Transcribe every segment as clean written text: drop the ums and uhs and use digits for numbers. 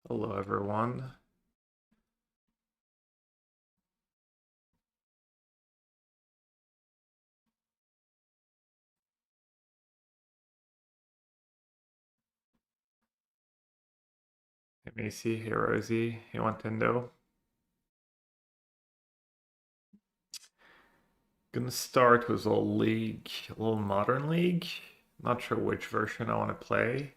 Hello, everyone. Hey, Macy. Hey, Rosie. Hey, Nintendo. Gonna start with a league, a little modern league. Not sure which version I want to play.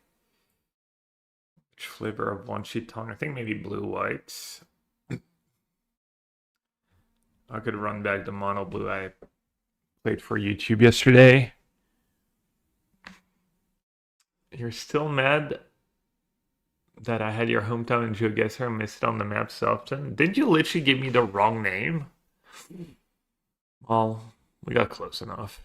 Which flavor of one sheet tongue? I think maybe blue white. I could run back the mono blue I played for YouTube yesterday. You're still mad that I had your hometown in GeoGuessr and missed it on the map so often? Did you literally give me the wrong name? Well, we got close enough.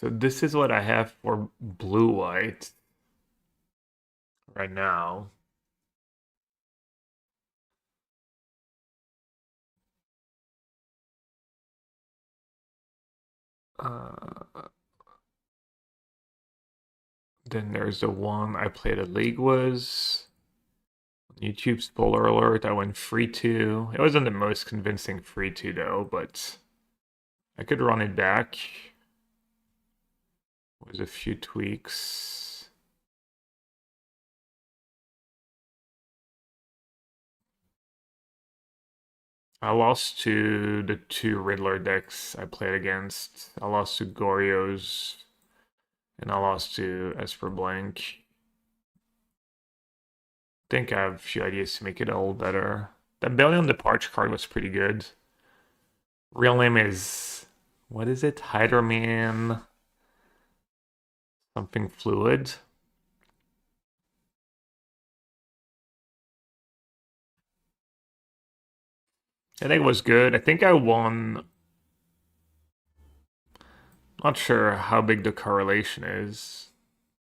So this is what I have for blue white right now. Uh, then there's the one I played a league was. YouTube spoiler alert, I went free to. It wasn't the most convincing free to though, but I could run it back with a few tweaks. I lost to the two Riddler decks I played against. I lost to Goryo's and I lost to Esper Blank. Think I have a few ideas to make it a little better. That Bellion Departure card was pretty good. Real name is, what is it? Hydroman something fluid. I think it was good. I think I won. Not sure how big the correlation is.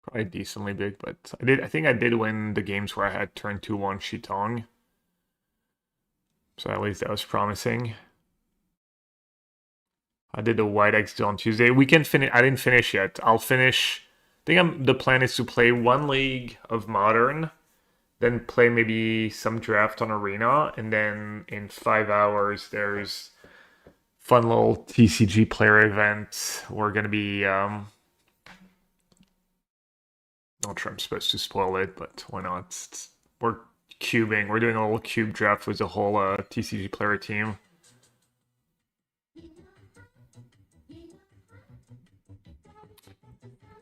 Probably decently big, but I think I did win the games where I had turn 2-1 Shitong. So at least that was promising. I did the White X on Tuesday. We can finish. I didn't finish yet. I'll finish. I think the plan is to play one league of Modern, then play maybe some draft on Arena, and then in 5 hours there's fun little TCGPlayer event. We're gonna be not sure I'm supposed to spoil it, but why not? We're cubing. We're doing a little cube draft with the whole TCGPlayer team.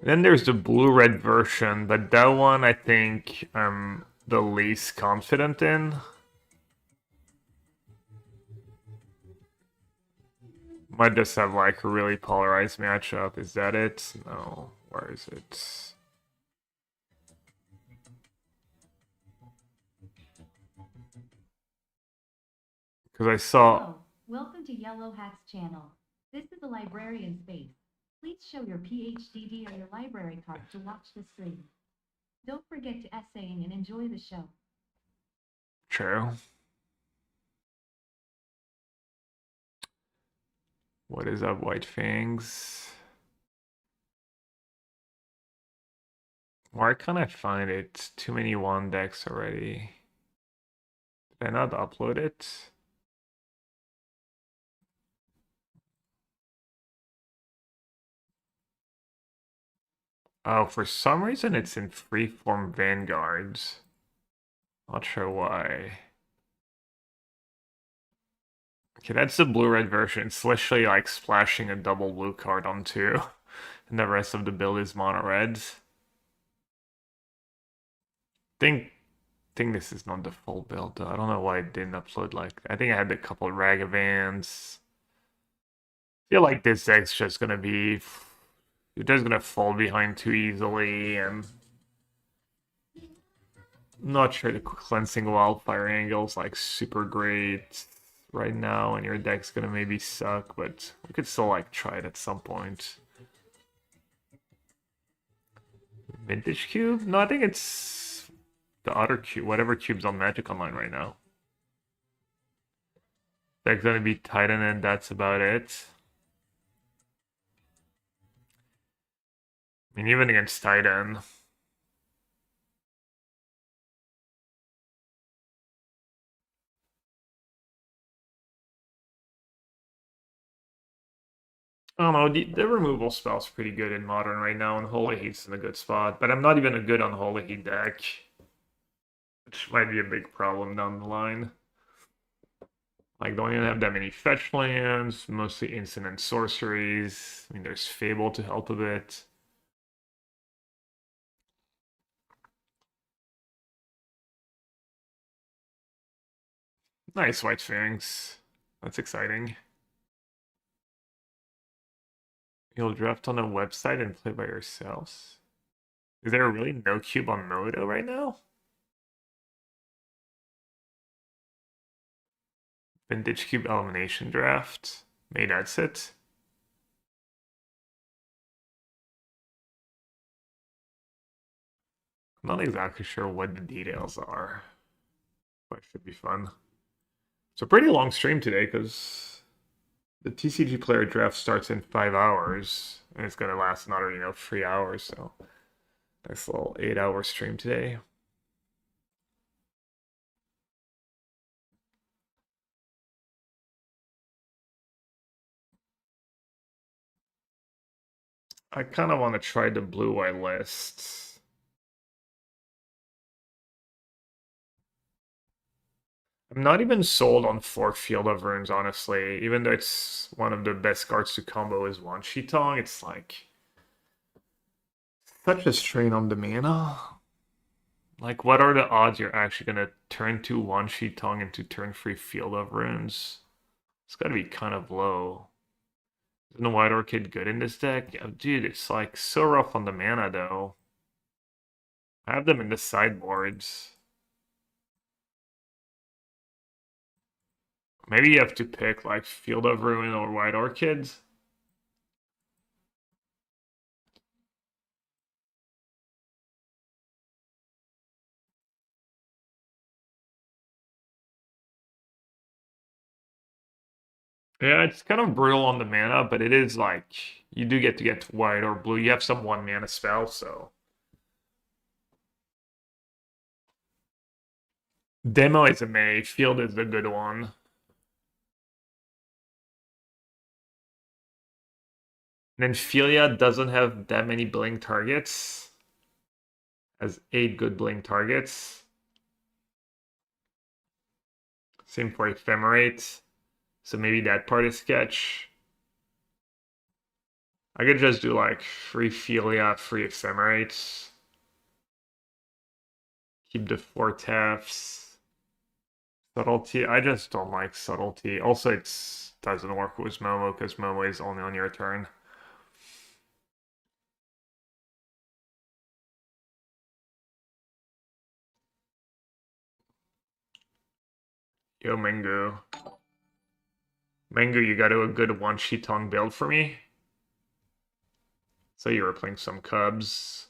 Then there's the blue-red version, but that one I think I'm the least confident in. Might just have like a really polarized matchup. Is that it? No. Where is it? Because I saw. Hello, welcome to Yellow Hat's channel. This is the librarian space. Please show your PhDD or your library card to watch the stream. Don't forget to essaying and enjoy the show. True. What is up, White Fangs? Why can't I find it? Too many one decks already. Did I not upload it? Oh, for some reason it's in freeform Vanguards. Not sure why. Okay, that's the blue-red version. It's literally like splashing a double blue card on two. And the rest of the build is mono-red. Think this is not the full build though. I don't know why it didn't upload like I think I had a couple of Ragavans. Feel like this deck's just gonna be you're just gonna fall behind too easily and not sure the cleansing wildfire angle is like super great right now and your deck's gonna maybe suck, but we could still like try it at some point. Vintage cube? No, I think it's the other cube, whatever cube's on Magic Online right now. Deck's gonna be Titan and that's about it. I mean, even against Titan. I don't know, the removal spell's pretty good in Modern right now, and Holy Heat's in a good spot, but I'm not even a good on Holy Heat deck, which might be a big problem down the line. Like, don't even have that many fetch lands, mostly instant and sorceries. I mean, there's Fable to help a bit. Nice White Sphinx. That's exciting. You'll draft on a website and play by yourselves. Is there really no cube on Modo right now? Vintage Cube Elimination Draft. Maybe that's it. I'm not exactly sure what the details are, but it should be fun. It's a pretty long stream today because the TCGPlayer draft starts in 5 hours and it's gonna last another, 3 hours. So nice little 8 hour stream today. I kind of want to try the blue-white list. I'm not even sold on 4 Field of Runes, honestly. Even though it's one of the best cards to combo is one Tong, it's like such a strain on the mana. Like, what are the odds you're actually gonna turn 2 one Tong into turn 3 Field of Runes? It's gotta be kind of low. Isn't a White Orchid good in this deck? Yeah, dude, it's like so rough on the mana though. I have them in the sideboards. Maybe you have to pick like Field of Ruin or White Orchids. Yeah, it's kind of brutal on the mana, but it is like you do get to get white or blue. You have some 1 mana spell, so Demo is a May, Field is a good one. And then Philia doesn't have that many blink targets. Has 8 good blink targets. Same for Ephemerate. So maybe that part is sketch. I could just do like free Philia, free Ephemerates. Keep the 4 taps. Subtlety. I just don't like subtlety. Also, it doesn't work with Momo because Momo is only on your turn. Yo, Mengu. Mengu, you got a good one Shitong build for me? So you were playing some Cubs.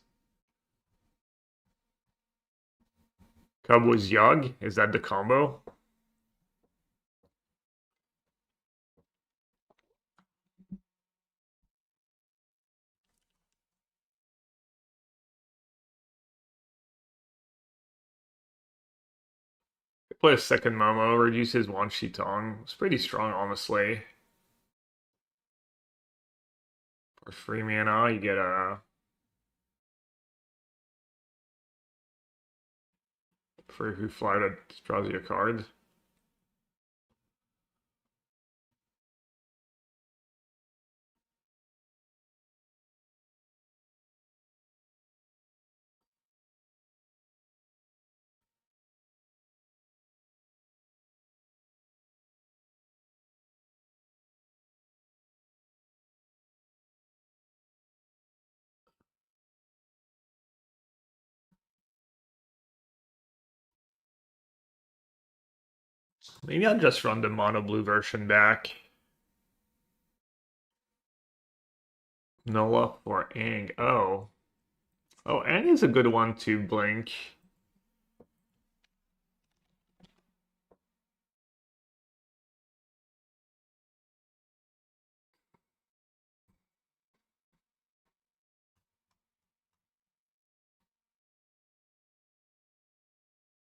Cub was Yogg? Is that the combo? Play a second Momo, reduce his one Shitong. It's pretty strong, honestly. For free mana, you get a free who fly that draws you a card. Maybe I'll just run the mono blue version back. Nola or Ang. Oh. Oh, Ang is a good one to blink.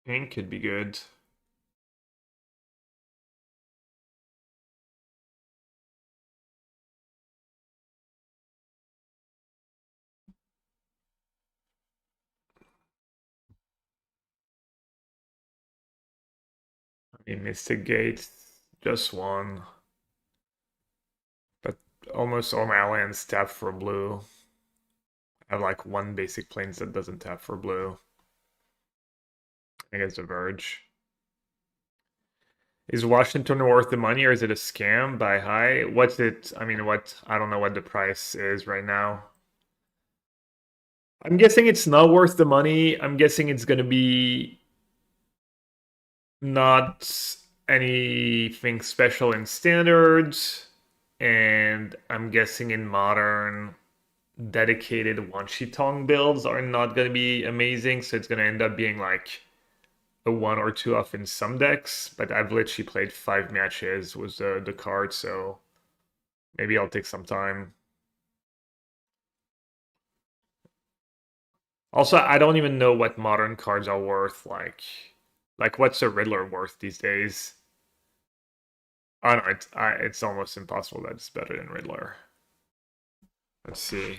Ink could be good. I mean, Mystic Gate, just one. But almost all my lands tap for blue. I have like one basic planes that doesn't tap for blue. I think it's a Verge. Is Washington worth the money or is it a scam? Buy high? What's it? I mean, I don't know what the price is right now. I'm guessing it's not worth the money. I'm guessing it's gonna be not anything special in standards. And I'm guessing in modern, dedicated Tong builds are not gonna be amazing. So it's gonna end up being like a 1 or 2 off in some decks. But I've literally played 5 matches with the card, so maybe I'll take some time. Also, I don't even know what modern cards are worth. Like what's a Riddler worth these days? Oh no, it's almost impossible that it's better than Riddler. Let's see.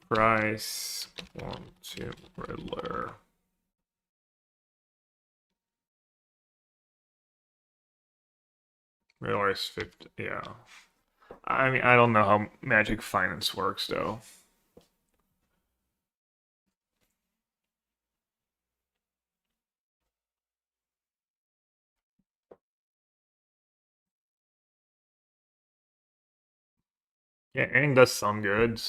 Price 1, 2 Riddler. Riddler is 50. Yeah. I mean, I don't know how Magic Finance works though. Yeah, Ing does some good.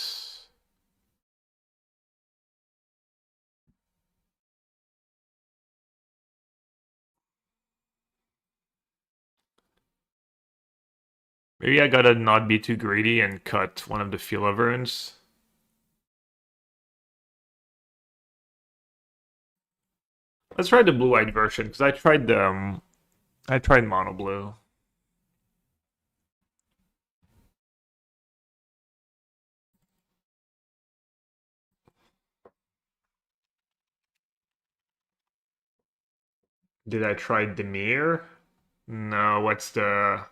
Maybe I gotta not be too greedy and cut one of the Feel Runes. Let's try the blue-white version because I tried mono blue. Did I try Demir? No, what's the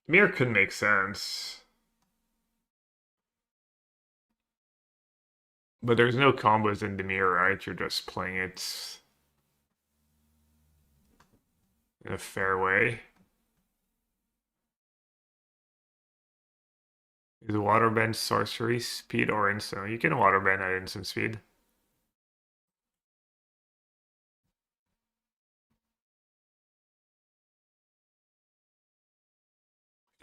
Demir could make sense. But there's no combos in Demir, right? You're just playing it in a fair way. Is waterbend sorcery speed or instant? You can waterbend at instant speed.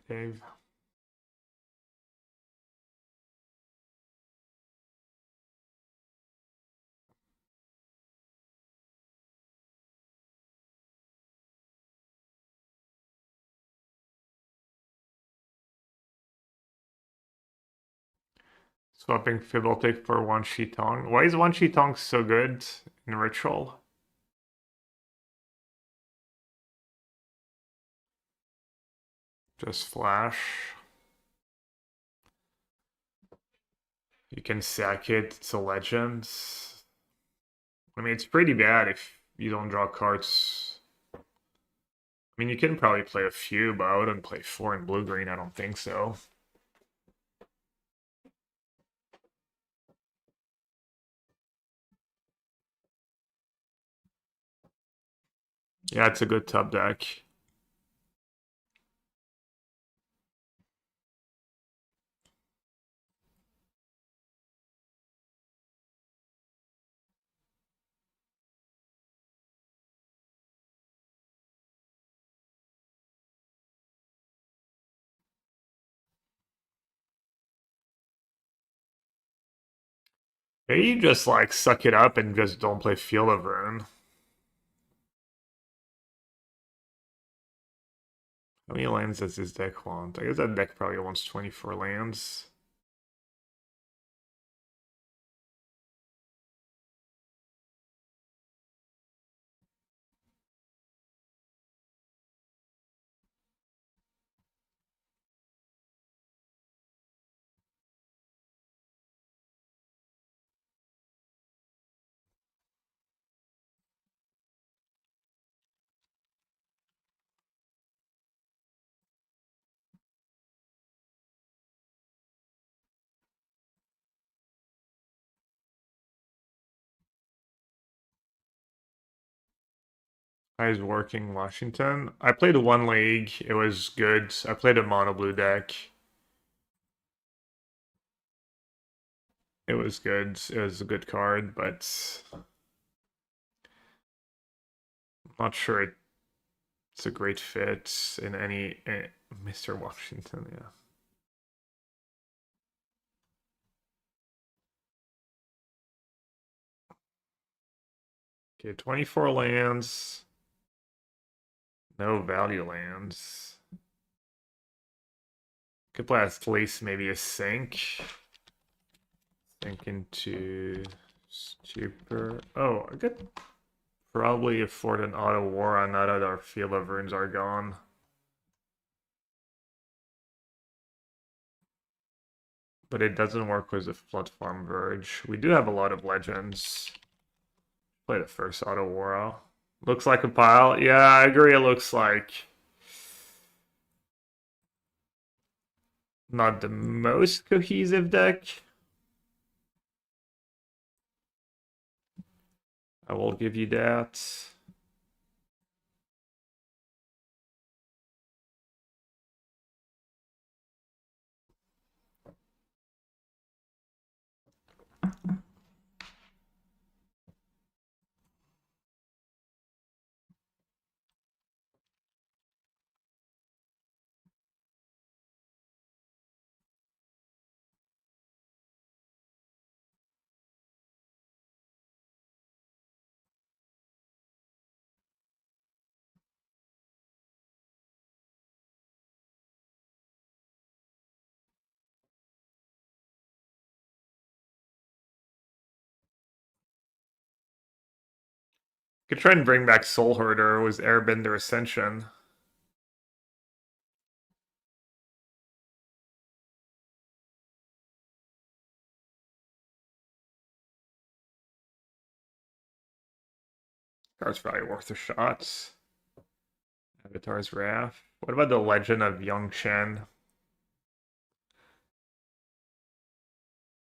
Dave. Swapping Fibbaltic for one Tong. Why is one Tong so good in Ritual? Just flash. You can sack it, it's a legend. I mean, it's pretty bad if you don't draw cards. I mean, you can probably play a few, but I wouldn't play 4 in blue-green, I don't think so. Yeah, it's a good top deck. Maybe you just like suck it up and just don't play Field of Ruin. How many lands does this deck want? I guess that deck probably wants 24 lands. I was working Washington. I played one league. It was good. I played a mono blue deck. It was good. It was a good card, but I'm not sure it's a great fit in any Mr. Washington. Yeah. Okay, 24 lands. No value lands. Could play at least maybe a sink. Sink into stupor. Oh, I could probably afford an auto war on now that our field of runes are gone. But it doesn't work with the platform verge. We do have a lot of legends. Play the first auto war. Looks like a pile. Yeah, I agree. It looks like not the most cohesive deck. I will give you that. Could try and bring back Soul Herder with Airbender Ascension. Card's probably worth a shot. Avatar's Wrath. What about the Legend of Young Chen?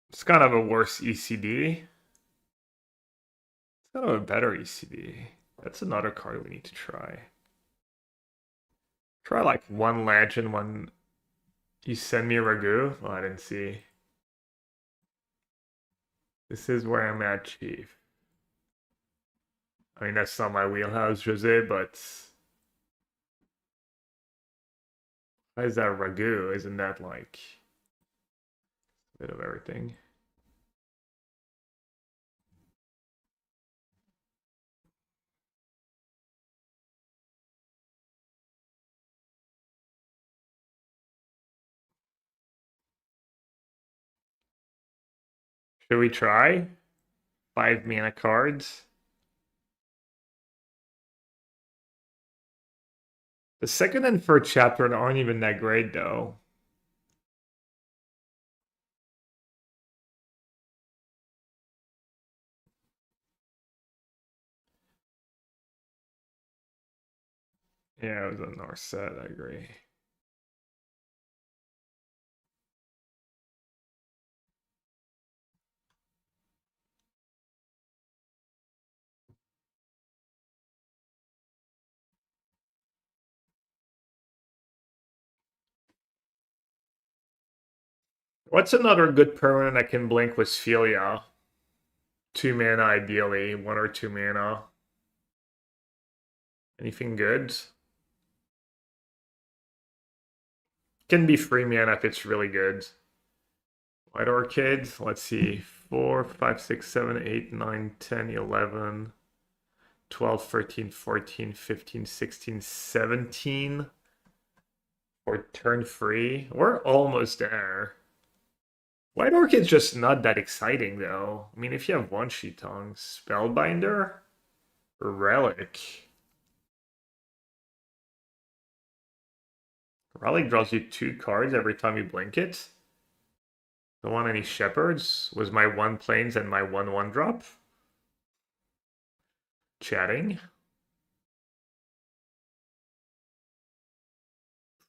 It's kind of a worse ECD. It's kind of a better ECD. That's another card we need to try. Try like one legend, one. You send me a Ragu? Oh, I didn't see. This is where I'm at, Chief. I mean, that's not my wheelhouse, Jose, but why is that Ragu? Isn't that like a bit of everything? Should we try? 5 mana cards. The second and third chapter aren't even that great, though. Yeah, it was a north set, I agree. What's another good permanent I can blink with Sphelia? 2 mana ideally, 1 or 2 mana. Anything good? Can be 3 mana if it's really good. White Orchid, let's see. 4, 5, 6, 7, 8, 9, 10, 11, 12, 13, 14, 15, 16, 17. For turn 3. We're almost there. White Orchid's just not that exciting, though. I mean, if you have one sheet Tong, Spellbinder, Relic. Relic draws you 2 cards every time you blink it. Don't want any Shepherds. Was my 1 planes and my 1/1 drop. Chatting.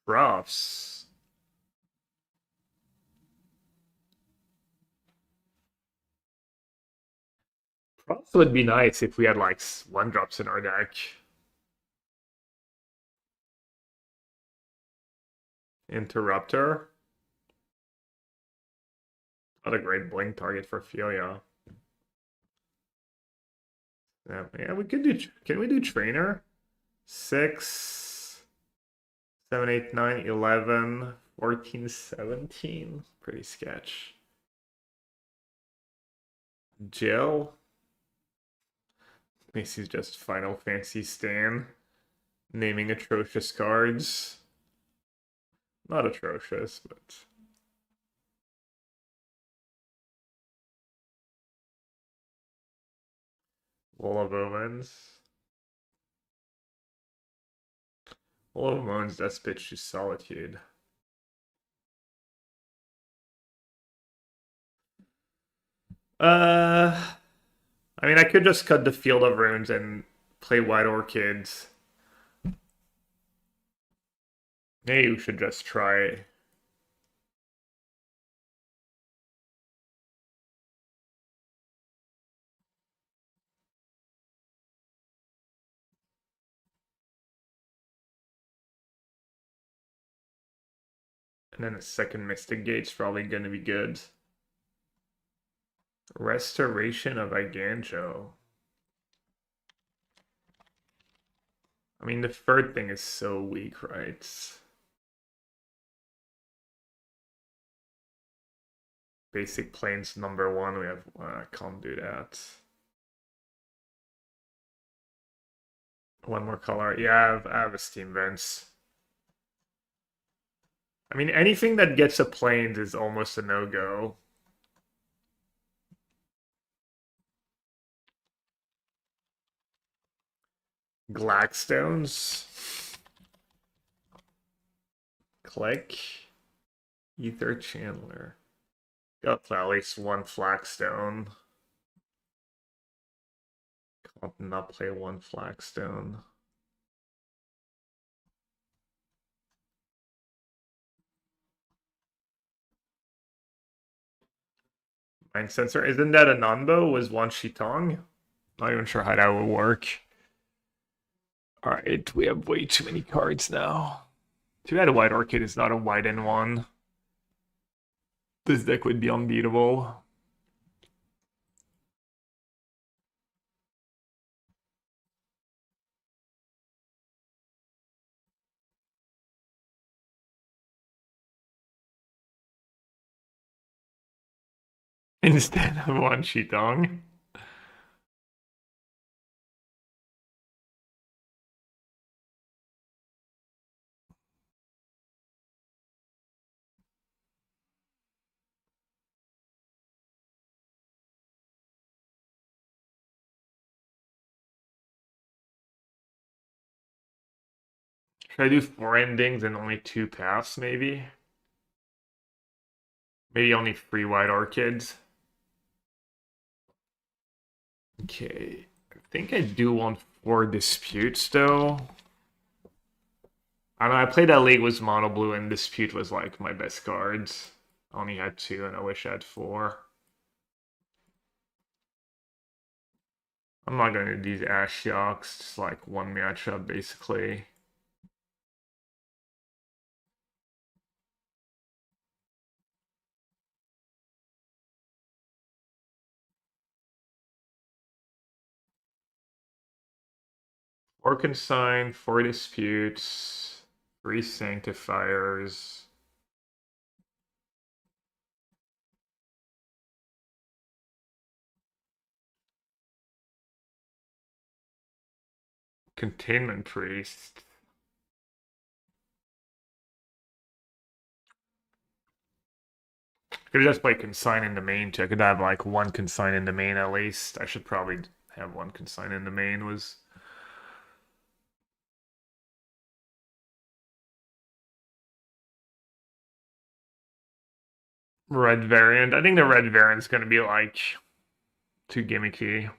Profs. Profs would be nice if we had like 1 drops in our deck. Interrupter. Not a great blink target for Ophelia. Yeah, we could do. Can we do trainer? 6, 7, 8, 9, 11, 14, 17. Pretty sketch. Jill. Macy's just Final Fantasy Stan. Naming atrocious cards. Not atrocious, but. Wall of Omens. Wall of Omens, that's pitch to Solitude. I mean, I could just cut the Field of Runes and play White Orchids. Maybe you should just try. And then a second Mystic Gate's probably going to be good. Restoration of Iganjo. I mean, the third thing is so weak, right? Basic Plains #1, we have, can't do that. One more color. Yeah, I have a Steam Vents. I mean, anything that gets a Plains is almost a no-go. Glackstones. Click. Ether Chandler. Got at least one Flagstone. Can't not play one Flagstone. Mind Sensor. Isn't that a Nanbo? Was one Tong? Not even sure how that would work. Alright, we have way too many cards now. Too bad a White Orchid is not a white in one. This deck would be unbeatable. Instead of one Tong. Should I do 4 endings and only 2 paths, maybe? Maybe only 3 White Orchids. Okay, I think I do want 4 disputes though. I don't know, I played that league with mono blue and dispute was like my best cards. I only had 2 and I wish I had 4. I'm not gonna do these Ashioks, just like one matchup basically. Four consign, 4 disputes, 3 sanctifiers. Containment priest. Could just play consign in the main too. I could have like 1 consign in the main at least. I should probably have 1 consign in the main was. Red variant. I think the red variant's gonna be like too gimmicky.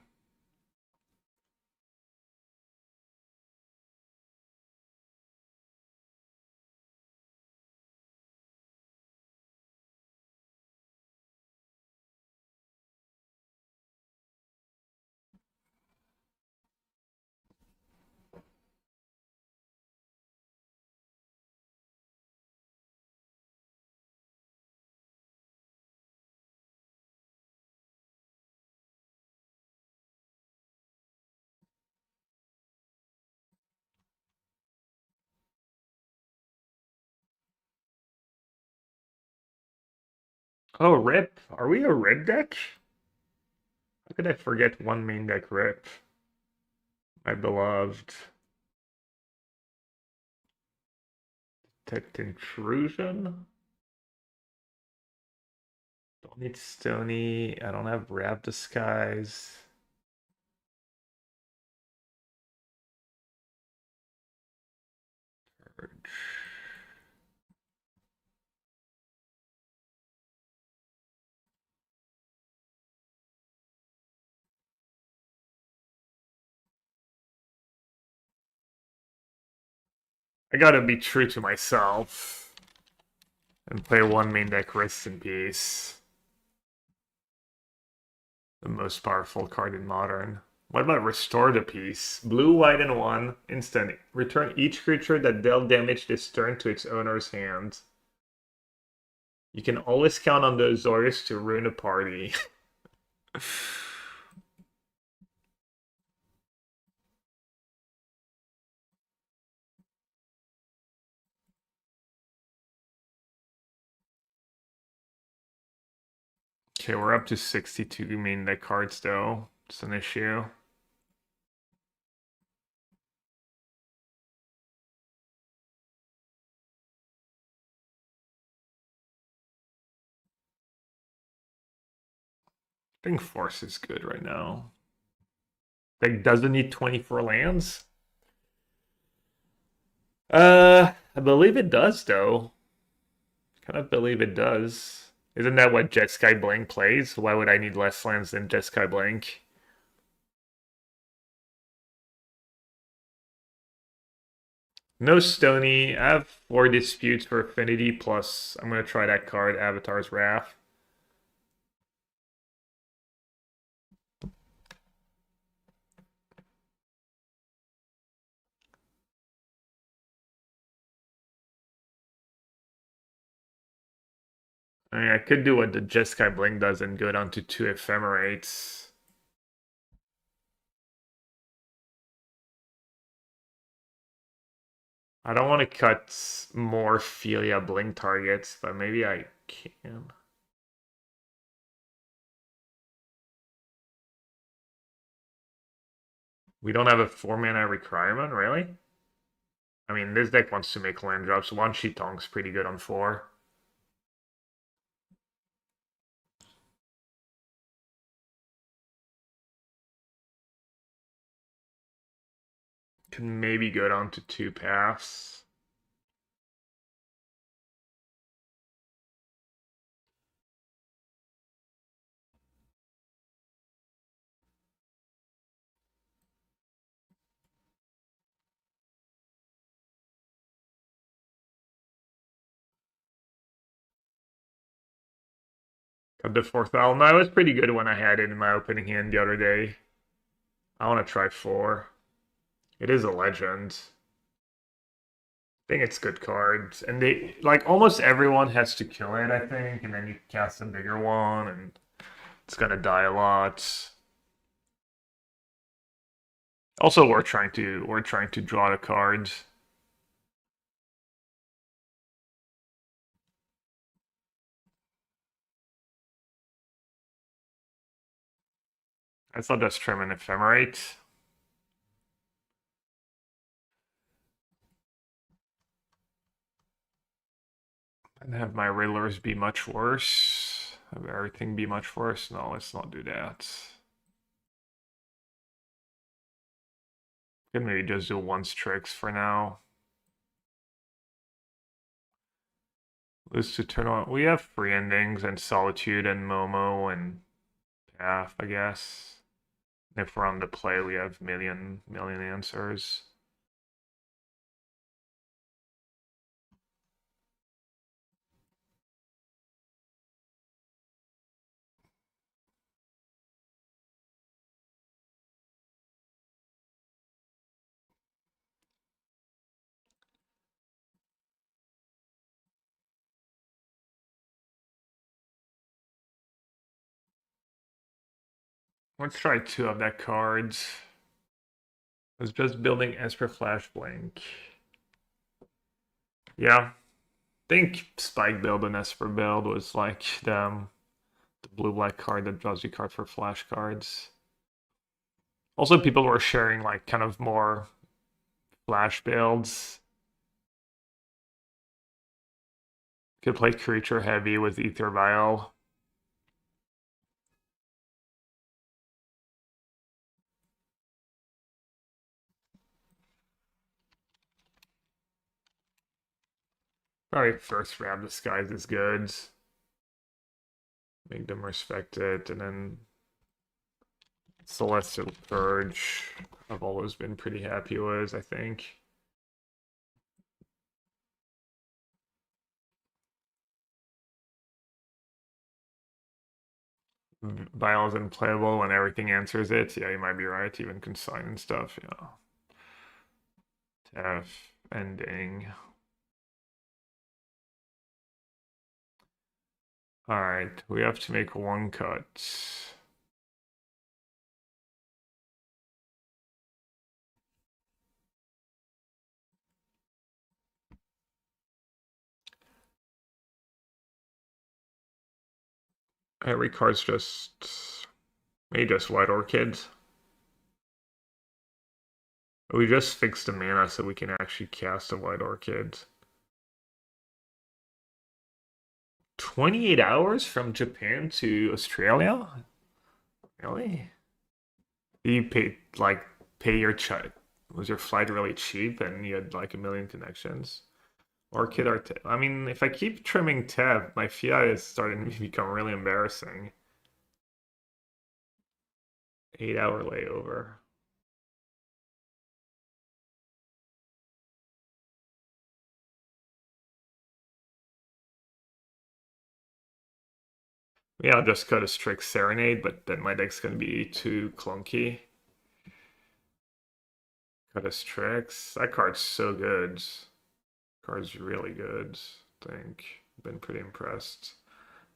Oh, Rip. Are we a Rip deck? How could I forget one main deck Rip? My beloved. Detect Intrusion. Don't need Stony. I don't have Wrap Disguise. I gotta be true to myself and play one main deck Rest in Peace. The most powerful card in Modern. What about Restore the Peace? Blue, white, and 1. Instant. Return each creature that dealt damage this turn to its owner's hand. You can always count on the Azorius to ruin a party. Okay, we're up to 62 main deck cards though. It's an issue. I think Force is good right now. Like, doesn't need 24 lands? I believe it does though. Kind of believe it does. Isn't that what Jeskai Blink plays? Why would I need less lands than Jeskai Blink? No Stony. I have 4 disputes for Affinity, plus I'm gonna try that card, Avatar's Wrath. I mean, I could do what the Jeskai Blink does and go down to 2 Ephemerates. I don't want to cut more Philia Blink targets, but maybe I can. We don't have a 4 mana requirement, really? I mean, this deck wants to make land drops. One Tong's pretty good on 4. Can maybe go down to 2 paths. Cut the 4th owl. No, it was pretty good when I had it in my opening hand the other day. I want to try 4. It is a legend. I think it's good cards. And they, like, almost everyone has to kill it, I think, and then you cast a bigger one, and it's gonna die a lot. Also, we're trying to draw the cards. I thought that's trim and ephemerate. And have my Riddlers be much worse. Have everything be much worse. No, let's not do that. Can maybe just do once tricks for now. Lose to turn on. We have free endings and Solitude and Momo and Path, I guess. If we're on the play, we have million answers. Let's try 2 of that cards. I was just building Esper Flash Blink. Yeah. think Spike build and Esper build was like the blue-black card that draws you card for flash cards. Also, people were sharing like kind of more flash builds. Could play creature heavy with Ether Vial. Probably first grab disguise is good. Make them respect it, and then Celestial Purge. I've always been pretty happy with, I think. Vial is unplayable when everything answers it. Yeah, you might be right. Even consign and stuff. Yeah. Tef ending. All right, we have to make one cut. Every card's just maybe just White Orchid. We just fixed the mana so we can actually cast a White Orchid. 28 hours from Japan to Australia? Really? You paid like pay your was your flight really cheap and you had like a million connections? Orchid Art. I mean, if I keep trimming tab, my fiat is starting to become really embarrassing. 8 hour layover. Yeah, I'll just cut a strict Serenade, but then my deck's gonna be too clunky. Cut a Strix. That card's so good. Card's really good. I think. Been pretty impressed.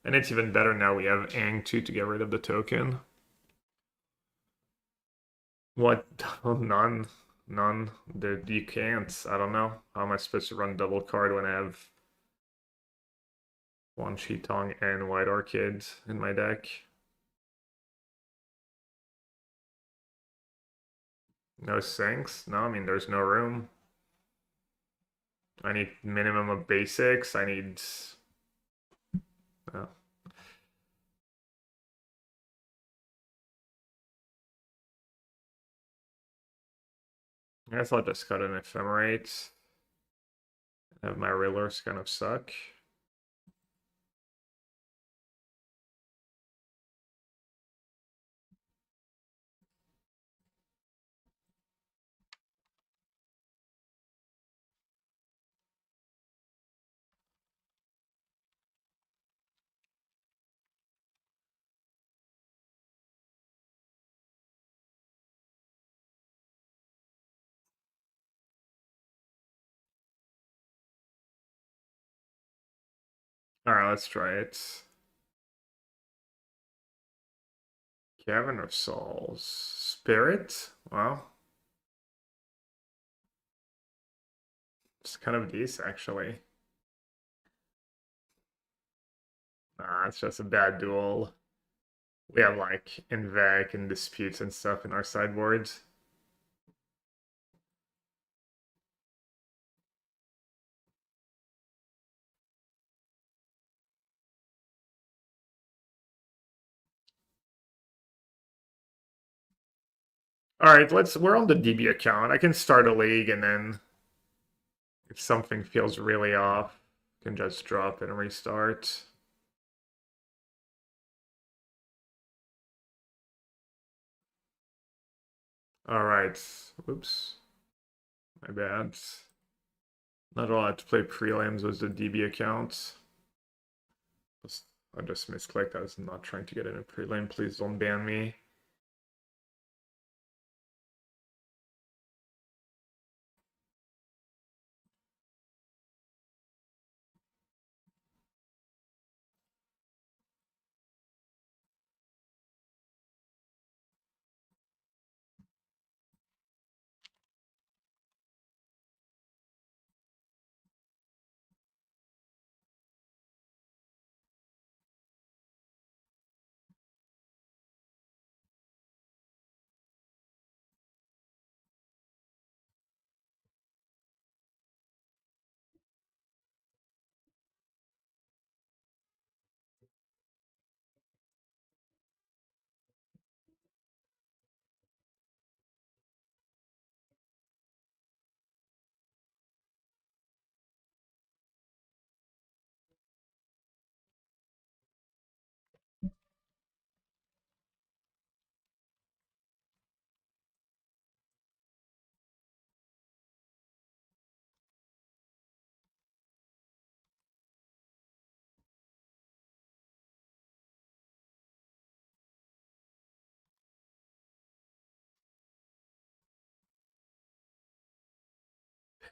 And it's even better now we have Ang 2 to get rid of the token. What? Oh, none. None. You can't. I don't know. How am I supposed to run double card when I have one Tong and White Orchid in my deck? No sinks? No, I mean, there's no room. I need minimum of basics. I need... Oh. I guess I'll just cut an Ephemerate. Have my Riddlers kind of suck. Alright, let's try it. Cavern of Souls. Spirit? Well, it's kind of decent, actually. Nah, it's just a bad duel. We have, like, Invec and Disputes and stuff in our sideboards. Alright, we're on the DB account. I can start a league and then if something feels really off, I can just drop it and restart. Alright. Oops. My bad. Not allowed to play prelims with the DB account. I just misclicked. I was not trying to get in a prelim. Please don't ban me.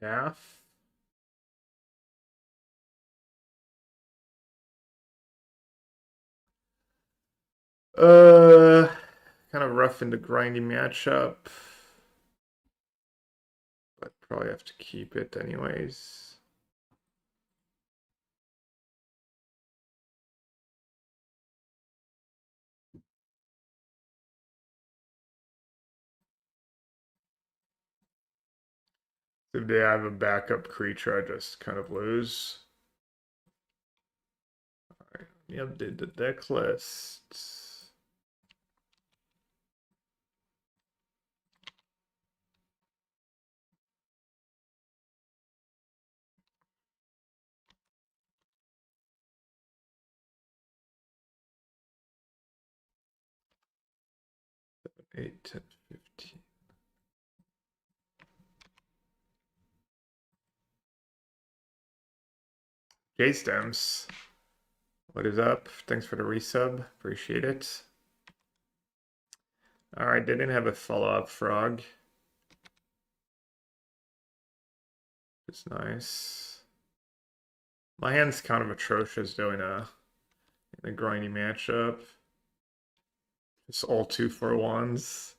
Half. Uh, kind of rough and grindy matchup. But probably have to keep it anyways. If they have a backup creature, I just kind of lose. Alright, we update the deck list. Eight, 10, 15. J-Stems. What is up? Thanks for the resub. Appreciate it. Alright, they didn't have a follow-up frog. It's nice. My hand's kind of atrocious though in a grindy matchup. It's all 2-for-1s.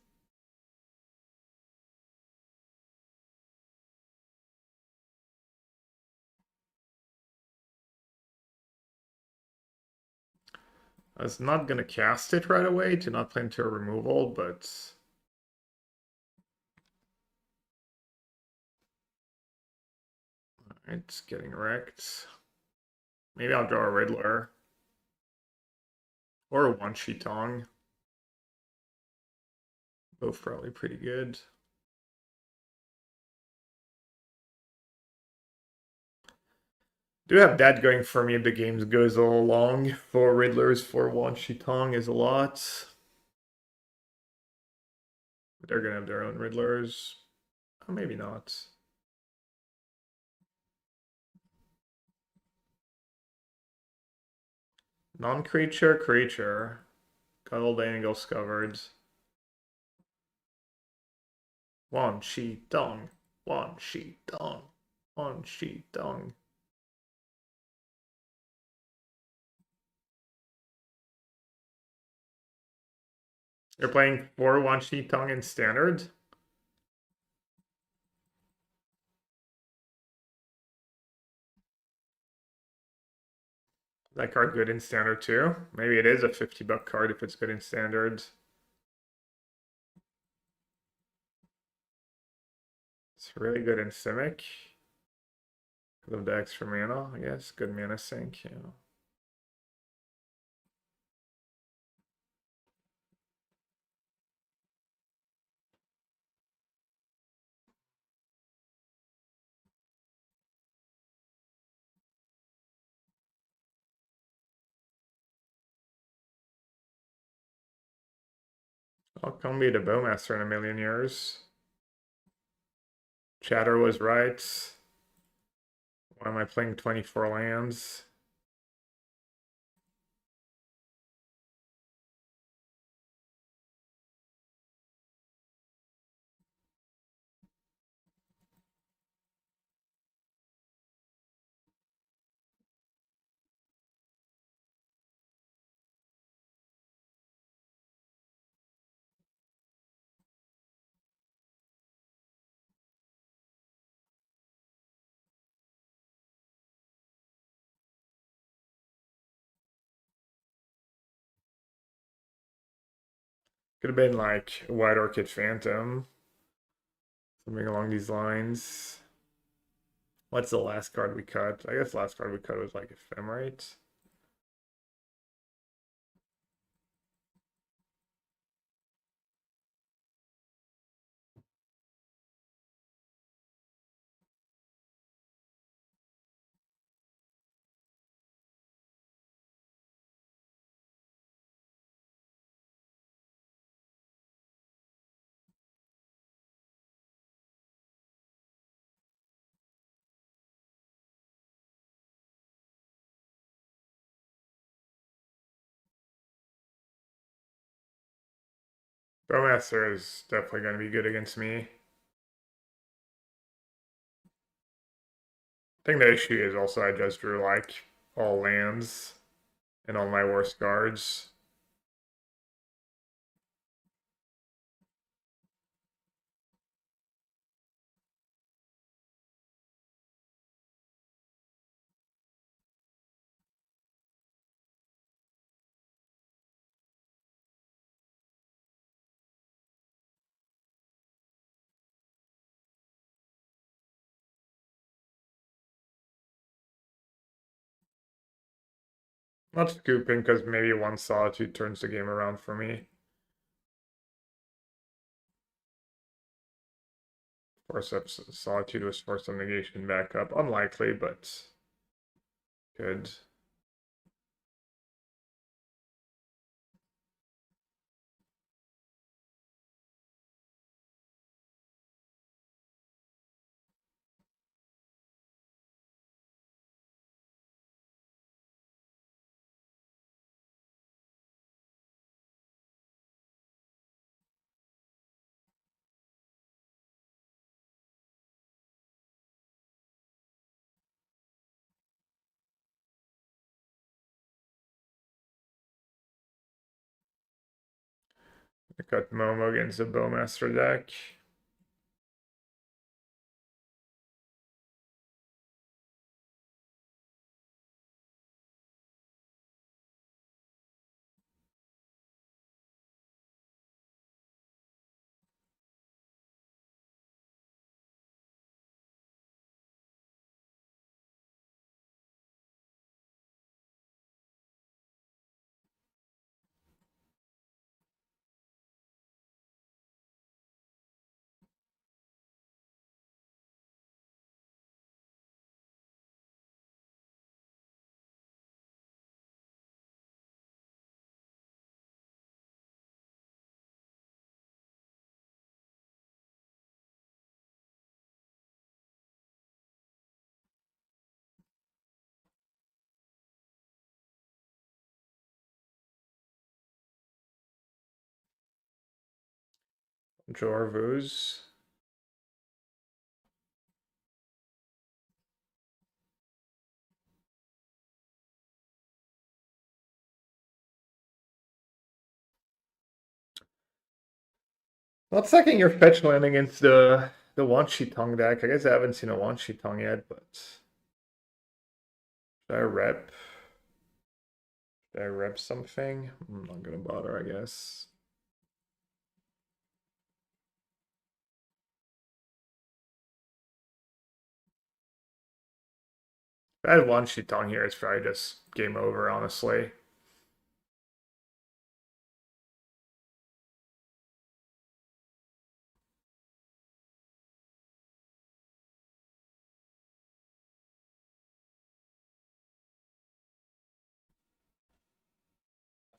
I was not gonna cast it right away to not play into a removal, but it's getting wrecked. Maybe I'll draw a Riddler. Or a one-sheet Tong. Both probably pretty good. Do have that going for me if the game goes all long. 4 Riddlers, 4 one-sheet Tong is a lot. They're gonna have their own Riddlers. Oh, maybe not. Non-creature, creature. Got all the angles covered. One sheet Tong. One sheet Tong. One sheet Tong. You're playing 4 one-sheet Tong in standard? That card good in standard too? Maybe it is a $50 card if it's good in standard. It's really good in Simic. Because of the extra mana, I guess. Good mana sink, yeah. I'll come be the Bowmaster in a million years. Chatter was right. Why am I playing 24 lands? Could have been like White Orchid Phantom. Something along these lines. What's the last card we cut? I guess last card we cut was like Ephemerate. Bowmaster is definitely going to be good against me. think the issue is also I just drew like all lands and all my worst cards. Not scooping because maybe one Solitude turns the game around for me. Force up Solitude was force of negation back up. Unlikely, but good. I got Momo against the Bowmaster deck. Jorvus. Not second your fetch land against the Wanshi Tong deck. I guess I haven't seen a Wanshi Tong yet, but should I rep? Should I rep something? I'm not gonna bother, I guess. If I had Wanshi Tong here, it's probably just game over, honestly.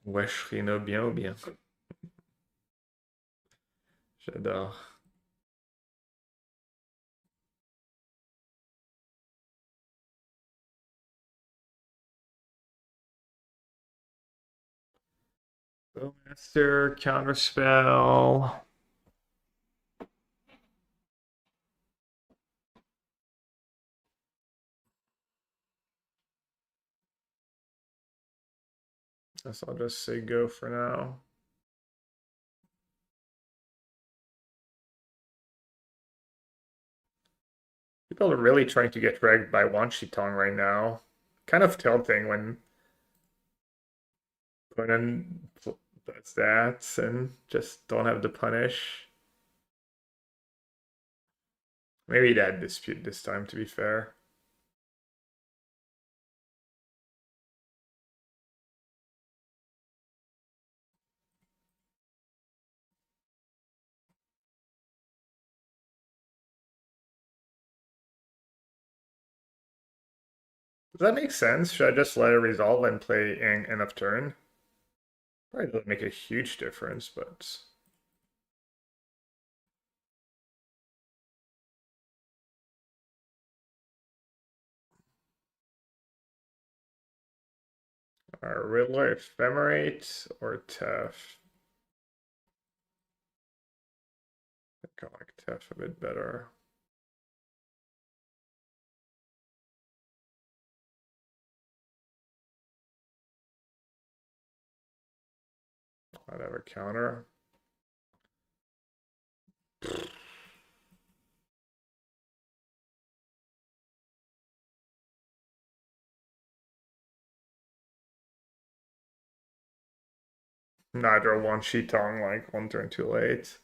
Wesh Rino bien ou bien. J'adore. Bowmaster, Counterspell. Guess I'll just say go for now. People are really trying to get dragged by Wanshi Tong right now. Kind of tilting when Conan does that and just don't have the punish. Maybe that dispute this time, to be fair. Does that make sense? Should I just let it resolve and play end of turn? Probably doesn't make a huge difference, but Riddler, Ephemerate, or Tef? I think I like Tef a bit better. I'd have a counter. Neither one sheet Tong like one turn too late.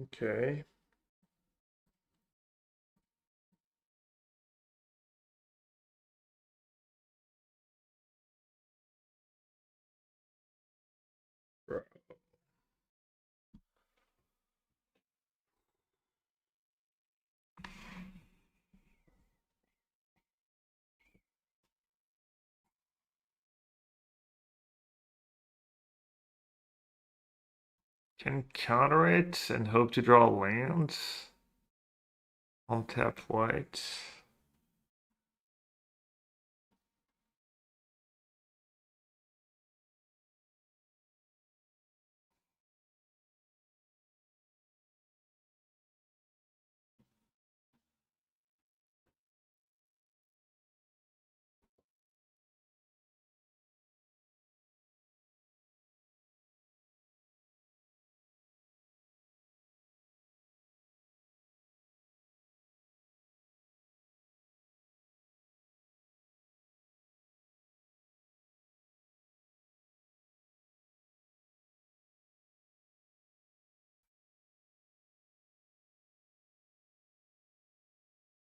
Okay. Can counter it and hope to draw lands. Untapped white.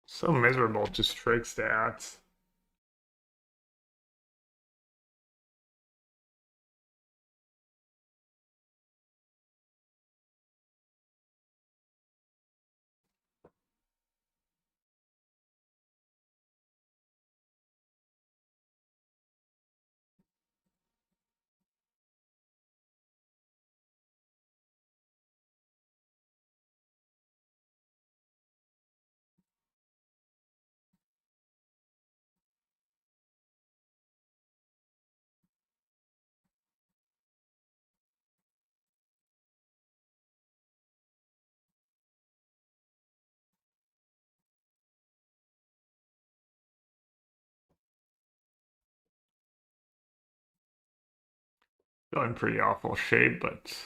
So miserable, just trick stats. Still in pretty awful shape, but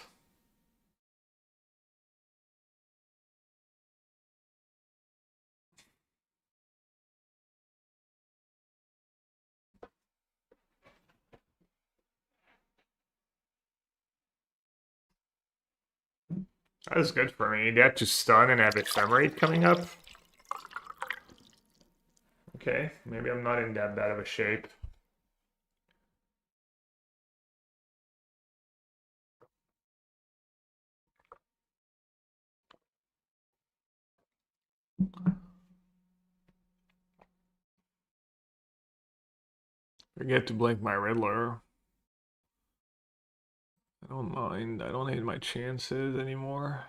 that was good for me. They have to stun and have ephemerate coming up. Okay, maybe I'm not in that bad of a shape. Forget to blink my Riddler. I don't mind. I don't hate my chances anymore.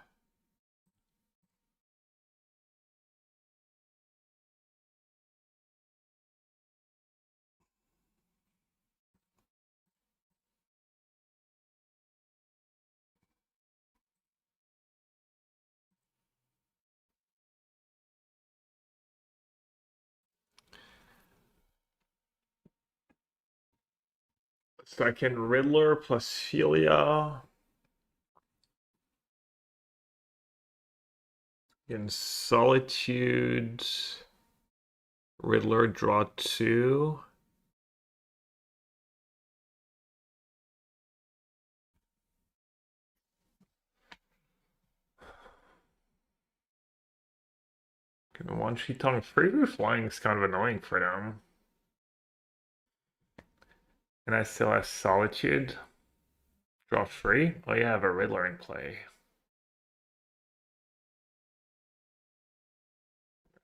Second Riddler plus Celia. In Solitude, Riddler, draw 2. Can one sheet Tong free flying is kind of annoying for them. And I still have Solitude. Draw 3? Oh yeah, I have a Riddler in play.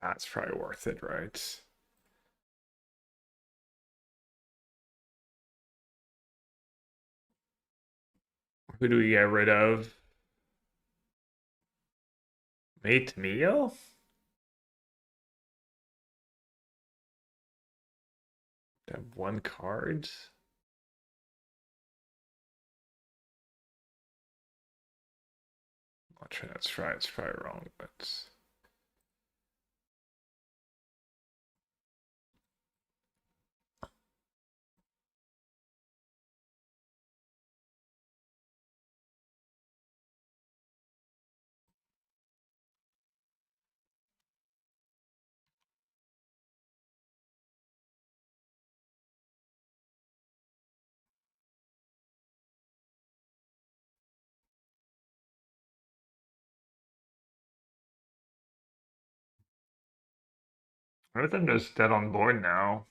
That's probably worth it, right? Who do we get rid of? Mate Mio? Have one card. Not sure that's right. It's probably wrong, but I think I'm just dead on board now.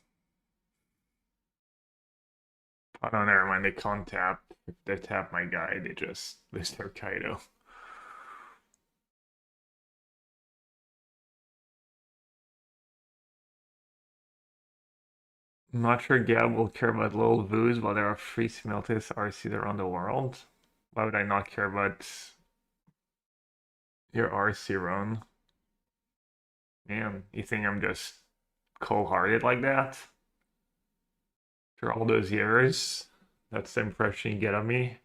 Oh no, never mind. They can't tap. If they tap my guy, they just lose their Kaido. I'm not sure Gab will care about little Voos while there are free simultaneous RCs around the world. Why would I not care about your RC run? Man, you think I'm just cold-hearted like that? For all those years? That's the impression you get of me?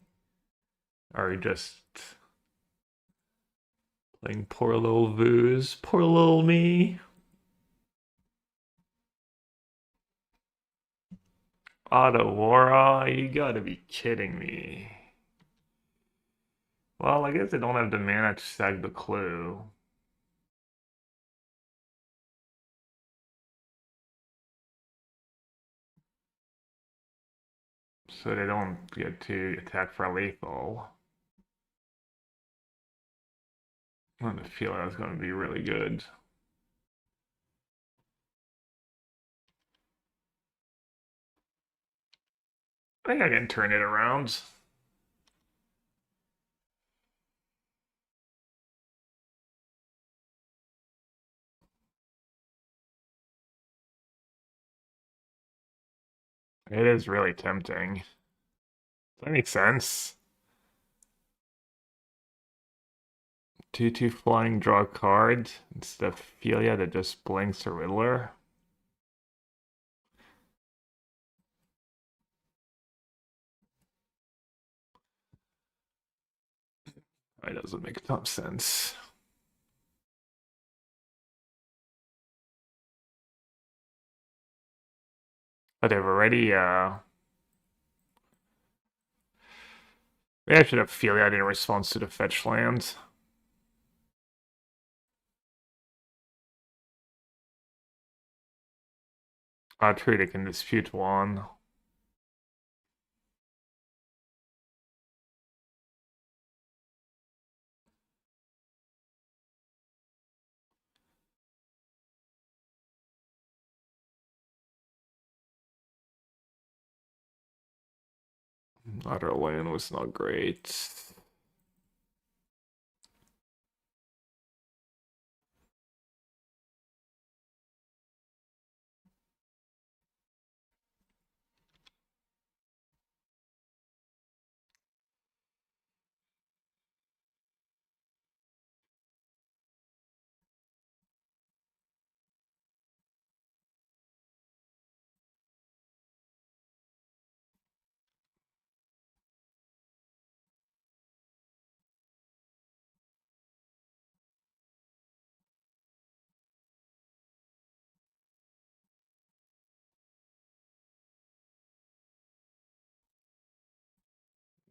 Or are you just playing poor little Voos? Poor little me? Otawara? You gotta be kidding me. Well, I guess they don't have the mana to sack the clue. So they don't get to attack for lethal. I have a feeling that's going to be really good. I think I can turn it around. It is really tempting. Does that make sense? 2/2 flying, draw a card instead of Ophelia that just blinks a Riddler. It doesn't make a ton of sense. But they've already we actually have Ophelia in response to the fetch land. True, they can dispute one. Other land was not great.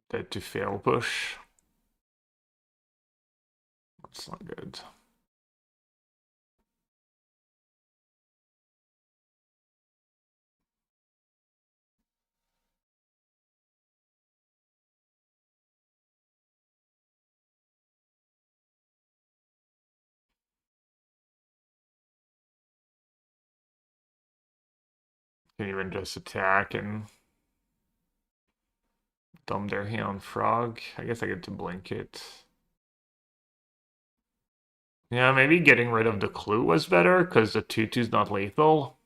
Dead to fail push. That's not good. Can even just attack and dump their hand on frog. I guess I get to blink it. Yeah, maybe getting rid of the clue was better because the 2/2's not lethal.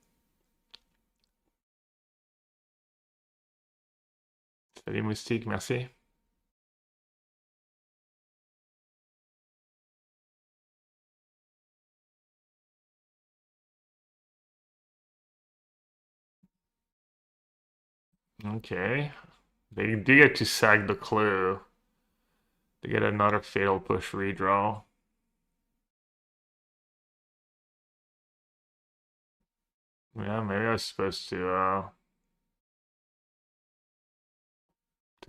Salut Moustique, merci. Okay. They do get to sag the clue. They get another fatal push redraw. Yeah, maybe I was supposed to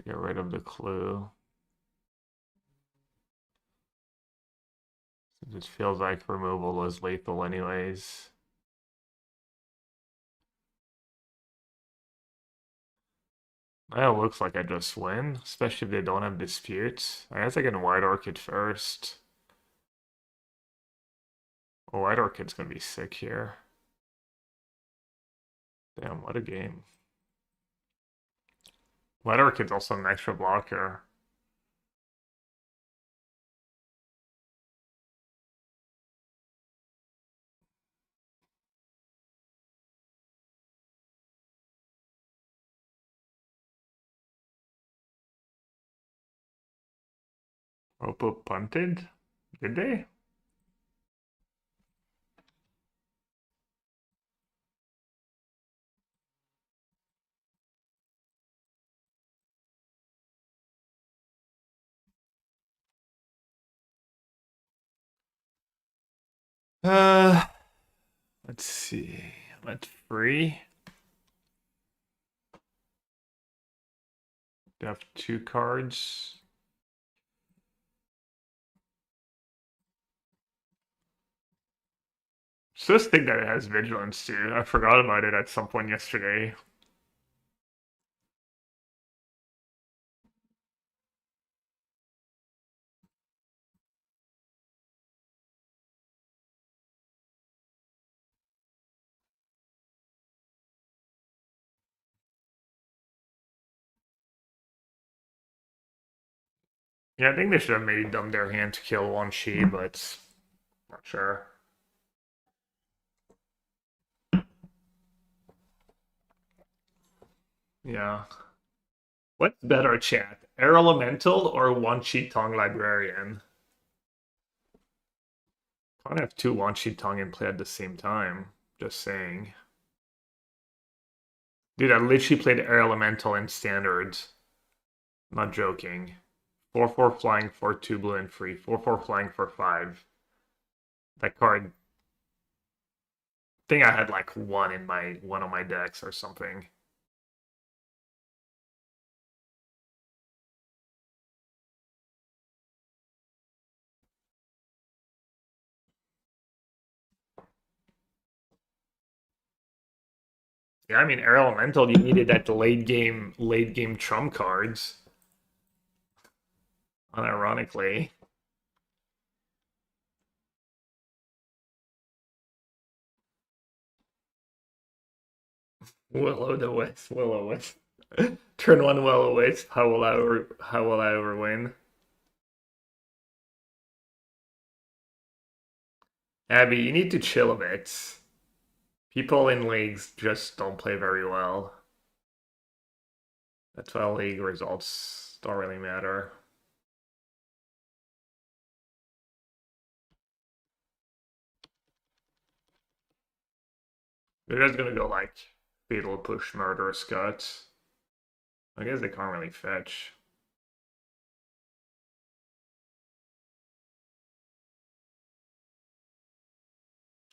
get rid of the clue. It feels like removal was lethal anyways. Well, it looks like I just win, especially if they don't have disputes. I guess I can White Orchid first. Oh, White Orchid's gonna be sick here. Damn, what a game. White Orchid's also an extra blocker. Oppo punted? Did they? Uh, let's see. That's free. They have 2 cards. Just think that it has vigilance too. I forgot about it at some point yesterday. Yeah, I think they should have made them their hand to kill one Shi, but not sure. Yeah. What's better, chat? Air Elemental or one Chi Tong Librarian? Can't have two one Chi Tong in play at the same time. Just saying. Dude, I literally played Air Elemental in Standards. Not joking. 4/4 flying for 2 blue and free. 4/4 flying for 5. That card. I think I had like one of my decks or something. Yeah, I mean Air Elemental, you needed that late game trump cards. Unironically. Willow the Wisp, Willow Wisp. Turn one Willow Wisp. How will I ever win? Abby, you need to chill a bit. People in leagues just don't play very well. That's why league results don't really matter. They're just gonna go like fatal push murder Scuts. I guess they can't really fetch.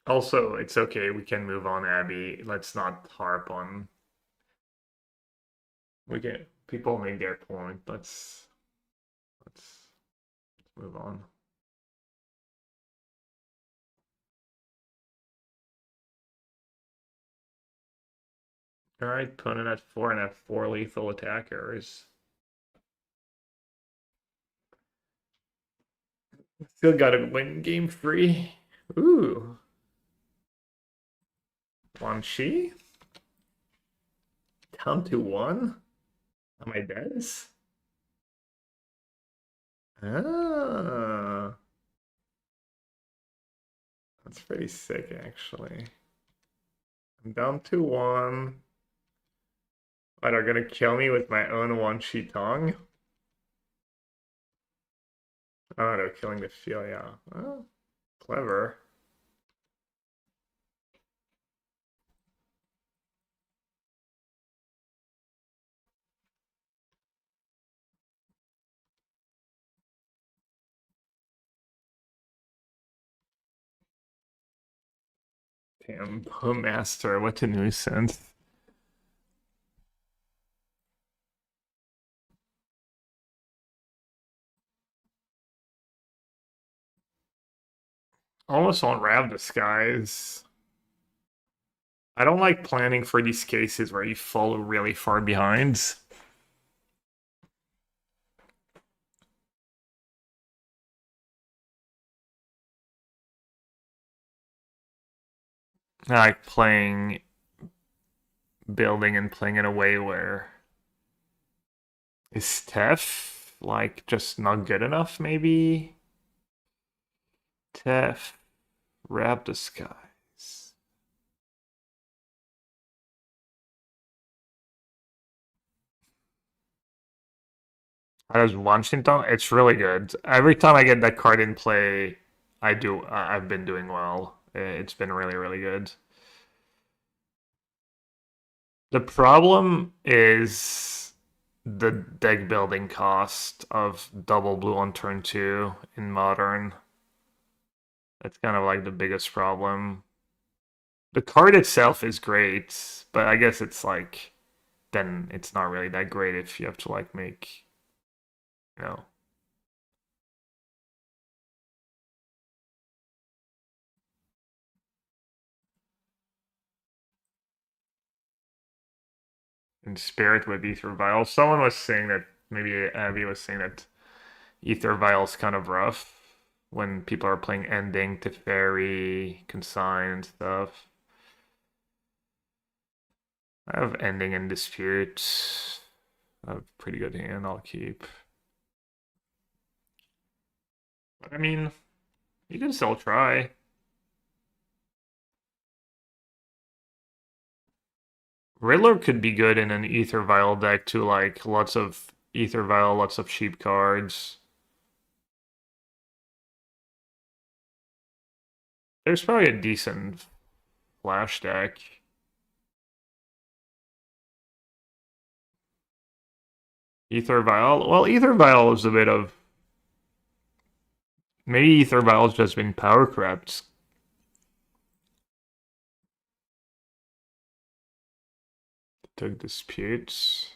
Also, it's okay, we can move on, Abby. Let's not harp on. We can people make their point. Let's move on. Alright, put it at 4 and have 4 lethal attackers. Still gotta win game 3. Ooh. Quan Chi? Down to 1? Am I dead? Ah, that's pretty sick, actually. I'm down to 1. But are gonna kill me with my own one-sheet Tong? Oh, they're killing the field, yeah. Oh, clever. Damn, Master, what a nuisance. Almost won't Rav Disguise. I don't like planning for these cases where you fall really far behind. I like playing, building and playing in a way where is Steph like just not good enough, maybe? Tef, Rav Disguise. I was Washington. It's really good. Every time I get that card in play, I've been doing well. It's been really, really good. The problem is the deck building cost of double blue on turn 2 in modern. That's kind of like the biggest problem. The card itself is great, but I guess it's like then it's not really that great if you have to like make, you know. In spirit with Ether Vial. Someone was saying that maybe Abby was saying that Ether Vial is kind of rough when people are playing Ending to Fairy, Consign, and stuff. I have Ending and Dispute. I have a pretty good hand, I'll keep. But I mean, you can still try. Riddler could be good in an Ether Vial deck too, like lots of Ether Vial, lots of cheap cards. There's probably a decent Flash deck. Ether Vial? Well, Ether Vial is a bit of. Maybe Ether Vial's just been power crept. Took disputes.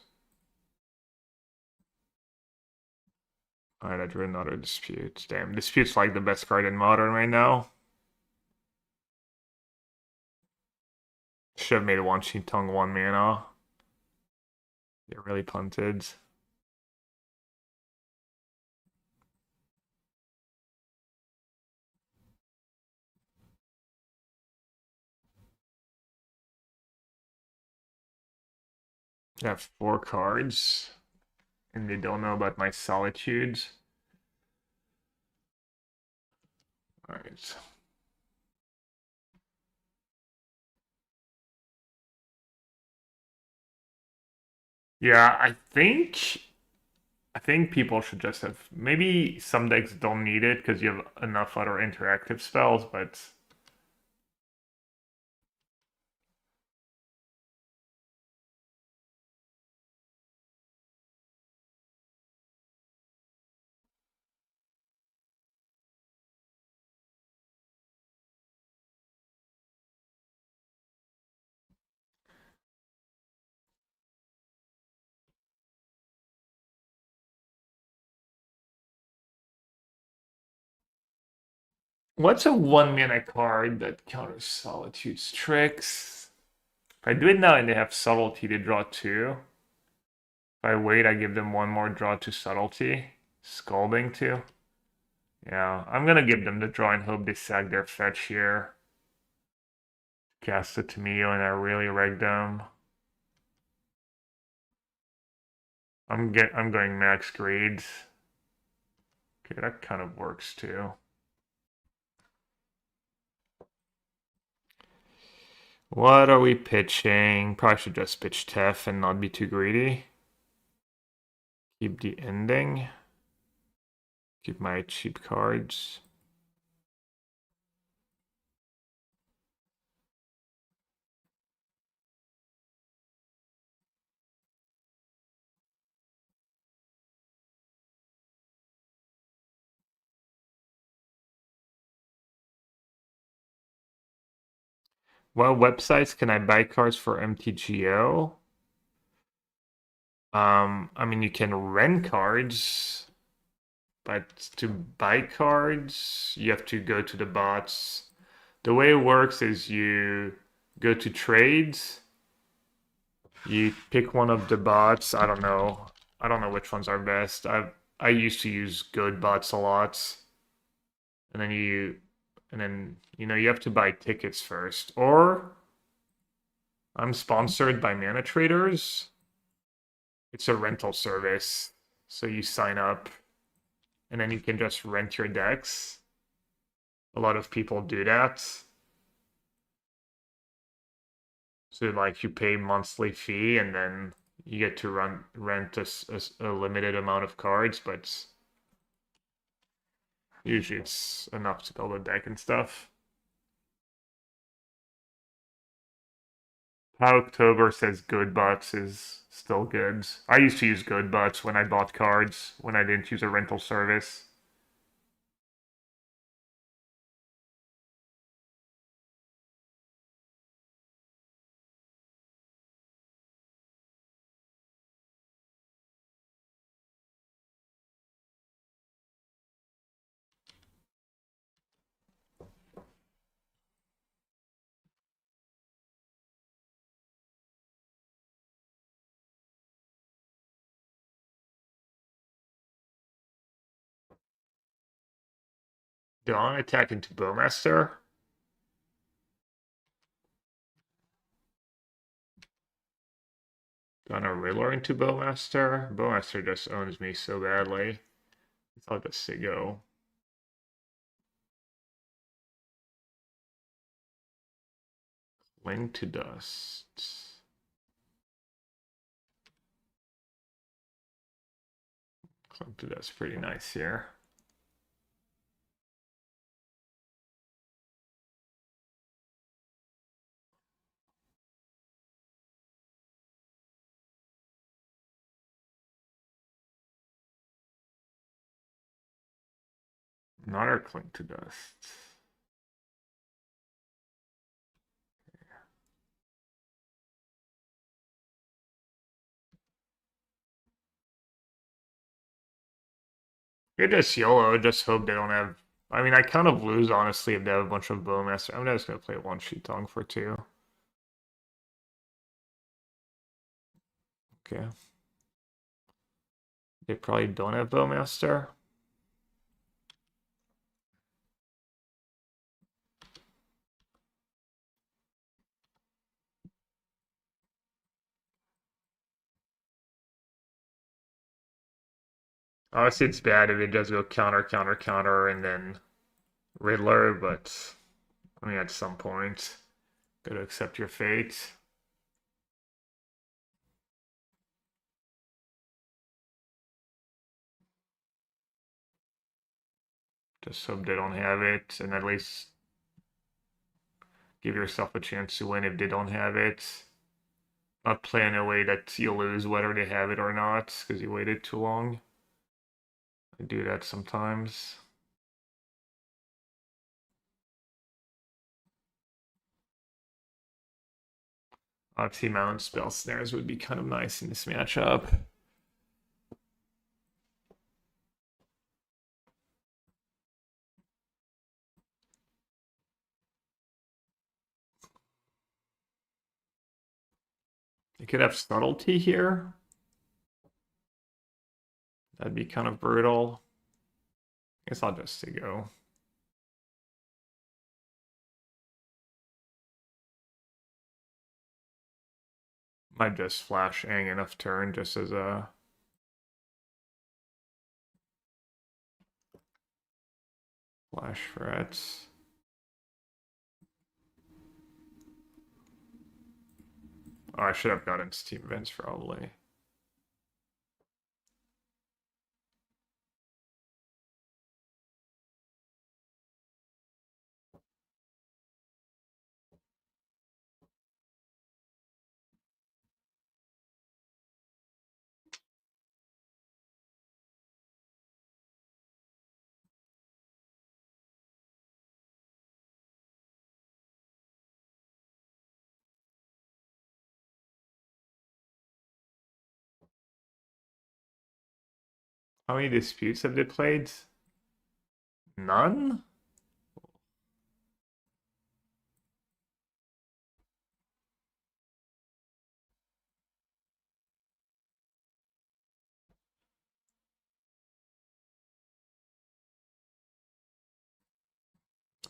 Alright, I drew another dispute. Damn, dispute's like the best card in modern right now. Should have made a one sheet tongue 1 mana. They really punted. I have 4 cards. And they don't know about my solitudes. Alright. Yeah, I think people should just have maybe some decks don't need it because you have enough other interactive spells, but what's a 1 mana card that counters Solitude's tricks? If I do it now and they have Subtlety, they draw 2. If I wait, I give them 1 more draw to Subtlety. Scalding 2. Yeah, I'm gonna give them the draw and hope they sack their fetch here. Cast a Tamio and I really wreck them. I'm going max grades. Okay, that kind of works too. What are we pitching? Probably should just pitch Tef and not be too greedy. Keep the ending. Keep my cheap cards. What websites can I buy cards for MTGO? I mean, you can rent cards, but to buy cards, you have to go to the bots. The way it works is you go to trades, you pick one of the bots. I don't know. I don't know which ones are best. I used to use good bots a lot. And then you have to buy tickets first. Or I'm sponsored by Mana Traders. It's a rental service. So you sign up and then you can just rent your decks. A lot of people do that. So like you pay monthly fee and then you get to rent a limited amount of cards, but usually it's enough to build a deck and stuff. How October says good butts is still good. I used to use good butts when I bought cards, when I didn't use a rental service. Dawn attack into Bowmaster. Gonna Riddler into Bowmaster. Bowmaster just owns me so badly. I'll just say go. Cling to Dust. Cling to Dust pretty nice here. Another Cling to Dust. You just YOLO, just hope they don't have. I mean, I kind of lose, honestly, if they have a bunch of Bowmaster. I'm just going to play one Sheet Tong for 2. Okay. They probably don't have Bowmaster. Obviously, it's bad if they just go counter, counter, counter, and then Riddler, but I mean, at some point, gotta accept your fate. Just hope they don't have it, and at least give yourself a chance to win if they don't have it. Not play in a way that you lose whether they have it or not, because you waited too long. I do that sometimes. Obviously, Mount Spell Snares would be kind of nice in this matchup. You could have Subtlety here. That'd be kind of brutal. I guess I'll just say go. Might just flash Aang enough turn just as a Flash threats. Oh, I should have gotten Steam events probably. How many disputes have they played? None?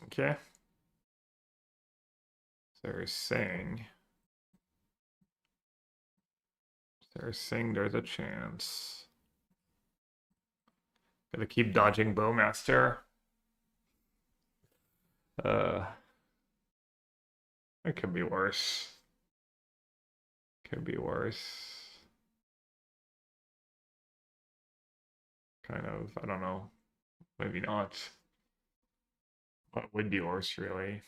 Okay. They're saying there's a chance. Gotta keep dodging Bowmaster. Uh, it could be worse. Could be worse. Kind of, I don't know. Maybe not. What would be worse, really?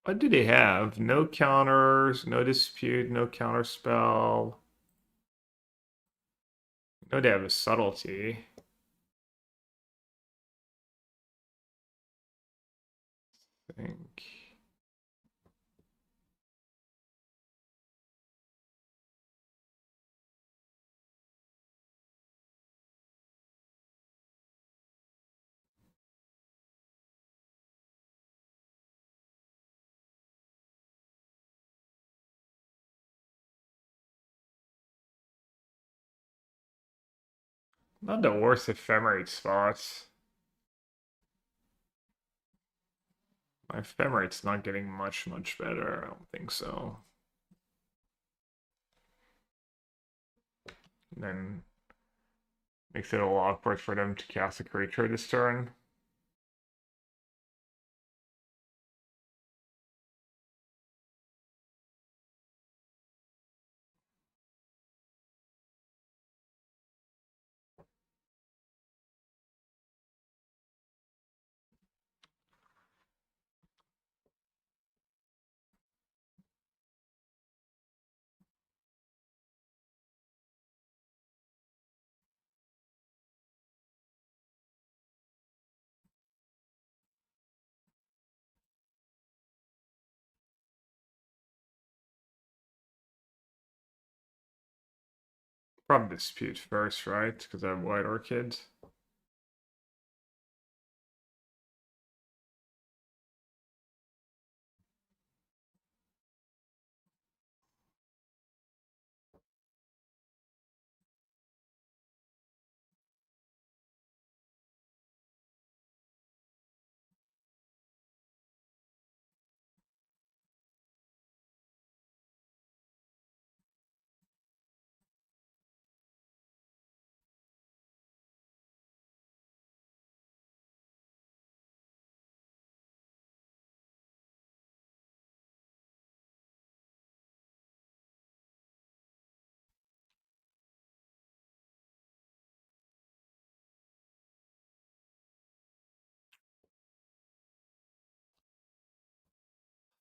What do they have? No counters, no dispute, no counter spell. No, they have a subtlety. I think. Not the worst ephemerate spots. My ephemerate's not getting much better. I don't think so. And then makes it a lot awkward for them to cast a creature this turn. Probably dispute first, right? Because I have white orchid.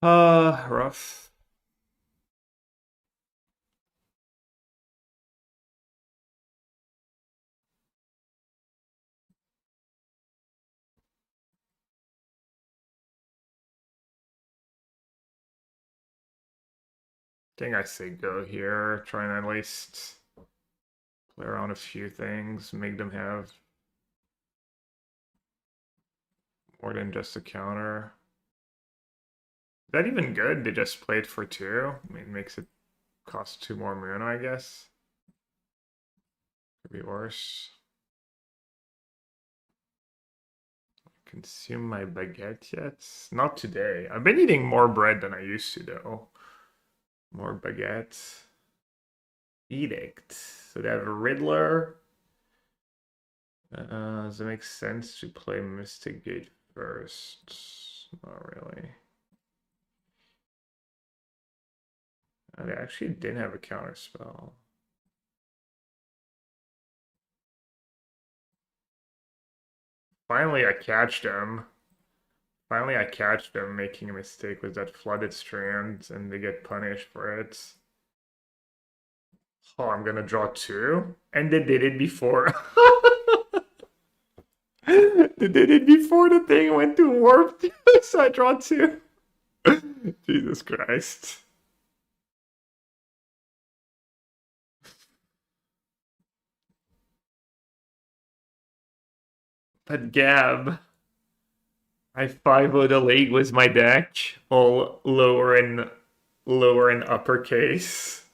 Rough. I think I say go here. Try and at least play around a few things, make them have more than just a counter. Is that even good? They just played for two. I mean, makes it Cost 2 more mana, I guess. Could be worse. Consume my baguette yet? Not today. I've been eating more bread than I used to, though. More baguette. Edict. So they have a Riddler. Does it make sense to play Mystic Gate first? Not really. They actually didn't have a counter spell. Finally, I catch them. Finally, I catch them making a mistake with that Flooded Strand, and they get punished for it. Oh, I'm gonna draw 2? And they did it before. They did it before the thing went to warp, so I draw 2. Jesus Christ. But Gab, I 5-0'd the league with my deck, all lower and uppercase.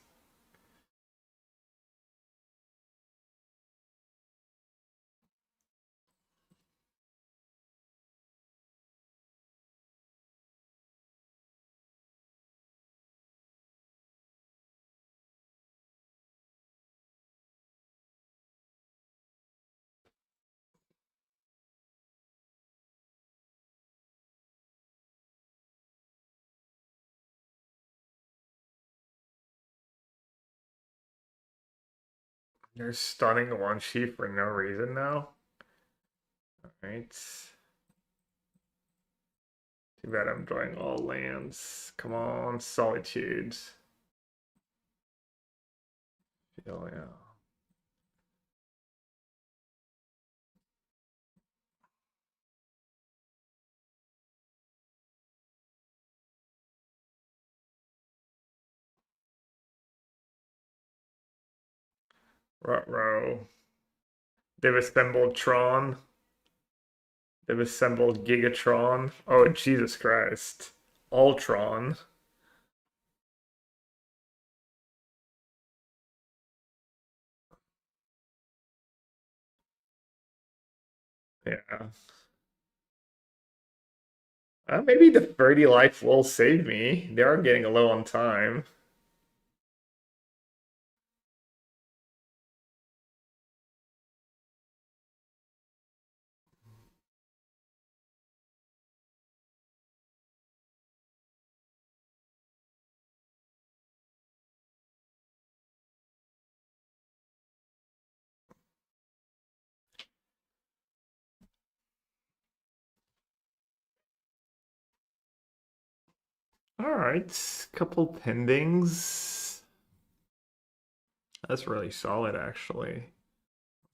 You're stunning one sheep for no reason now. Alright. Too bad I'm drawing all lands. Come on, Solitude. Feel, yeah. Ruh-roh. They've assembled Tron. They've assembled Gigatron. Oh, Jesus Christ. Ultron. Yeah. Maybe the 30 life will save me. They are getting low on time. Alright, couple pendings. That's really solid, actually.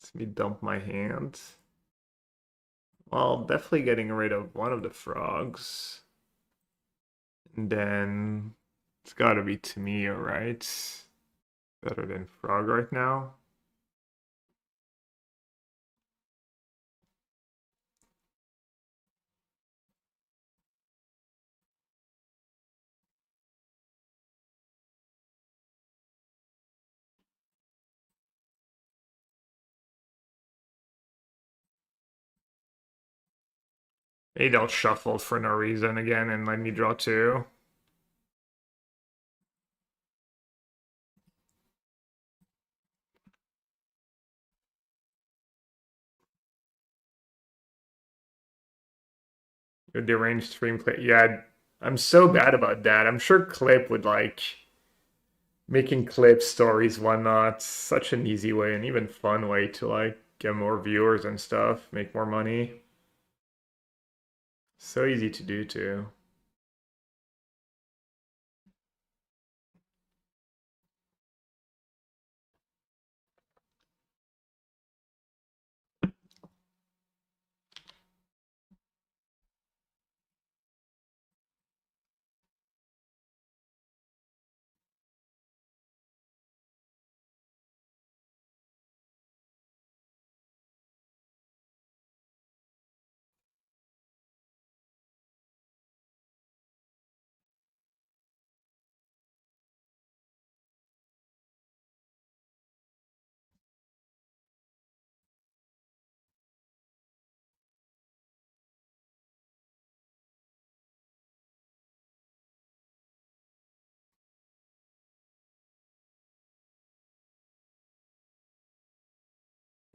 Let me dump my hand. Well, definitely getting rid of one of the frogs. And then it's gotta be Tamia, right? Better than frog right now. They don't shuffle for no reason again and let me draw 2. Your deranged screenplay. Yeah, I'm so bad about that. I'm sure Clip would like making clip stories, whatnot. Such an easy way and even fun way to like get more viewers and stuff, make more money. So easy to do too.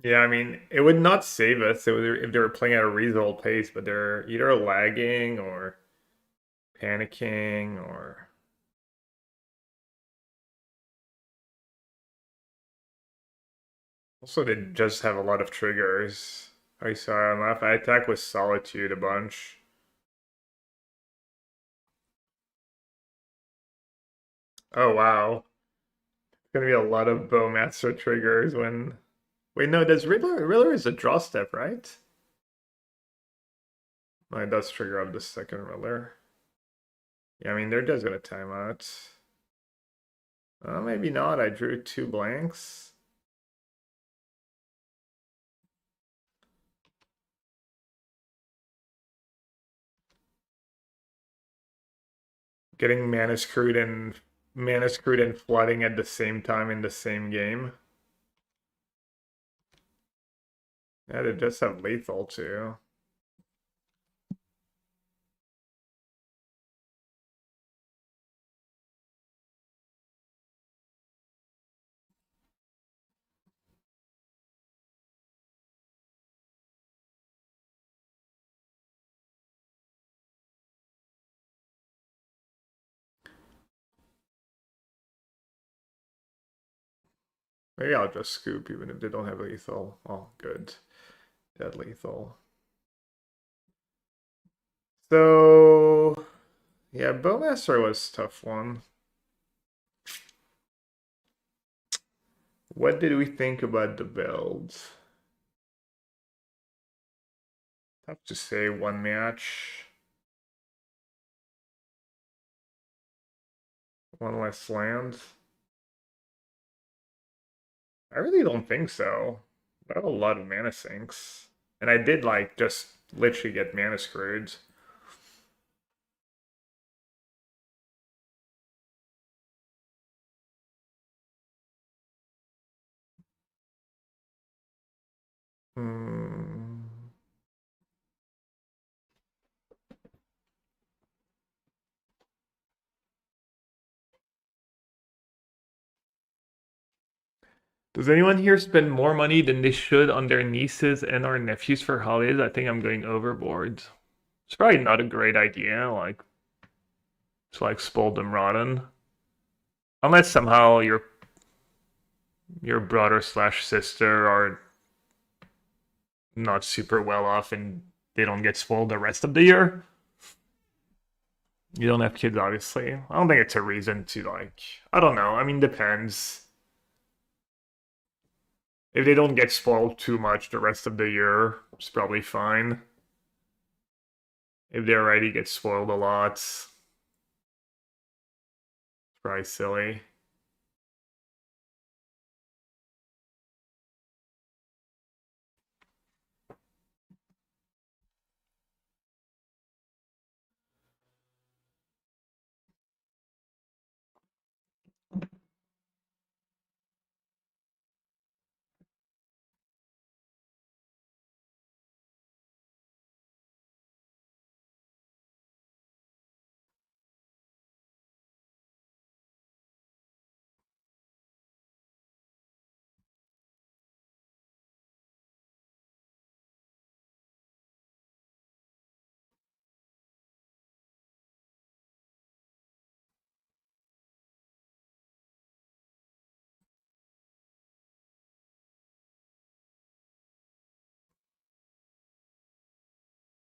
Yeah, I mean, it would not save us if they were playing at a reasonable pace, but they're either lagging or panicking or also they just have a lot of triggers. I saw on left. I attack with Solitude a bunch. Oh wow. It's gonna be a lot of Bowmaster triggers when wait no, does Riddler is a draw step, right? No, it does trigger up the second Riddler. Yeah, I mean they're just gonna time out. Maybe not. I drew two blanks. Getting mana screwed and flooding at the same time in the same game. Yeah, they just have lethal too. Maybe I'll just scoop even if they don't have lethal. Oh, good. Dead lethal. So yeah, Bowmaster was a tough one. What did we think about the build? Tough to say one match. One less land. I really don't think so. I have a lot of mana sinks. And I did like just literally get mana screwed. Hmm. Does anyone here spend more money than they should on their nieces and our nephews for holidays? I think I'm going overboard. It's probably not a great idea, like to like spoil them rotten. Unless somehow your brother slash sister are not super well off and they don't get spoiled the rest of the year. You don't have kids, obviously. I don't think it's a reason to like. I don't know. I mean, depends. If they don't get spoiled too much the rest of the year, it's probably fine. If they already get spoiled a lot, it's probably silly.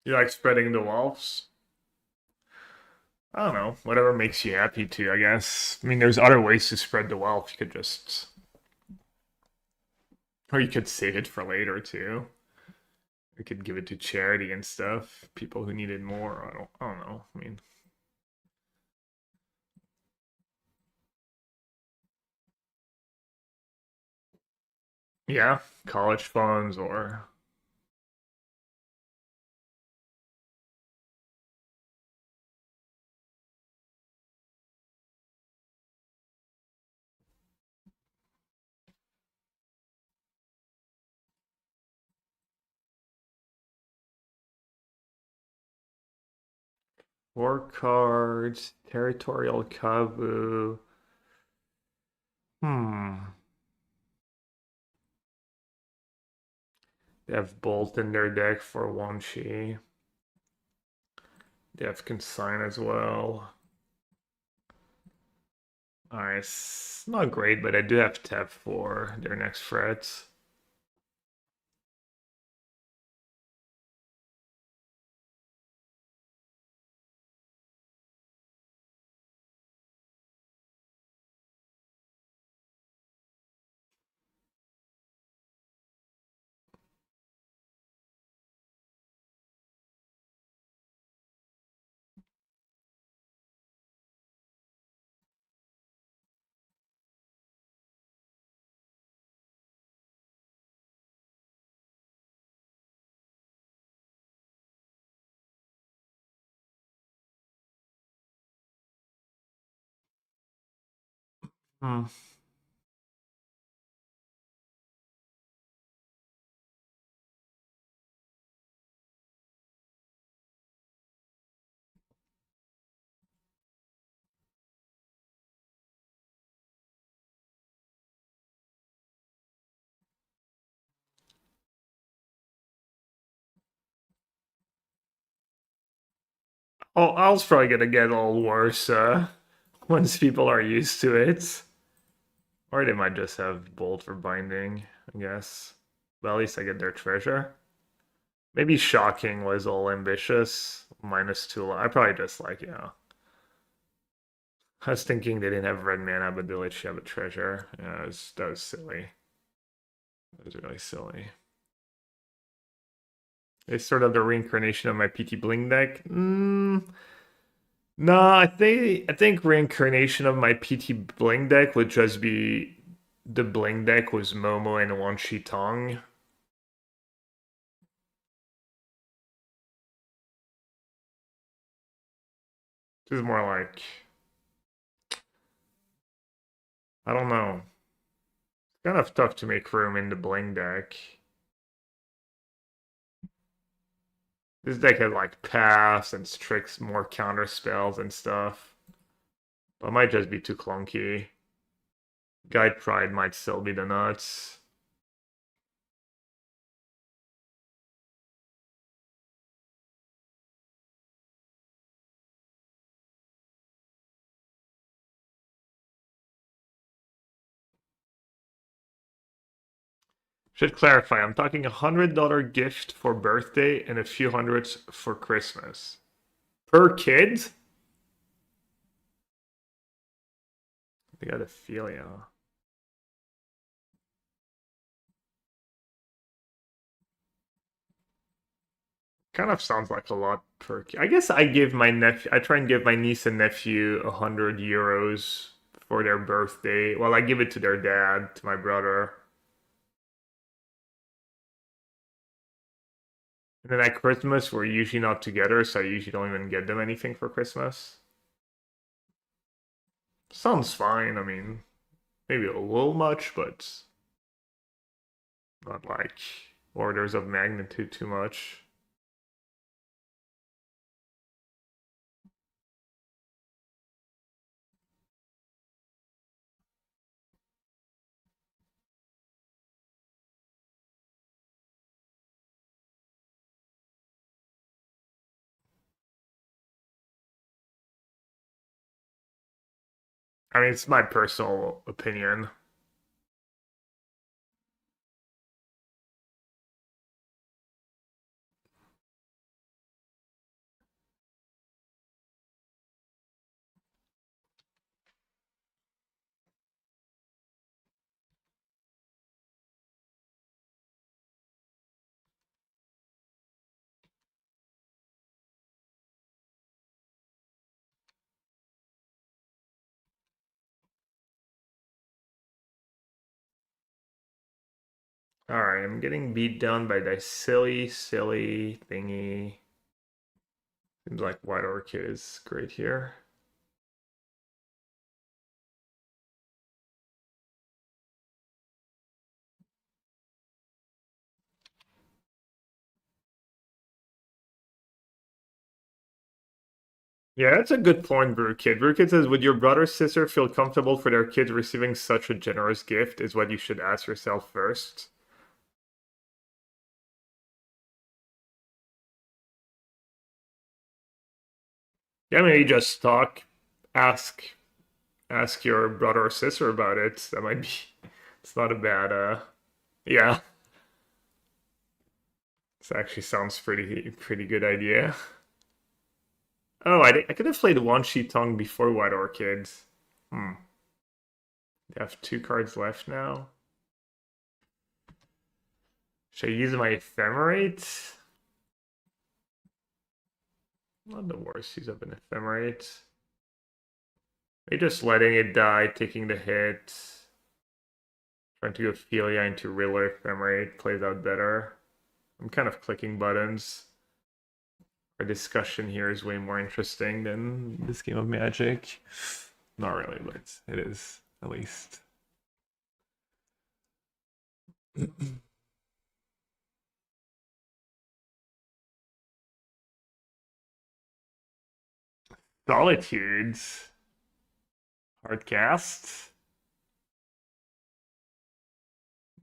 You like spreading the wolves? I don't know. Whatever makes you happy to, I guess. I mean, there's other ways to spread the wealth. You could just, or you could save it for later too. You could give it to charity and stuff. People who need it more. I don't know. I mean, yeah, college funds or war cards, territorial kavu. Hmm. They have Bolt in their deck for Wan Chi. They have Consign as well. Alright, it's not great, but I do have Tap for their next threats. Hmm. Oh, Al's probably gonna get a little worse once people are used to it. Or they might just have Bolt for binding, I guess. But at least I get their treasure. Maybe Shocking was all ambitious. -2. I probably just like, I was thinking they didn't have red mana, but they let you have a treasure. Yeah, that was silly. That was really silly. It's sort of the reincarnation of my PT Bling deck. No, I think reincarnation of my PT Bling deck would just be the Bling deck was Momo and Wan Shi Tong. This is more like I don't know. It's kind of tough to make room in the Bling deck. This deck has like paths and tricks, more counter spells and stuff. But it might just be too clunky. Guide Pride might still be the nuts. Should clarify, I'm talking $100 gift for birthday and a few hundreds for Christmas. Per kid? I got a feel, yeah. Kind of sounds like a lot per kid. I guess I try and give my niece and nephew €100 for their birthday. Well, I give it to their dad, to my brother. And then at Christmas, we're usually not together, so I usually don't even get them anything for Christmas. Sounds fine. I mean, maybe a little much, but not like orders of magnitude too much. I mean, it's my personal opinion. Alright, I'm getting beat down by that silly, silly thingy. Seems like White Orchid is great here. Yeah, that's a good point, Brewkid. Brewkid says, would your brother sister feel comfortable for their kids receiving such a generous gift? Is what you should ask yourself first. Yeah, maybe just talk, ask your brother or sister about it. That might be. It's not a bad. Yeah. This actually sounds pretty good idea. Oh, I could have played one sheet Tong before White Orchids. Hmm. They have 2 cards left now. Should I use my Ephemerate? Not the worst use of an Ephemerate. Maybe just letting it die, taking the hit. Trying to go Ophelia into Riddler Ephemerate plays out better. I'm kind of clicking buttons. Our discussion here is way more interesting than this game of Magic. Not really, but it is, at least. Solitudes. Hardcast.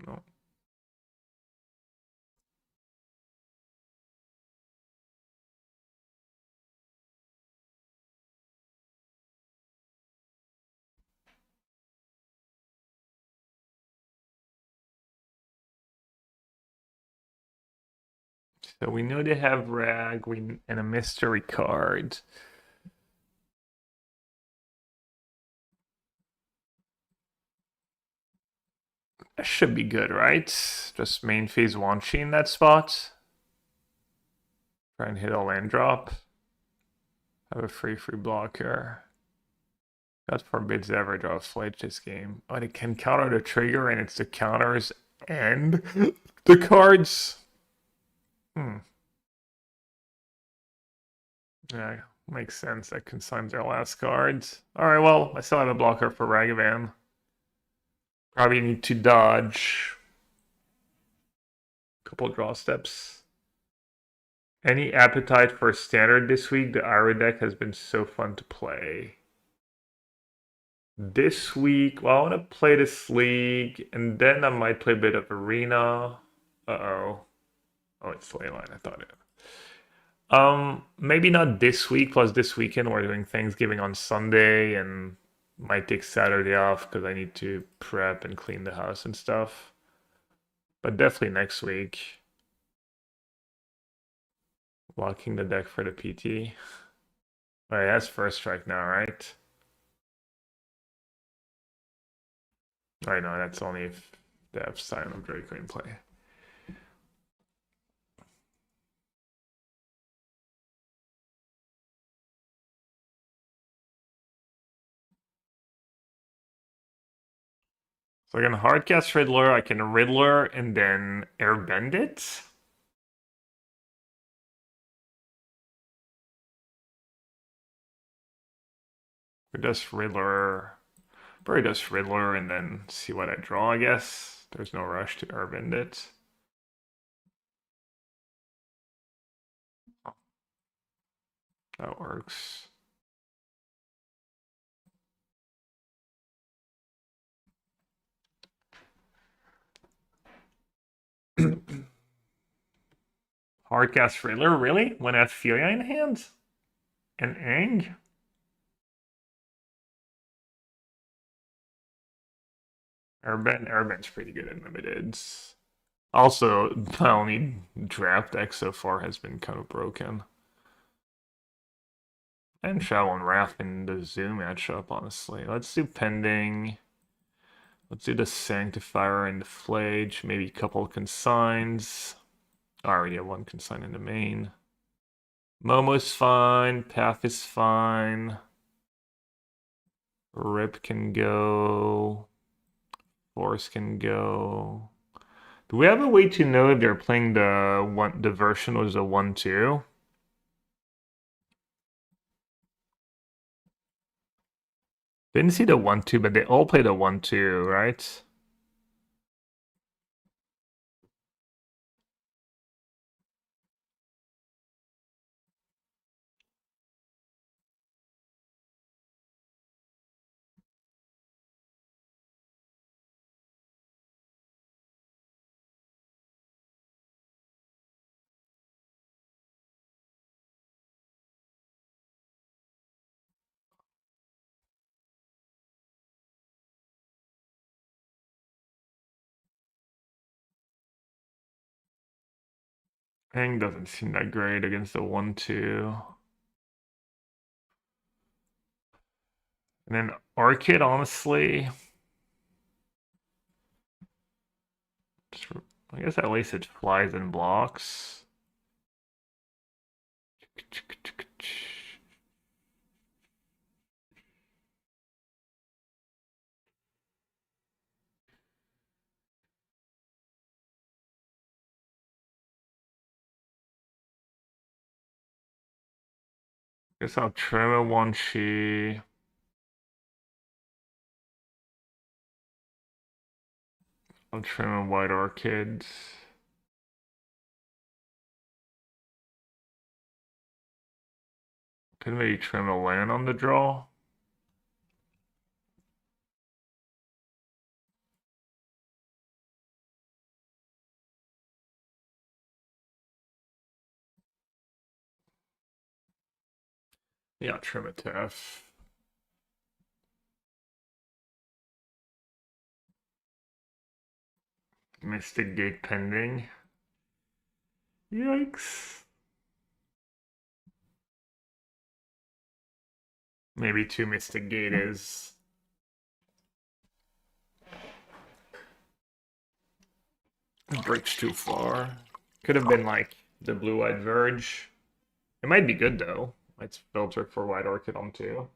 No. So we know they have Rag and a mystery card. That should be good, right? Just main phase Wanchi in that spot. Try and hit a land drop. Have a free blocker. God forbids they ever draw a flight this game. Oh, it can counter the trigger and it's the counters and the cards. Hmm. Yeah, makes sense. That consigns their last cards. Alright, well, I still have a blocker for Ragavan. Probably need to dodge a couple draw steps. Any appetite for standard this week? The Ira deck has been so fun to play. This week, well, I want to play this league, and then I might play a bit of Arena. Uh-oh. Oh, it's Leyline, I thought it. Maybe not this week, plus this weekend we're doing Thanksgiving on Sunday, and might take Saturday off because I need to prep and clean the house and stuff. But definitely next week. Locking the deck for the PT. Oh, yeah, that's first strike now, right? I know, that's only if they have Sign of Draco in play. So I can hardcast Riddler, I can Riddler and then airbend it. Or just Riddler. Probably just Riddler and then see what I draw, I guess. There's no rush to airbend it. That works. Hardcast Riddler, really? When I have Ophelia in hand? And Ang? Airbend's pretty good in limiteds. Also, my only draft deck so far has been kind of broken. And Shadow and Wrath in the Zoo matchup, honestly. Let's do Pending. Let's do the Sanctifier and the Flage. Maybe a couple consigns. I already have one consign in the main. Momo's fine. Path is fine. Rip can go. Force can go. Do we have a way to know if they're playing the version was a 1-2? Didn't see the 1-2, but they all played a 1-2, right? Tang doesn't seem that great against the 1-2. And then Orchid, honestly, I guess at least it flies and blocks. Guess I'll trim a 1-chi. I'll trim a White Orchid. Could maybe trim a land on the draw. Yeah, trim it to F. Mystic Gate pending. Yikes. Maybe 2 Mystic Gate is. Bridge too far. Could have been like the blue-eyed Verge. It might be good though. It's filtered for White Orchid on 2.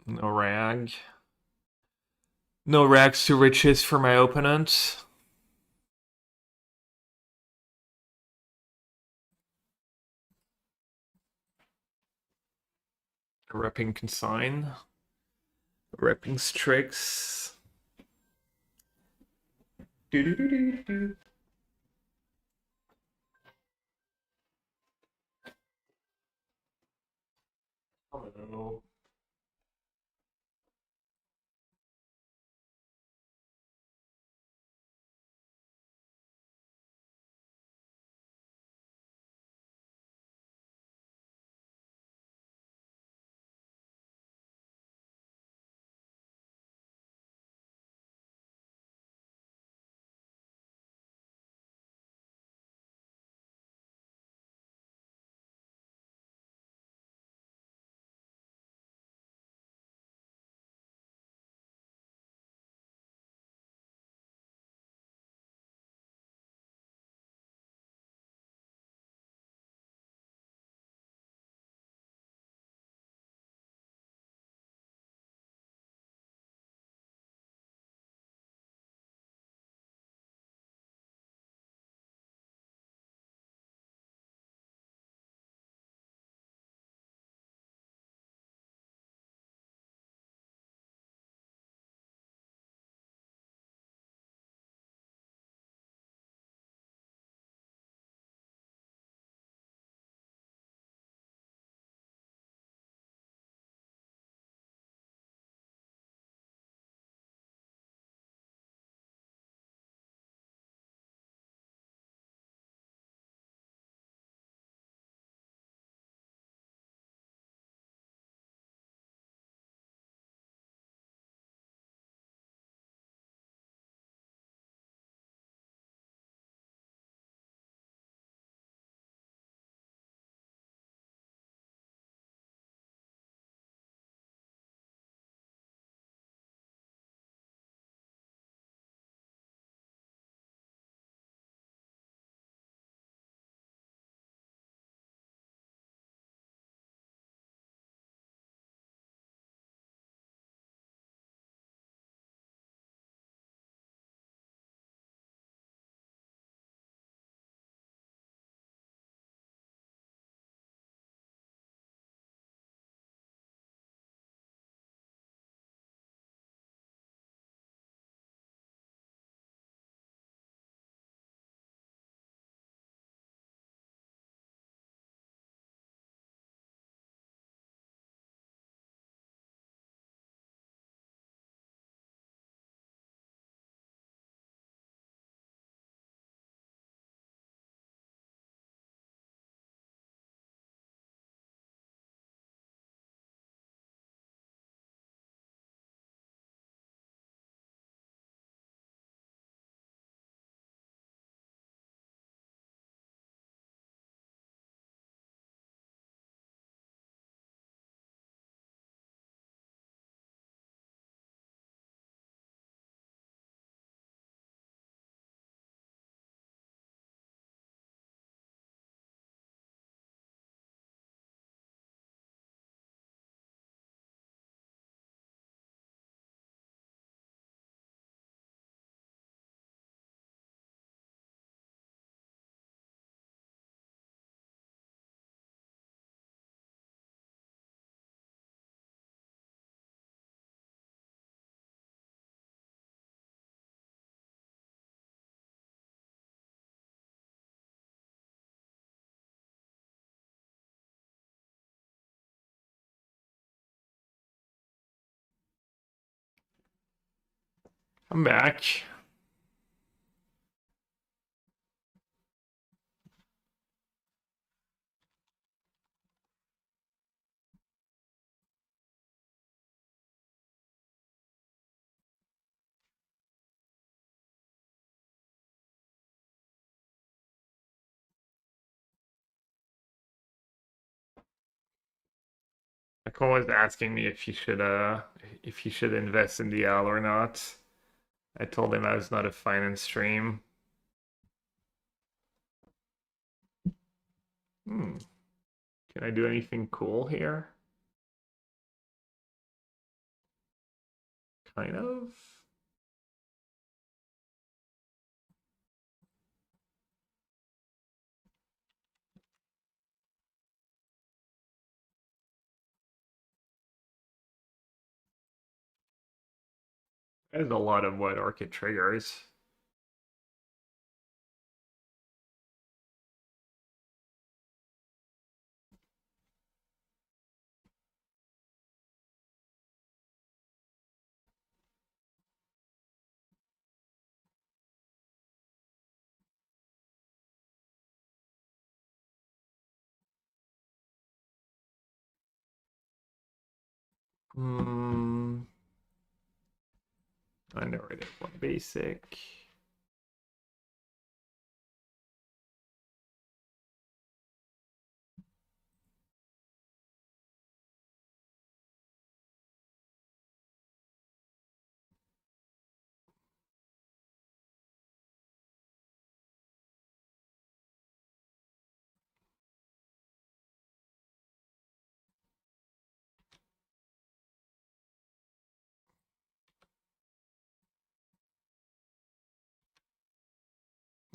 No rag. No rags to riches for my opponent. Repping consign. Repping Strix. Do do do do do. Hello. I'm back. Nicole was asking me if he should invest in DL or not. I told him I was not a finance stream. Hmm. Can I do anything cool here? Kind of. There's a lot of what orchid triggers. Hmm. I know where there's one basic.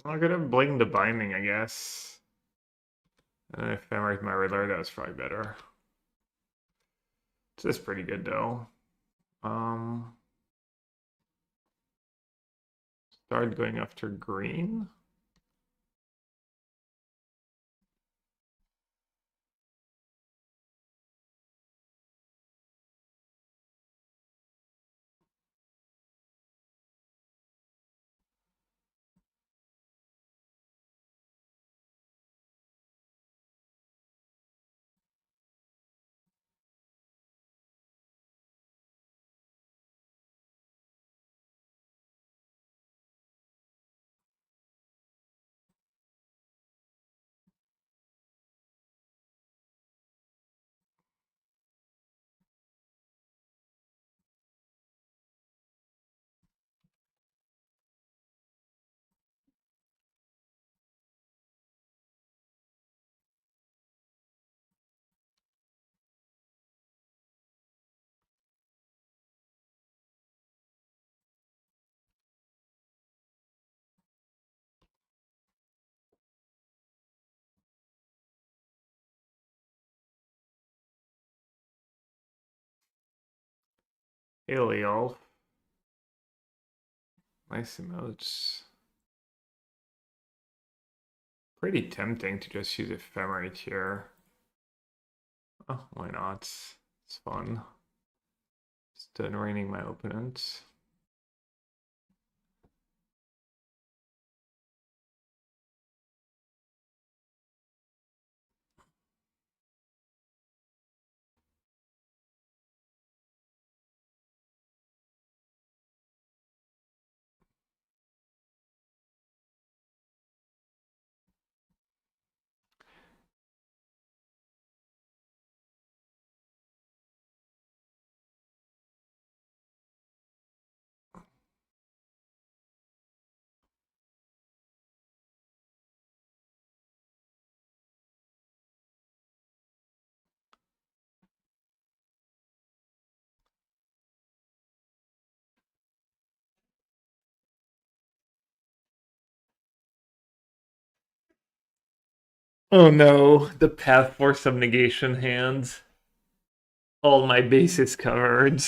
I'm gonna bling the binding, I guess. And if I marked my ruler, that was probably better. This is pretty good though. Start going after green. Alio. Nice emotes. Pretty tempting to just use ephemerate here. Oh, why not? It's fun. Just draining my opponent. Oh no, the path force of negation hands. All my bases covered.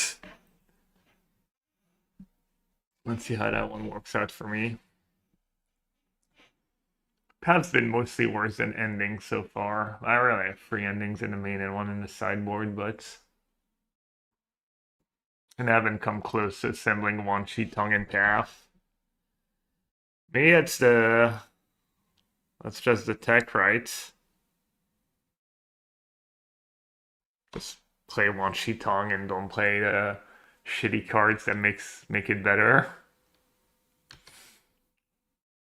Let's see how that one works out for me. Path's been mostly worse than endings so far. I really have 3 endings in the main and 1 in the sideboard, but and haven't come close to assembling one sheet tongue and path. Maybe that's just the tech, right? Just play one sheet tongue and don't play the shitty cards that make it better. I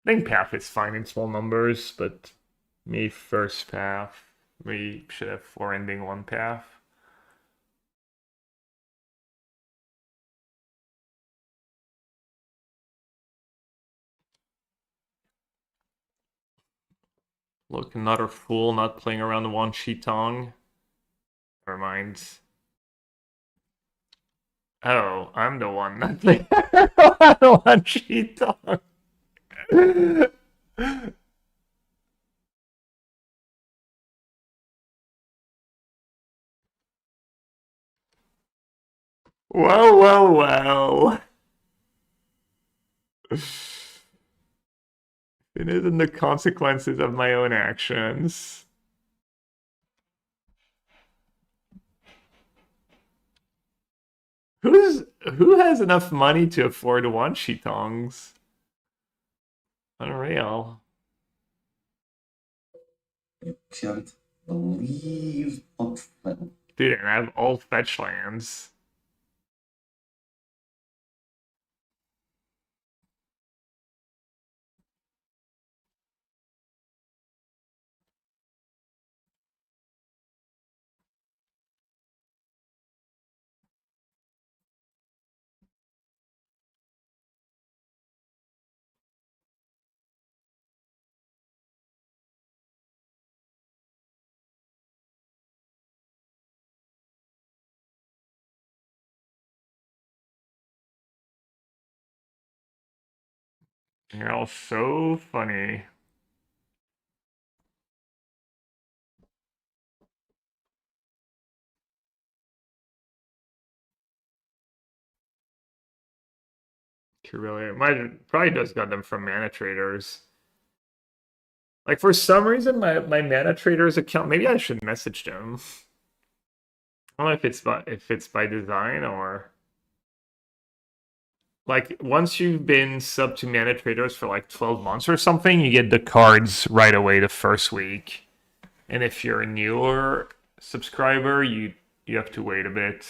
think path is fine in small numbers, but me first path. We should have 4 ending 1 path. Look, another fool not playing around the one sheet tongue. Never mind. Oh, I'm the one not playing around the one sheet tongue. Well, well, well. It isn't the consequences of my own actions. Who has enough money to afford one sheet tongs? Unreal. Can't believe upfront. Dude, and I have all fetch lands. You're all so funny. Really, might probably just got them from Mana Traders. Like for some reason, my Mana Traders account. Maybe I should message them. I don't know if it's by design or like once you've been sub to Mana Traders for like 12 months or something, you get the cards right away the first week. And if you're a newer subscriber, you have to wait a bit.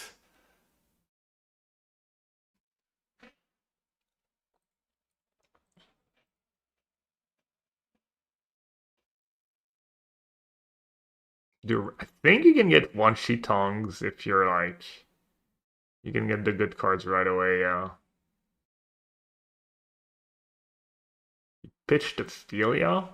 I think you can get one sheet tongs if you're like you can get the good cards right away, yeah. Pitch to Philia?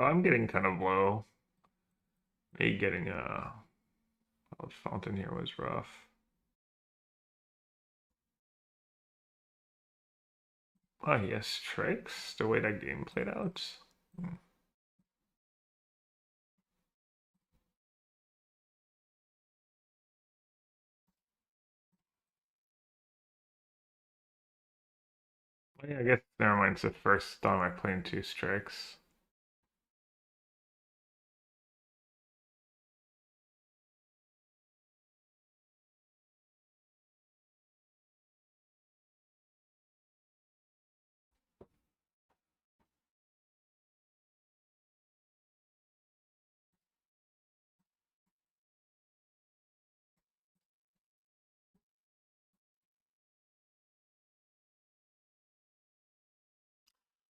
Oh, I'm getting kind of low. Me getting a fountain here was rough. Oh yes, tricks. The way that game played out. Oh, yeah, I guess never mind. It's the first time I played 2 strikes.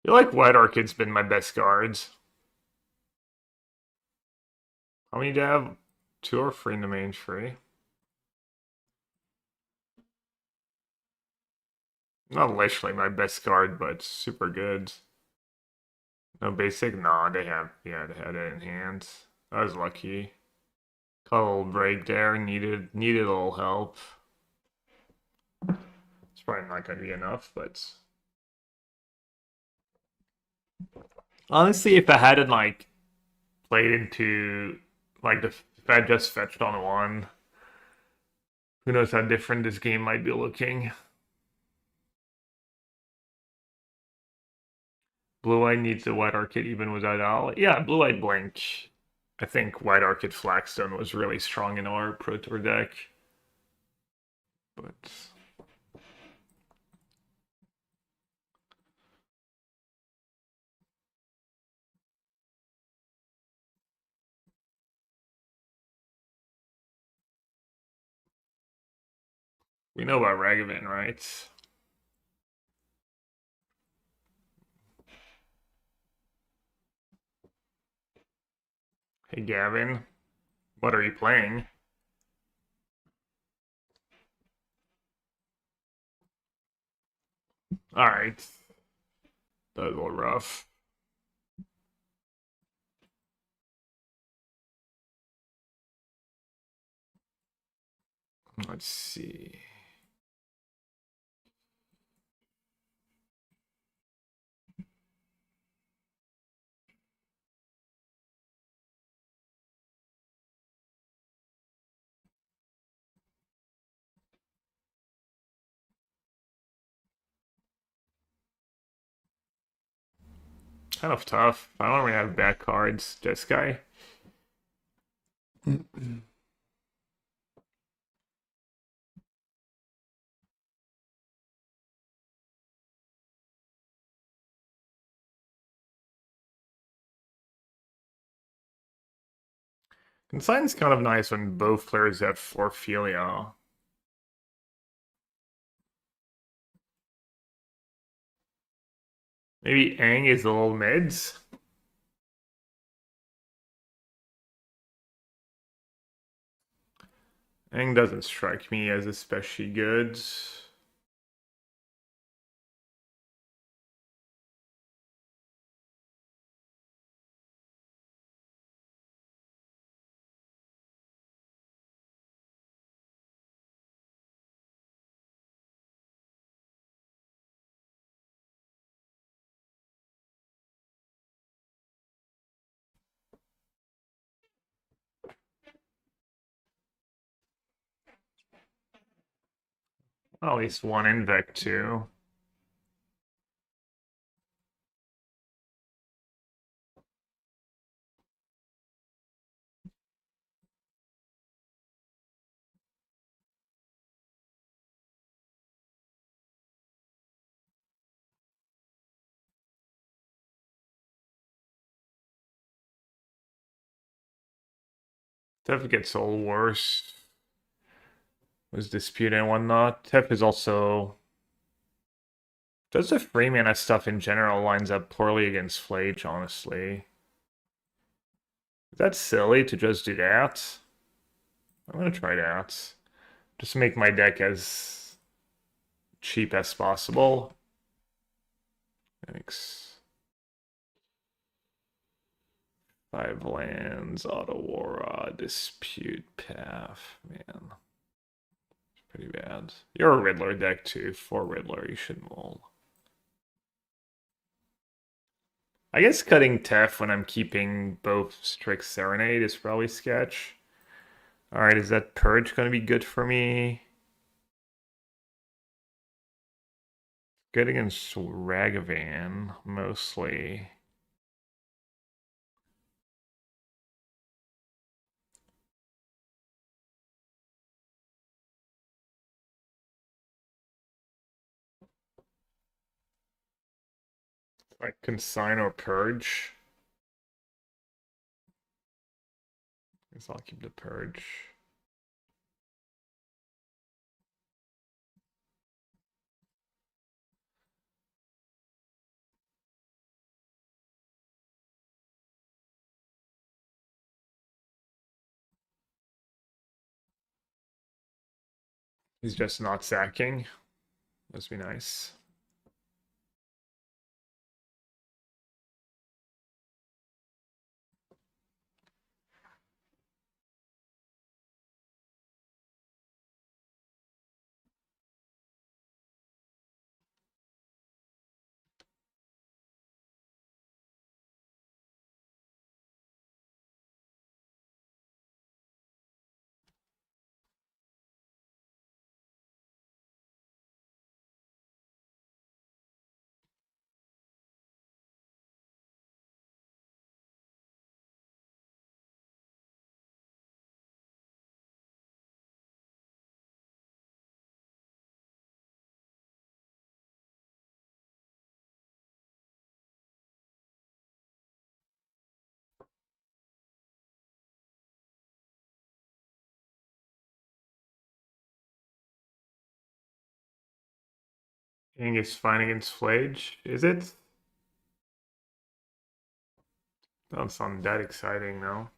feel like White Orchid's been my best cards. How many do I have? 2 or 3 in the main tree? Not literally my best card, but super good. No basic? Nah, they had it in hand. I was lucky. Caught a little break there, needed a little help. It's probably not gonna be enough, but honestly, if I hadn't like played into like if I just fetched on 1, who knows how different this game might be looking. Blue-Eyed needs the White Orchid even without Owl. Yeah, Blue-Eyed Blink. I think White Orchid Flagstone was really strong in our Pro Tour deck. But we know about Ragavan, right? Hey Gavin, what are you playing? Alright. That was a little rough. Let's see. Kind of tough. I don't really have bad cards. This guy. Consign's kind of nice when both players have Orphelia. Maybe Aang is a little mids. Aang doesn't strike me as especially good. Well, at least one Invec too. Tef gets a little worse. Was disputed and whatnot. Tef is also does the free mana stuff in general lines up poorly against Flage, honestly. Is that silly to just do that? I'm gonna try that. Just make my deck as cheap as possible. Thanks. 5 lands, Otawara, Dispute Path. Man. It's pretty bad. You're a Riddler deck too. 4 Riddler, you should mull. I guess cutting Tef when I'm keeping both Strict Serenade is probably sketch. Alright, is that Purge gonna be good for me? Good against Ragavan, mostly. Like Consign or Purge. Guess I'll keep the Purge. He's just not sacking. Must be nice. King is fine against Flage, is it? Doesn't sound that exciting now.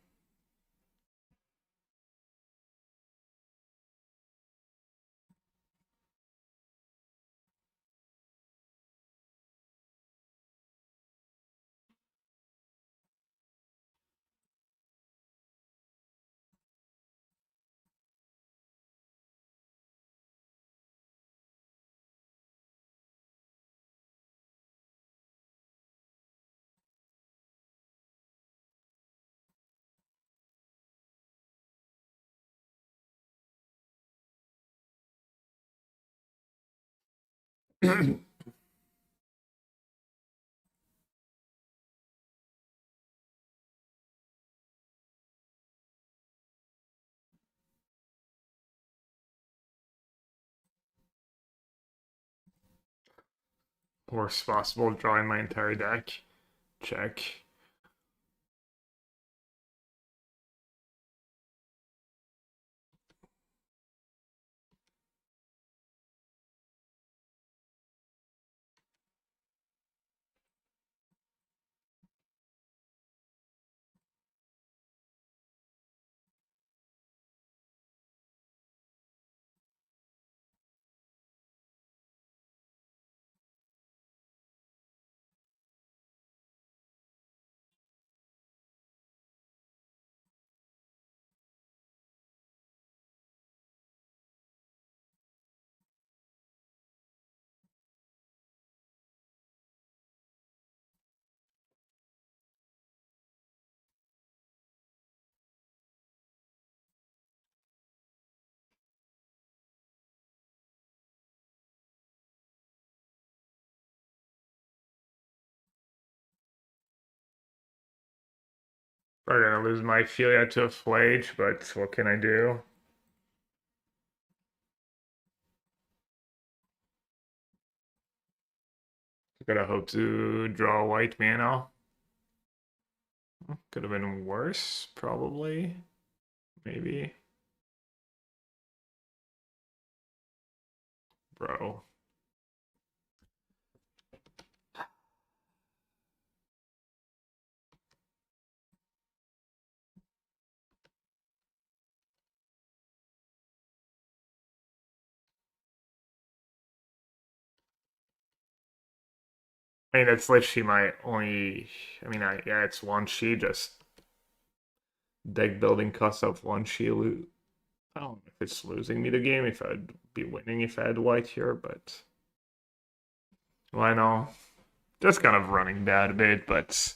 Worst possible drawing my entire deck. Check. I'm gonna lose my Philia to a Flage, but what can I do? Gotta hope to draw a white mana. Could have been worse, probably. Maybe. Bro. I mean, that's literally my only. I mean, yeah, it's one sheet, just deck building cost of one sheet. I don't know if it's losing me the game, if I'd be winning if I had white here, but. Well, I know. Just kind of running bad a bit, but.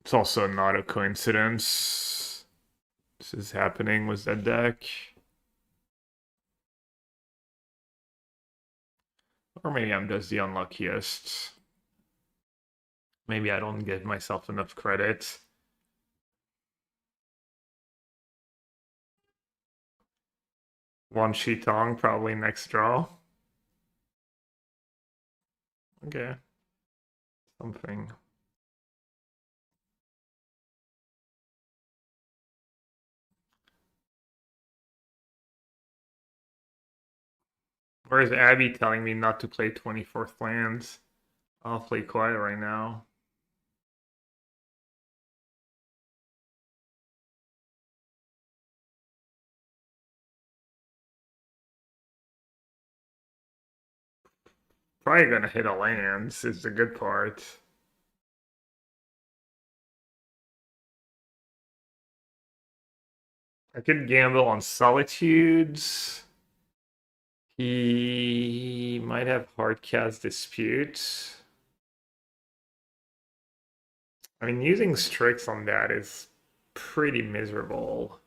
It's also not a coincidence. This is happening with that deck. Or maybe I'm just the unluckiest. Maybe I don't give myself enough credit. One sheet Tong, probably next draw. Okay. Something. Where's Abby telling me not to play 24th lands? Awfully quiet right now. Probably gonna hit a lands is the good part. I could gamble on Solitudes. He might have Hardcast Dispute. I mean, using Strix on that is pretty miserable.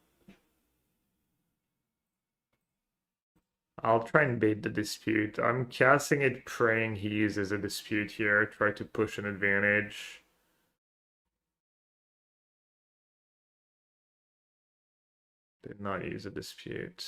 I'll try and bait the dispute. I'm casting it praying he uses a dispute here, try to push an advantage. Did not use a dispute.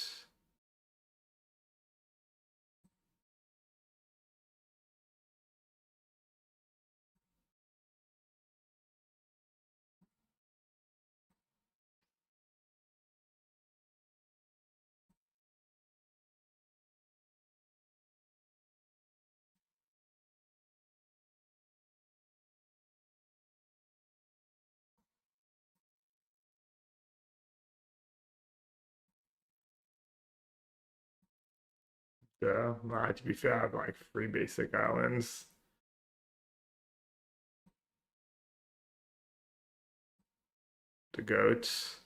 Yeah, to be fair, I have like 3 basic islands. The goats.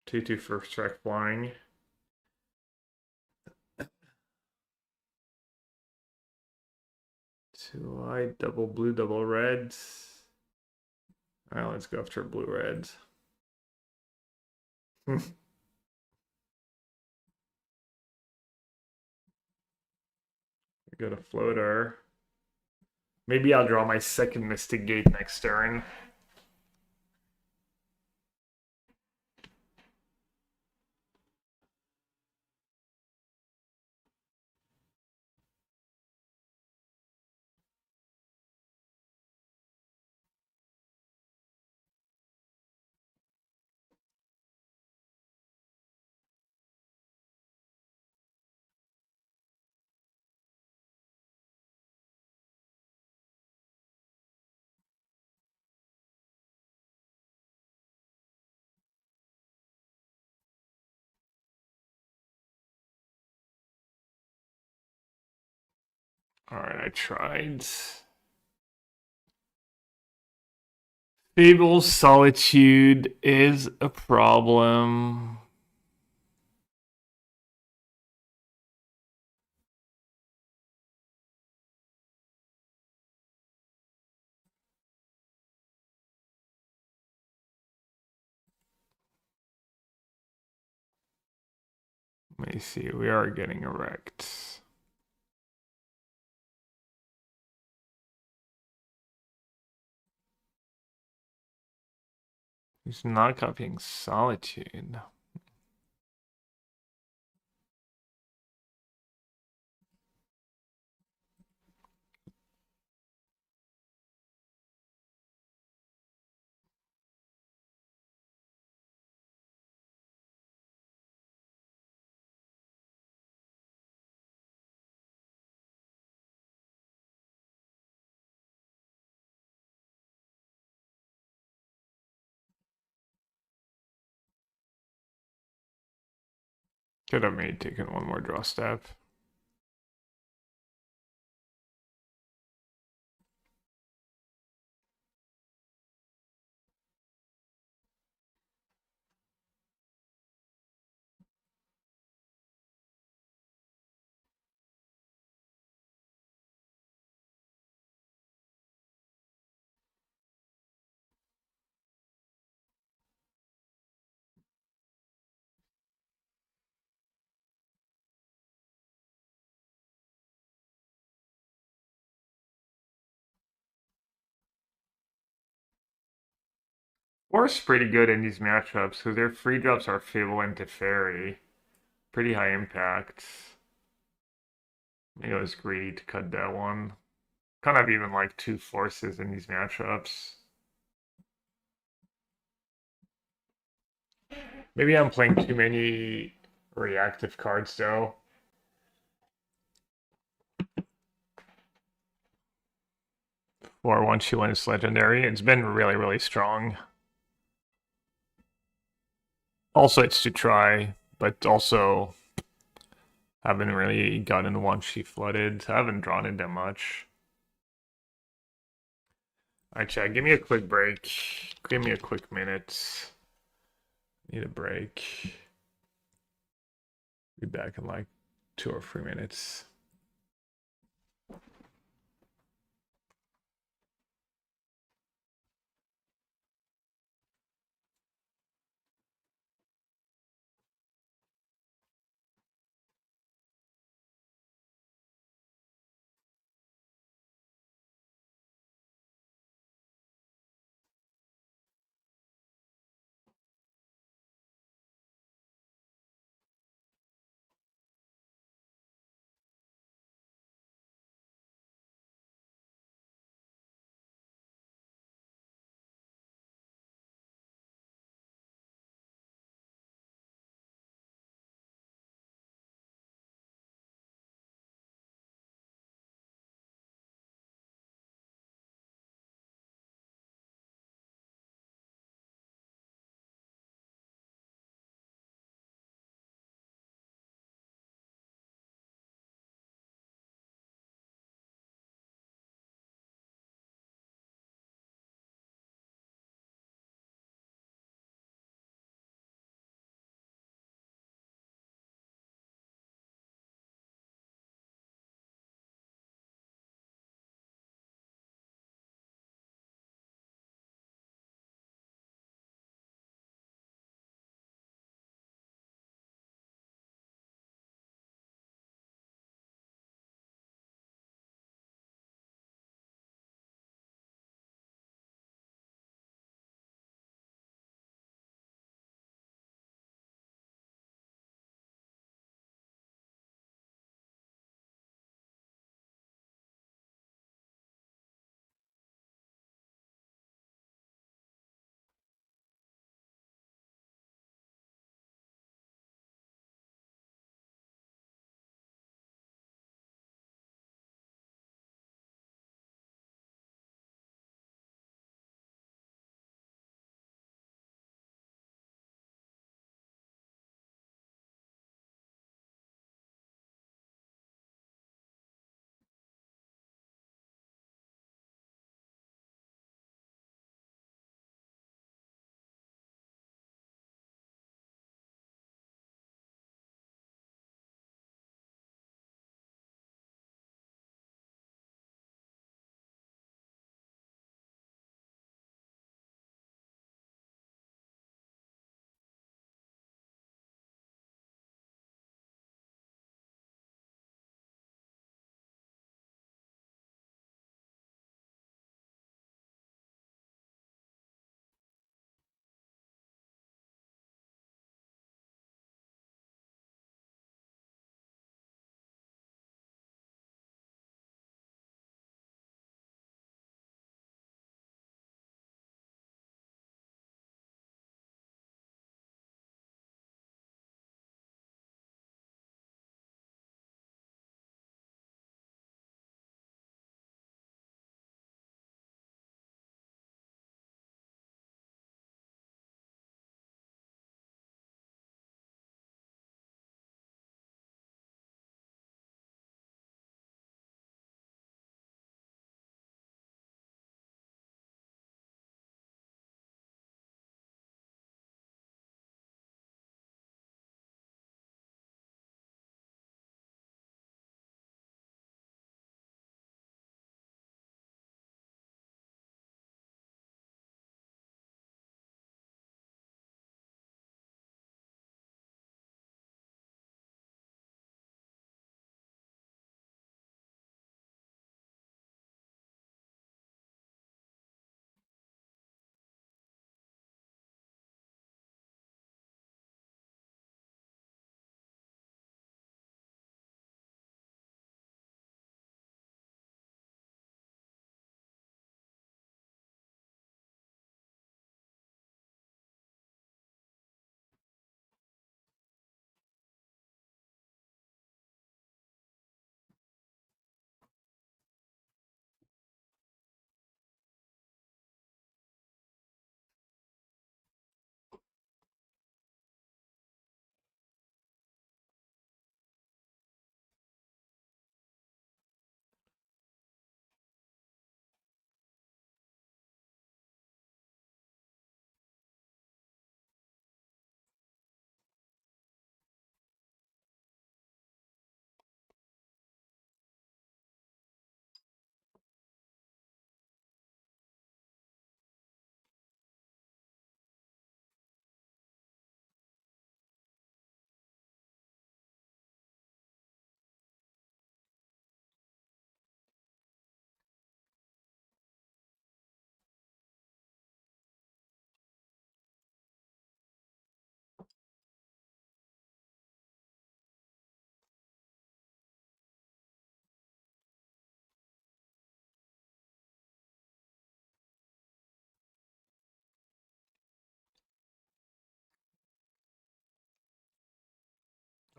Two first strike flying. Two white, double blue, double red. Alright, let's go after blue red. We got a floater. Maybe I'll draw my second Mystic Gate next turn. Alright, I tried. Fable Solitude is a problem. Let me see, we are getting erect. He's not copying Solitude. Could have maybe taken one more draw step. Force pretty good in these matchups because their free drops are Fable and Teferi. Pretty high impact. Maybe I was greedy to cut that one. Kind of even like 2 forces in these matchups. Maybe I'm playing too many reactive cards though. Or once she wins legendary, it's been really, really strong. Also, it's to try, but also haven't really gotten one she flooded. I haven't drawn it that much. Alright, chat, give me a quick break. Give me a quick minute. Need a break. Be back in like 2 or 3 minutes.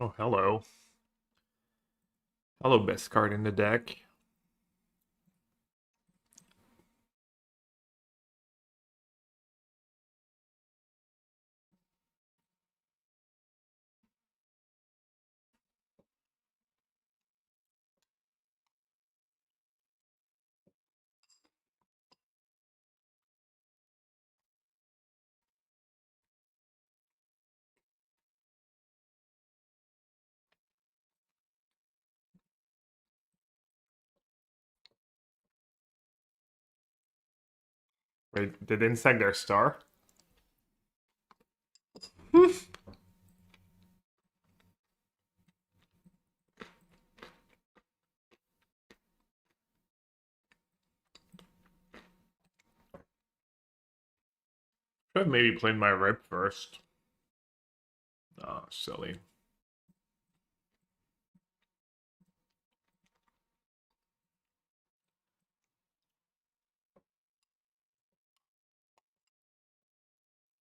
Oh, hello. Hello, best card in the deck. Wait, did insect their star? Should have maybe played my rip first. Oh, silly.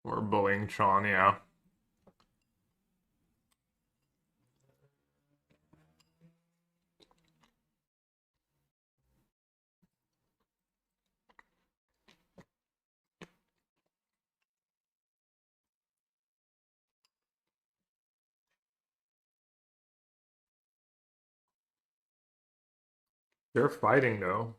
Or bullying Tron, yeah. They're fighting though.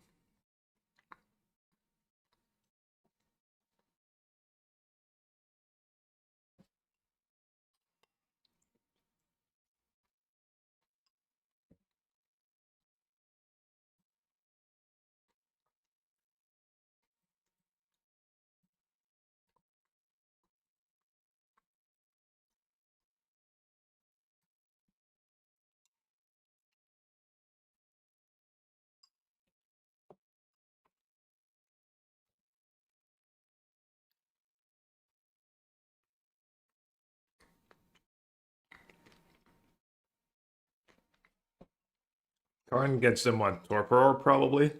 Karn gets them on Torpor, probably.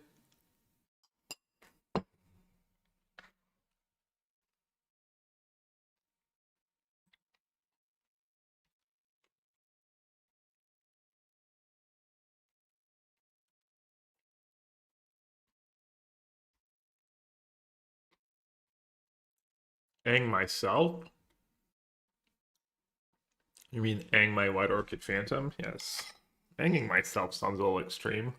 Ang myself? You mean Ang my White Orchid Phantom? Yes. Anging myself sounds a little extreme.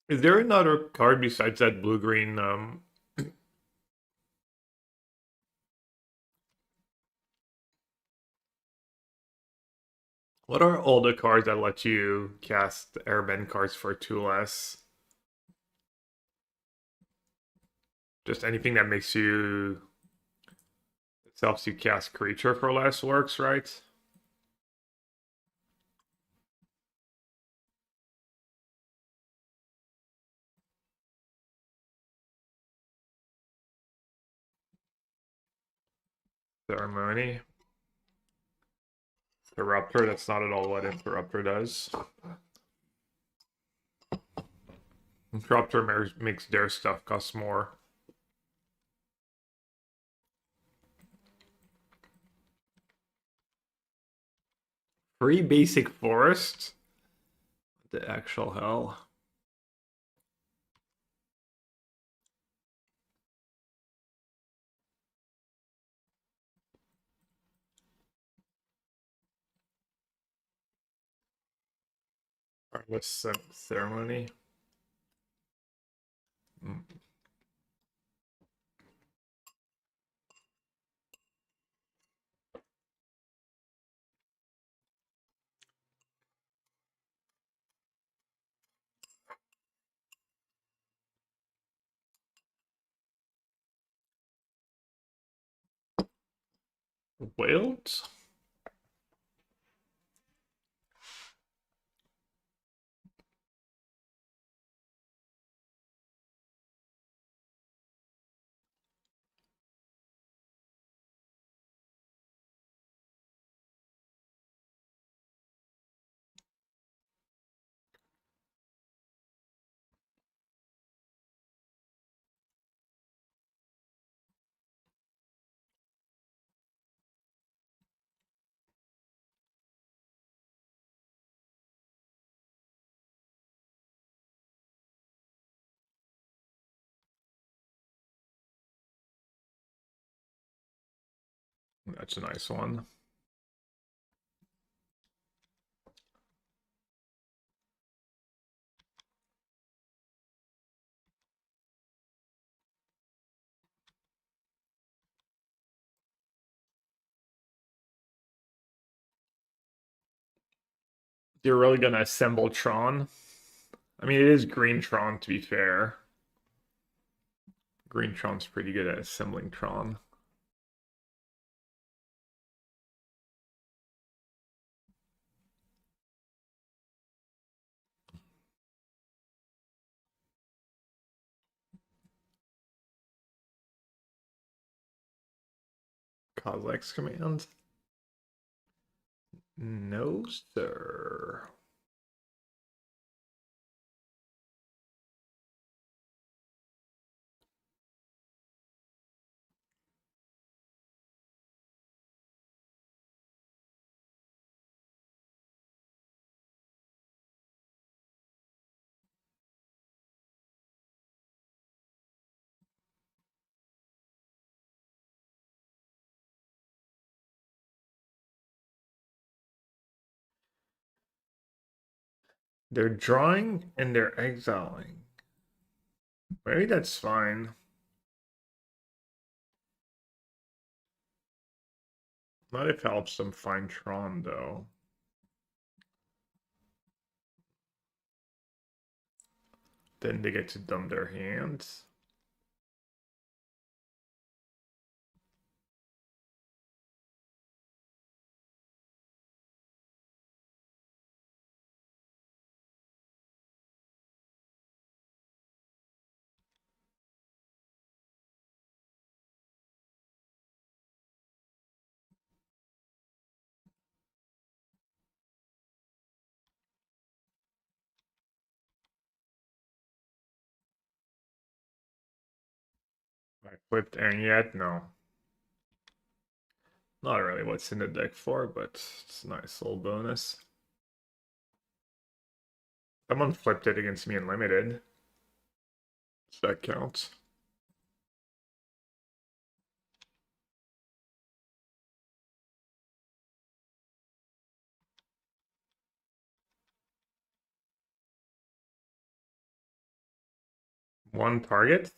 Is there another card besides that blue-green, what are all the cards that let you cast airbend cards for 2 less? Just anything that makes you... It helps you cast creature for less works, right? Ceremony. Interrupter, that's not at all what Interrupter does. Interrupter makes their stuff cost more. Free basic forest? The actual hell. Artless ceremony. Wilt? That's a nice one. You're really gonna assemble Tron? I mean, it is green Tron, to be fair. Green Tron's pretty good at assembling Tron. Coslex command? No, sir. They're drawing and they're exiling. Maybe that's fine. Not if it helps them find Tron, though. Then they get to dump their hands. I flipped Aaron yet? No. Not really what's in the deck for, but it's a nice little bonus. Someone flipped it against me in limited. So that counts. One target.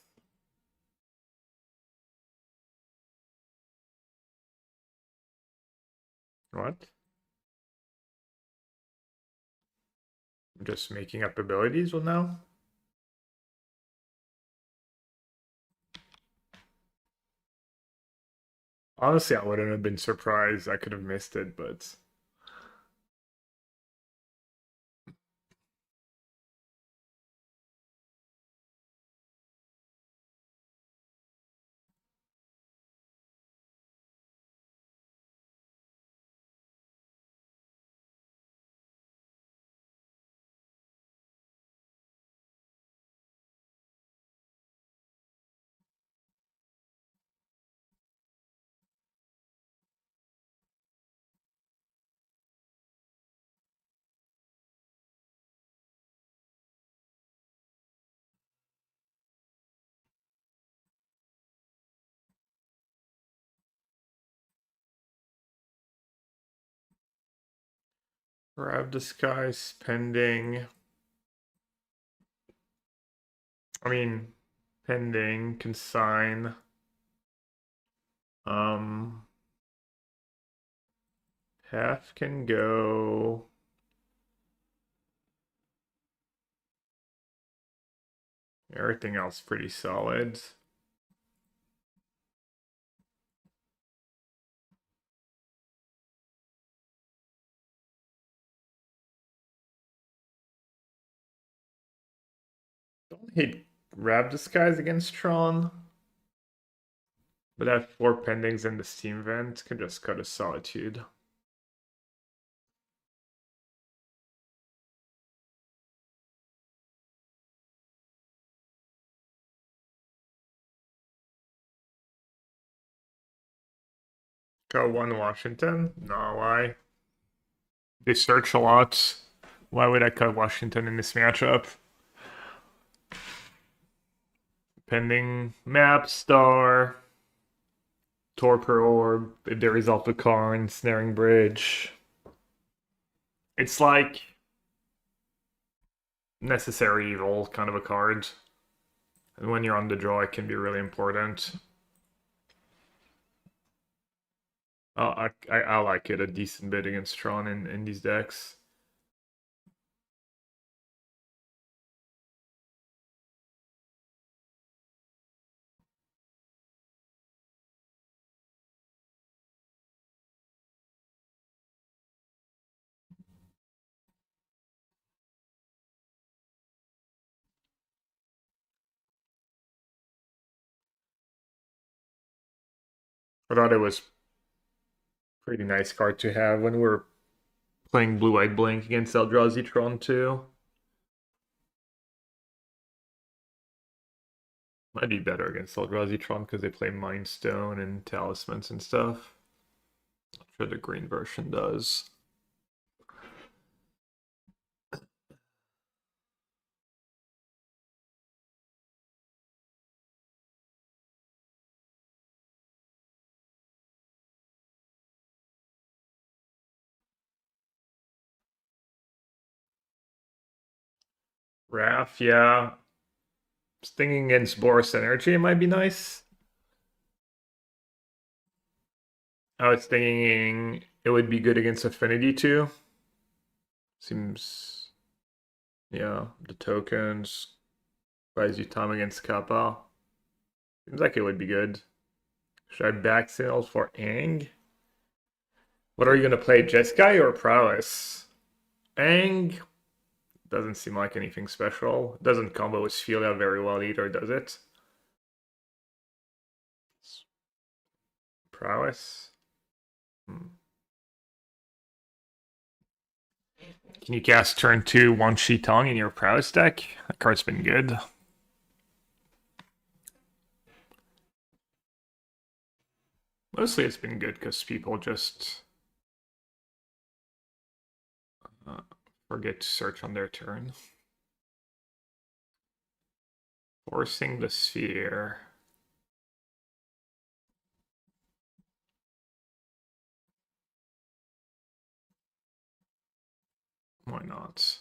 What? I'm just making up abilities well now? Honestly, I wouldn't have been surprised. I could have missed it, but grab disguise pending. I mean, pending, consign. Half can go. Everything else pretty solid. Don't hate grab disguise against Tron. But that 4 pendings in the Steam vent can just cut a solitude. Go 1 Washington? No, why? They search a lot. Why would I cut Washington in this matchup? Pending map star. Torpor Orb, if they resolve the Karn, Snaring Bridge. It's like necessary evil kind of a card. And when you're on the draw, it can be really important. I like it a decent bit against Tron in these decks. I thought it was pretty nice card to have when we're playing Blue-White Blink against Eldrazi Tron too. Might be better against Eldrazi Tron because they play Mind Stone and Talismans and stuff. I'm sure the green version does. Wrath, yeah. Stinging against Boros Energy, it might be nice. I was thinking it would be good against Affinity too. Seems, yeah, the tokens buys you time against Kappa. Seems like it would be good. Should I back sales for Ang? What are you gonna play, Jeskai or Prowess? Ang doesn't seem like anything special. Doesn't combo with Sphelia very well either, does it? Prowess? Can you cast turn 2 one Shi Tong in your Prowess deck? That card's been good. Mostly it's been good because people just forget to search on their turn. Forcing the Sphere. Why not?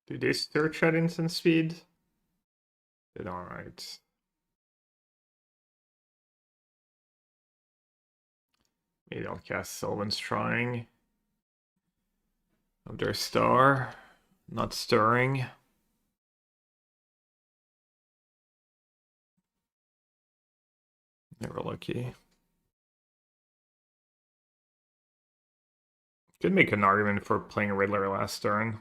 Do they search at instant speed? Did alright. Maybe I'll cast Sylvan's Trying of their star. Not stirring. Never lucky. Could make an argument for playing Riddler last turn.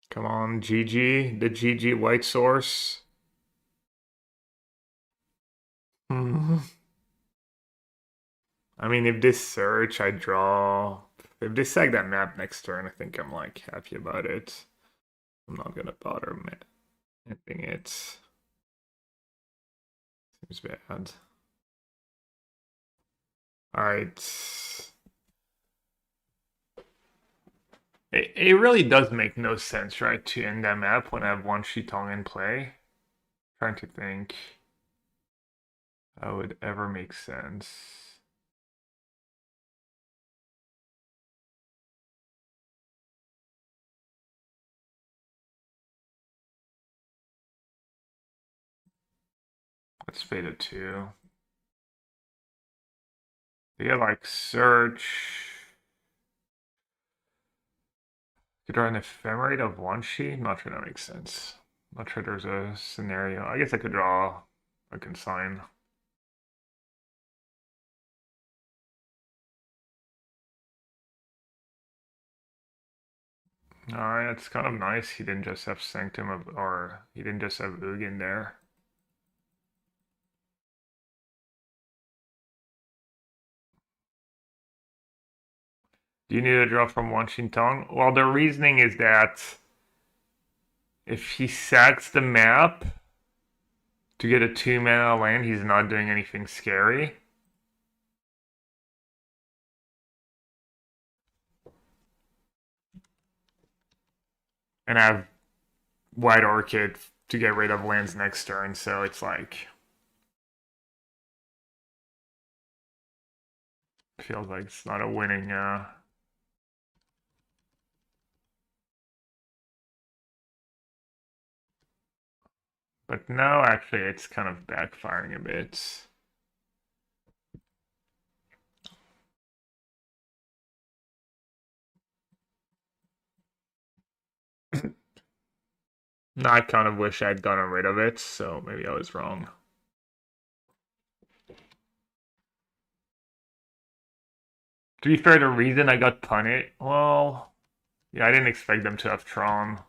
Come on, GG. The GG white source. I mean, if this search, I draw. If they sack that map next turn, I think I'm like happy about it. I'm not gonna bother mapping it. Seems bad. Alright. It really does make no sense, right, to end that map when I have one Shitong in play. Trying to think how would ever make sense. Let's fade it too. They have like search. Could draw an ephemerate of one sheet? Not sure that makes sense. Not sure there's a scenario. I guess I could draw a consign. Alright, that's kind of nice. He didn't just have Sanctum of, or he didn't just have Ugin there. Do you need a draw from Wan Shin Tong? Well, the reasoning is that if he sacks the map to get a 2 mana land, he's not doing anything scary. And I have White Orchid to get rid of lands next turn, so it's like feels like it's not a winning but no, actually it's kind of backfiring a bit. No, I kind of wish I'd gotten rid of it, so maybe I was wrong. To be fair, the reason I got punted, well, yeah, I didn't expect them to have Tron.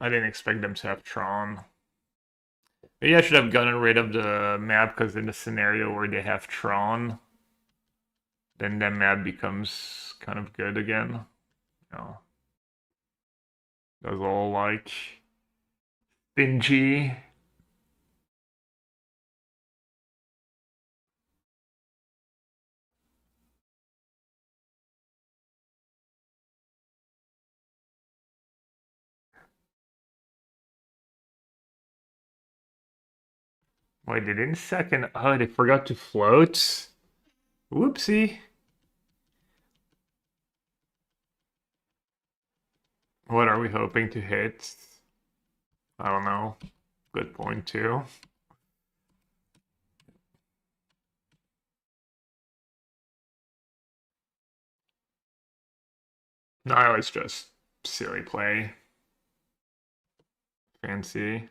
I didn't expect them to have Tron. Maybe I should have gotten rid of the map because in the scenario where they have Tron, then that map becomes kind of good again. You those all like stingy. Wait, they didn't second. Oh, they forgot to float. Whoopsie. What are we hoping to hit? I don't know. Good point too. No, it's just silly play. Fancy.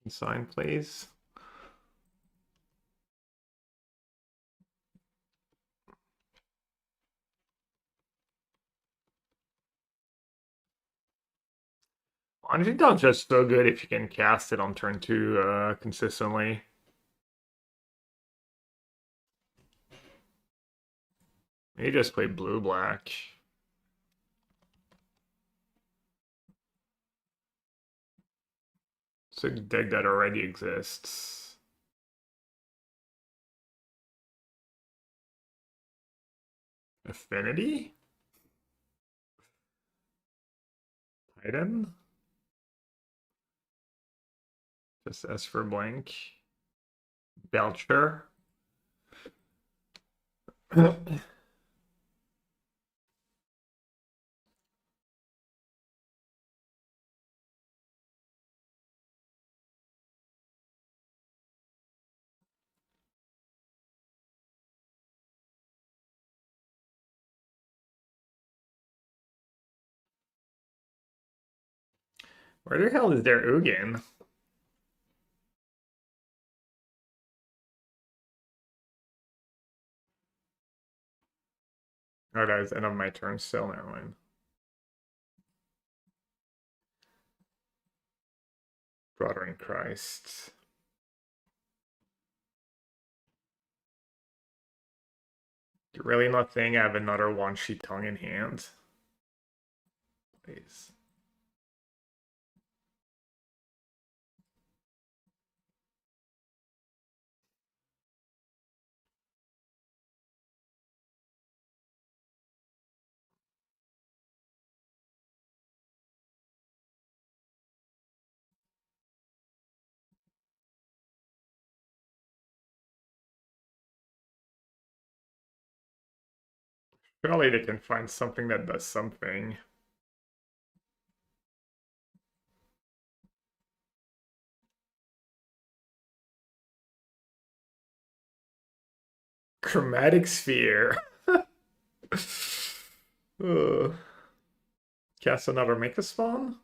Sign, please. Anjington's just so good if you can cast it on turn 2 consistently. Maybe just play blue-black. It's a deck that already exists. Affinity? Titan? Just S for blank. Belcher? Where the hell is their Ugin? Oh, that is end of my turn still, never mind. Brother in Christ. You're really not saying I have another one-sheet Tong in hand? Please. Surely they can find something that does something. Chromatic Sphere. Ugh. Cast another Mecha Spawn?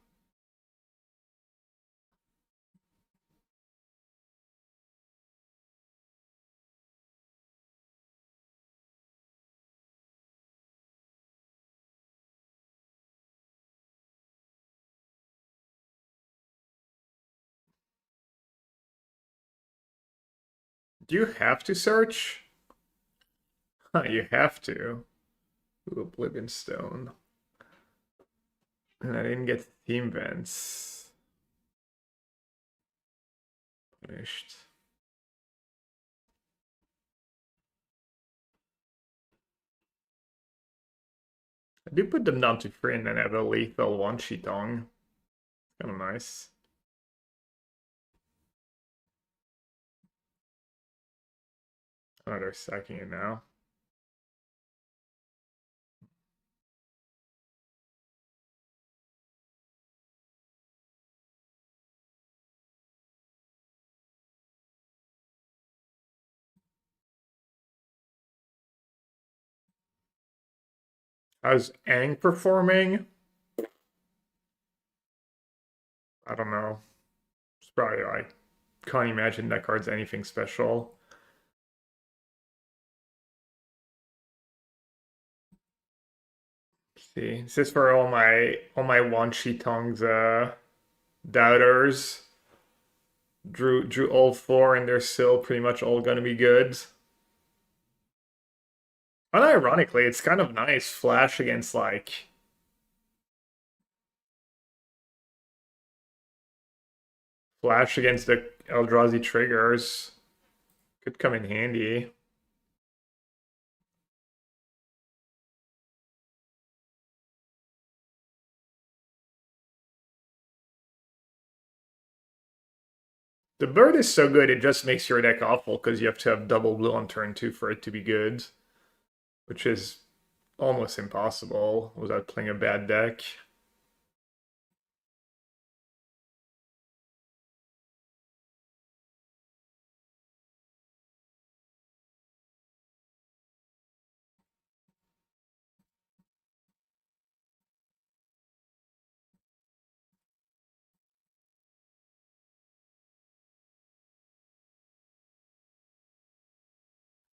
Do you have to search? Huh, you have to. Ooh, Oblivion Stone. And I didn't get Theme Vents. Punished. I do put them down to 3 and then have a lethal one-sheet Tong. Kind of nice. Oh, they're stacking it now. How's Aang performing? I don't know. It's probably like, can't imagine that card's anything special. See, this is for all my one-sheet Tongs doubters. Drew all 4 and they're still pretty much all gonna be good. Unironically, it's kind of nice flash against like flash against the Eldrazi triggers. Could come in handy. The bird is so good, it just makes your deck awful because you have to have double blue on turn 2 for it to be good, which is almost impossible without playing a bad deck.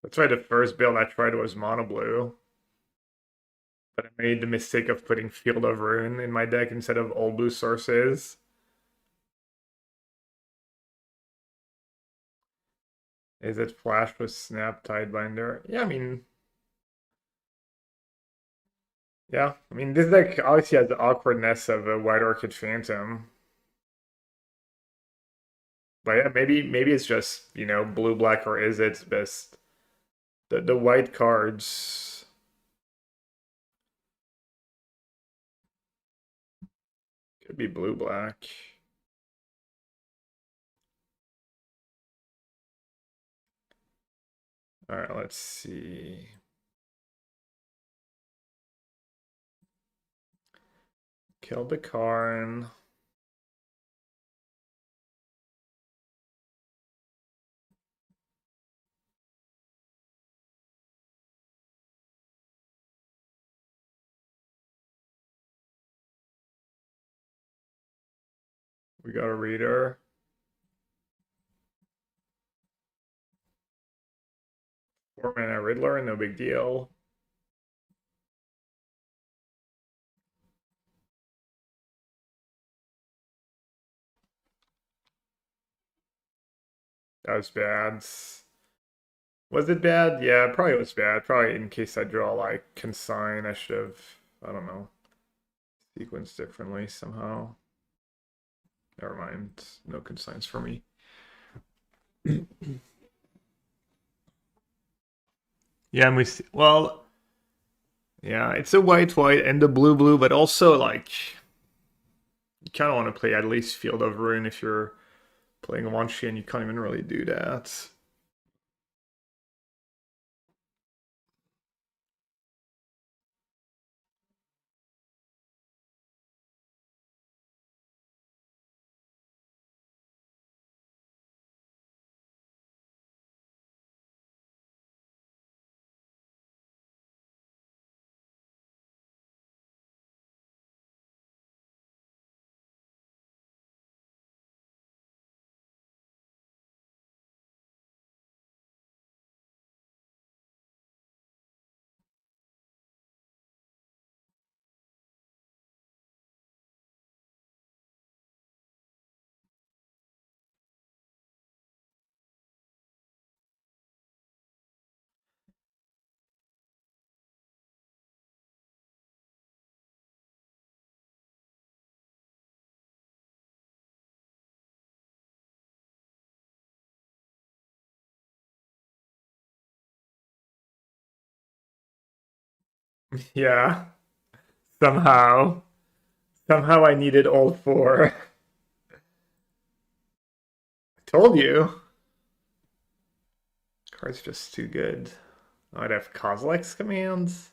That's why the first build I tried was mono blue. But I made the mistake of putting Field of Ruin in my deck instead of all blue sources. Is it Flash with Snap Tidebinder? Yeah, I mean, this deck obviously has the awkwardness of a White Orchid Phantom. But yeah, maybe it's just, blue black or is it best. The white cards. Could be blue black. Alright, let's see. Kill the Karn. We got a reader. Four mana Riddler, no big deal. That was bad. Was it bad? Yeah, probably was bad. Probably in case I draw like consign, I should have, I don't know, sequenced differently somehow. Never mind. No consigns for me. Yeah, and well, yeah, it's a white and a blue, but also like you kind of want to play at least Field of Ruin if you're playing a one and you can't even really do that. Yeah, somehow. Somehow I needed all four. I told you. Card's just too good. I'd have Kozilek's commands.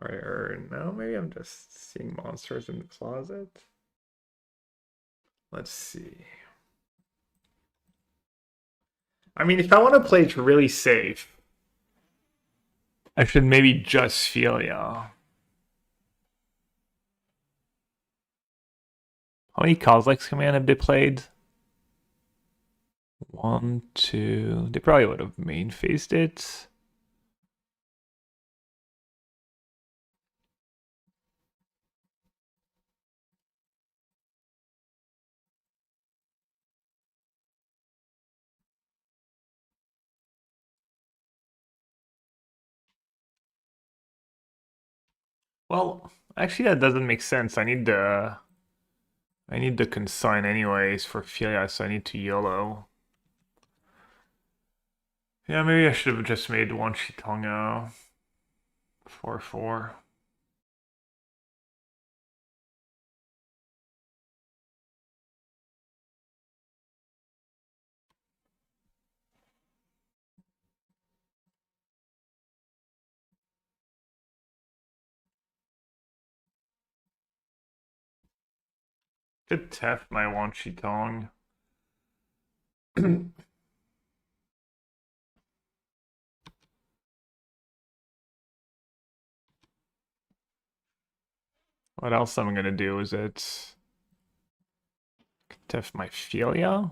Or no, maybe I'm just seeing monsters in the closet. Let's see. I mean, if I want to play it really safe, I should maybe just feel ya. How many Kozilek's command have they played? One, two. They probably would have main phased it. Well, actually, that doesn't make sense. I need the consign anyways for Filia, so I need to YOLO. Yeah, maybe I should have just made one Shitonga 4/4. Could tap my one Shitong. What else I'm gonna do is it tap my Filia?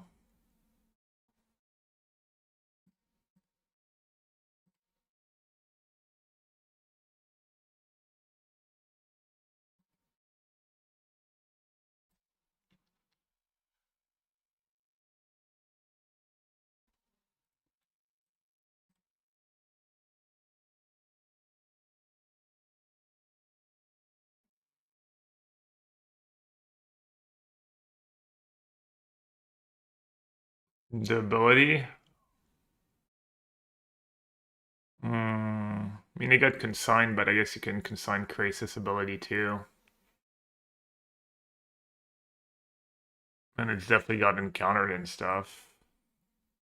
The ability? I mean, they got consigned, but I guess you can consign Krasis ability too. And it's definitely got encountered and stuff.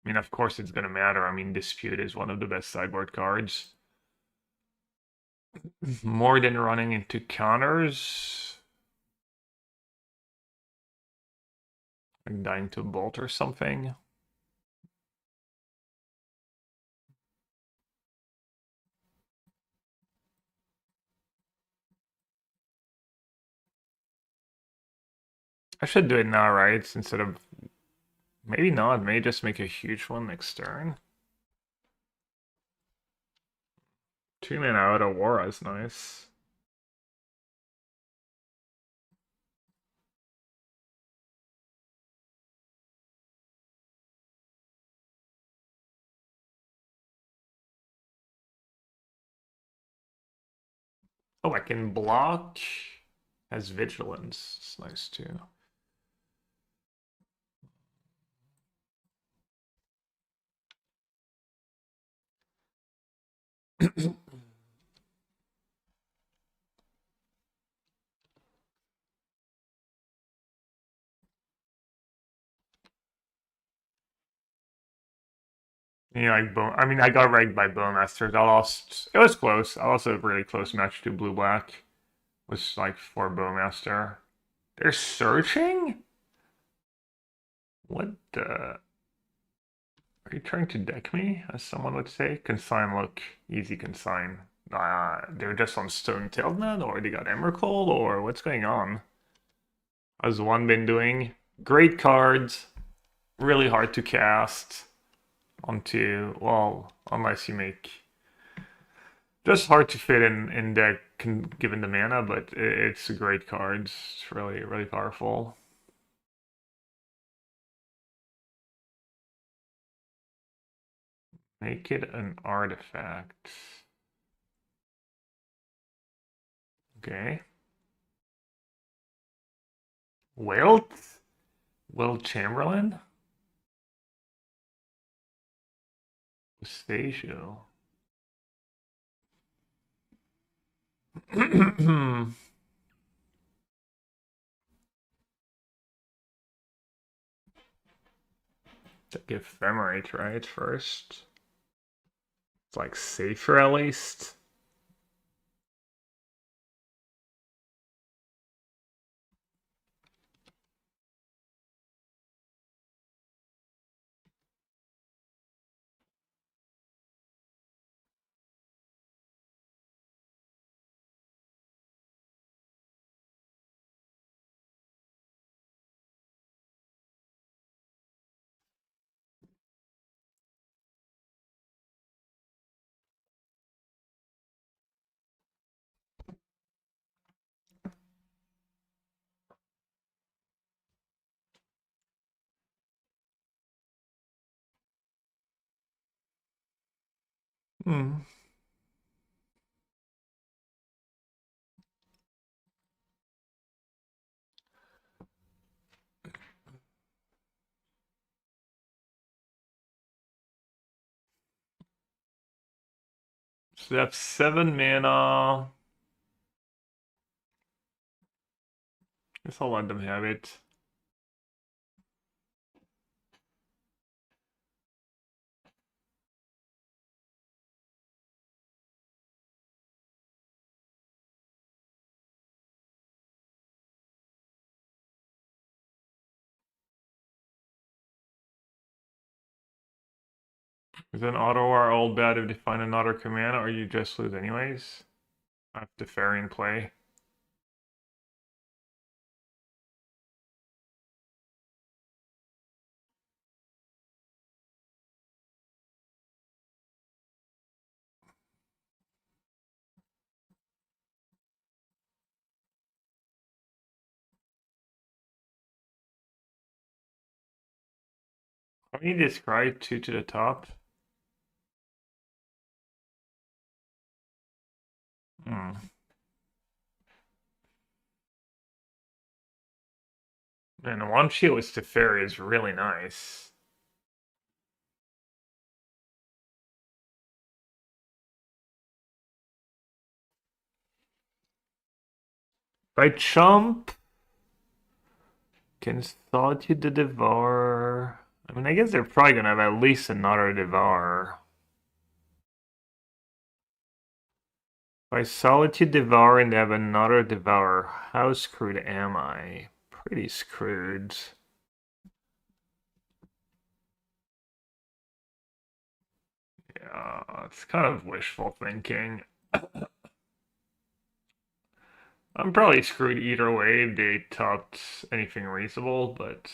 I mean, of course it's gonna matter. I mean, Dispute is one of the best sideboard cards. More than running into counters. Like dying to bolt or something. I should do it now, right? Instead of... Maybe not. Maybe just make a huge one next turn. 2 mana out of Aura is nice. Oh, I can block. Has Vigilance. It's nice too. Yeah, like bone. I mean, I got ranked by Bowmasters. I lost. It was close. I lost a really close match to Blue Black. Was like for Bowmaster. They're searching. What the? Are you trying to deck me, as someone would say? Consign, look, easy consign. They're just on Stone Tailed, or they got Emrakul, or what's going on? How's one been doing? Great cards, really hard to cast onto, well, unless you make... Just hard to fit in deck given the mana, but it's a great card. It's really, really powerful. Make it an artifact. Okay. Wilt? Will Chamberlain? Pistachio. Take Ephemerate, right, first? It's like safer at least. Hmm. So they have 7 mana. Guess I'll let them have it. Is an auto or all bad if they find another command, or you just lose anyways? I have to fairy in play. How many describe 2 to the top? Hmm. And the one shield with Teferi is really nice. If I chump, can Solitude the Devour. I mean, I guess they're probably gonna have at least another Devour. If I Solitude Devour and they have another Devour, how screwed am I? Pretty screwed. Yeah, it's kind of wishful thinking. I'm probably screwed either way if they topped anything reasonable, but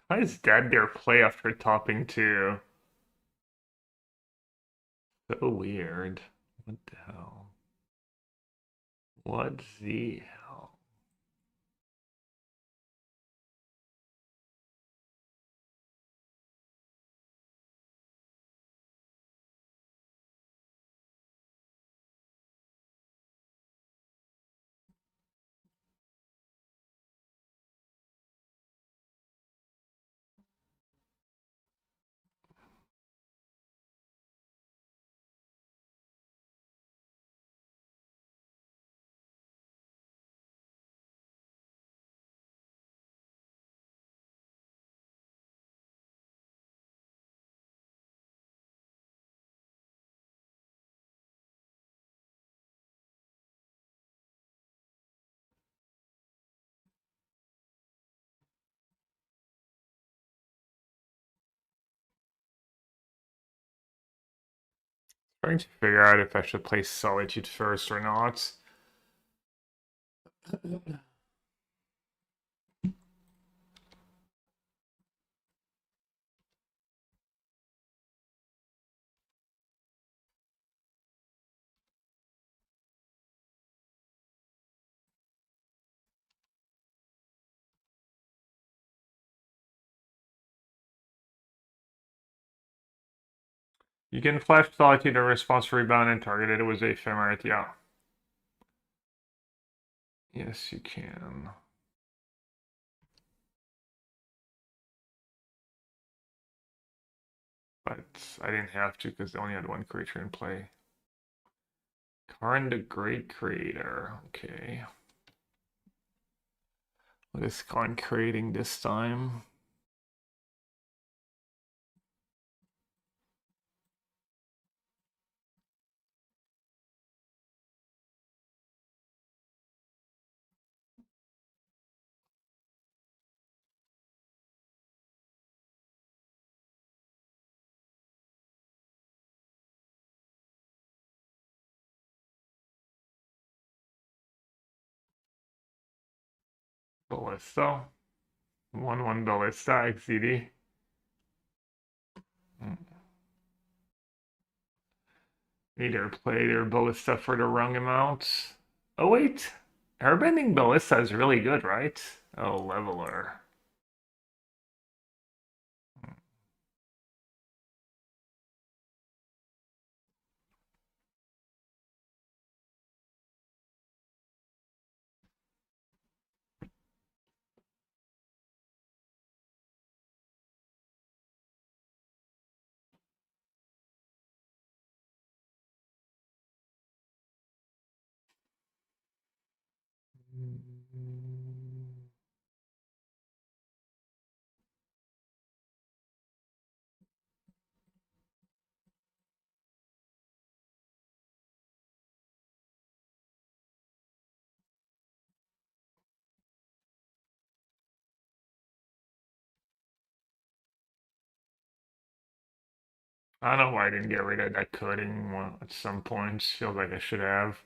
why is that their play after topping two? So weird. What the hell? What the hell? Trying to figure out if I should play Solitude first or not. You can flash Solitude in response to rebound and target it with Ephemerate, yeah. Yes, you can. But I didn't have to because they only had one creature in play. Karn the Great Creator. Okay. What is Karn creating this time? Ballista. 1/1 Ballista XCD. Either play their Ballista for the wrong amount. Oh wait, Airbending Ballista is really good, right? Oh, Leveler. I don't know why I didn't get rid of that coding at some points. Feels like I should have.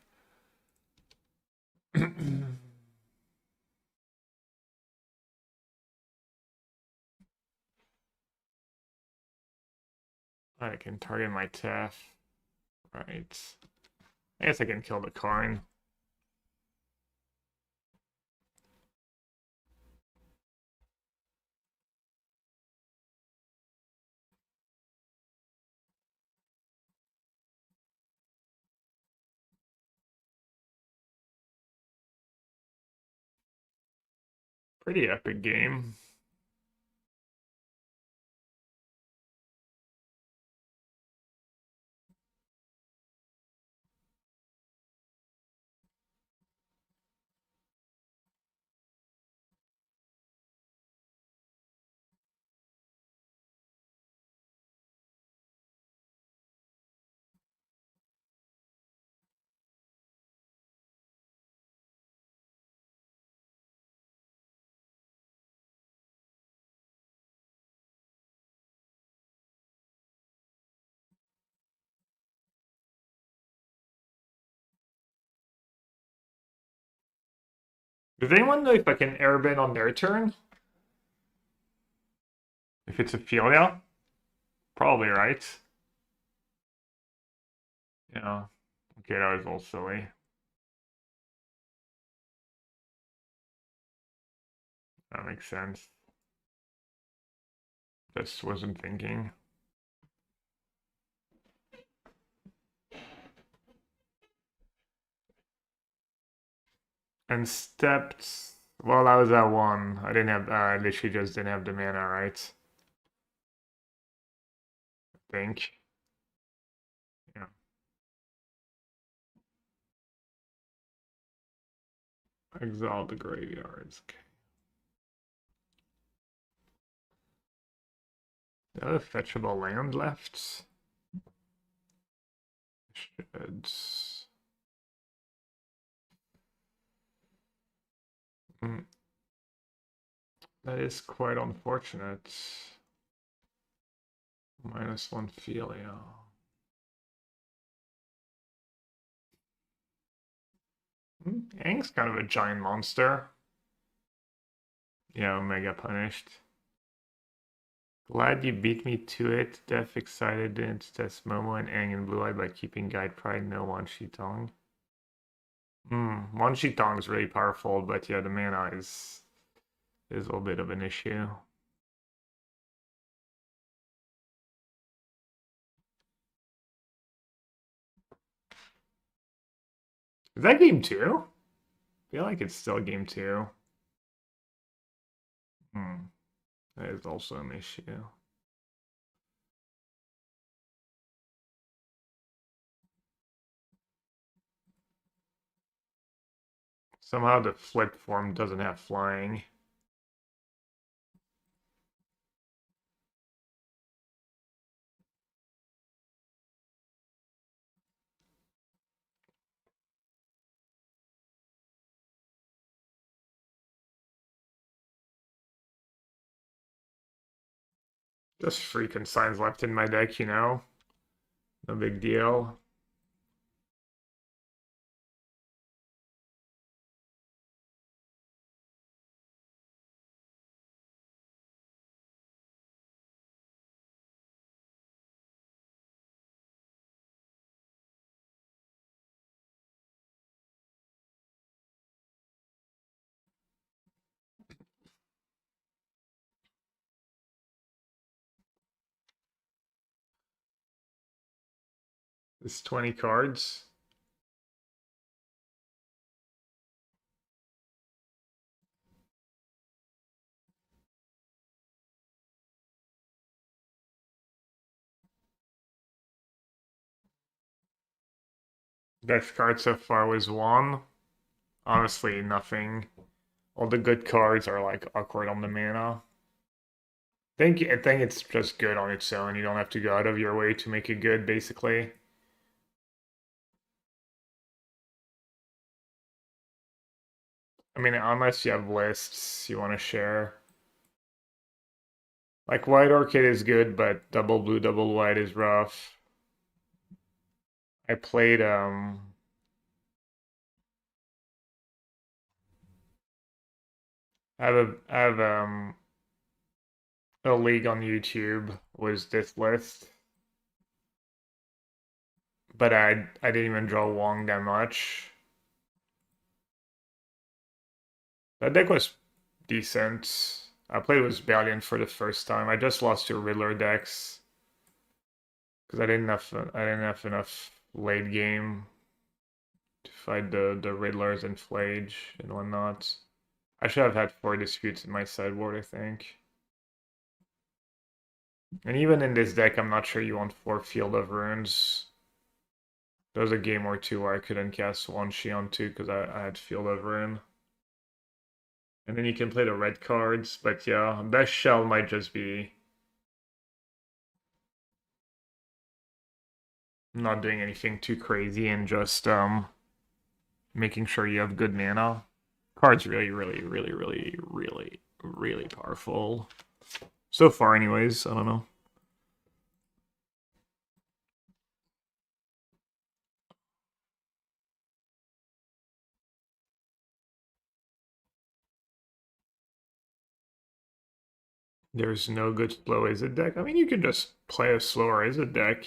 I can target my Tef. Right. I guess I can kill the Karn. Pretty epic game. Does anyone know if I can airbend on their turn? If it's Ophelia? Probably, right? Yeah. Okay, that was all silly. That makes sense. Just wasn't thinking. And stepped. Well, that was that one. I didn't have. I literally just didn't have the mana, right? I think. Yeah. Exile the graveyards. Okay. Do I have a fetchable land left? Should. Mm, that is quite unfortunate. -1 Philia. Aang's kind of a giant monster. Yeah, mega punished. Glad you beat me to it. Def excited didn't test Momo and Aang and Blue Eye by keeping Guide Pride no Wan Shi Tong. Wan Shi Tong is really powerful, but yeah, the mana is a little bit of an issue. Is that game 2? I feel like it's still game 2. That is also an issue. Somehow the flip form doesn't have flying. Just freaking signs left in my deck, you know? No big deal. It's 20 cards. Best card so far was 1. Honestly, nothing. All the good cards are like awkward on the mana. I think it's just good on its own. You don't have to go out of your way to make it good, basically. I mean, unless you have lists you want to share. Like White Orchid is good, but double blue, double white is rough. I played a league on YouTube was this list. But I didn't even draw Wong that much. That deck was decent. I played with Valiant for the first time. I just lost to Riddler decks because I didn't have enough late game to fight the Riddlers and Flage and whatnot. I should have had 4 disputes in my sideboard, I think. And even in this deck, I'm not sure you want 4 Field of Runes. There was a game or two where I couldn't cast 1 Shion 2 because I had Field of Rune. And then you can play the red cards, but yeah, best shell might just be not doing anything too crazy and just making sure you have good mana. Card's really, really, really, really, really, really powerful. So far, anyways, I don't know. There's no good slow Izzet deck. I mean, you can just play a slower Izzet deck.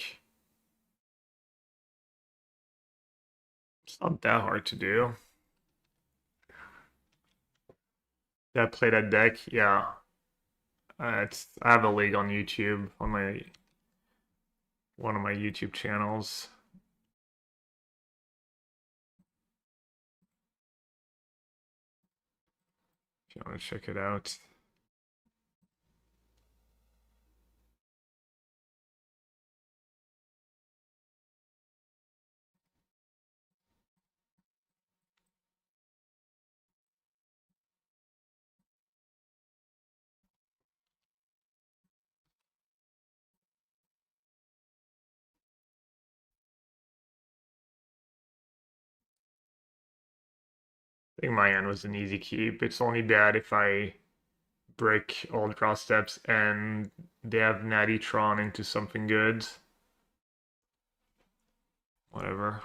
It's not that hard to do. Yeah, play that deck. Yeah, I have a league on YouTube on my one of my YouTube channels. If you want to check it out. I think my hand was an easy keep. It's only bad if I break all draw steps and they have Natty Tron into something good. Whatever.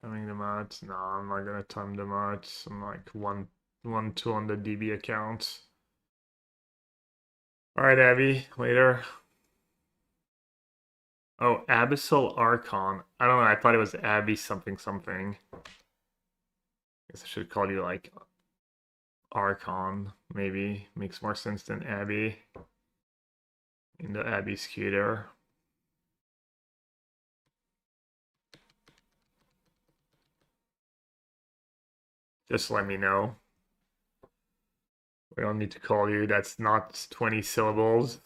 Timing the mods? No, I'm not gonna time the mods. I'm like 1-2 on the DB account. Alright, Abby, later. Oh, Abyssal Archon. I don't know, I thought it was Abby something something. Guess I should call you like Archon, maybe. Makes more sense than Abby. In the Abby scooter. Just let me know. We don't need to call you. That's not 20 syllables.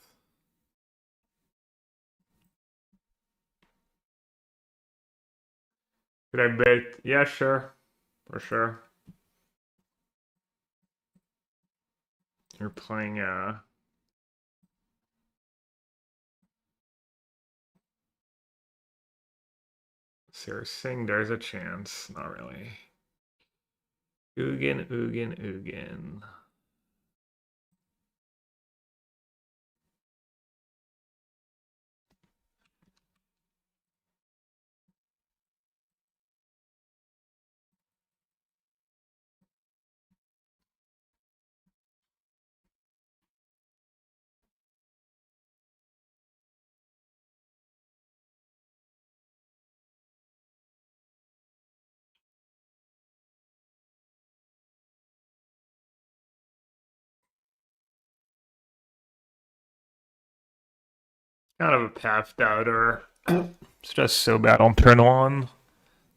Could I bet? Yeah, sure. For sure. You're playing Sarah Singh, there's a chance. Not really. Ugin, Ugin, Ugin. Kind of a path doubter. It's just so bad on turn one.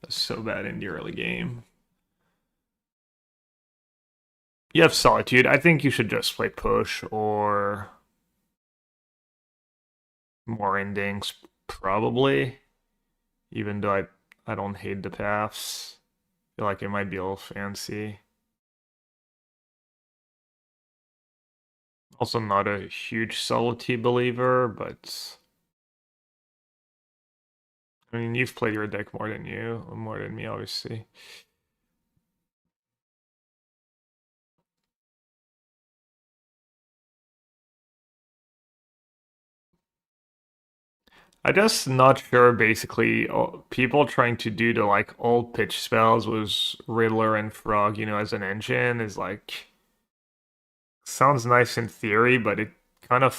It's so bad in the early game. You have Solitude. I think you should just play push or more endings, probably. Even though I don't hate the paths. I feel like it might be a little fancy. Also not a huge Solitude believer, but I mean you've played your deck more than me, obviously. I just not sure. Basically, people trying to do the like old pitch spells was Riddler and Frog, as an engine is like sounds nice in theory, but it kind of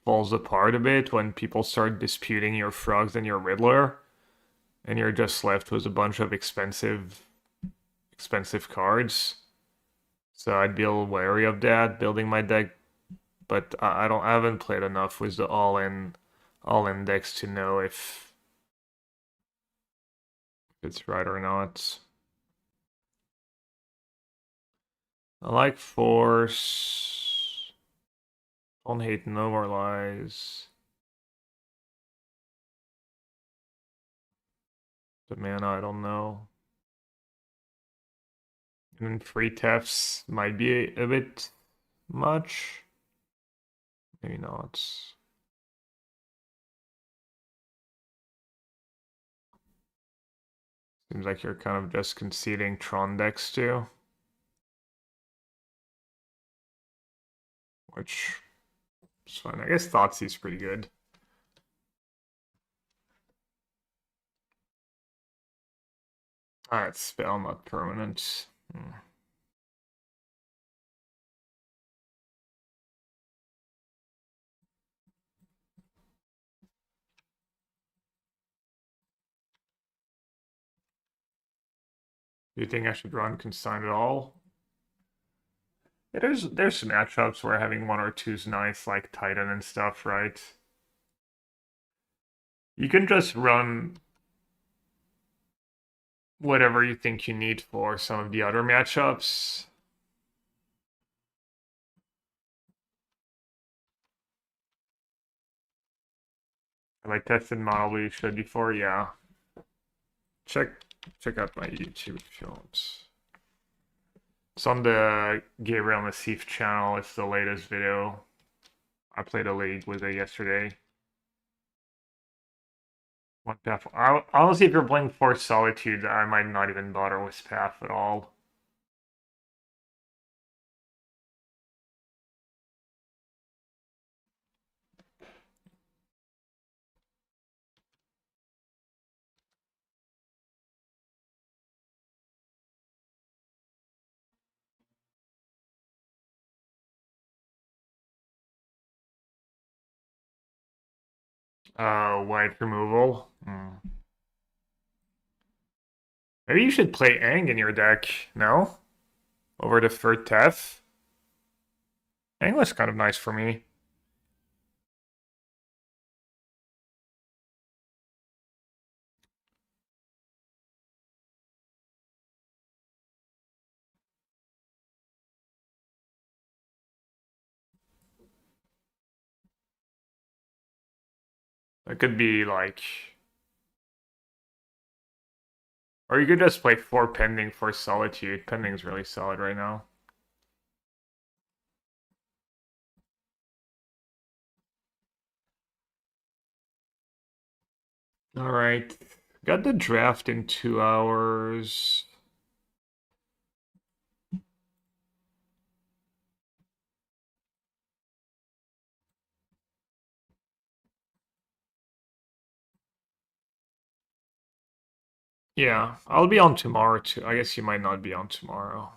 falls apart a bit when people start disputing your Frogs and your Riddler, and you're just left with a bunch of expensive cards. So I'd be a little wary of that building my deck, but I haven't played enough with the all in decks to know if it's right or not. I like Force. Don't hate No More Lies. The mana, I don't know. And free thefts might be a bit much. Maybe not. Seems like you're kind of just conceding Tron decks too. Which is fine. I guess Thoughtseize pretty good. Alright, spell, not permanent. Do you think I should run Consign at all? Yeah, there's some matchups where having one or two's nice, like Titan and stuff, right? You can just run whatever you think you need for some of the other matchups. Have I tested Model B should before? Yeah. Check out my YouTube if you want. It's on the Gabriel Nassif channel. It's the latest video. I played a league with it yesterday. One path. Honestly, if you're playing Forced Solitude, I might not even bother with path at all. White removal. Maybe you should play Aang in your deck, no? Over the third Teth. Aang was kind of nice for me. That could be like... Or you could just play 4 Pending for Solitude. Pending's really solid right now. Alright. Got the draft in 2 hours. Yeah, I'll be on tomorrow too. I guess you might not be on tomorrow.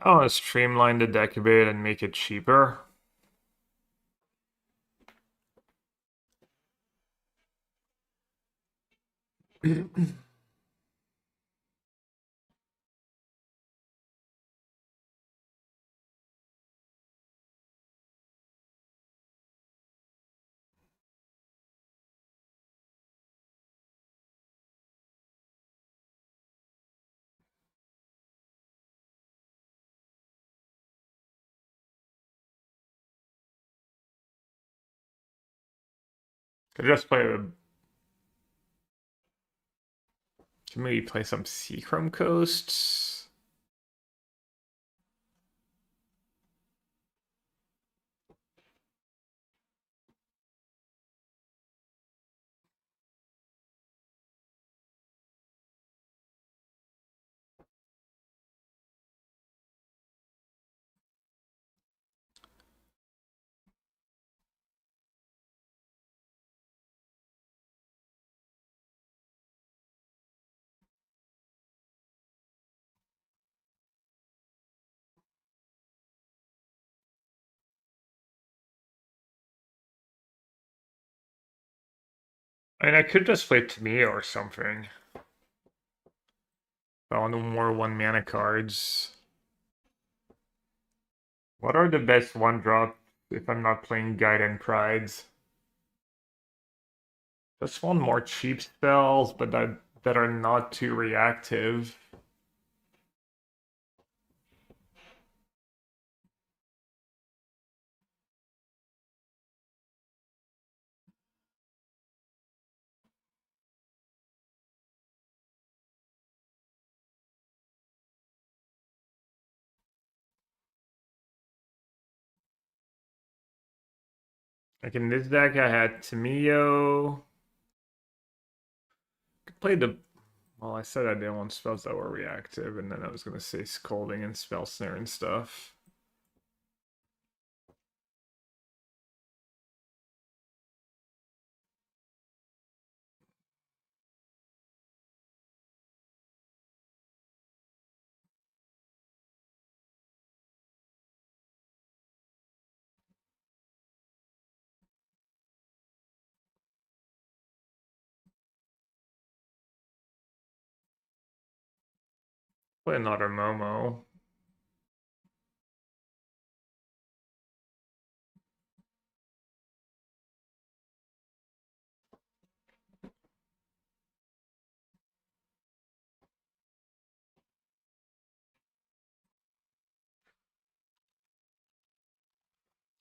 I want to streamline the deck a bit and make it cheaper. Could just play a... Could maybe play some Seachrome Coasts. And I could just play Tamia or something. On the more 1 mana cards. What are the best one drop if I'm not playing Guide and Prides? Just want more cheap spells, but that are not too reactive. Like in this deck, I had Tamio. Could play the. Well, I said I didn't want spells that were reactive, and then I was gonna say Scolding and Spell Snare and stuff. Play another Momo.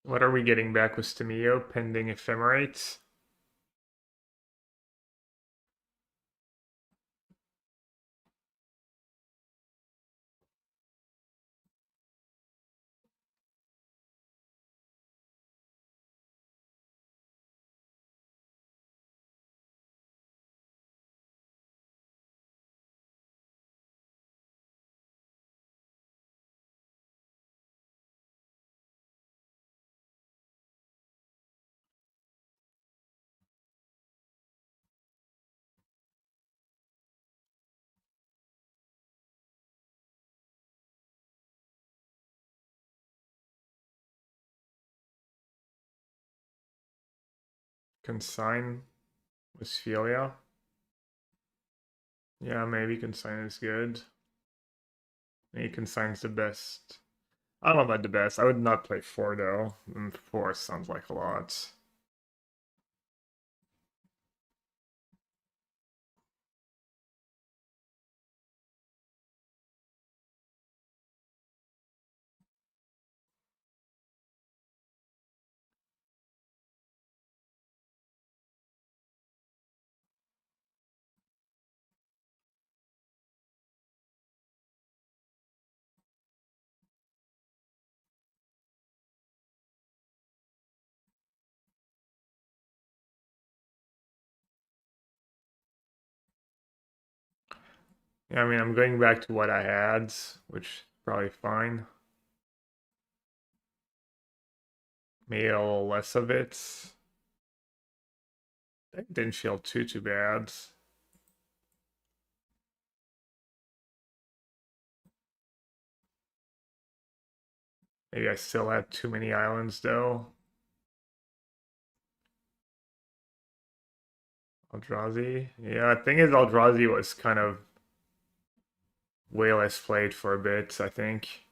What are we getting back with Stamio? Pending Ephemerates? Consign Westphalia? Yeah, maybe Consign is good. Maybe Consign's the best. I don't know about the best. I would not play 4 though. 4 sounds like a lot. Yeah, I mean, I'm going back to what I had, which is probably fine. Maybe a little less of it. That didn't feel too bad. Maybe I still had too many islands though. Eldrazi. Yeah, the thing is Eldrazi was kind of way less played for a bit, I think.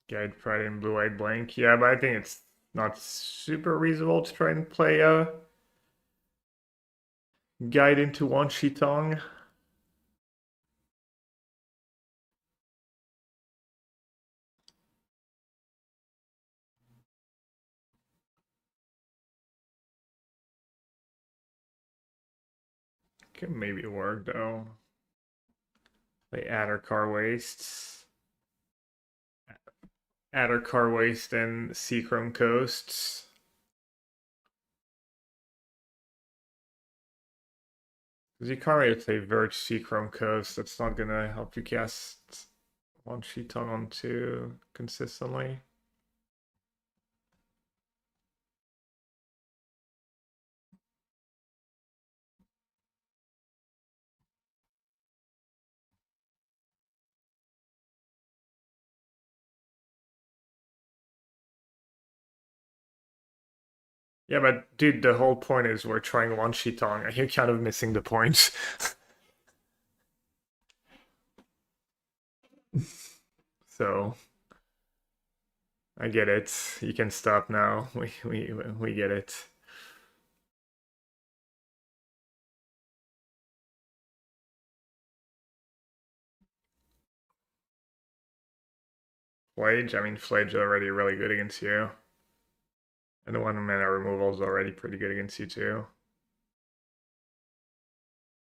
Guide Pride and Blue Eyed Blank. Yeah, but I think it's not super reasonable to try and play a guide into one Tong. Can maybe work though. Play adder car wastes. Adder car waste and Seachrome coasts. Because you can't really play Verge Seachrome coast. That's not gonna help you cast one sheet Tong on two consistently. Yeah, but dude, the whole point is we're trying one sheet Tong, and you're kind of missing the point. So I get it. You can stop now. We get it. Flage, I mean Flage is already really good against you. And the one mana removal is already pretty good against you too.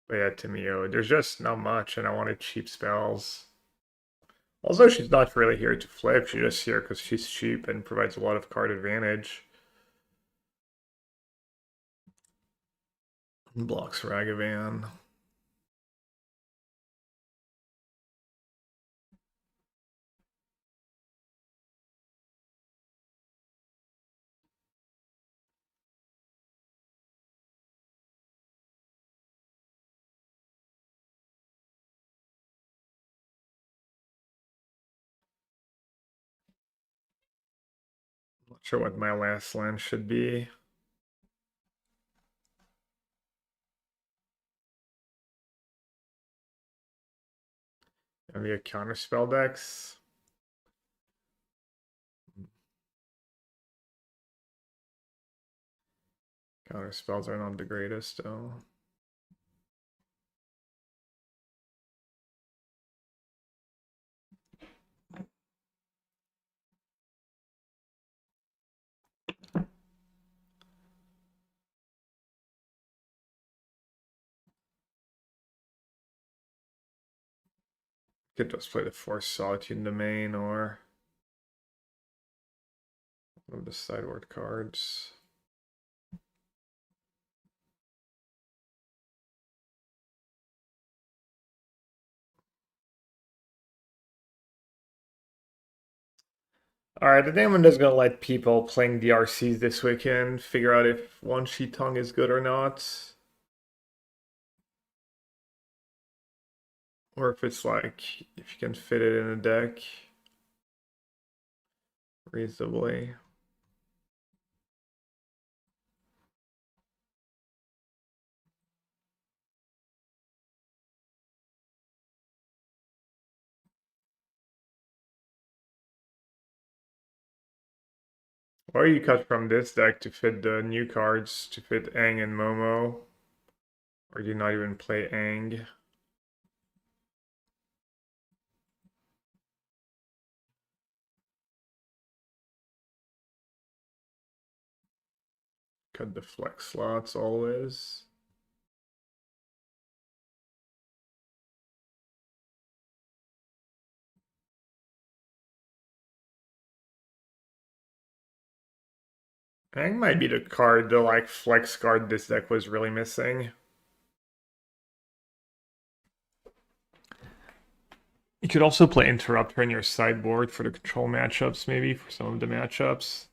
But yeah, Timio, there's just not much, and I wanted cheap spells. Also, she's not really here to flip, she's just here because she's cheap and provides a lot of card advantage. Blocks Ragavan. Not sure what my last land should be. Maybe a counter spell decks. Counter spells are not the greatest though. Could just play the Force Solitude in the main or one of the sideboard cards. Alright, the Damon is gonna let people playing DRCs this weekend figure out if one sheet Tongue is good or not. Or if it's like, if you can fit it in a deck reasonably. Or you cut from this deck to fit the new cards, to fit Aang and Momo. Or do you not even play Aang? Cut the flex slots always. Aang might be the card, the like flex card this deck was really missing. You could also play Interrupter in your sideboard for the control matchups, maybe, for some of the matchups.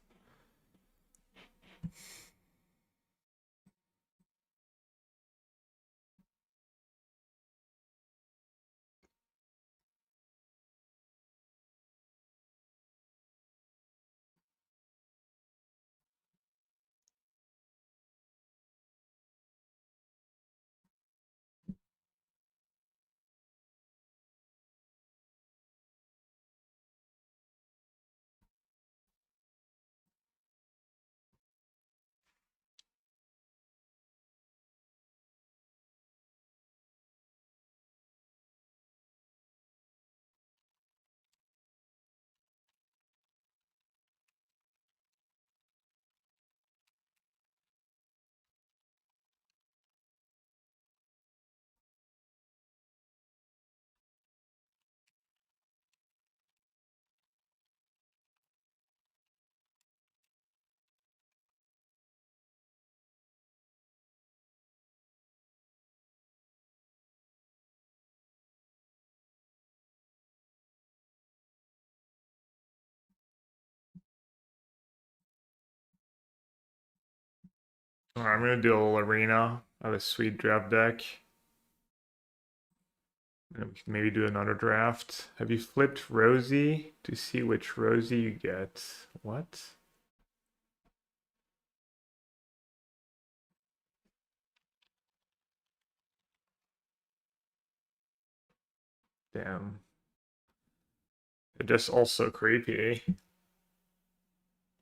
Alright, I'm gonna do a little arena. I have a sweet draft deck. And we can maybe do another draft. Have you flipped Rosie to see which Rosie you get? What? Damn. They're just also creepy.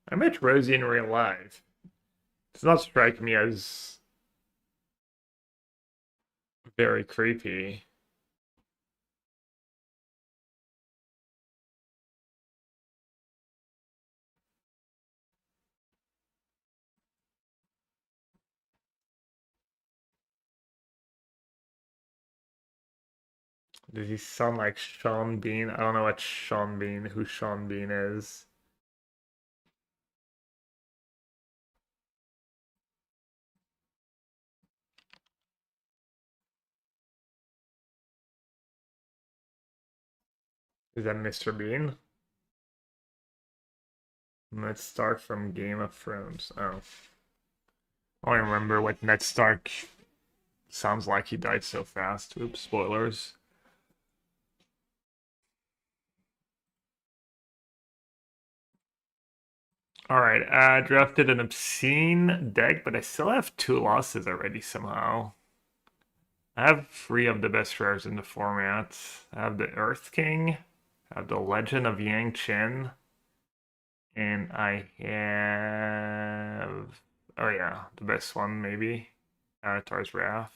I met Rosie in real life. Does not strike me as very creepy. Does he sound like Sean Bean? I don't know who Sean Bean is. Is that Mr. Bean? Let's start from Game of Thrones. Oh. I don't remember what Ned Stark sounds like. He died so fast. Oops, spoilers. Alright, I drafted an obscene deck, but I still have 2 losses already somehow. I have 3 of the best rares in the format. I have the Earth King, I have the Legend of Yang Chen, and I have... Oh yeah, the best one maybe. Avatar's Wrath.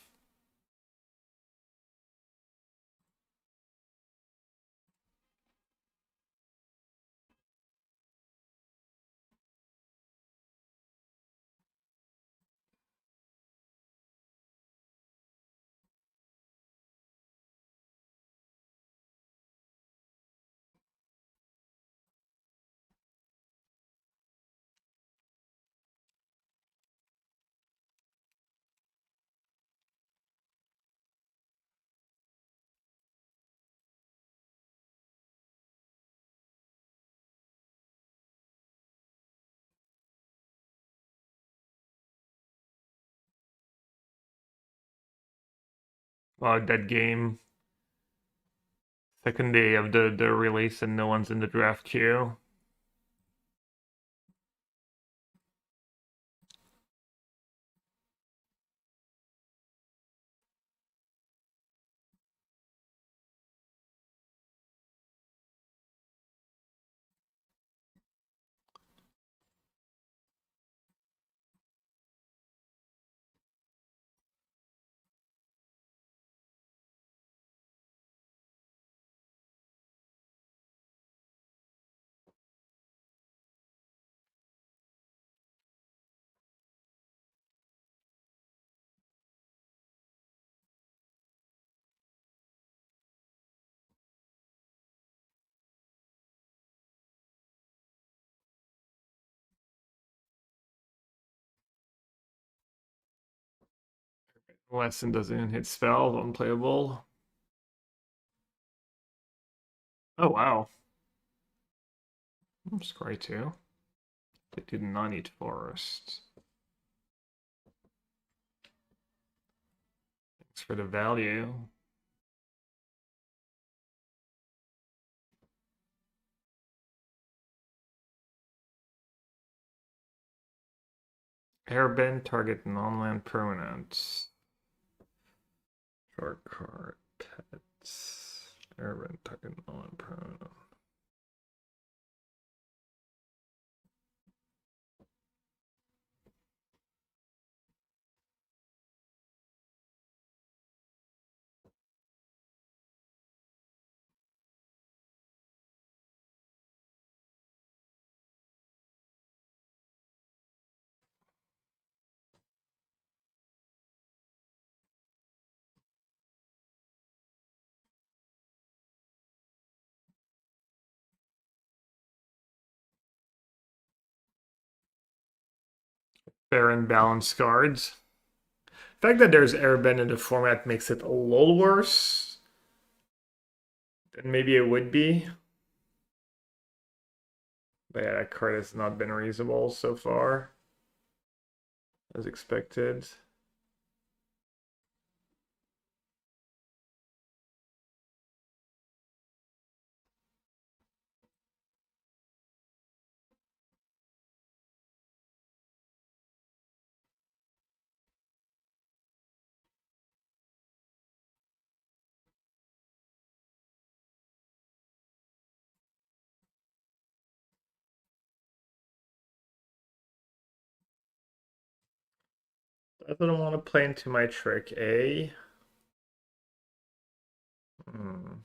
Well, that game. Second day of the release and no one's in the draft queue. Lesson doesn't hit spell, unplayable. Oh wow. That's great too. They did not need forest. Thanks for the value. Airbend, target non-land permanent. Short card, pets. Airbend, target non-land permanent. Fair and balanced cards. The fact that there's Airbend in the format makes it a little worse than maybe it would be. But yeah, that card has not been reasonable so far. as expected. I don't want to play into my trick A. Hmm.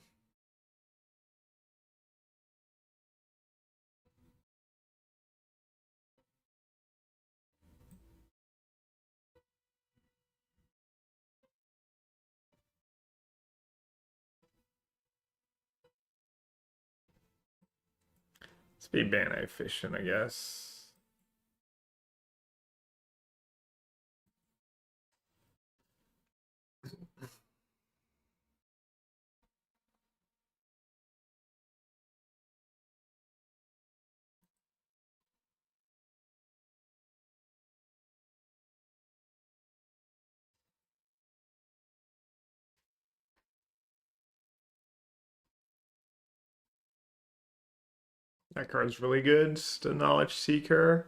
Let's be mana efficient, I guess. That card's really good. The Knowledge Seeker.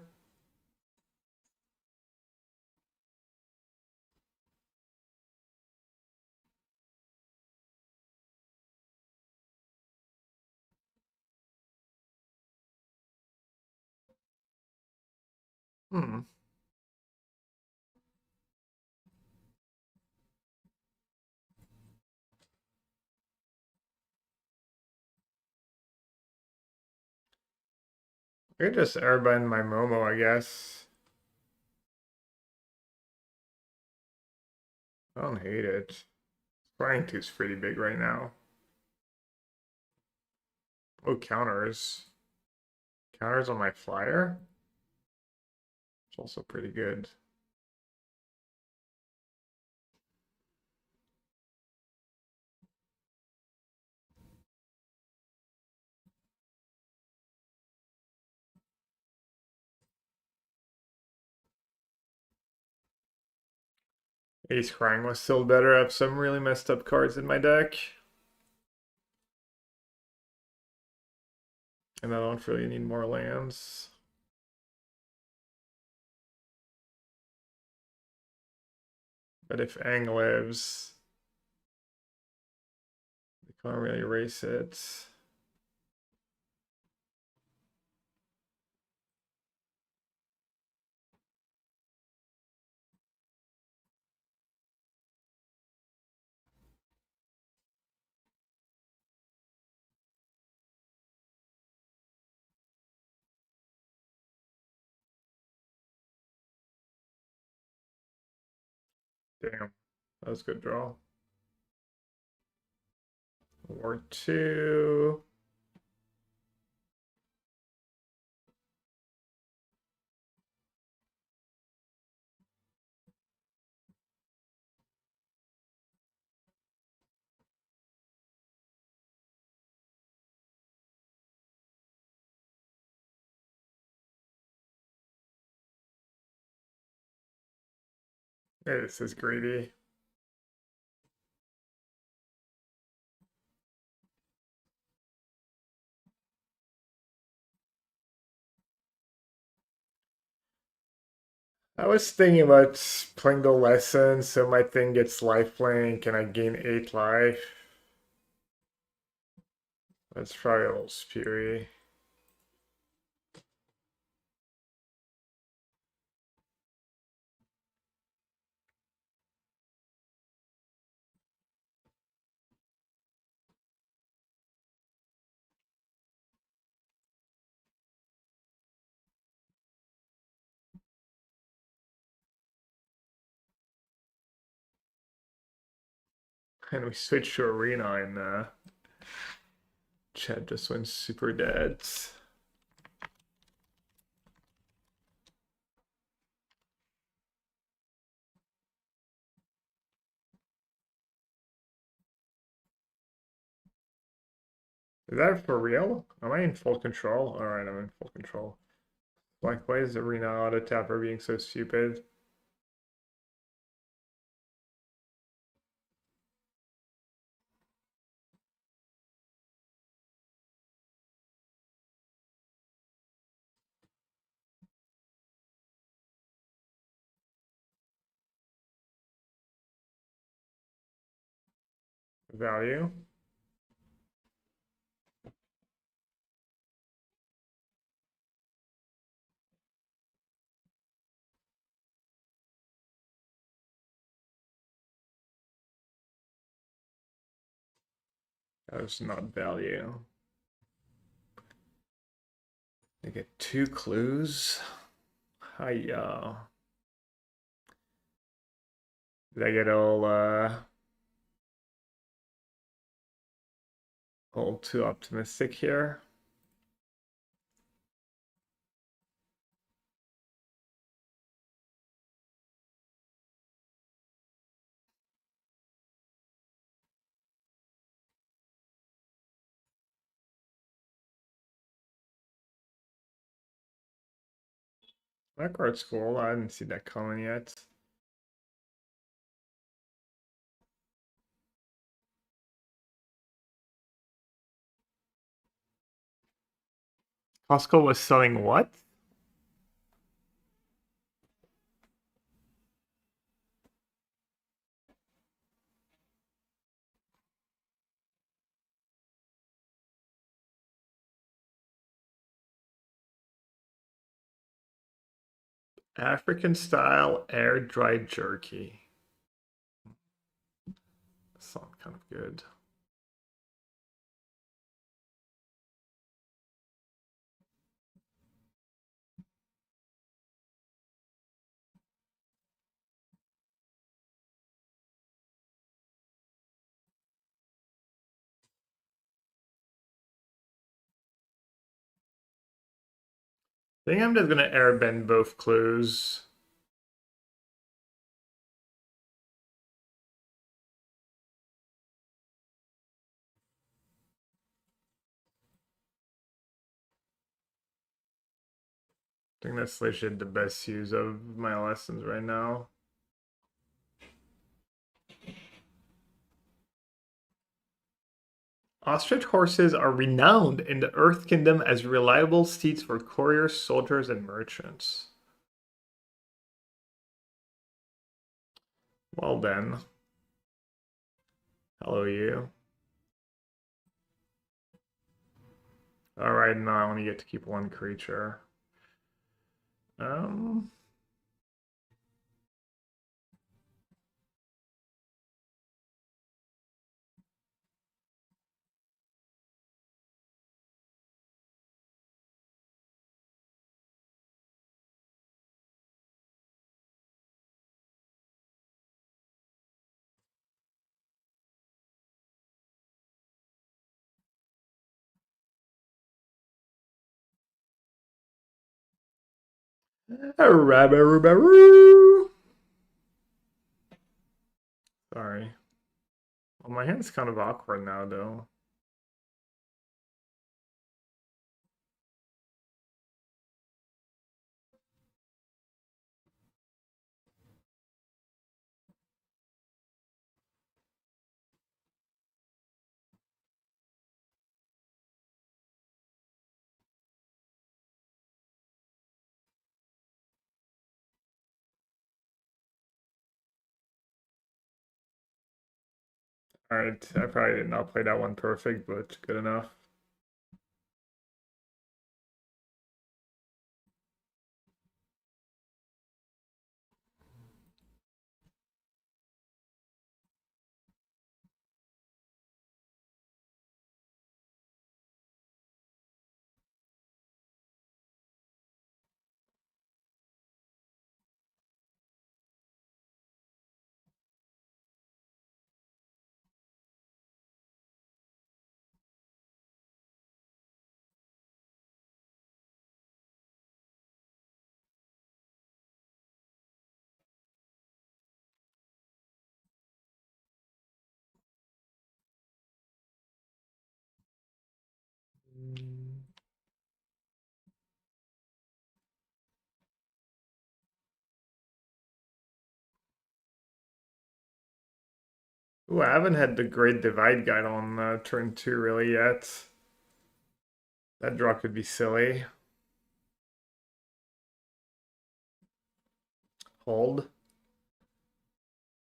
Hmm. I could just airbend my Momo, I guess. I don't hate it. Flying 2's pretty big right now. Oh, counters. Counters on my flyer? It's also pretty good. Ace Crying was still better. I have some really messed up cards in my deck. And I don't really need more lands. But if Ang lives, they can't really erase it. Damn, that was a good draw. War 2. Hey, this is greedy. I was thinking about playing the lesson so my thing gets lifelink and I gain 8 life. That's probably a little spewy. And we switched to Arena and Chad just went super dead. Is that for real? Am I in full control? Alright, I'm in full control. Like, why is Arena auto tapper being so stupid? value. That was not value. I get 2 clues. Hiya. Did I get all too optimistic here? That card's cool. I didn't see that coming yet. Costco was selling what? African style air dried jerky. That sounds kind of good. I think I'm just gonna airbend both clues. I think that's legit the best use of my lessons right now. Ostrich horses are renowned in the Earth Kingdom as reliable steeds for couriers, soldiers, and merchants. Well then. Hello, you. Alright, now I only get to keep 1 creature. Sorry. Well, my hand's kind of awkward now, though. Alright, I probably did not play that one perfect, but good enough. Ooh, I haven't had the Great Divide Guide on turn 2 really yet. That draw could be silly. Hold.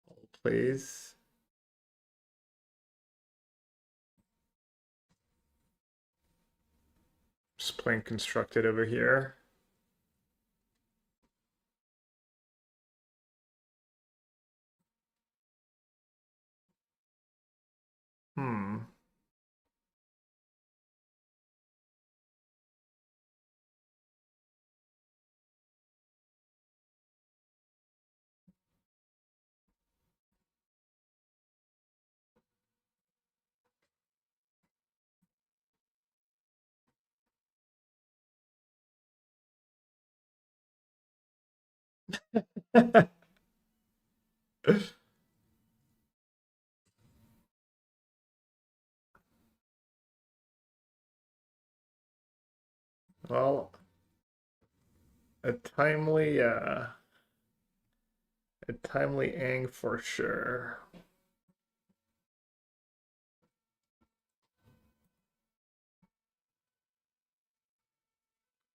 Hold, please. just playing constructed over here. Hmm. Well, a timely ang for sure.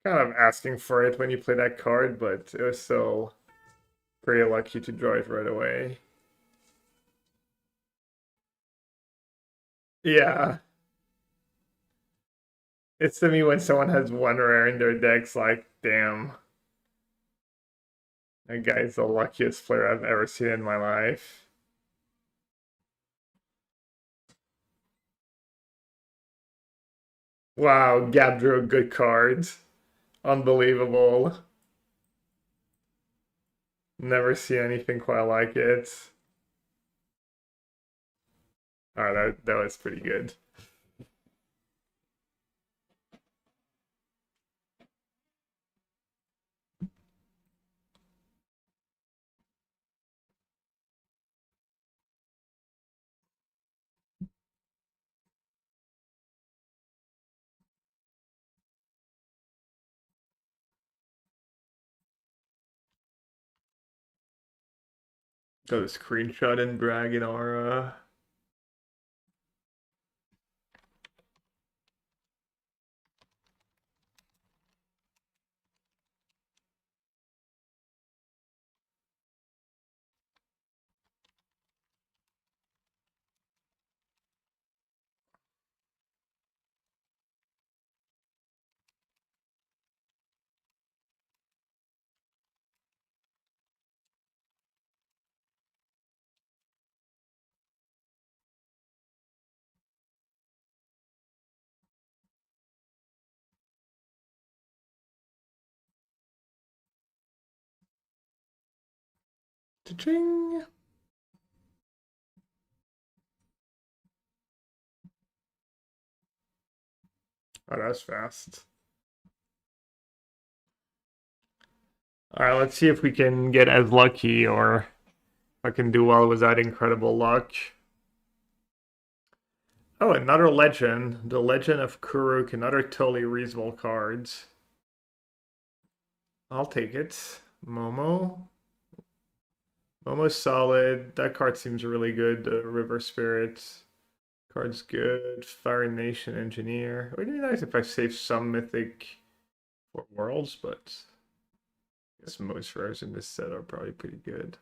Kind of asking for it when you play that card, but it was still pretty lucky to draw it right away. Yeah. It's to me when someone has one rare in their decks, like, damn. That guy's the luckiest player I've ever seen in my life. Wow, Gab drew good cards. Unbelievable. Never seen anything quite like it. Alright, that was pretty good. Got a screenshot in Dragon Aura. Cha-ching! Oh, that was fast. Alright, let's see if we can get as lucky or if I can do well without incredible luck. Oh, another legend. The Legend of Kuruk, another totally reasonable cards. I'll take it. Momo. Momo's solid. That card seems really good. The River Spirit. Card's good. Fire Nation Engineer. It would be nice if I saved some mythic for Worlds, but I guess most rares in this set are probably pretty good.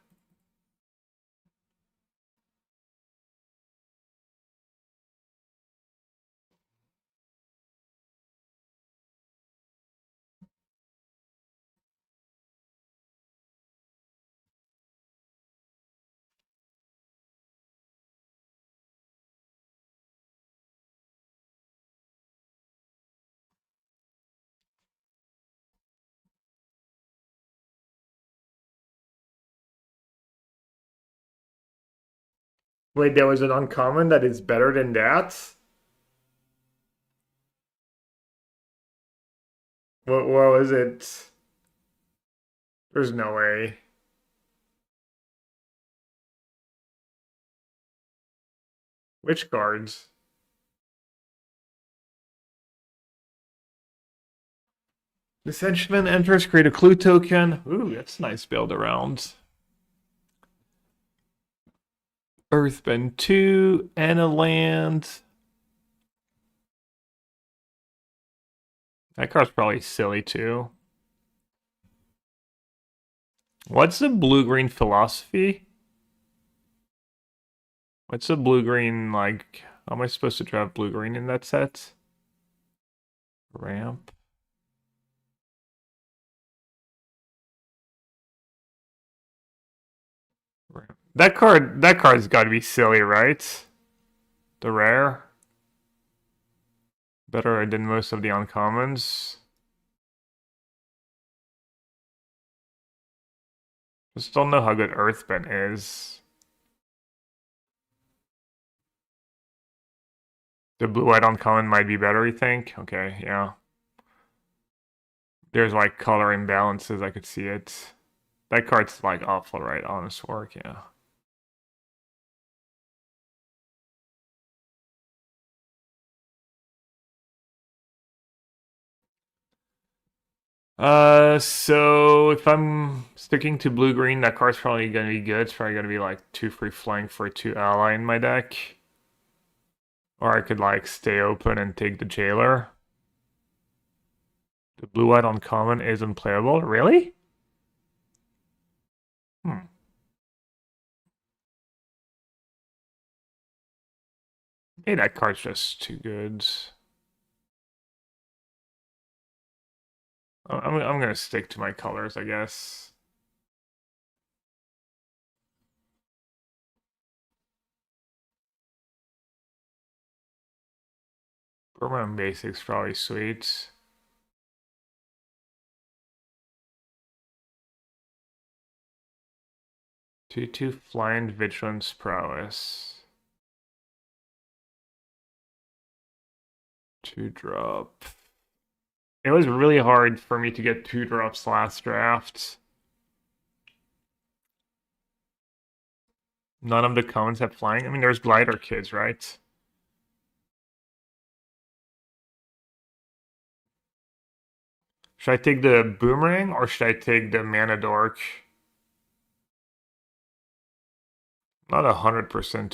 Wait, there was an uncommon that is better than that? What was it? There's no way. Which cards? This henchman enters, create a clue token. Ooh, that's a nice build around. Earthbend 2 and a land. That card's probably silly too. What's the blue-green philosophy? What's the blue-green, like, how am I supposed to draft blue-green in that set? Ramp. That card's got to be silly, right? The rare. Better than most of the uncommons. Just don't know how good Earthbent is. The blue-white uncommon might be better, you think? Okay, yeah. There's like color imbalances, I could see it. That card's like awful, right? Honest work, yeah. So if I'm sticking to blue-green, that card's probably gonna be good. It's probably gonna be like 2 free flank for 2 ally in my deck. Or I could like stay open and take the jailer. The blue-white uncommon is unplayable. Really? Hmm. Hey, that card's just too good. I'm gonna stick to my colors, I guess. Permanent Basic's probably sweet. Two Flying Vigilance Prowess. 2-drop. It was really hard for me to get 2-drops last draft. None of the commons have flying. I mean, there's glider kids, right? Should I take the boomerang or should I take the mana dork? Not 100%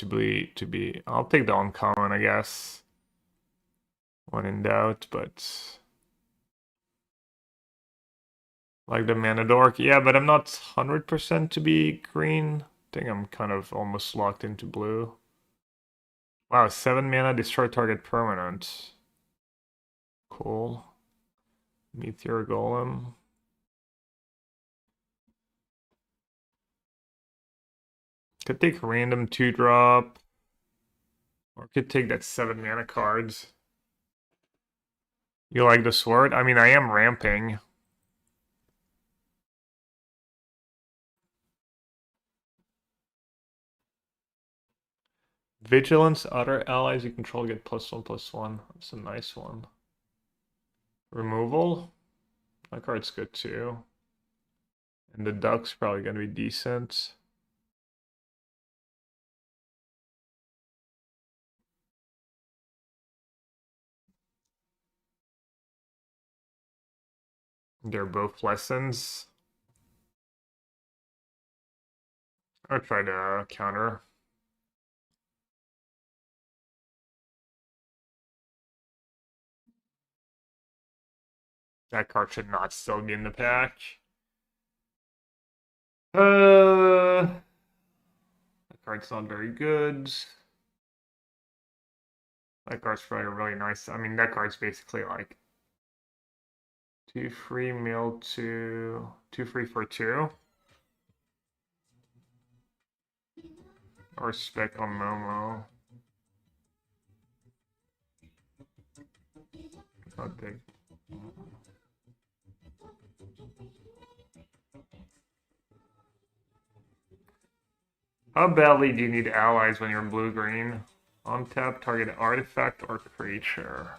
to be. I'll take the uncommon, I guess. When in doubt, but like the mana dork. Yeah, but I'm not 100% to be green. I think I'm kind of almost locked into blue. Wow, 7 mana, destroy target permanent. Cool. Meteor Golem. Could take random 2-drop. Or could take that 7 mana cards. You like the sword? I mean, I am ramping. Vigilance, other allies you control get +1/+1. That's a nice one. Removal? That card's good too. And the duck's probably gonna be decent. They're both lessons. I'll try to counter. That card should not still be in the pack. That card's not very good. That card's probably really nice. I mean, that card's basically like 2 free mill 2 free for 2. Or spec on Momo. Not big. How badly do you need allies when you're blue-green? Untap, target artifact or creature.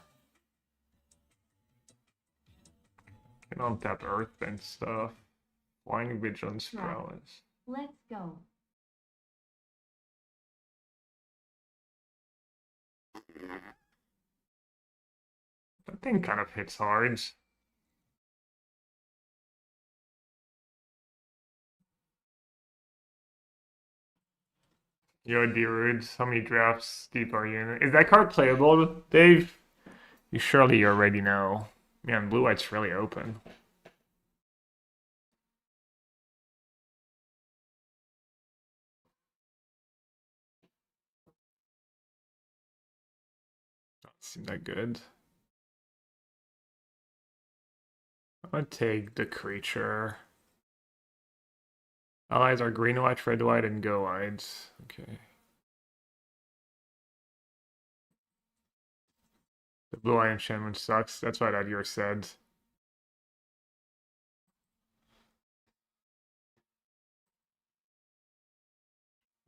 Can untap earth and stuff. Flying Vigilance Right. Prowess. Let's go. That thing kind of hits hard. Yo, D-Rudes, how many drafts deep are you in? Is that card playable, Dave? You surely already know. Man, blue-white's really open. Doesn't seem that good. I'm gonna take the creature. Allies are green white, red white, and go white. Okay. The blue eye enchantment sucks. That's what Adyer said.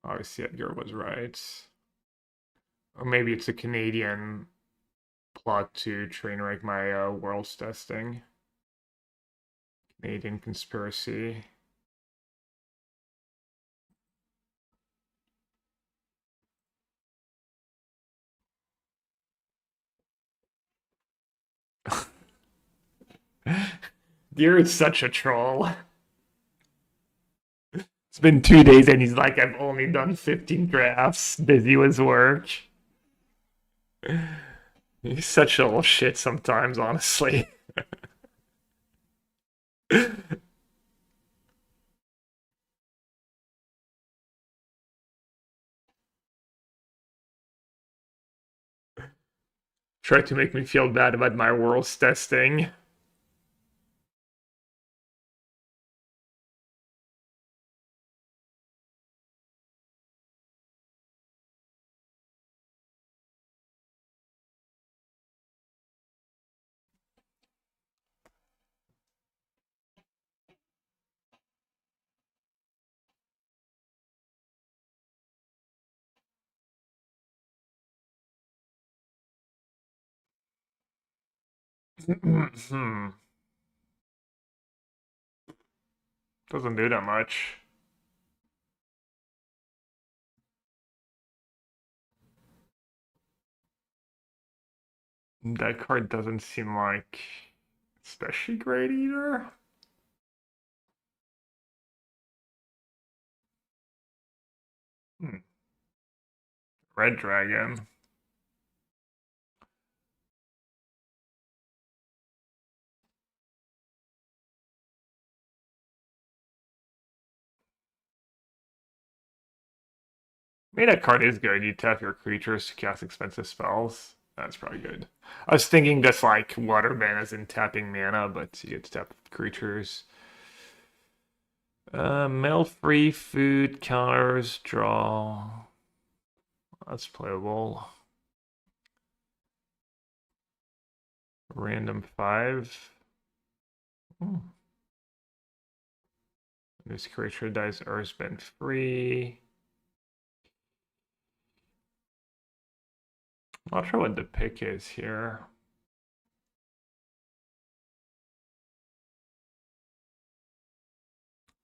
Obviously, Edgar was right. Or maybe it's a Canadian plot to train wreck my world's testing. Canadian conspiracy. Deer is such a troll. It's been 2 days and he's like, I've only done 15 drafts, busy with work. He's such a little shit sometimes, honestly. Try to make me feel bad about my world's testing. Hmm. Doesn't do that much. That card doesn't seem like especially great either. Hmm. Red Dragon. Maybe that card is good. You tap your creatures to cast expensive spells. That's probably good. I was thinking just like water ban as in tapping mana, but you get to tap creatures. Mail free food counters, draw. That's playable. Random 5. Hmm. This creature dies Earthbend free. Not sure what the pick is here.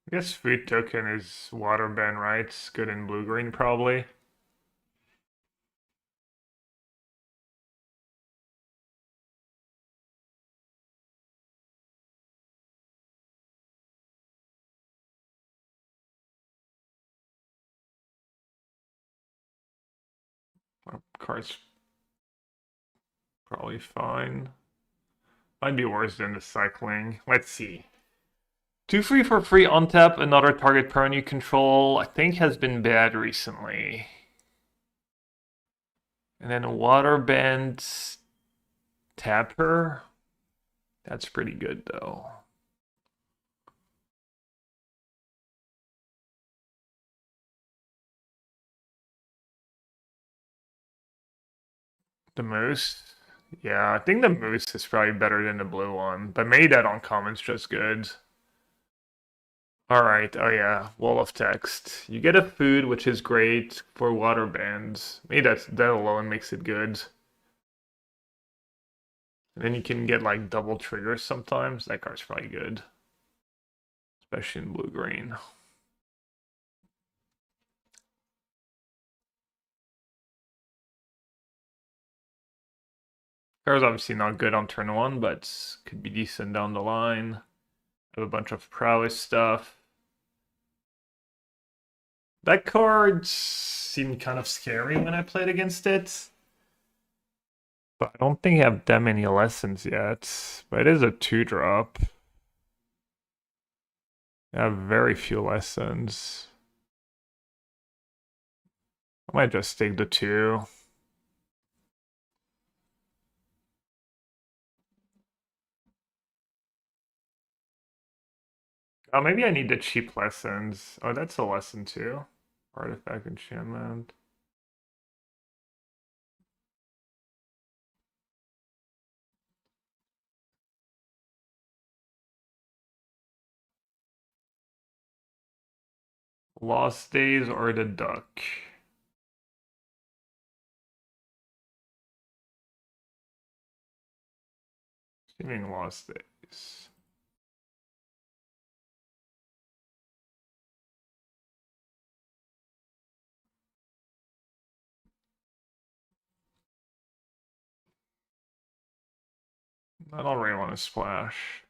I guess food token is waterbend, right? It's good in blue-green probably. Card's probably fine. Might be worse than the cycling. Let's see. 2 free for free on tap, another target permanent you control, I think has been bad recently. And then a waterbend tapper. That's pretty good though. The moose. Yeah, I think the moose is probably better than the blue one, but maybe that uncommon's just good. Alright, oh yeah, wall of text. You get a food, which is great for water bands. Maybe that alone makes it good. And then you can get like double triggers sometimes. That card's probably good. Especially in blue-green. Card's obviously not good on turn 1, but could be decent down the line. Have a bunch of prowess stuff. That card seemed kind of scary when I played against it. But I don't think I have that many lessons yet. But it is a 2-drop. I have very few lessons. I might just take the 2. Oh, maybe I need the cheap lessons. Oh, that's a lesson too. Artifact enchantment. Lost Days or the Duck? Assuming Lost Days. I don't really want to splash.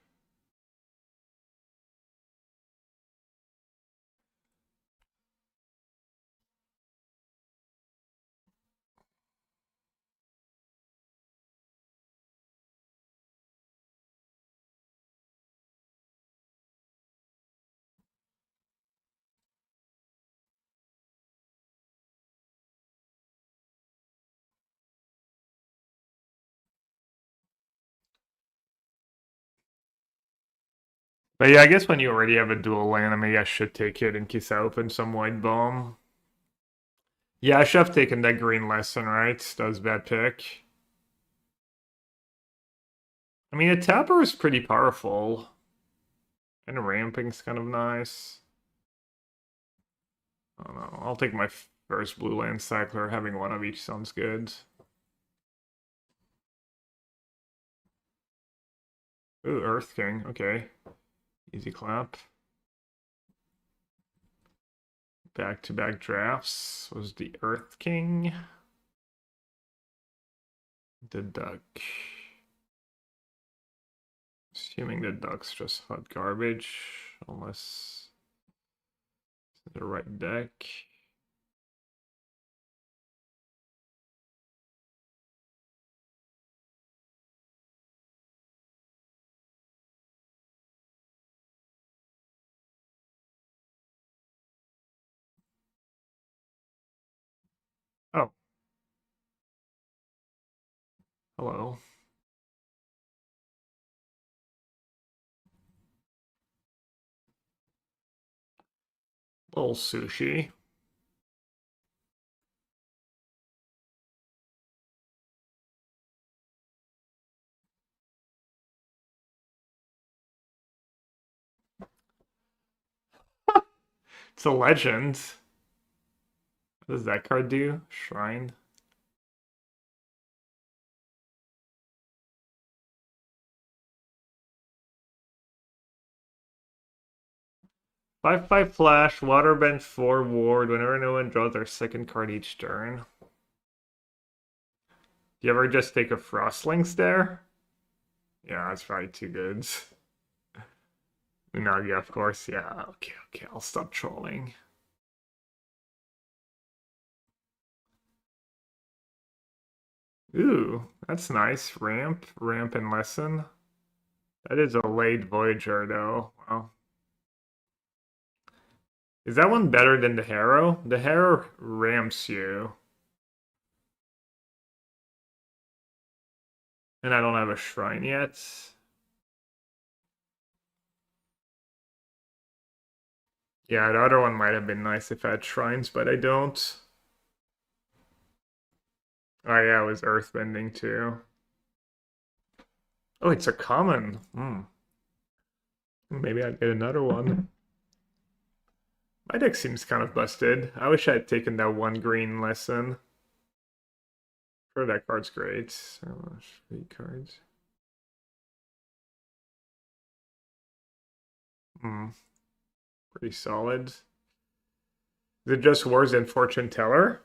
But yeah, I guess when you already have a dual land, maybe I should take it in case I open some white bomb. Yeah, I should have taken that green lesson, right? That was a bad pick. I mean, a tapper is pretty powerful. And ramping's kind of nice. I don't know. I'll take my first blue land cycler. Having one of each sounds good. Ooh, Earth King. Okay. Easy clap. Back-to-back drafts was the Earth King. The Duck. Assuming the Duck's just hot garbage. Unless it's the right deck. Oh. Hello. Little sushi. It's a legend. What does that card do? Shrine. Five flash, waterbend 4 ward whenever no one draws their second card each turn. Do you ever just take a Frostlings there? Yeah, that's probably too good. No, yeah, of course. Yeah, okay, I'll stop trolling. Ooh, that's nice. Ramp, and lesson. That is a late Voyager, though. Wow. Is that one better than the Harrow? The Harrow ramps you. And I don't have a shrine yet. Yeah, the other one might have been nice if I had shrines, but I don't. Oh yeah, it was earthbending too. Oh, it's a common. Maybe I'd get another one. My deck seems kind of busted. I wish I had taken that one green lesson. Sure, that card's great. So much 3 cards. Pretty solid. Is it just Wars and Fortune Teller?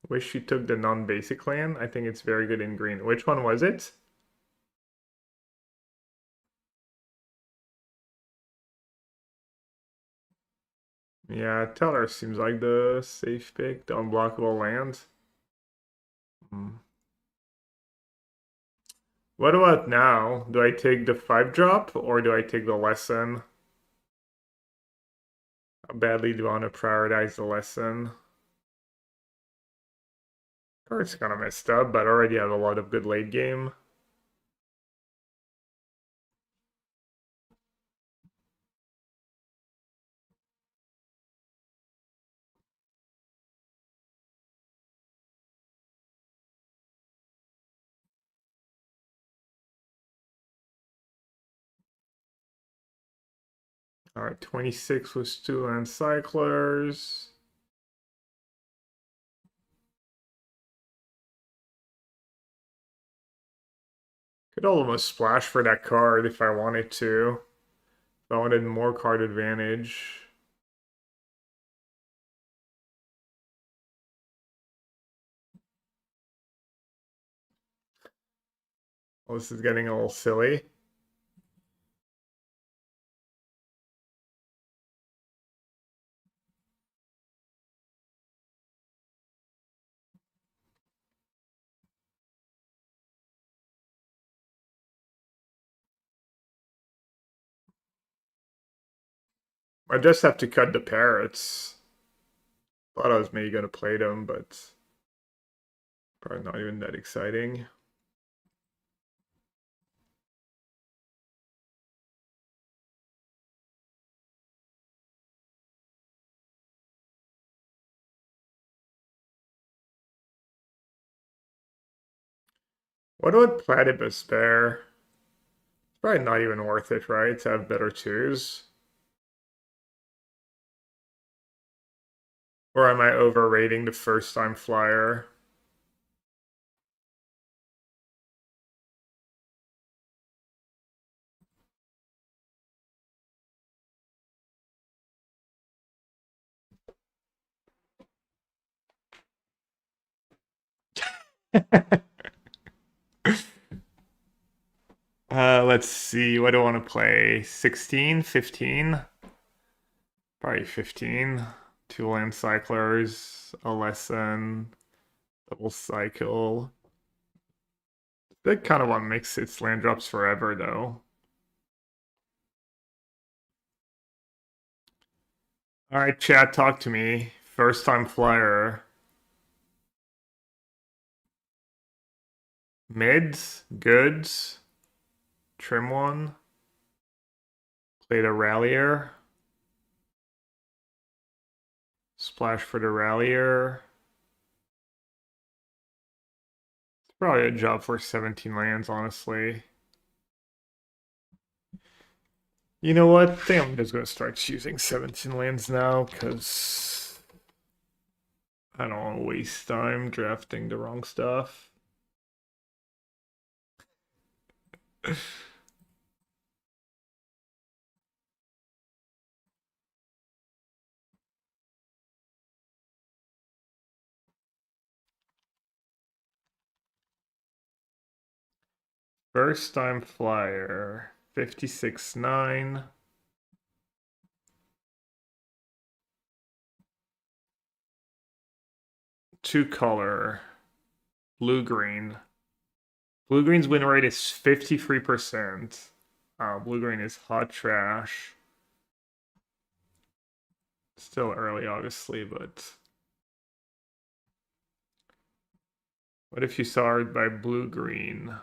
Wish you took the non-basic land. I think it's very good in green. Which one was it? Yeah, Teller seems like the safe pick. The unblockable land. What about now? Do I take the 5-drop or do I take the lesson? How badly do I want to prioritize the lesson? Card's kind of messed up, but I already have a lot of good late game. Alright, 26 was 2 land cyclers. Could almost splash for that card if I wanted to. If I wanted more card advantage. Well, this is getting a little silly. I just have to cut the parrots. Thought I was maybe gonna play them, but probably not even that exciting. What would Platypus bear? It's probably not even worth it, right? To have better twos. Or am I overrating the first time flyer? Let's see. What do I want to play? 16, 15? Probably 15. 2 land cyclers, a lesson, double cycle. That kind of one makes its land drops forever, though. Alright, chat, talk to me. First time flyer. Mids, goods, trim one. Played a rallier. Splash for the rallier. It's probably a job for 17 lands, honestly. You know what? I think I'm just gonna start choosing 17 lands now, because I don't want to waste time drafting the wrong stuff. First time flyer, 56.9. Two color, blue green. Blue green's win rate is 53%. Blue green is hot trash. Still early, obviously, but what if you saw it by blue green?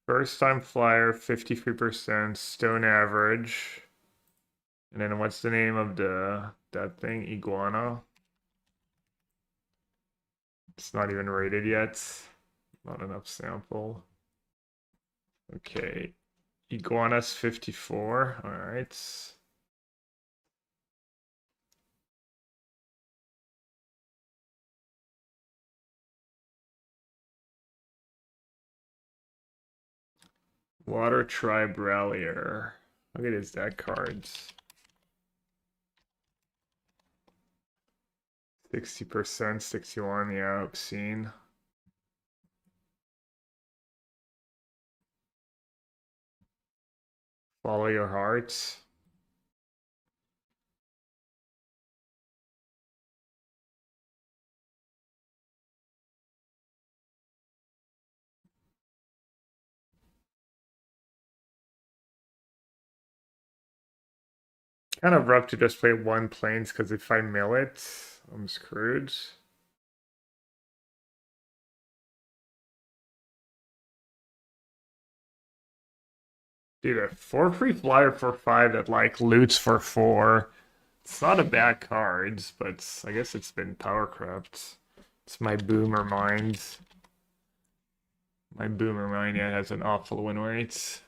First time flyer, 53%, stone average. And then what's the name of that thing? Iguana. It's not even rated yet. Not enough sample. Okay. Iguana's 54. Alright. Water Tribe Rallier. Look at his deck cards. 60%, 61, yeah, obscene. Follow your heart. Kind of rough to just play one planes because if I mill it, I'm screwed. Dude, a 4 free flyer for 5 that like loots for 4. It's not a bad card, but I guess it's been power crept. It's my boomer mind. My boomer mind, yeah, has an awful win rate.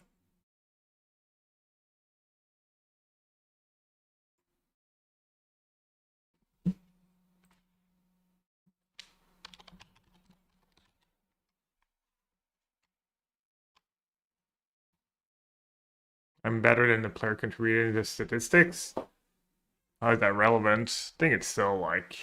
I'm better than the player contributing to statistics. How is that relevant? I think it's still like.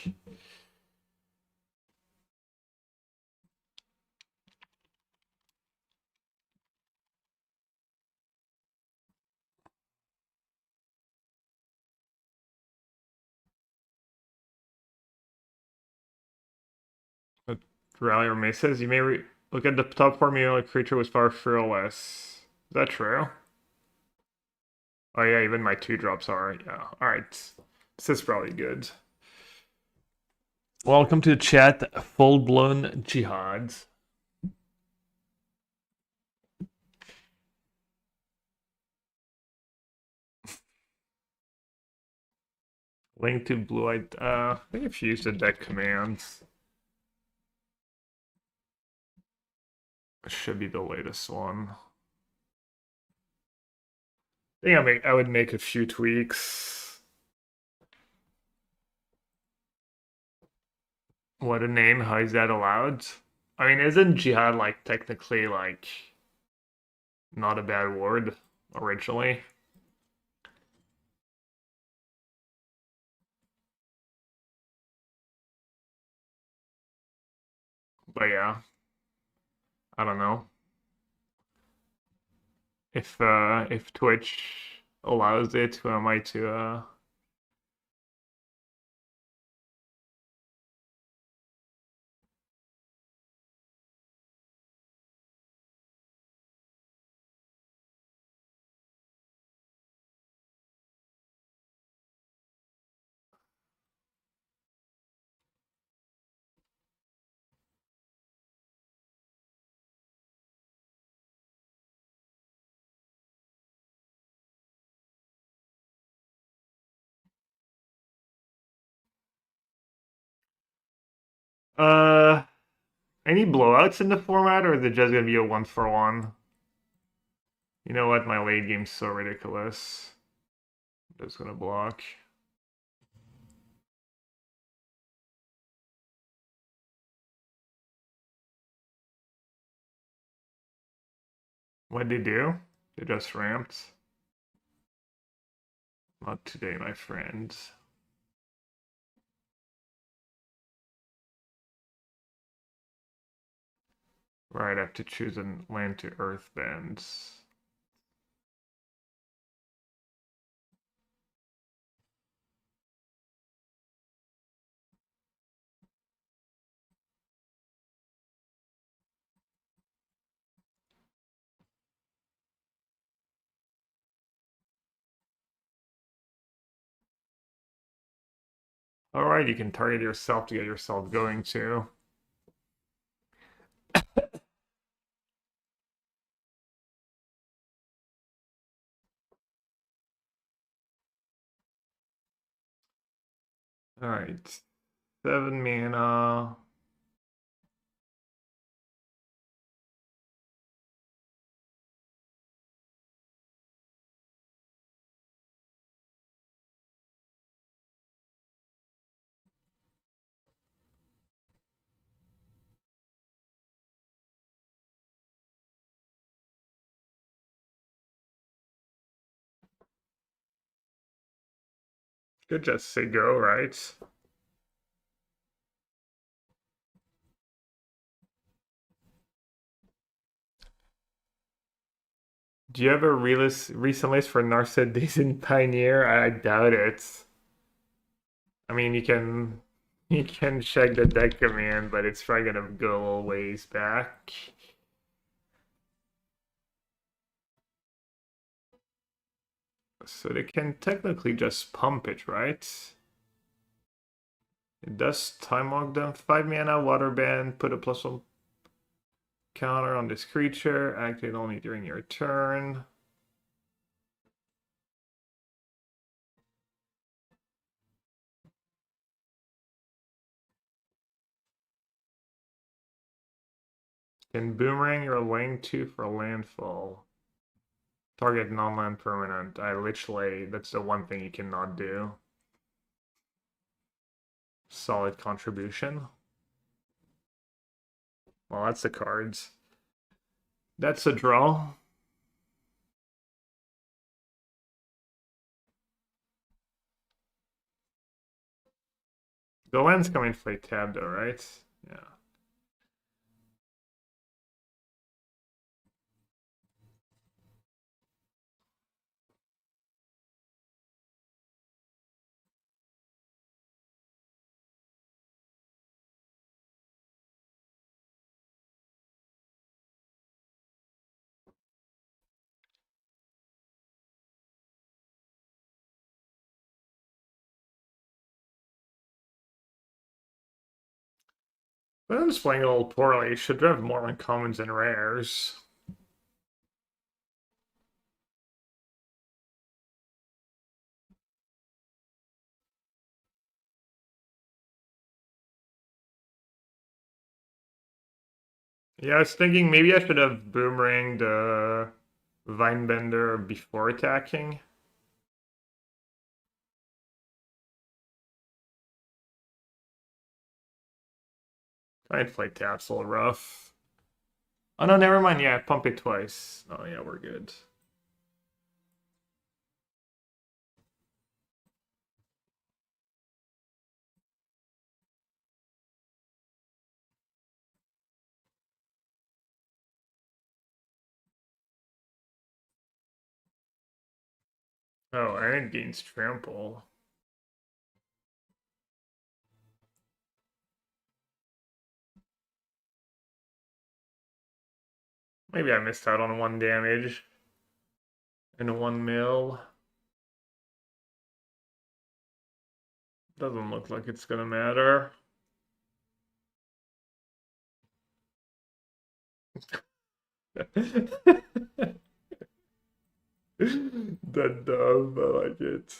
Rally or says you may look at the top formula. Creature was far fearless. Is that true? Oh yeah, even my 2-drops are. Yeah. All right. This is probably good. Welcome to the chat, full-blown jihads. Link to blue-eyed. I think if you use the deck commands, it should be the latest one. I think I would make a few tweaks. What a name! How is that allowed? I mean, isn't jihad like technically like not a bad word originally? But yeah, I don't know if Twitch allows it. Who am I to any blowouts in the format, or is it just gonna be a 1-for-1? You know what? My late game's so ridiculous. I'm just gonna block. What'd they do? They just ramped. Not today, my friend. Right, I have to choose a land to earth bends. Alright, you can target yourself to get yourself going too. Alright. 7 mana. Could just say go, right? Do you have a recent list for Narset Days in Pioneer? I doubt it. I mean, you can check the deck command, but it's probably gonna go a ways back. So they can technically just pump it, right? It does time walk them. 5 mana, water band, put a +1 counter on this creature, activate only during your turn. Can boomerang your lane 2 for landfall. Target non-land permanent. I literally, that's the one thing you cannot do. Solid contribution. Well, that's the cards. That's a draw. The land's coming to play tab though, right? Yeah. But I'm just playing a little poorly. Should have more uncommons and rares. Yeah, I was thinking maybe I should have boomeranged Vinebender before attacking. I'd play taps a little rough. Oh no, never mind. Yeah, pump it twice. Oh yeah, we're good. Oh, and it gains trample. Maybe I missed out on 1 damage and a 1 mil. Doesn't look like it's gonna matter. That dumb, I like it.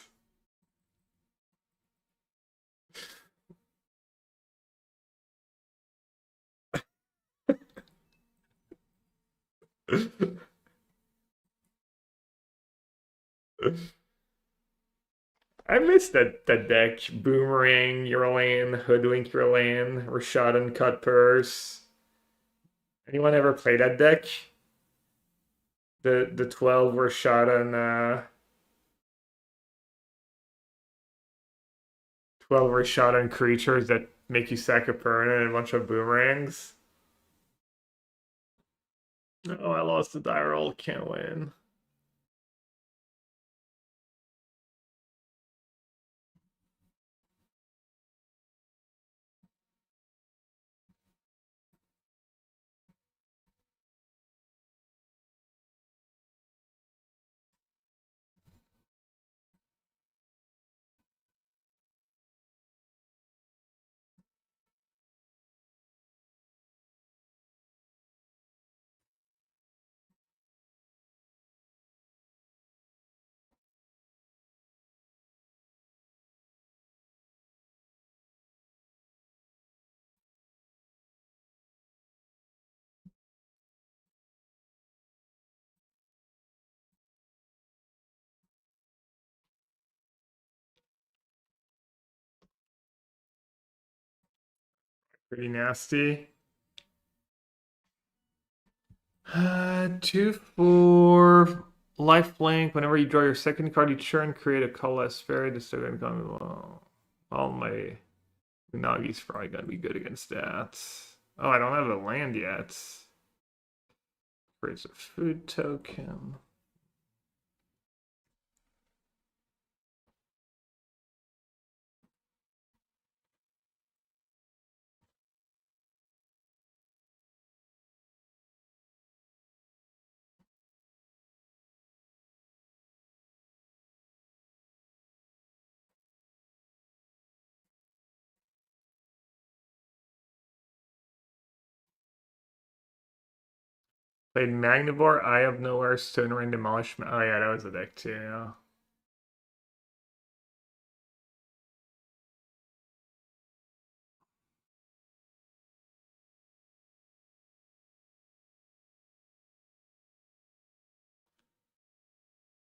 I missed that deck. Boomerang your lane, hoodwink your lane, Rashad and cut purse. Anyone ever play that deck? The 12 Rashad and 12 Rashad and creatures that make you sack a permanent and a bunch of boomerangs. Oh, I lost the die roll, can't win. Pretty nasty. 2 for lifelink. Whenever you draw your second card each turn, create a colorless fairy. Disturb income. Well, all my Unagi's probably gonna be good against that. Oh, I don't have a land yet. Creates a food token. Played Magnivore, Eye of Nowhere, Stone Rain, Demolishment. Oh yeah, that was a deck too. Yeah.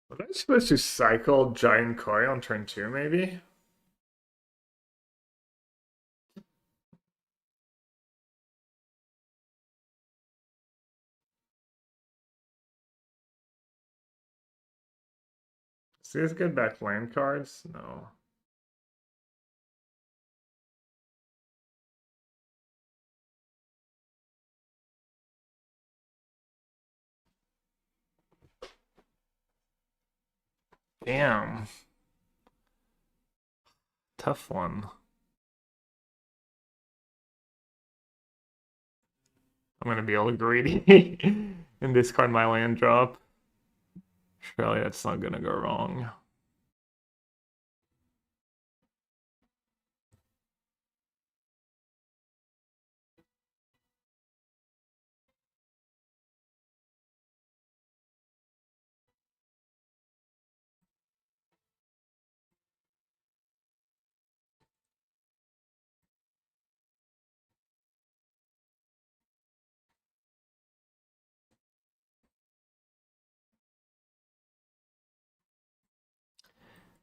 Was I supposed to cycle Giant Koi on turn 2, maybe? See, let's get back land cards. No. Damn. Tough one. I'm gonna be all greedy and discard my land drop. Surely that's not gonna go wrong.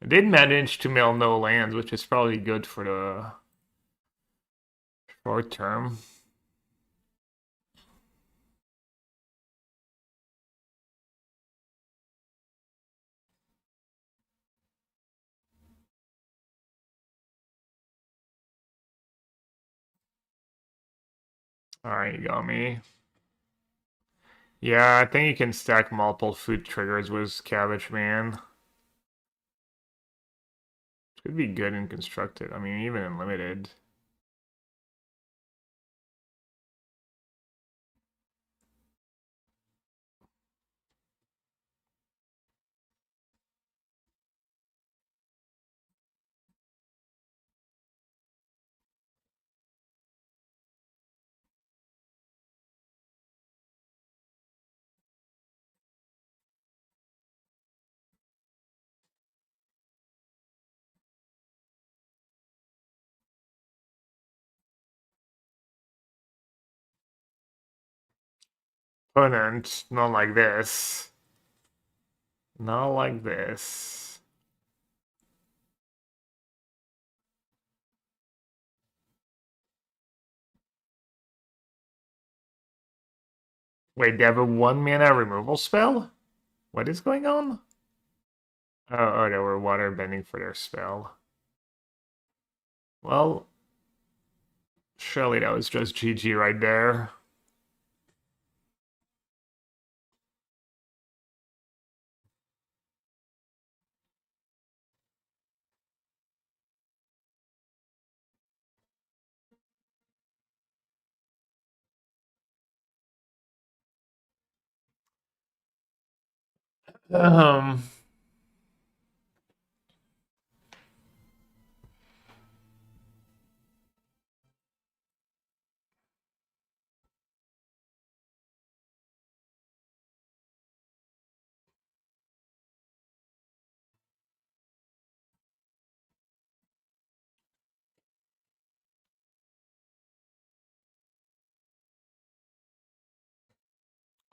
I did manage to mill no lands, which is probably good for the short term. Alright, you got me. Yeah, I think you can stack multiple food triggers with Cabbage Man. Could be good in constructed. I mean, even in limited. Opponent, not like this. Not like this. Wait, they have a 1 mana removal spell? What is going on? Oh, they were water bending for their spell. Well, surely that was just GG right there. Um,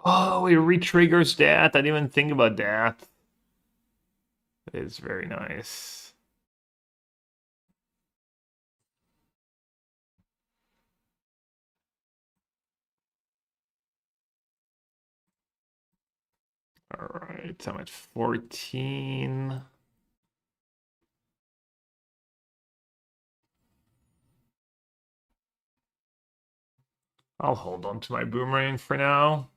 oh, it re-triggers that. I didn't even think about that. That is very nice. All right, I'm at 14. I'll hold on to my boomerang for now.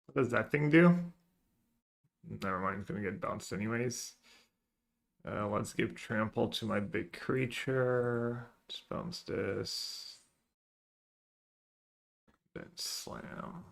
What does that thing do? Never mind, it's gonna get bounced anyways. Let's give trample to my big creature. Just bounce this. Then slam.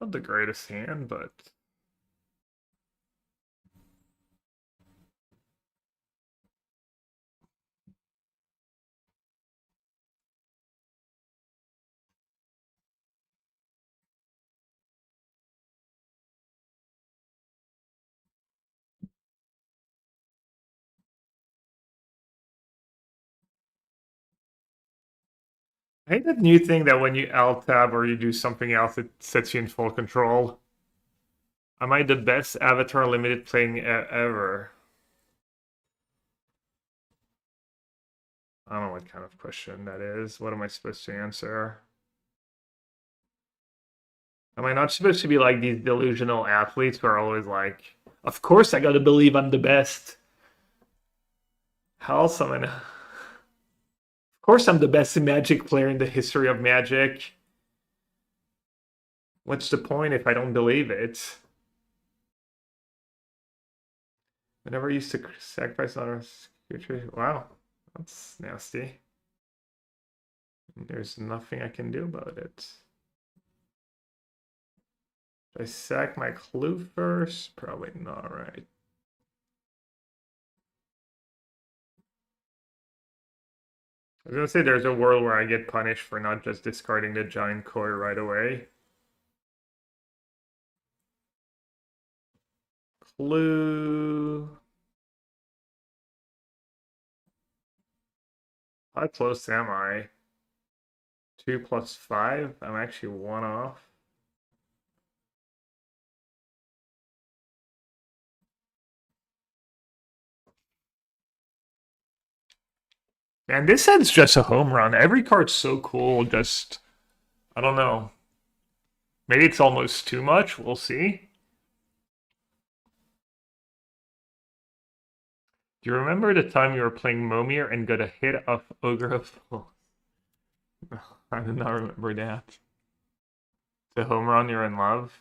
Not the greatest hand, but I hate that new thing that when you alt tab or you do something else, it sets you in full control. Am I the best Avatar limited playing ever? I don't know what kind of question that is. What am I supposed to answer? Am I not supposed to be like these delusional athletes who are always like, of course I gotta believe I'm the best. How else am I? Of course I'm the best Magic player in the history of Magic. What's the point if I don't believe it? I never used to sacrifice on a Wow, that's nasty. There's nothing I can do about it. Should I sack my clue first? Probably not, right? I was gonna say there's a world where I get punished for not just discarding the giant koi right away. Clue. How close am I? 2 plus 5? I'm actually 1 off. And this set's just a home run. Every card's so cool, just... I don't know. Maybe it's almost too much. We'll see. Do you remember the time you were playing Momir and got a hit off Ogre of Fools? I do not remember that. The home run, you're in love.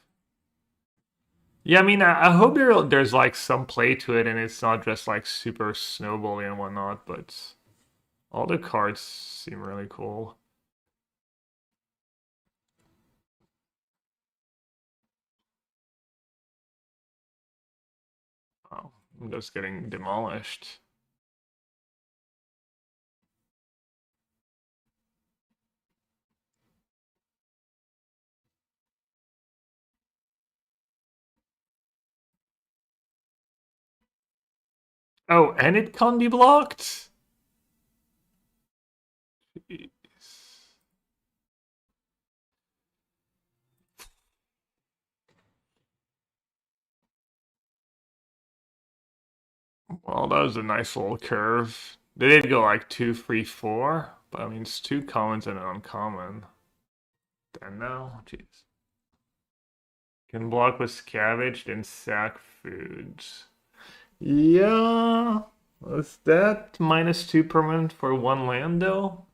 Yeah, I mean, I hope there's like some play to it and it's not just like super snowbally and whatnot, but all the cards seem really cool. Oh, I'm just getting demolished. Oh, and it can't be blocked? Jeez. Well, that was a nice little curve. They did go like 2, 3, 4, but I mean, it's 2 commons and an uncommon. And now, jeez. Can block with scavenged and sack foods. Yeah. Is that -2 permanent for one land though?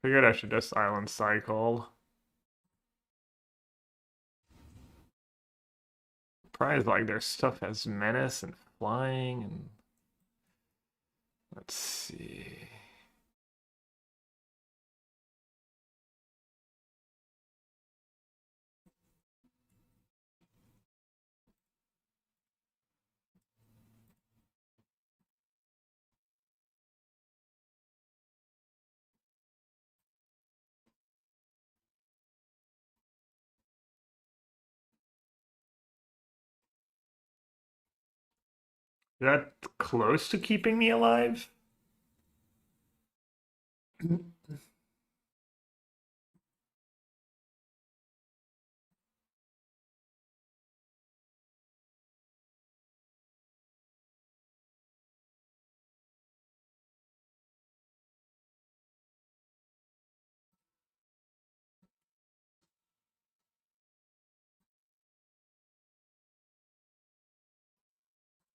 Figured I should just island cycle. Probably like their stuff has menace and flying and let's see. Is that close to keeping me alive?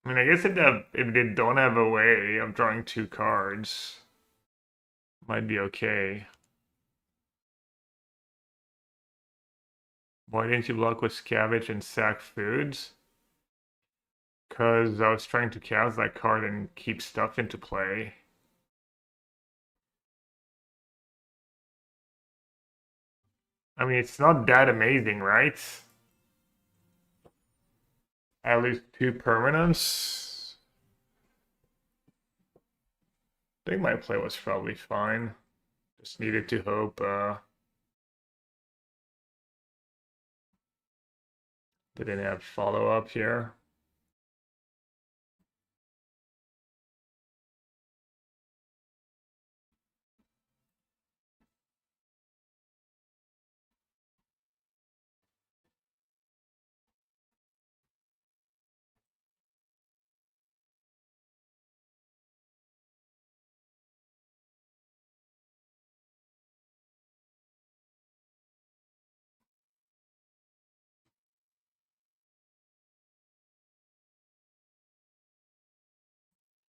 I mean, I guess if they don't have a way of drawing 2 cards, might be okay. Why didn't you block with scavenge and sack foods? Because I was trying to cast that card and keep stuff into play. I mean, it's not that amazing, right? At least 2 permanents. I think my play was probably fine. Just needed to hope they didn't have follow-up here.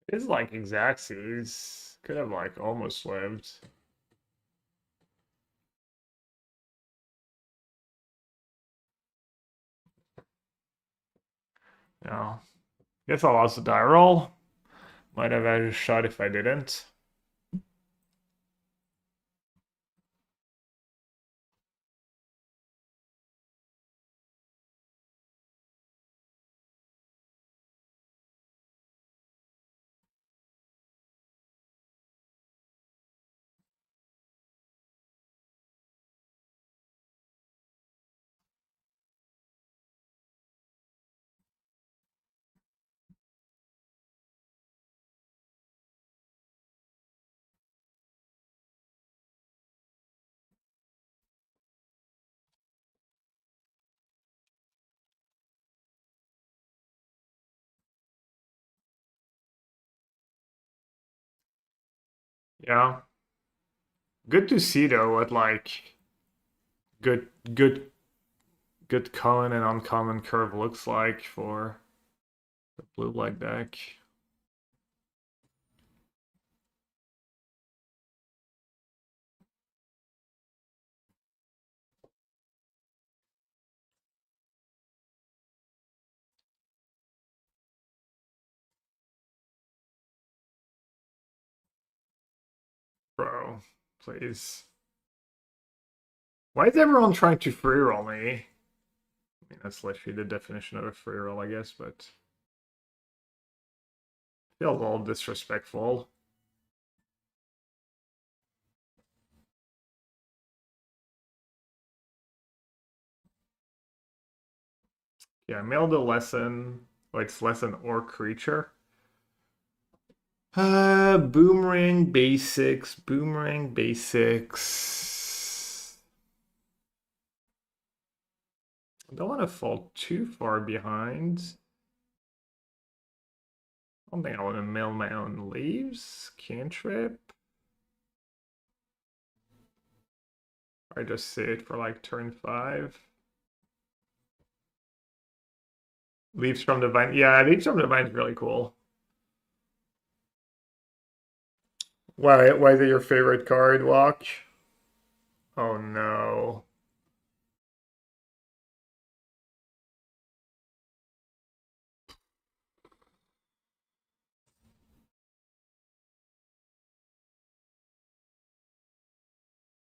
It's like Xaxes. Could have like almost lived. No. Guess I lost the die roll. Might have had a shot if I didn't. Yeah. Good to see though what like good good good common and uncommon curve looks like for the blue black deck. Bro, please. Why is everyone trying to free roll me? I mean, that's literally the definition of a free roll, I guess, but feels a little disrespectful. Yeah, mail the lesson. Oh, it's lesson or creature. Boomerang basics. Boomerang basics. I don't want to fall too far behind. I don't think I want to mail my own leaves. Cantrip. I just say it for like turn 5. Leaves from the Vine. Yeah, Leaves from the Vine is really cool. Why is it your favorite card, Watch? Oh no.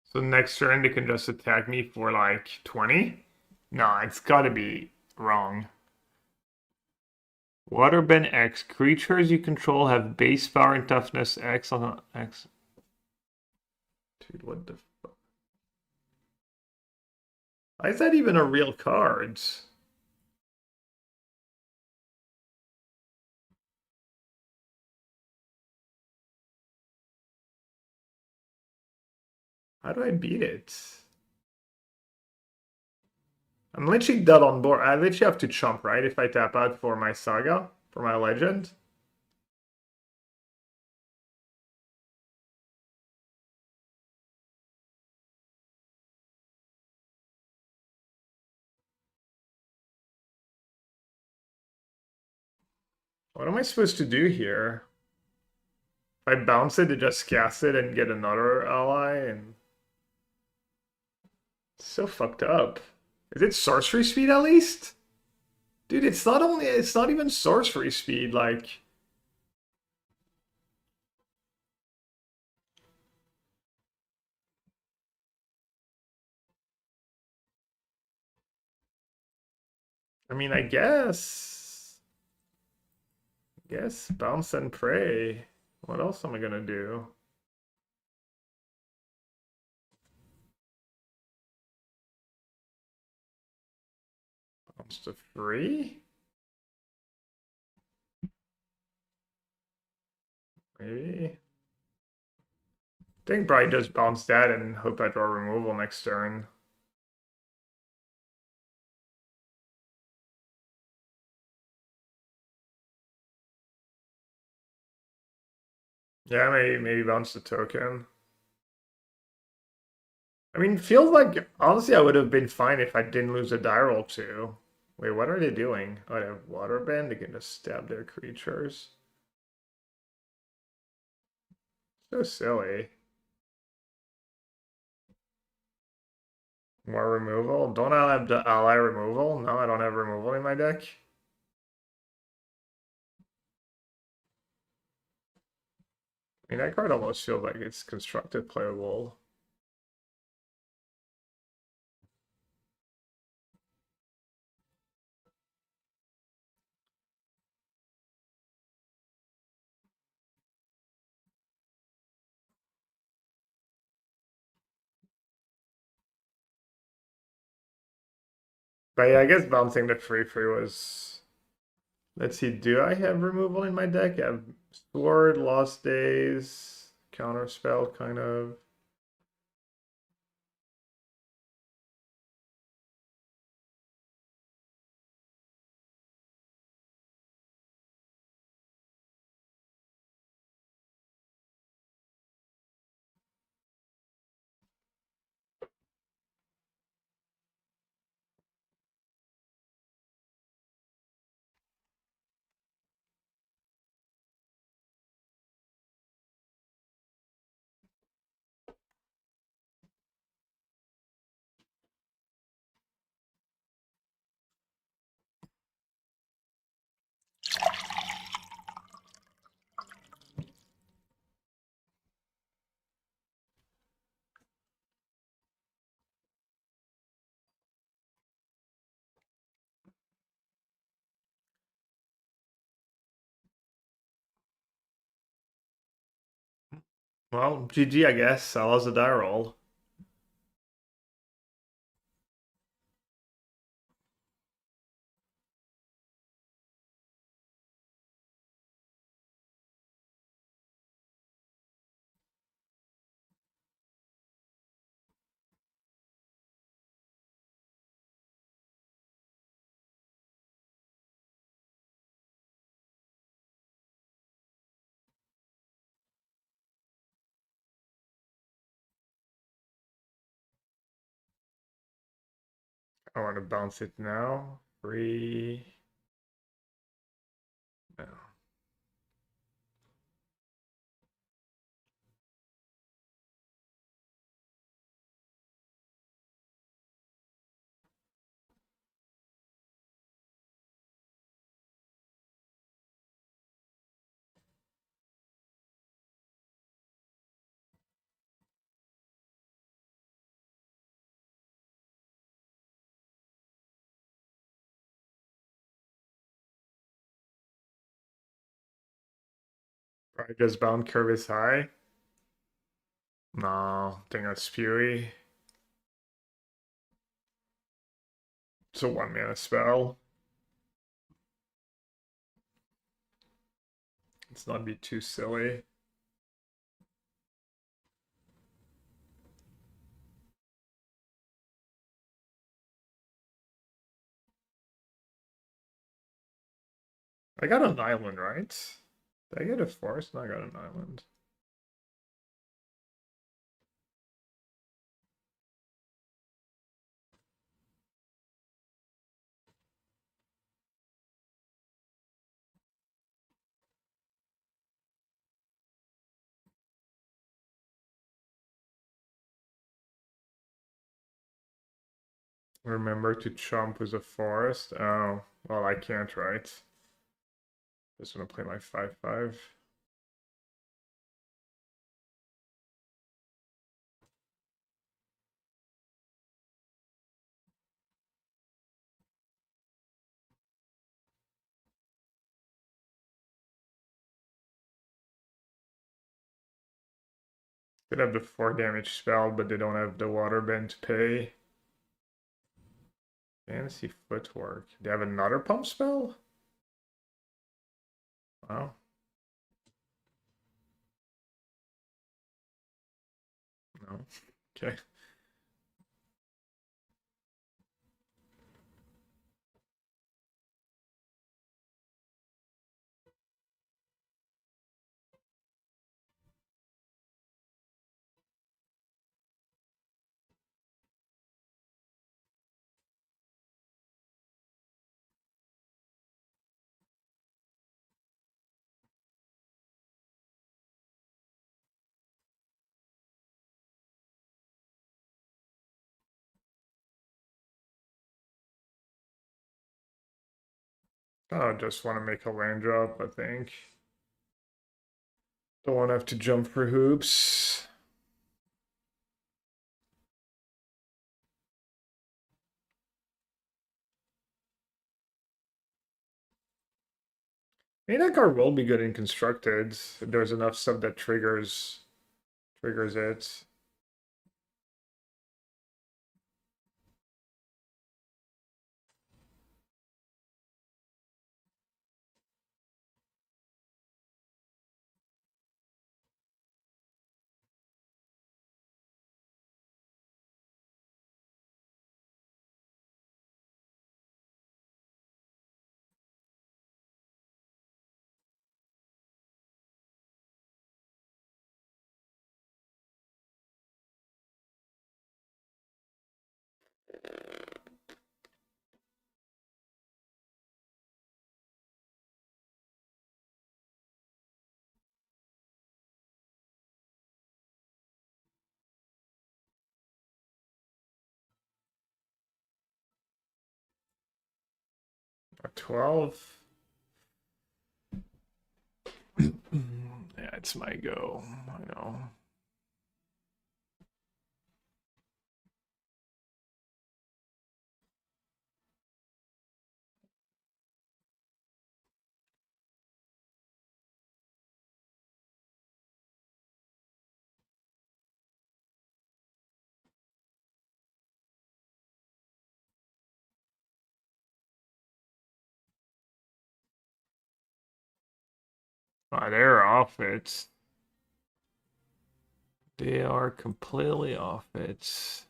So next turn they can just attack me for like 20? No, it's gotta be wrong. Waterbend X. Creatures you control have base power and toughness X on X. Dude, what the fuck? Why is that even a real card? How do I beat it? I'm literally dead on board. I literally have to chump, right? If I tap out for my Saga, for my Legend. What am I supposed to do here? If I bounce it to just cast it and get another ally, and it's so fucked up. Is it sorcery speed at least? Dude, it's not even sorcery speed, like. I mean, I guess bounce and pray. What else am I gonna do? Bounce to 3? Maybe. I think probably just bounce that and hope I draw removal next turn. Yeah, maybe bounce the token. I mean, feels like honestly I would have been fine if I didn't lose a die roll too. Wait, what are they doing? Oh, they have waterbend. They can just stab their creatures. So silly. More removal? Don't I have the ally removal? No, I don't have removal in my deck. I mean, that card almost feels like it's constructed playable. But yeah, I guess bouncing the 3/3 was. Let's see, do I have removal in my deck? I have Sword, Lost Days, Counterspell, kind of. Well, GG, I guess. I lost a die roll. I want to bounce it now. 3. No. I guess bound curve is high. No, I think that's spewy. It's a 1 mana spell. Let's not be too silly. I got an island, right? Did I get a forest? No, I got an island. Remember to chomp with a forest. Oh, well, I can't, right? Just want to play my 5/5. They have the 4 damage spell, but they don't have the water bend to pay. Fantasy footwork. They have another pump spell? Wow. No. Okay. Oh, just want to make a land drop, I think. Don't want to have to jump for hoops. I mean, that card will be good in constructed. There's enough stuff that triggers it. A 12. Yeah, it's my go. I know. They're off it. They are completely off it.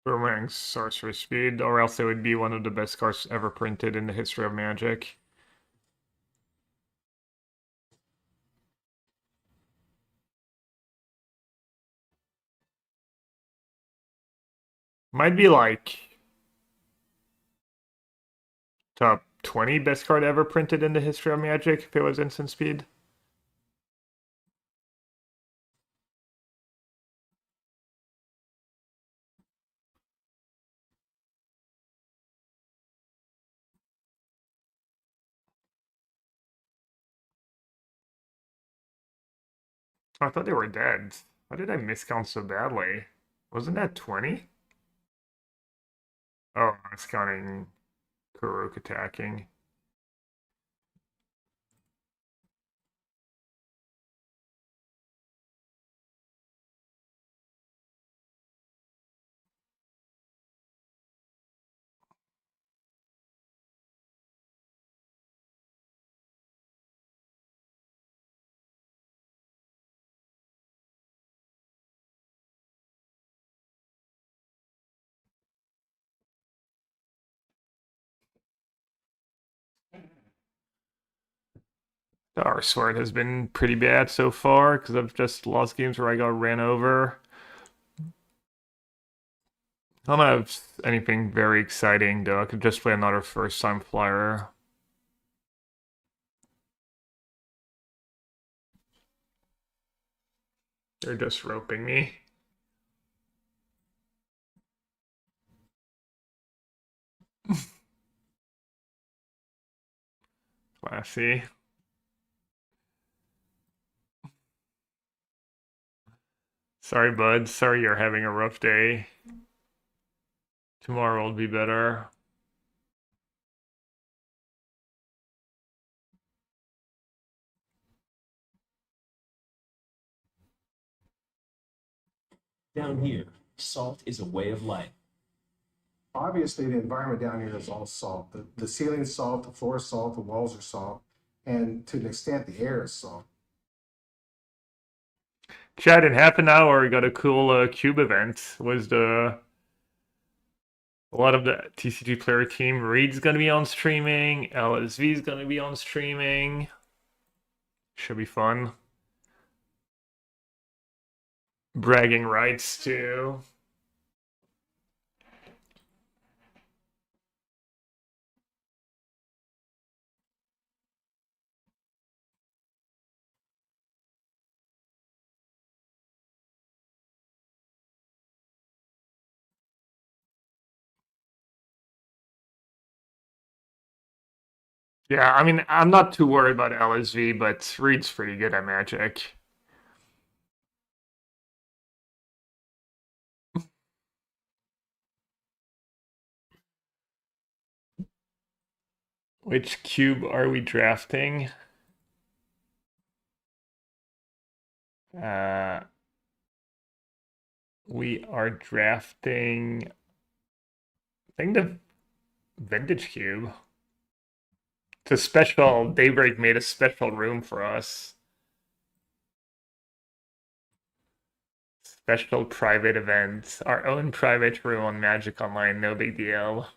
Boomerang sorcery speed, or else it would be one of the best cards ever printed in the history of Magic. Might be like top 20 best card ever printed in the history of Magic if it was instant speed. I thought they were dead. Why did I miscount so badly? Wasn't that 20? Oh, I was counting Kuruk attacking. Our sword has been pretty bad so far because I've just lost games where I got ran over. I don't have anything very exciting though. I could just play another first time flyer. They're just roping me. Classy. Sorry, bud. Sorry you're having a rough day. Tomorrow will be better. Down here, salt is a way of life. Obviously, the environment down here is all salt. The ceiling is salt, the floor is salt, the walls are salt, and to an extent, the air is salt. Chat, in half an hour, we got a cool cube event. Was a lot of the TCGPlayer team. Reed's gonna be on streaming. LSV's gonna be on streaming. Should be fun. Bragging rights too. Yeah, I mean, I'm not too worried about LSV, but Reed's pretty good at Magic. Which cube are we drafting? We are drafting, I think, the Vintage Cube. It's a special, Daybreak made a special room for us. Special private event. Our own private room on Magic Online, no big deal.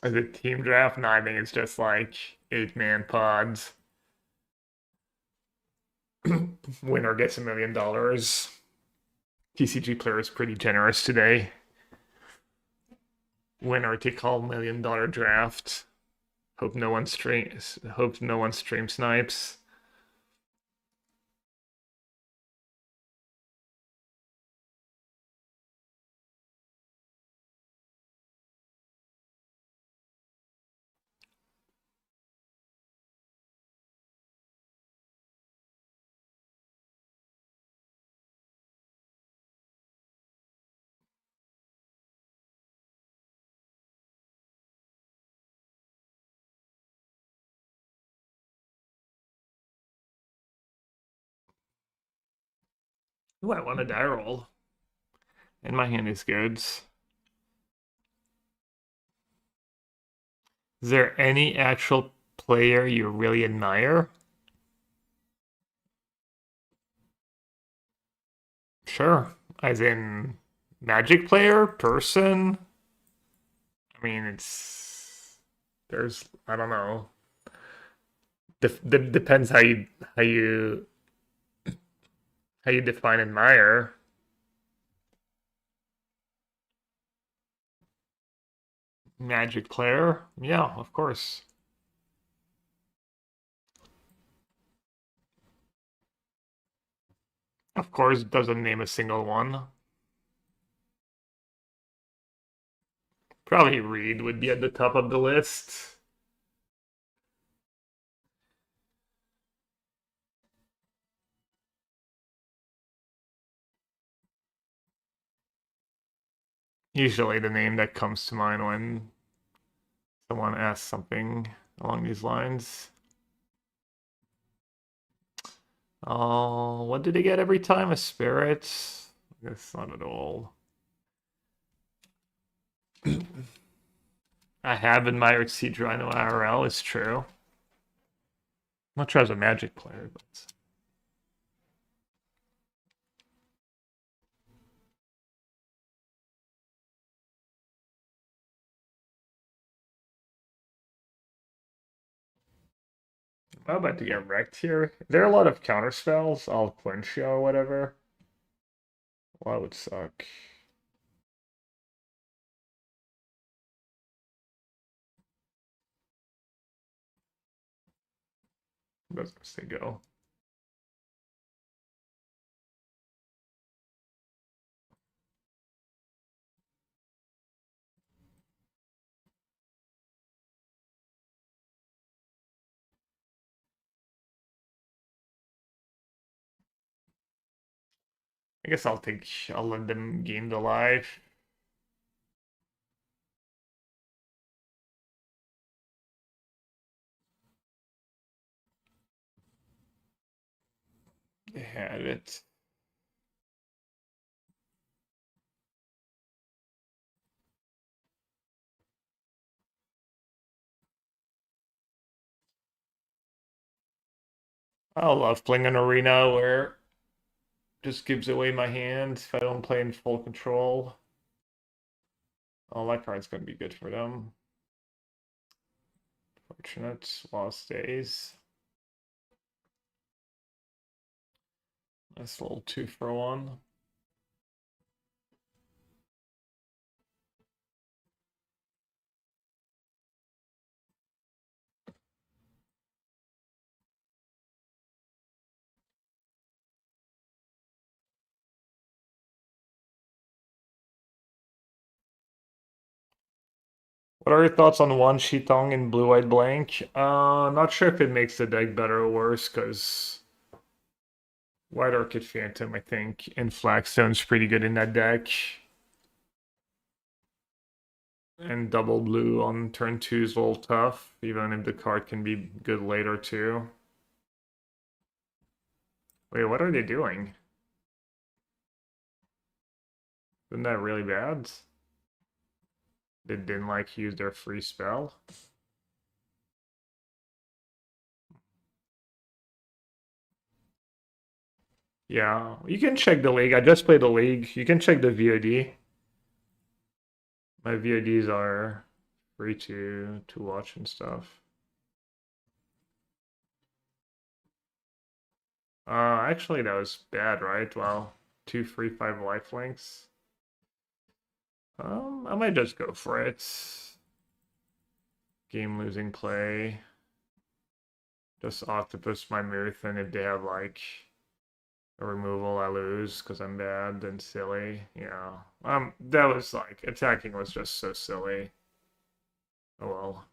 Is it team draft? No, I think it's just like 8-man pods. Winner gets $1 million. TCGPlayer is pretty generous today. Winner take all $1 million draft. Hope no one stream snipes. Ooh, I want a die roll. And my hand is good. Is there any actual player you really admire? Sure. As in Magic player, person. I mean, there's I don't know. Depends how you how you define admire. Magic player, yeah, of course. Of course, doesn't name a single one. Probably Reed would be at the top of the list. Usually the name that comes to mind when someone asks something along these lines. Oh, what do they get every time? A spirit? That's not at all. I have admired Seedrino IRL, it's true. Not sure as a Magic player, but I'm about to get wrecked here. There are a lot of counter spells. I'll clinch you or whatever. Well, that would suck. That's gonna say go. I guess I'll let them gain the life. They had it. I love playing an arena where just gives away my hand if I don't play in full control. Oh, that card's gonna be good for them. Fortunate. Lost days. Nice little 2-for-1. What are your thoughts on one Tong and blue-white blank? Not sure if it makes the deck better or worse, because White Orchid Phantom, I think, and Flagstone's pretty good in that deck. And double blue on turn 2 is a little tough, even if the card can be good later too. Wait, what are they doing? Isn't that really bad? They didn't like use their free spell. Yeah, you can check the league. I just played the league. You can check the VOD. My VODs are free to watch and stuff. Actually that was bad, right? Well, 2 free 5 lifelinks. I might just go for it. Game losing play. Just Octopus my Mirth, and if they have like a removal, I lose because I'm bad and silly. Yeah. That was like attacking was just so silly. Oh well.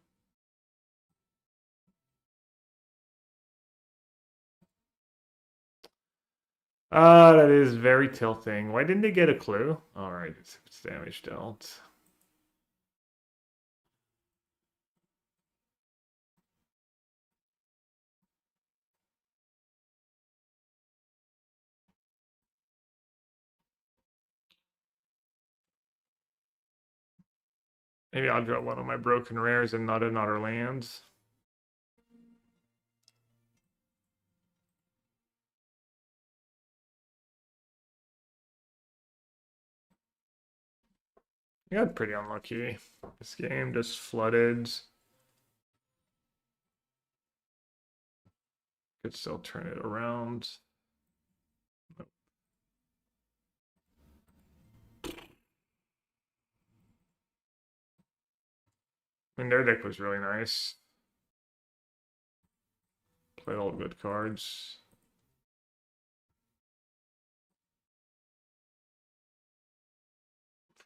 That is very tilting. Why didn't they get a clue? Alright, it's damage dealt. Maybe I'll draw one of my broken rares and not another lands. I got pretty unlucky. This game just flooded. Could still turn it around. I mean, their deck was really nice. Played all good cards.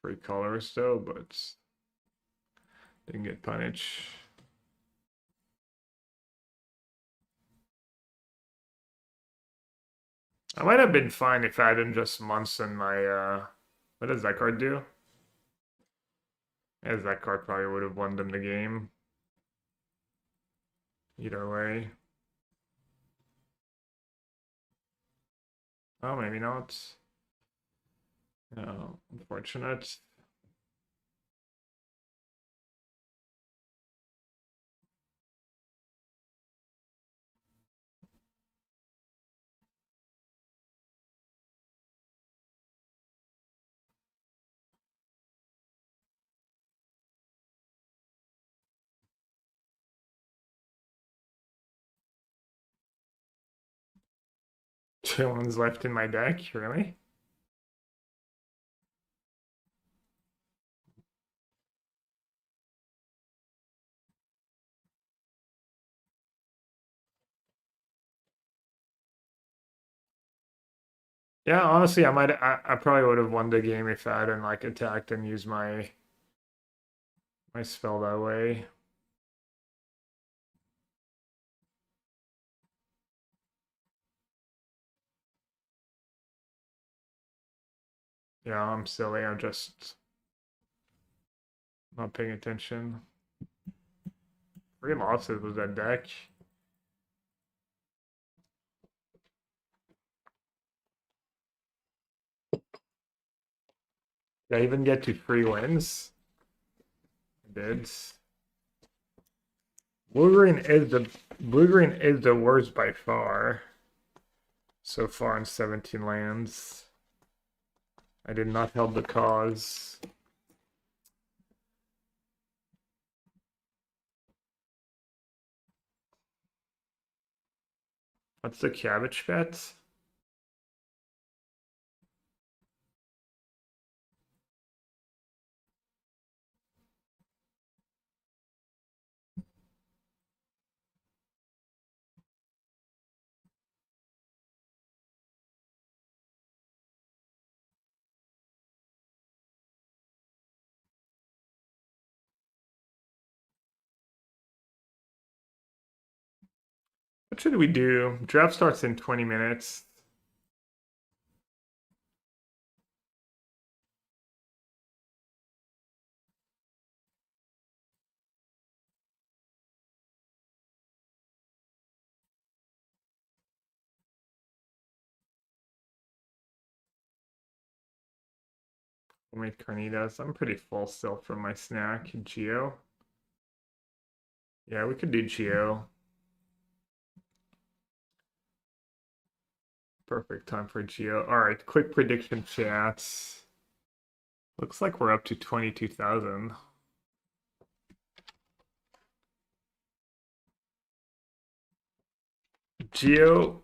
Free colors though, but didn't get punished. I might have been fine if I hadn't just Munson my what does that card do? As that card probably would have won them the game. Either way. Oh, maybe not. No, unfortunate. Two ones left in my deck, really? Yeah, honestly, I probably would have won the game if I hadn't like attacked and used my spell that way. Yeah, I'm silly. I'm just not paying attention. 3 losses was that deck. Did I even get to 3 wins? I did. Blue-green is the worst by far. So far in 17 lands. I did not help the cause. What's the cabbage bet? What should we do? Draft starts in 20 minutes. We'll make carnitas. I'm pretty full still from my snack. Geo. Yeah, we could do Geo. Perfect time for Geo. All right, quick prediction chats. Looks like we're up to 22,000. Geo.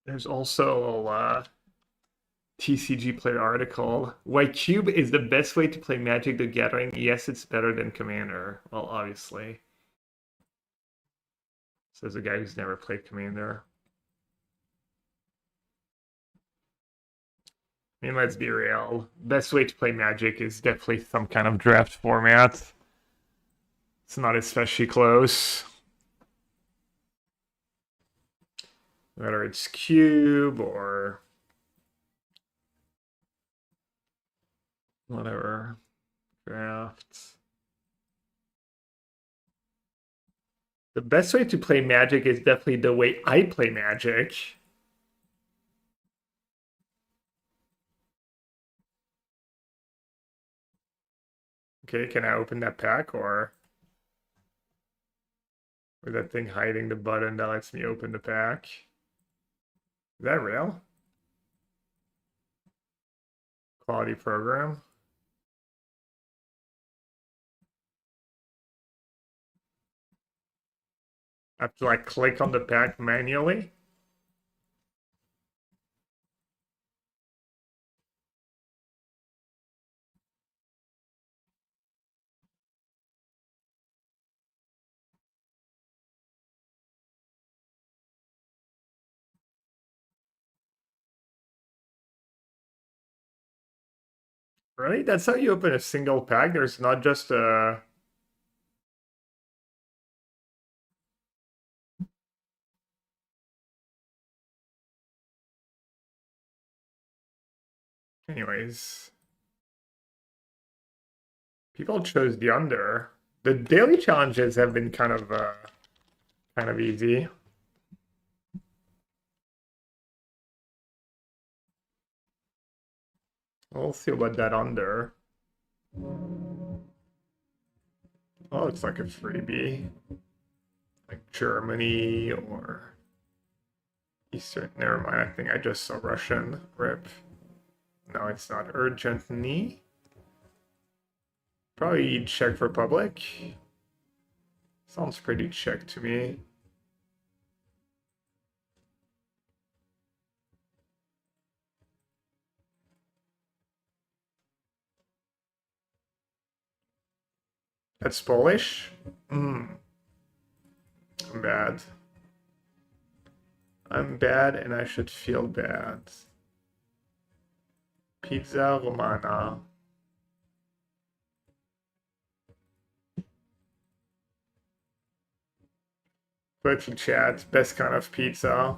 There's also a TCGPlayer article. Why Cube is the best way to play Magic the Gathering. Yes, it's better than Commander. Well, obviously. Says a guy who's never played Commander. I mean, let's be real. Best way to play Magic is definitely some kind of draft format. It's not especially close. Whether it's Cube or whatever. Drafts. The best way to play Magic is definitely the way I play Magic. Okay, can I open that pack or that thing hiding the button that lets me open the pack? Is that real? Quality program. I have to like click on the pack manually. Really? That's how you open a single pack? There's not just a... Anyways. People chose the under. The daily challenges have been kind of easy. We'll see about that under. Oh, it's like a freebie. Like Germany or Eastern. Never mind, I think I just saw Russian. Rip. No, it's not urgently. Probably Czech Republic. Sounds pretty Czech to me. That's Polish? I'm bad. I'm bad and I should feel bad. Pizza Romana. Put in chat, best kind of pizza.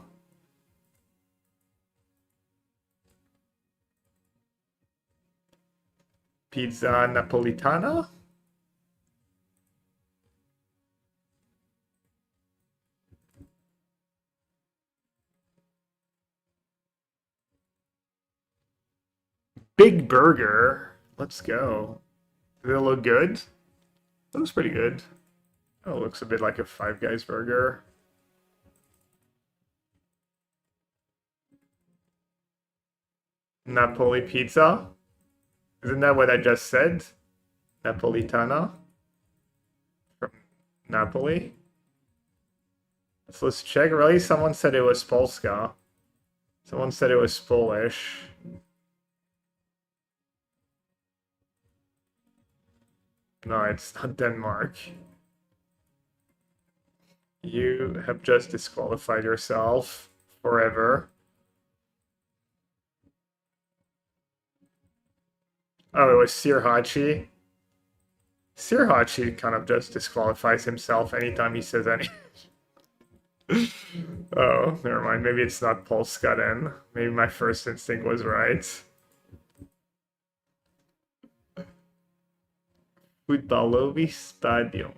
Pizza Napolitana? Big burger. Let's go. Does it look good? It looks pretty good. Oh, it looks a bit like a Five Guys burger. Napoli pizza? Isn't that what I just said? Napolitana? From Napoli? So let's check. Really? Someone said it was Polska. Someone said it was Polish. No, it's not Denmark. You have just disqualified yourself forever. Oh, it was Sirhachi. Sirhachi kind of just disqualifies himself anytime he says anything. Oh, never mind. Maybe it's not Polska then. Maybe my first instinct was right. Futbolowy Stadium.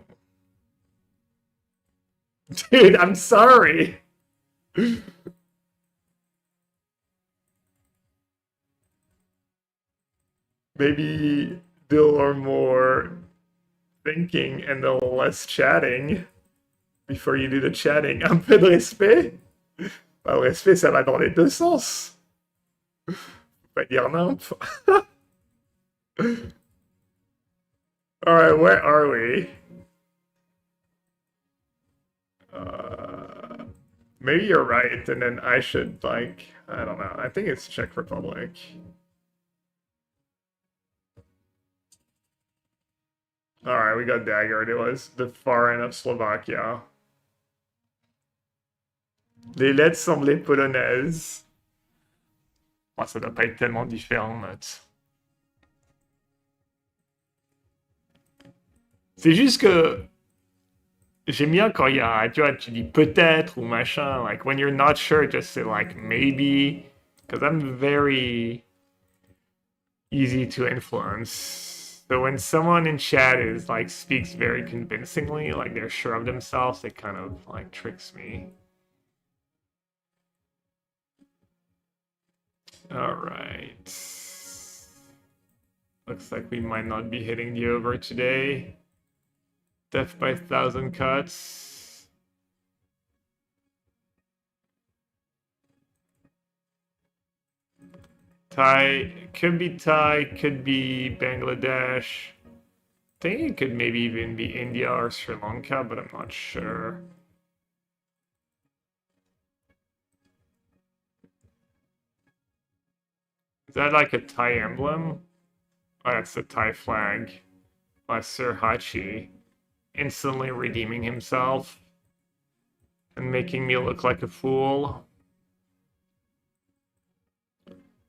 Dude, I'm sorry. Maybe do or more thinking and a little less chatting before you do the chatting. Un peu de respect. Bah, le respect, ça va dans les deux sens. Faut pas dire n'importe. Alright, where are we? Maybe you're right, and then I should, like, I don't know. I think it's Czech Republic. Alright, we got daggered. It was the far end of Slovakia. Les lettres semblaient polonaises. Oh, ça doit pas être tellement différent, notes. C'est juste que j'aime bien quand il y a, tu vois, tu dis peut-être ou machin. Like, when you're not sure, just say like maybe. Because I'm very easy to influence. So when someone in chat is like speaks very convincingly, like they're sure of themselves, it kind of like tricks me. All right. Looks like we might not be hitting the over today. Death by 1,000 cuts. Thai, could be Thai, could be Bangladesh. I think it could maybe even be India or Sri Lanka, but I'm not sure. Is that like a Thai emblem? Oh, that's the Thai flag. Sir Hachi instantly redeeming himself and making me look like a fool.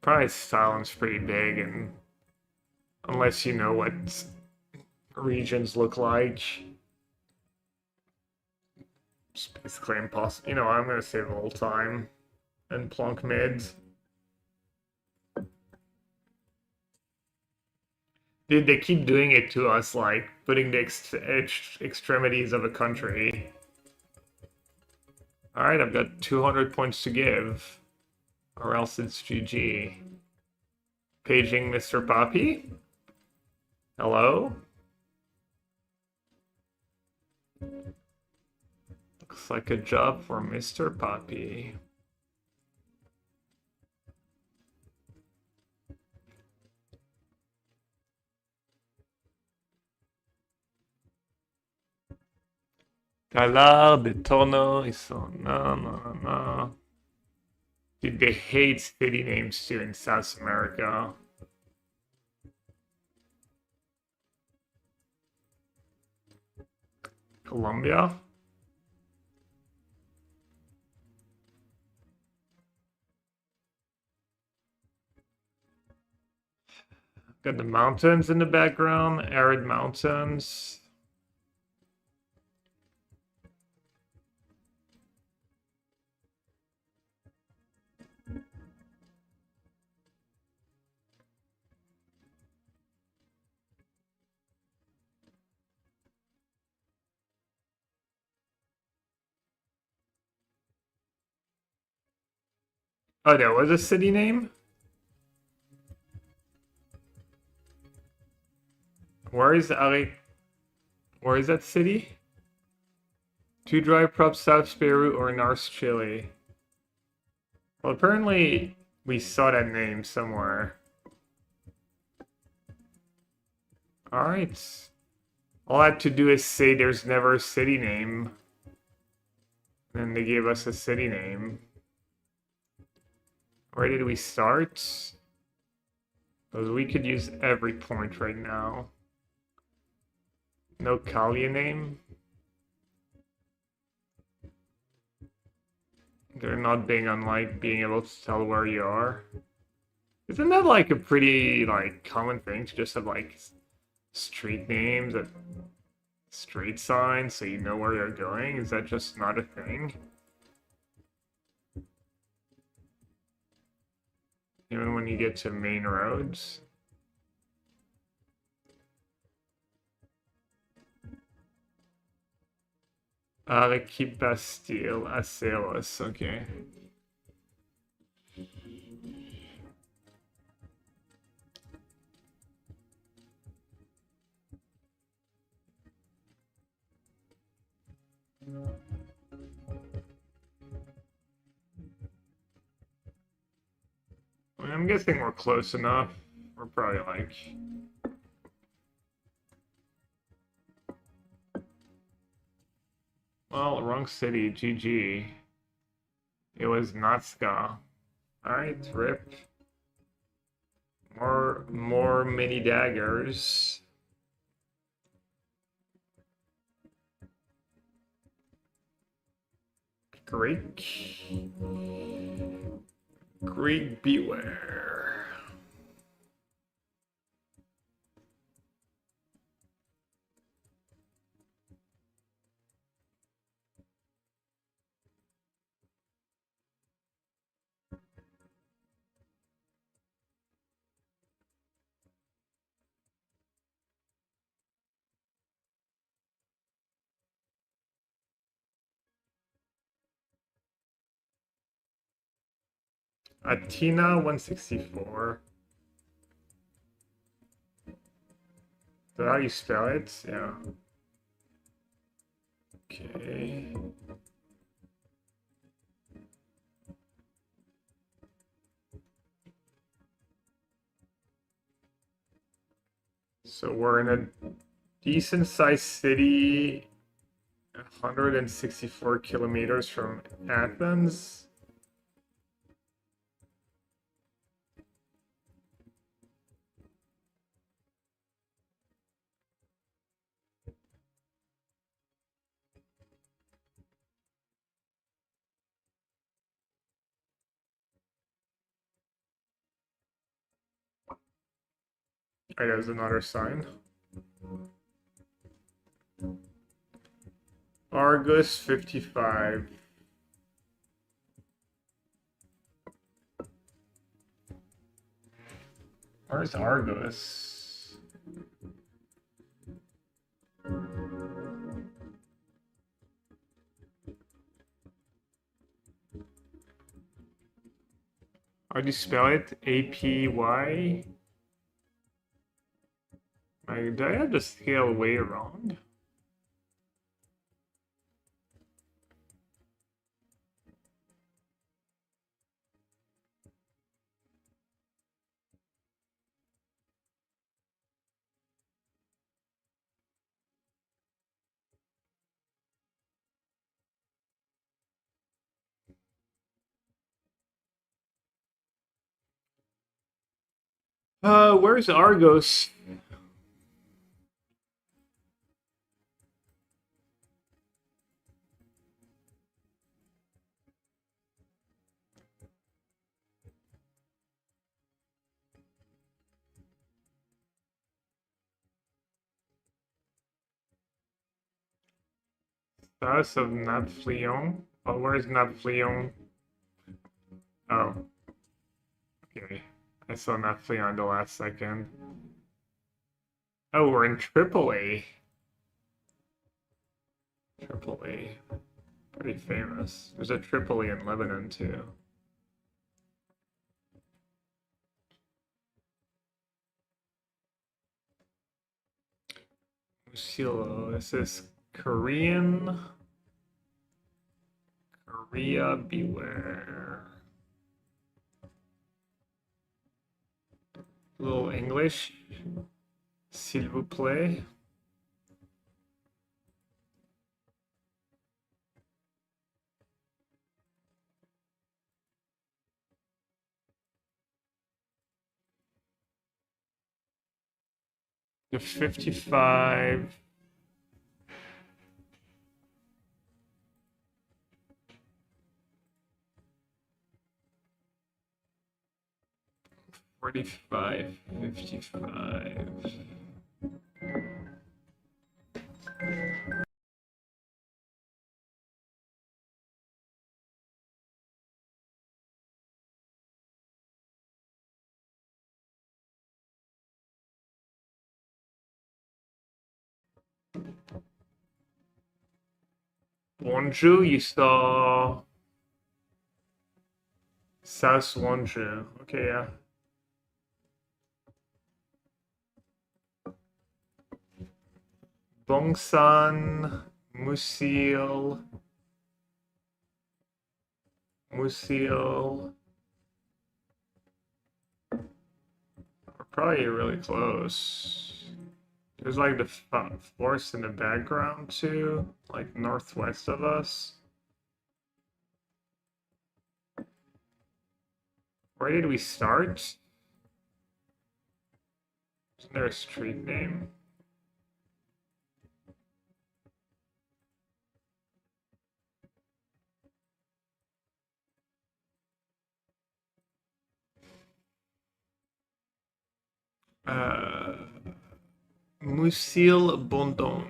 Probably silence pretty big, and unless you know what regions look like, it's basically impossible. You know, I'm gonna save a little time and plonk mids. Dude, they keep doing it to us, like putting the extremities of a country. Alright, I've got 200 points to give, or else it's GG. Paging Mr. Poppy? Hello? Looks like a job for Mr. Poppy. Talar de tono iso. No, no, no, no. Dude, they hate city names too in South America. Colombia? Got the mountains in the background, arid mountains. Oh, there was a city name? Where is Ali? Where is that city? Two drive prop South Peru or North Chile. Well, apparently we saw that name somewhere. Alright. All I had to do is say there's never a city name. Then they gave us a city name. Where did we start? Because we could use every point right now. No Kalia name? They're not being unlike being able to tell where you are. Isn't that like a pretty like common thing to just have like street names and street signs so you know where you're going? Is that just not a thing? Even when you get to main roads? Arequipa Bastille Aceros, okay. I mean, I'm guessing we're close enough. We're probably like... Well, wrong city, GG. It was Natska. Alright, rip. More mini daggers. Greek. Greek beware. Atina 164. that how you spell it? Yeah. Okay. So we're in a decent sized city, 164 kilometers from Athens. Right, there's another sign. Argus 55. Where's Argus? How do you spell it? APY? Did I have the scale way wrong? Where's Argos? South of Napfleon? Oh, where's Napfleon? Oh, okay. I saw Napfleon the last second. Oh, we're in Tripoli. Tripoli. Pretty famous. There's a Tripoli in Lebanon, too. Musilo. This is Korean. Korea, beware. A little English. S'il vous plaît. The 55. $45, $55. Wonju, you saw South Wonju. Okay, yeah. Bongsan, Musil, Musil. We're probably really close. There's like the forest in the background too, like northwest of us. Where did we start? Isn't there a street name? Musil Bondong.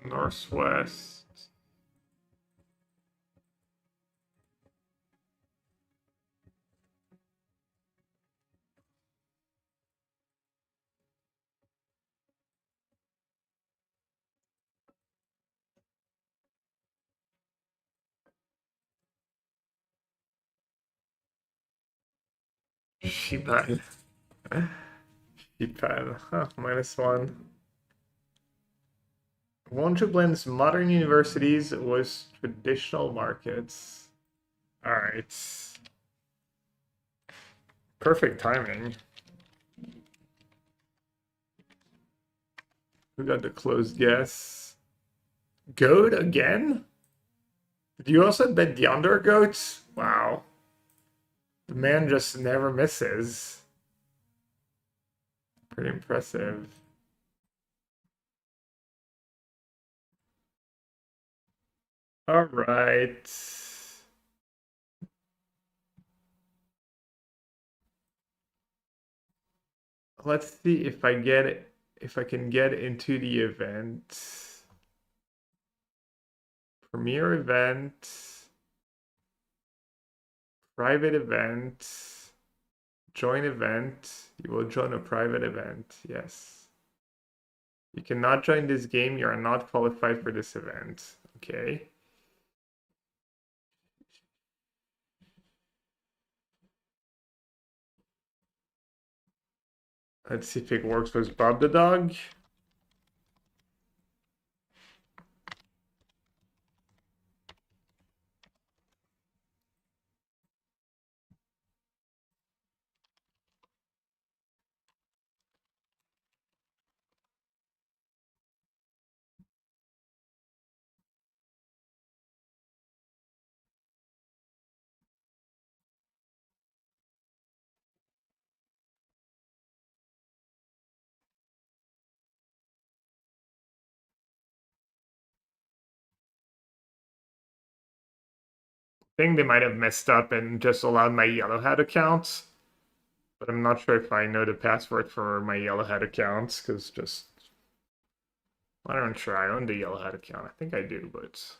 Northwest. Shiban. Shiban. Huh, -1. Won't you blend modern universities with traditional markets? Alright. Perfect timing. Who got the closed guess? Goat again? Did you also bet the under goats? Wow. The man just never misses. Pretty impressive. All right. Let's see if I get it, if I can get into the event. Premier event. Private event. Join event. You will join a private event. Yes. You cannot join this game. You are not qualified for this event. Okay. Let's see if it works with Bob the dog. I think they might have messed up and just allowed my yellow hat account. But I'm not sure if I know the password for my yellow hat accounts, because just... I'm not sure I own the yellow hat account. I think I do, but...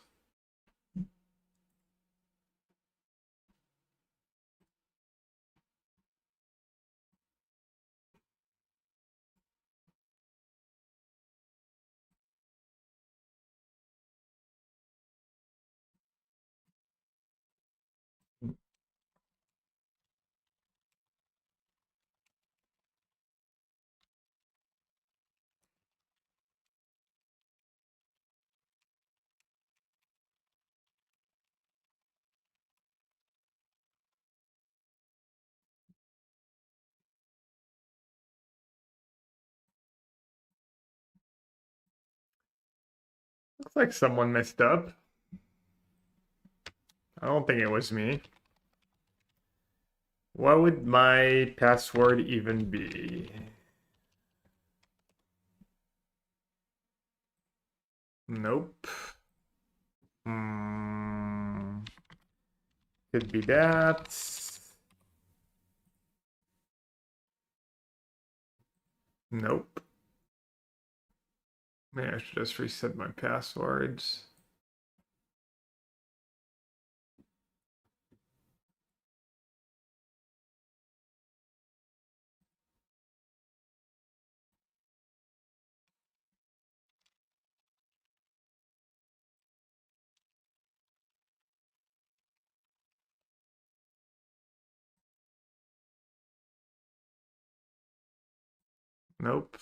Looks like someone messed up. I don't think it was me. What would my password even be? Nope. Could be that. Nope. Maybe I should just reset my passwords. Nope.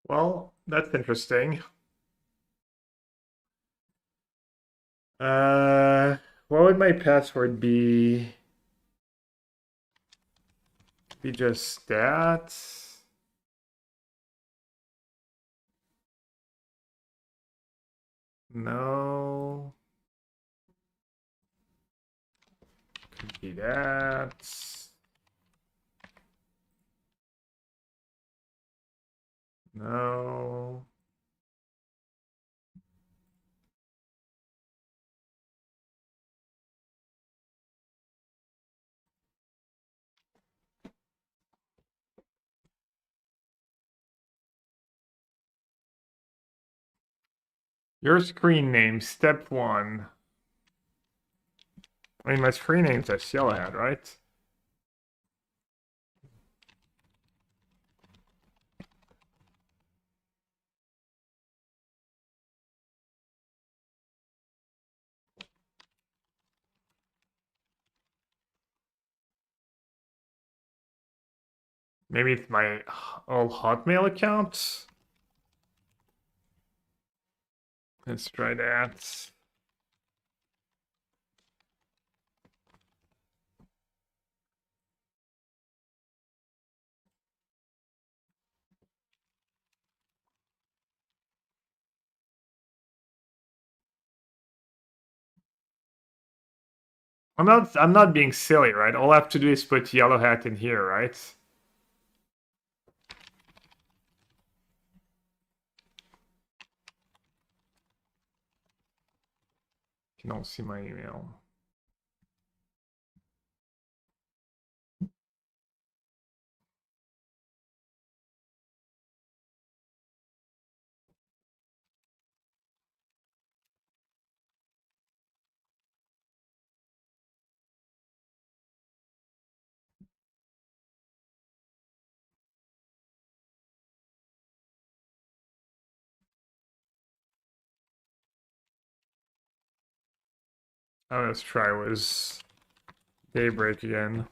Well, that's interesting. What would my password be? Be just that? No. Could be that. No. Your screen name, step 1. I mean, my screen name's just Yellowhead, right? Maybe it's my old Hotmail account. Let's try that. I'm not being silly, right? All I have to do is put yellow hat in here, right? You can all see my email. Let's try was daybreak again.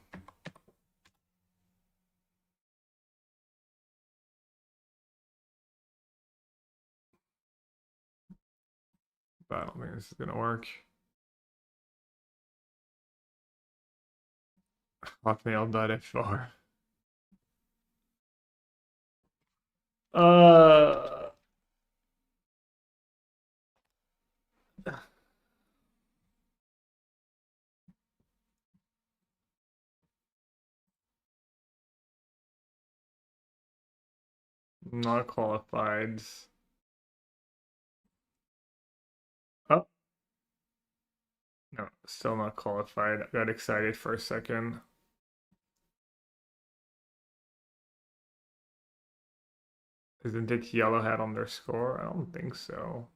But I don't think this is gonna work. Hotmail.fr. Uh, not qualified. Oh, no, still not qualified. I got excited for a second. Isn't it yellow hat underscore? I don't think so.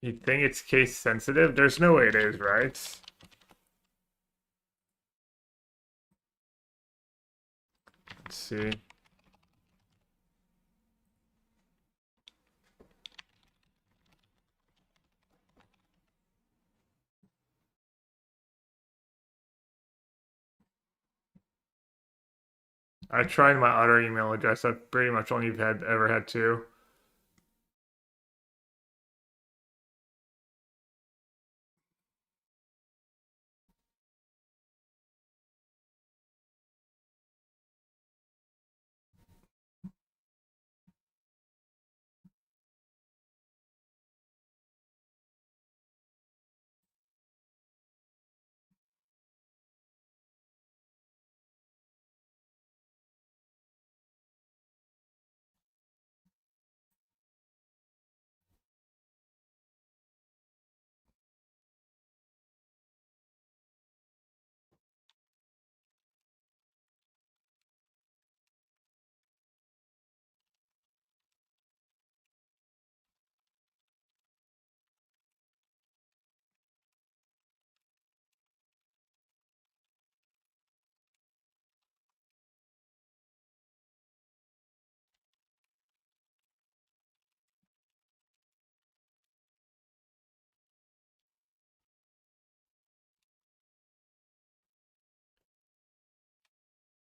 You think it's case sensitive? There's no way it is, right? Let's see. I tried my other email address. I've pretty much only ever had two.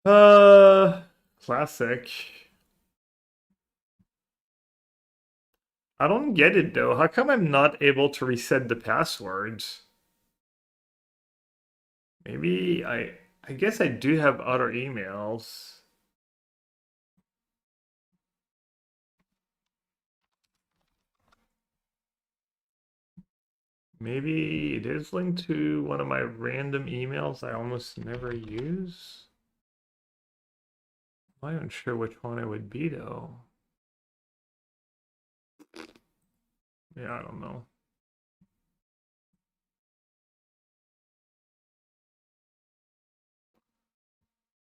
Uh, Classic. I don't get it though. How come I'm not able to reset the passwords? Maybe I guess I do have other emails. Maybe it is linked to one of my random emails I almost never use. I'm not even sure which one it would be though. Yeah, I don't know.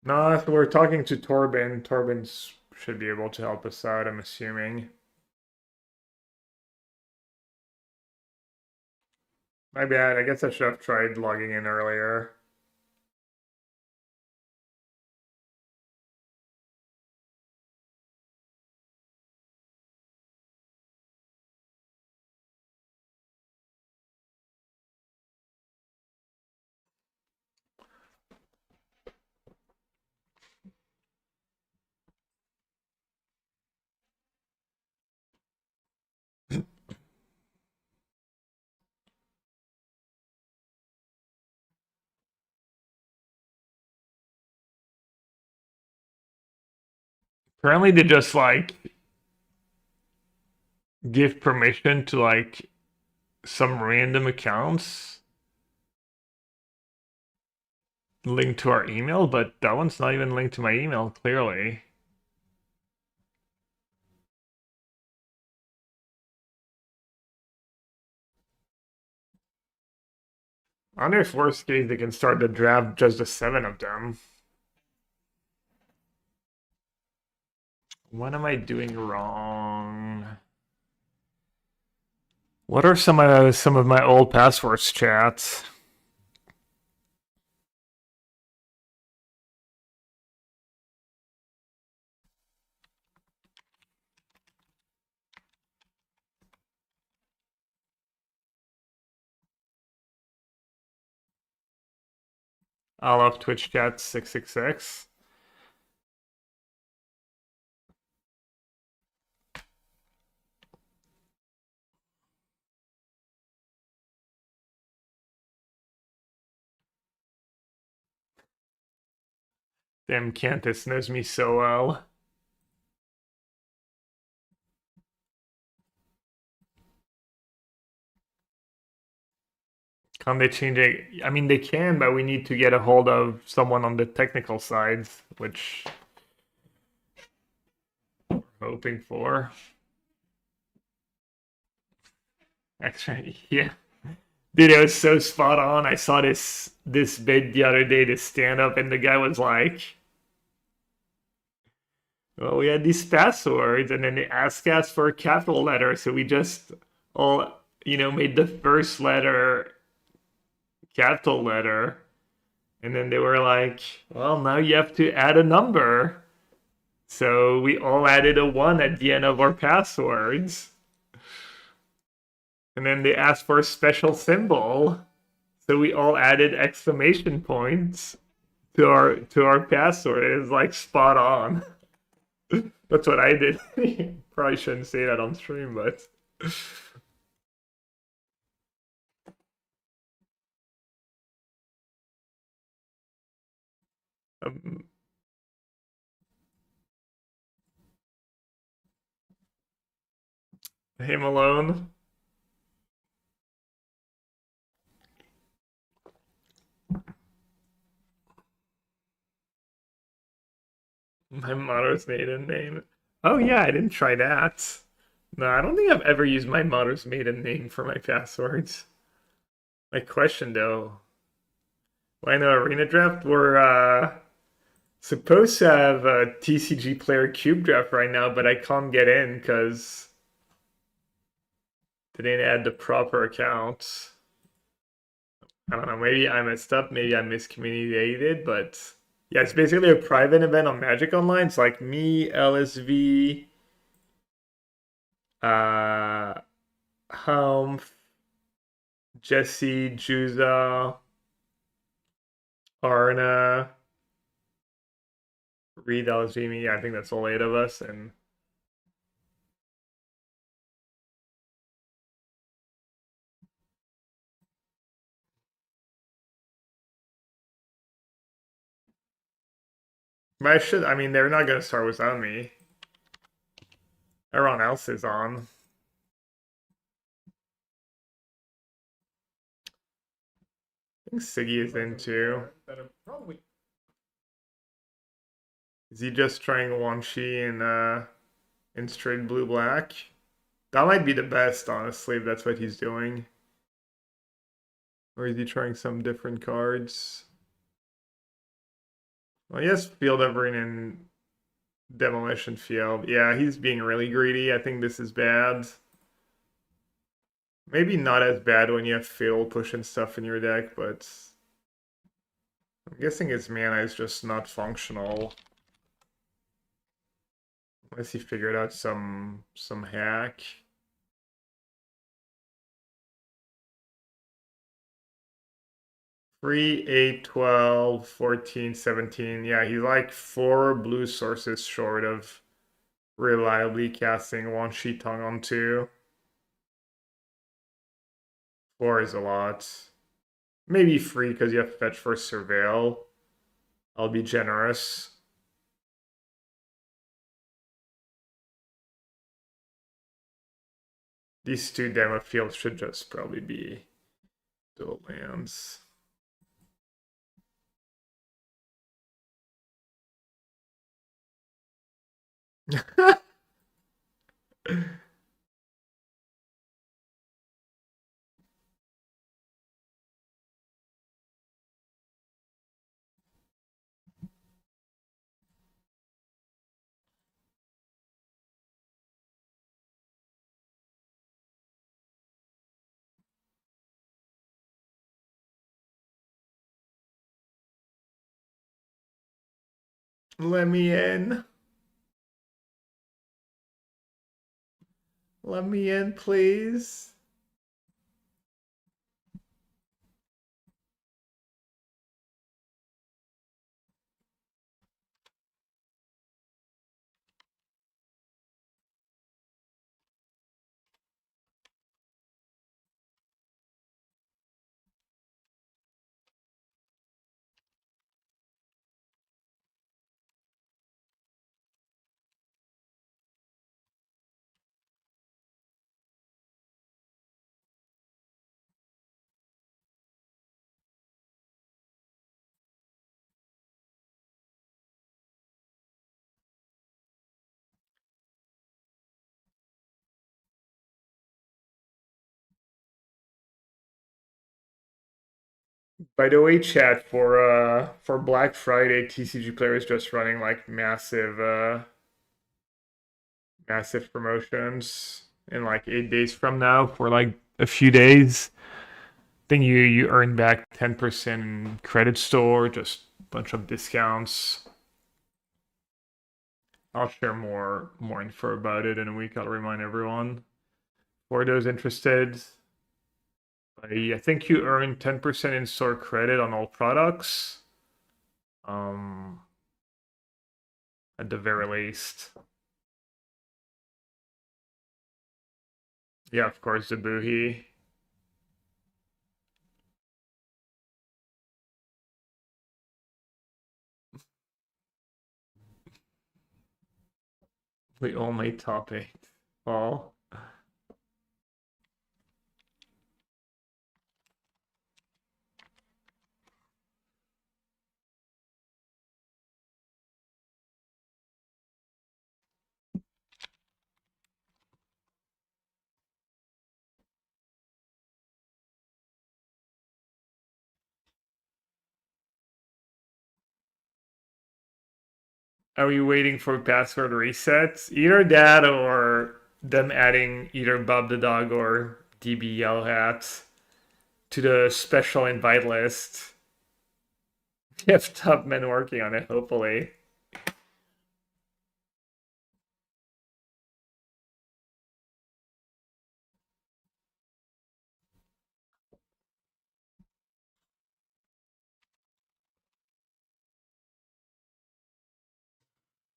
No, if we're talking to Torben, Torben's should be able to help us out, I'm assuming. My bad, I guess I should have tried logging in earlier. Apparently they just like give permission to like some random accounts linked to our email, but that one's not even linked to my email, clearly. I wonder if worst case they can start the draft just the 7 of them. What am I doing wrong? What are some of my old passwords, chats? I love Twitch chat 666. Damn, Cantus knows me so well. Can they change it? I mean, they can, but we need to get a hold of someone on the technical sides, which we're hoping for. Actually, yeah. Dude, it was so spot on. I saw this bid the other day, this stand up, and the guy was like, well, we had these passwords, and then they asked us for a capital letter, so we just all, made the first letter capital letter. And then they were like, well, now you have to add a number. So we all added a 1 at the end of our passwords. And then they asked for a special symbol. So we all added exclamation points to our password. It was like spot on. That's what I did. Probably shouldn't say that on stream, but um, him alone. My mother's maiden name. Oh yeah, I didn't try that. No, I don't think I've ever used my mother's maiden name for my passwords. My question though, why no arena draft? We're supposed to have a TCGPlayer cube draft right now, but I can't get in because they didn't add the proper accounts. I don't know, maybe I messed up, maybe I miscommunicated, but yeah, it's basically a private event on Magic Online. It's like me, LSV, Humph, Jesse, Juza, Arna, Reed, LSV, me. Yeah, I think that's all 8 of us, and but I mean, they're not gonna start without me. Everyone else is on. I think Siggy is in too. Is he just trying Wanshi in straight blue black? That might be the best, honestly, if that's what he's doing. Or is he trying some different cards? Well, he has Field of Rain and Demolition Field. Yeah, he's being really greedy. I think this is bad. Maybe not as bad when you have Fatal Push and stuff in your deck, but I'm guessing his mana is just not functional. Unless he figured out some hack. 3, 8, 12, 14, 17. Yeah, he's like 4 blue sources short of reliably casting one sheet Tong on 2. 4 is a lot. Maybe 3 because you have fetch for Surveil. I'll be generous. These 2 demo fields should just probably be dual lands. Let me in. Let me in, please. By the way, chat, for Black Friday, TCGPlayer is just running like massive promotions in like 8 days from now for like a few days. I think you earn back 10% in credit store, just a bunch of discounts. I'll share more info about it in a week. I'll remind everyone. For those interested, I think you earn 10% in-store credit on all products. At the very least. Yeah, of course, the Boohie. We only top 8. All. Are we waiting for password resets? Either that or them adding either Bob the Dog or DB Yellow Hat to the special invite list. We have top men working on it, hopefully.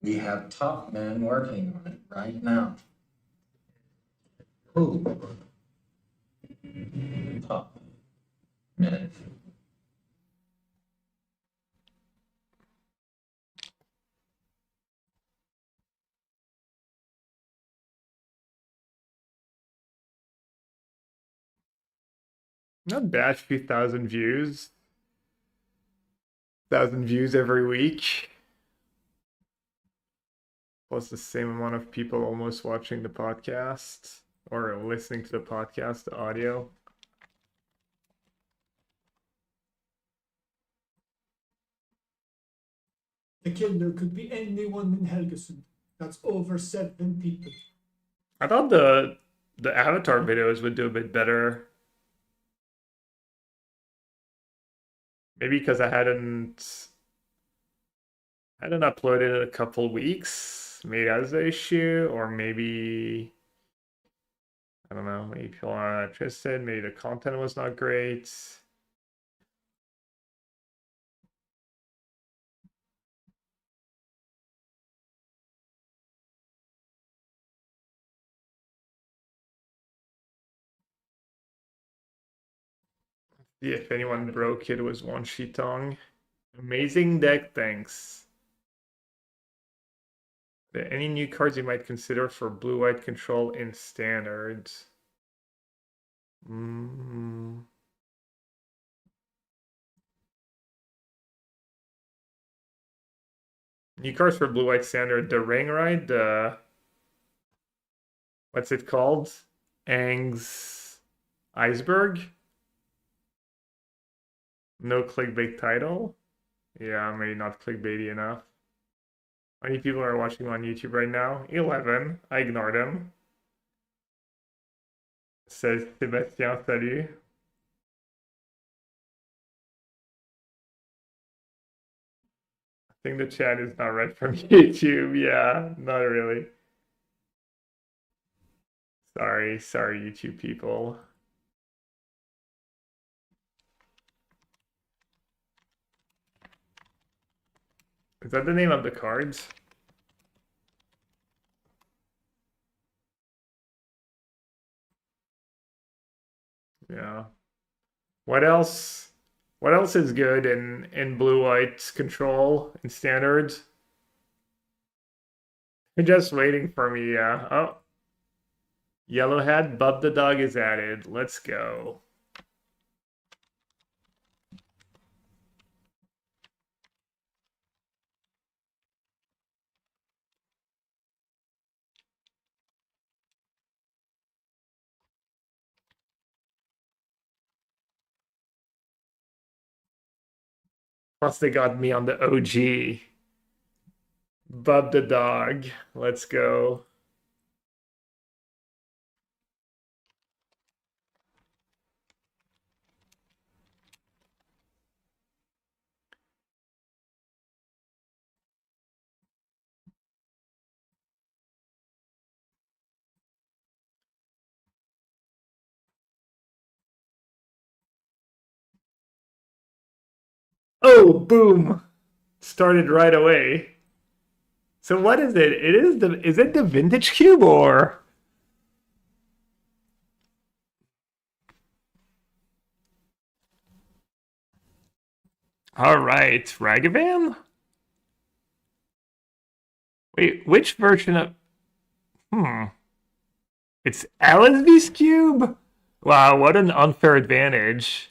We have top men working on it right now. Who? Top men. Not bad, few thousand views. 1,000 views every week. Plus the same amount of people almost watching the podcast or listening to the podcast, the audio. The killer could be anyone in Helgesund. That's over 7 people. I thought the avatar videos would do a bit better. Maybe because I hadn't uploaded in a couple weeks. Maybe that's the issue, or maybe I don't know. Maybe people aren't interested. Maybe the content was not great. Yeah, if anyone broke it, was one Tong. Amazing deck, thanks. Any new cards you might consider for blue-white control in standard? Mm. New cards for blue-white standard. The ring, right? The what's it called? Ang's Iceberg? No clickbait title? Yeah, maybe not clickbaity enough. How many people are watching on YouTube right now? 11. I ignored them. Says Sébastien, salut. I think the chat is not right from YouTube. Yeah, not really. Sorry, YouTube people. Is that the name of the cards? Yeah. What else? What else is good in blue-white control in standards? You're just waiting for me, yeah. Oh. Yellowhead, Bub the Dog is added. Let's go. Plus they got me on the OG. Bub the Dog. Let's go. Oh, boom. Started right away. So what is it? Is it the vintage cube or all right, Ragavan? Wait, which version of it's LSV's cube? Wow, what an unfair advantage.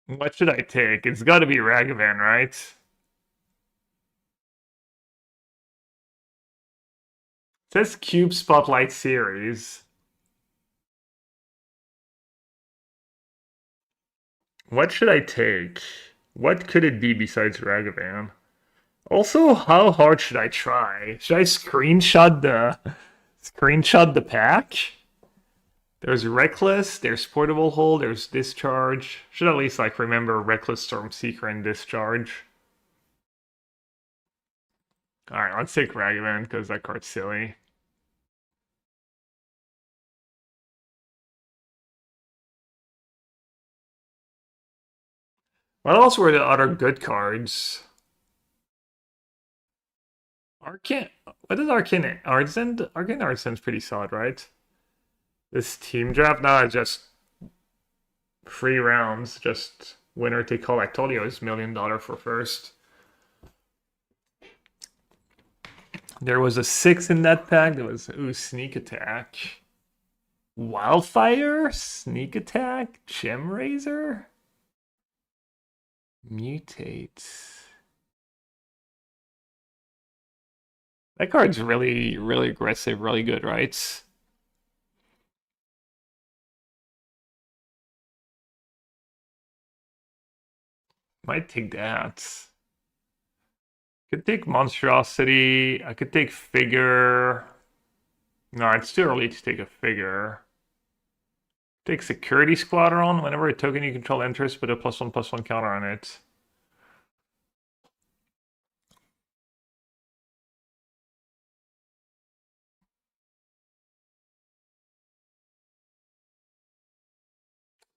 What should I take? It's got to be Ragavan, right? It says Cube Spotlight Series. What should I take? What could it be besides Ragavan? Also, how hard should I try? Should I screenshot the pack? There's Reckless, there's Portable Hole, there's Discharge. Should at least like remember Reckless, Stormseeker, and Discharge. Alright, let's take Ragavan because that card's silly. What else were the other good cards? Arcane. What is Arcane Artisan? Arcane Artisan's pretty solid, right? This team draft now is just 3 rounds, just winner take all. I told you it was $1 million for first. There was a 6 in that pack. There was Sneak Attack, Wildfire, Sneak Attack, Gem Razor, Mutate. That card's really, really aggressive, really good, right? Might take that. Could take Monstrosity. I could take Figure. No, it's too early to take a Figure. Take Security Squadron. Whenever a token you control enters, put a +1/+1 counter on it.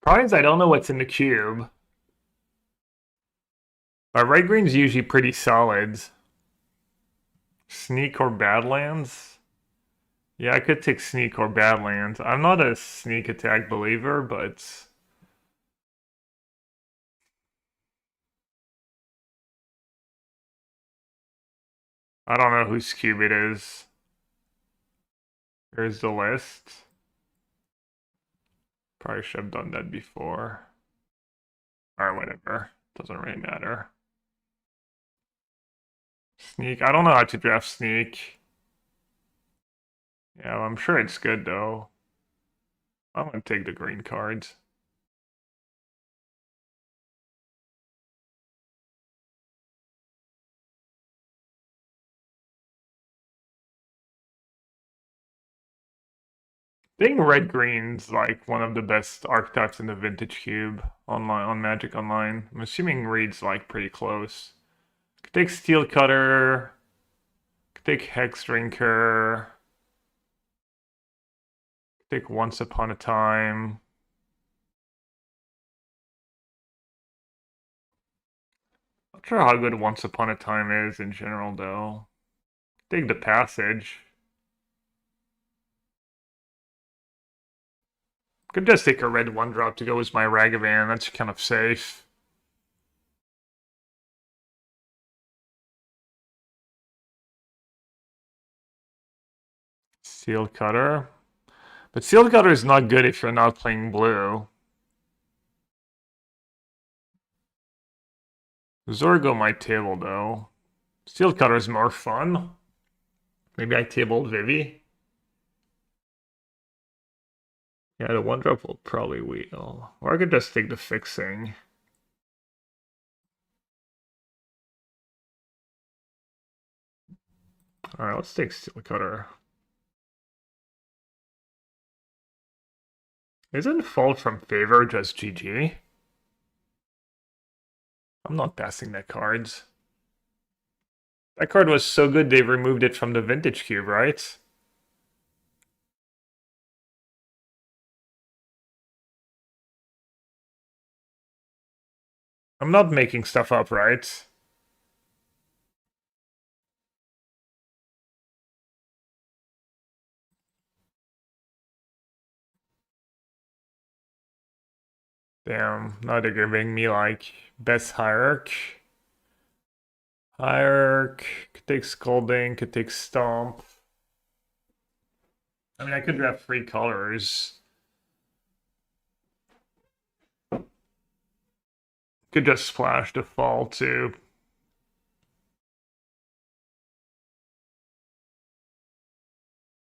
Problem is I don't know what's in the cube. My red green's usually pretty solid. Sneak or Badlands? Yeah, I could take Sneak or Badlands. I'm not a sneak attack believer, but I don't know whose cube it is. Here's the list. Probably should have done that before. Or whatever. Doesn't really matter. Sneak. I don't know how to draft Sneak. Yeah, well, I'm sure it's good though. I'm gonna take the green cards. I think red green's like one of the best archetypes in the vintage cube online on Magic Online. I'm assuming read's like pretty close. Could take Steel Cutter. Could take Hex Drinker. Could take Once Upon a Time. Not sure how good Once Upon a Time is in general though. Could take the Passage. Could just take a red 1-drop to go with my Ragavan. That's kind of safe. Sealed Cutter. But Sealed Cutter is not good if you're not playing blue. Zorgo might table though. Sealed Cutter is more fun. Maybe I tabled Vivi. Yeah, the 1-drop will probably wheel. Or I could just take the fixing. Alright, let's take Steel Cutter. Isn't Fault from Favor just GG? I'm not passing that cards. That card was so good they removed it from the Vintage Cube, right? I'm not making stuff up, right? Damn, now they're giving me like best hierarch. Hierarch, could take Scolding, could take Stomp. I mean, I could draft 3 colors. Could just splash the fall too.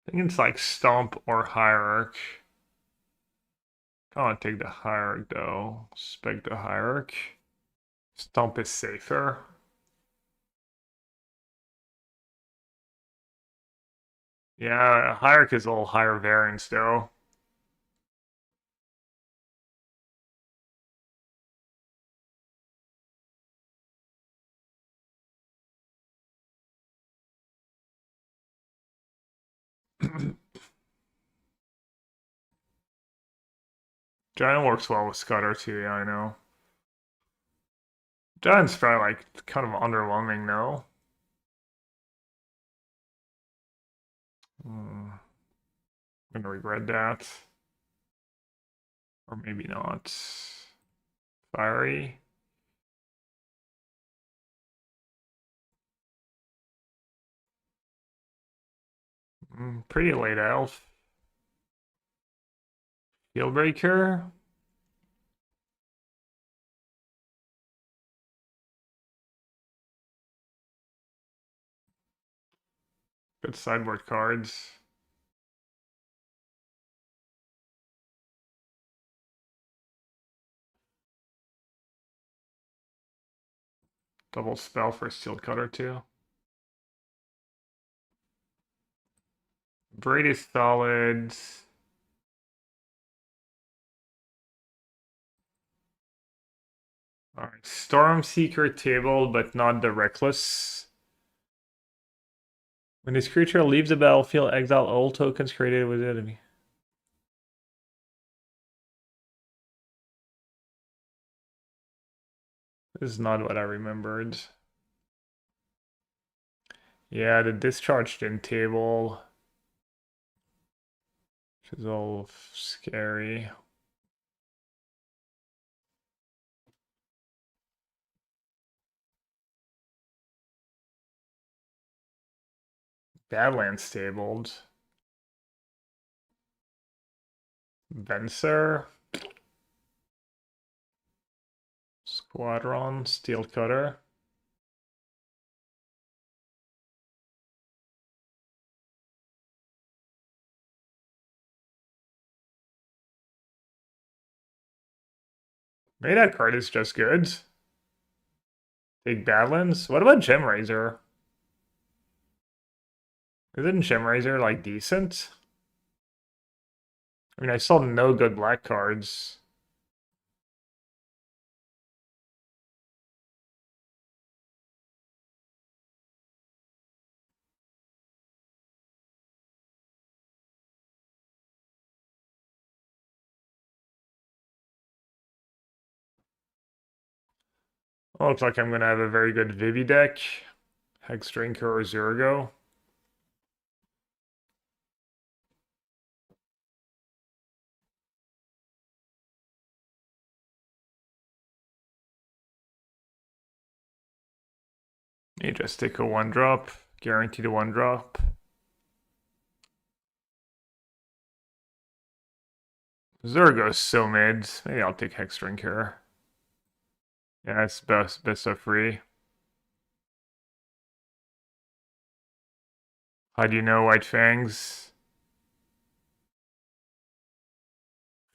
I think it's like Stomp or Hierarch. I want to take the Hierarch though. Spec the Hierarch. Stomp is safer. Yeah, Hierarch is a little higher variance though. Giant works well with Scudder too, yeah, I know. Giant's probably like kind of underwhelming now. I'm gonna regret that. Or maybe not. Fiery. Pretty late elf. Dealbreaker. Good sideboard cards. Double spell for Steel Cutter too. Braid is solid. Alright, Stormseeker table, but not the Reckless. When this creature leaves the battlefield, exile all tokens created with the enemy. This is not what I remembered. Yeah, the discharged in table. Which is all scary. Badlands tabled. Venser. Squadron, Steel Cutter. Maybe that card is just good. Take Badlands. What about Gemraiser? Isn't Gemraiser like decent? I mean, I saw no good black cards. Oh, looks like I'm gonna have a very good Vivi deck. Hex Drinker or Zurgo. You just take a 1-drop. Guaranteed a 1-drop. Zurgo's so mid. Maybe I'll take Hex Drinker. Yeah, it's best of 3. How do you know White Fangs?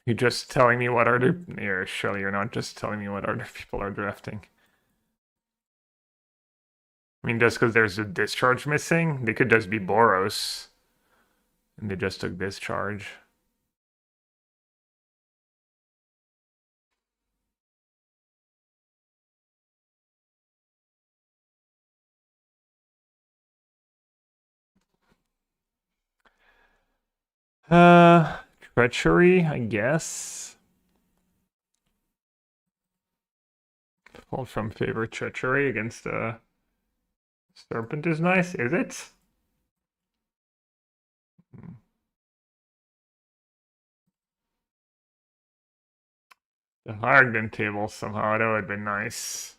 You're just telling me what other... Yeah, surely you're not just telling me what other people are drafting. I mean, just because there's a discharge missing, they could just be Boros. And they just took discharge. Treachery, I guess. Pulled from favor treachery against the serpent is nice, is it? The Harrigan table somehow, that would have been nice.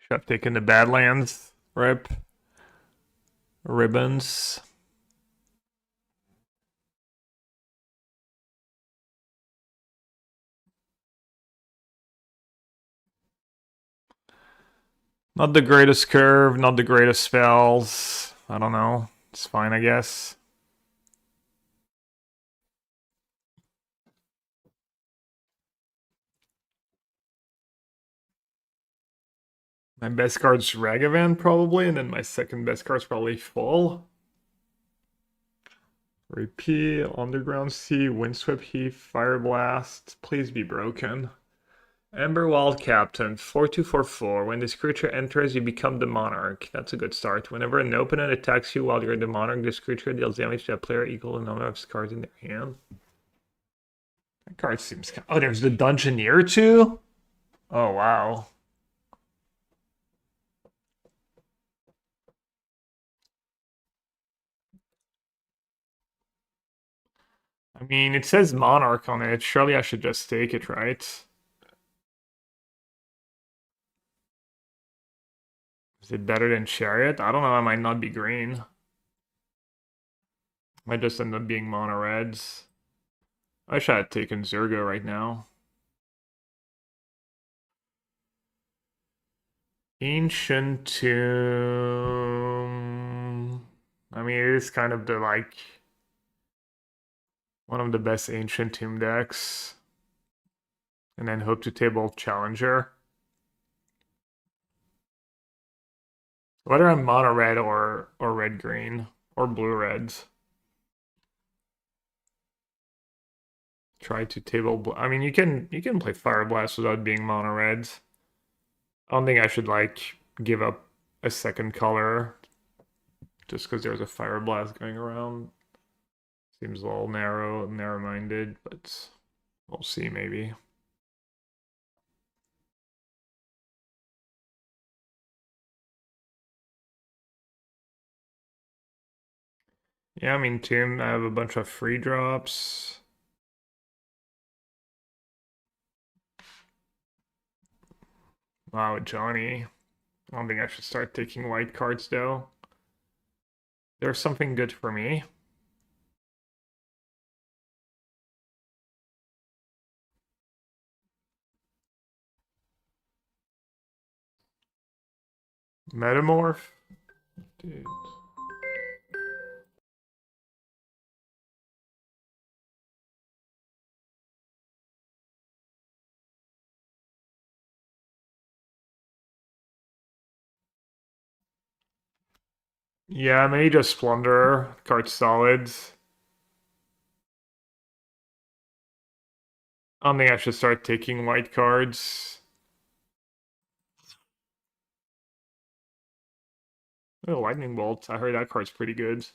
Should have taken the Badlands. Rip. Ribbons. Not the greatest curve, not the greatest spells. I don't know. It's fine, I guess. My best card's Ragavan, probably, and then my second best card's probably Fall. Repeat, Underground Sea, Windswept Heath, Fire Blast. Please be broken. Emberwald Captain, 4244. When this creature enters, you become the monarch. That's a good start. Whenever an opponent attacks you while you're the monarch, this creature deals damage to a player equal to the number of cards in their hand. That card seems... Oh, there's the Dungeoneer too? Oh, wow. I mean, it says Monarch on it. Surely I should just take it, right? Is it better than Chariot? I don't know, I might not be green. Might just end up being mono reds. I wish I had taken Zergo right now. Ancient Tomb. I mean, it is kind of the like one of the best Ancient Tomb decks. And then hope to table Challenger. Whether I'm mono red or red green or blue reds. Try to table. I mean, you can play Fire Blast without being mono reds. I don't think I should like give up a second color just because there's a Fire Blast going around. Seems a little narrow-minded, but we'll see maybe. Yeah, I mean, Tomb, I have a bunch of free drops. Wow, Johnny. I don't think I should start taking white cards though. There's something good for me. Metamorph? Dude. Yeah, maybe just Plunder. Card solids. I don't think I should start taking white cards. Oh, Lightning Bolt. I heard that card's pretty good.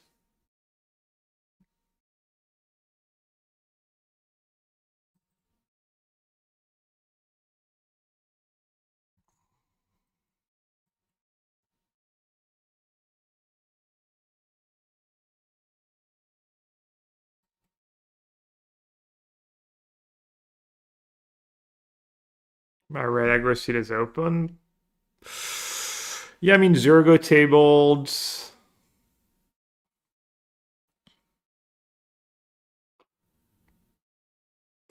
My red aggro seat is open. Yeah, I mean, Zergo tabled.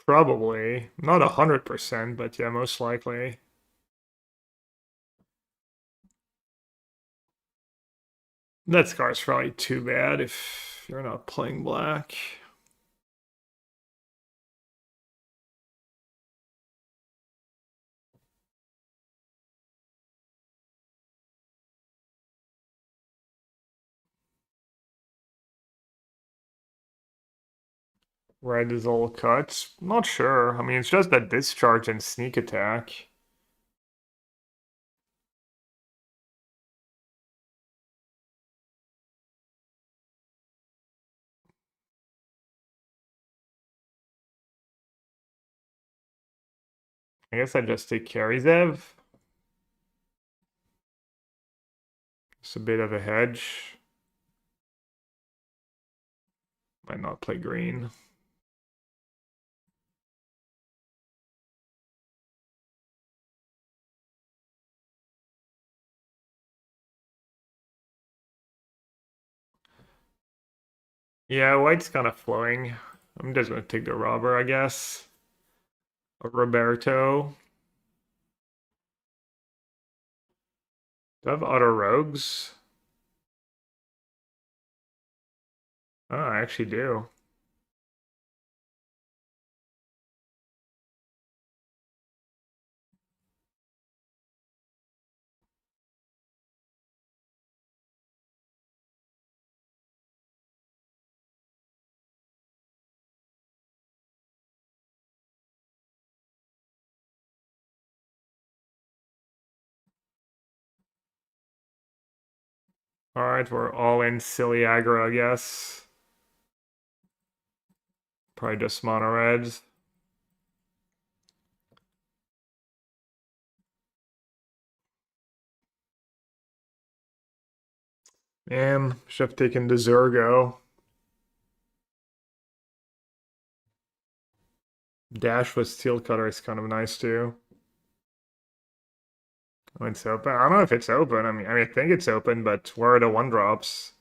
Probably. Not 100%, but yeah, most likely. That card's probably too bad if you're not playing black. Red is all cuts. Not sure. I mean, it's just that discharge and sneak attack. I guess I just take Karizev. It's a bit of a hedge. Might not play green. Yeah, white's kind of flowing. I'm just gonna take the robber, I guess. A Roberto. Do I have auto rogues? Oh, I actually do. Alright, we're all in silly aggro, I guess. Probably just mono reds. Man, should have taken the Zergo. Dash with Steel Cutter is kind of nice too. Oh, it's open. I don't know if it's open. I think it's open, but where are the one drops?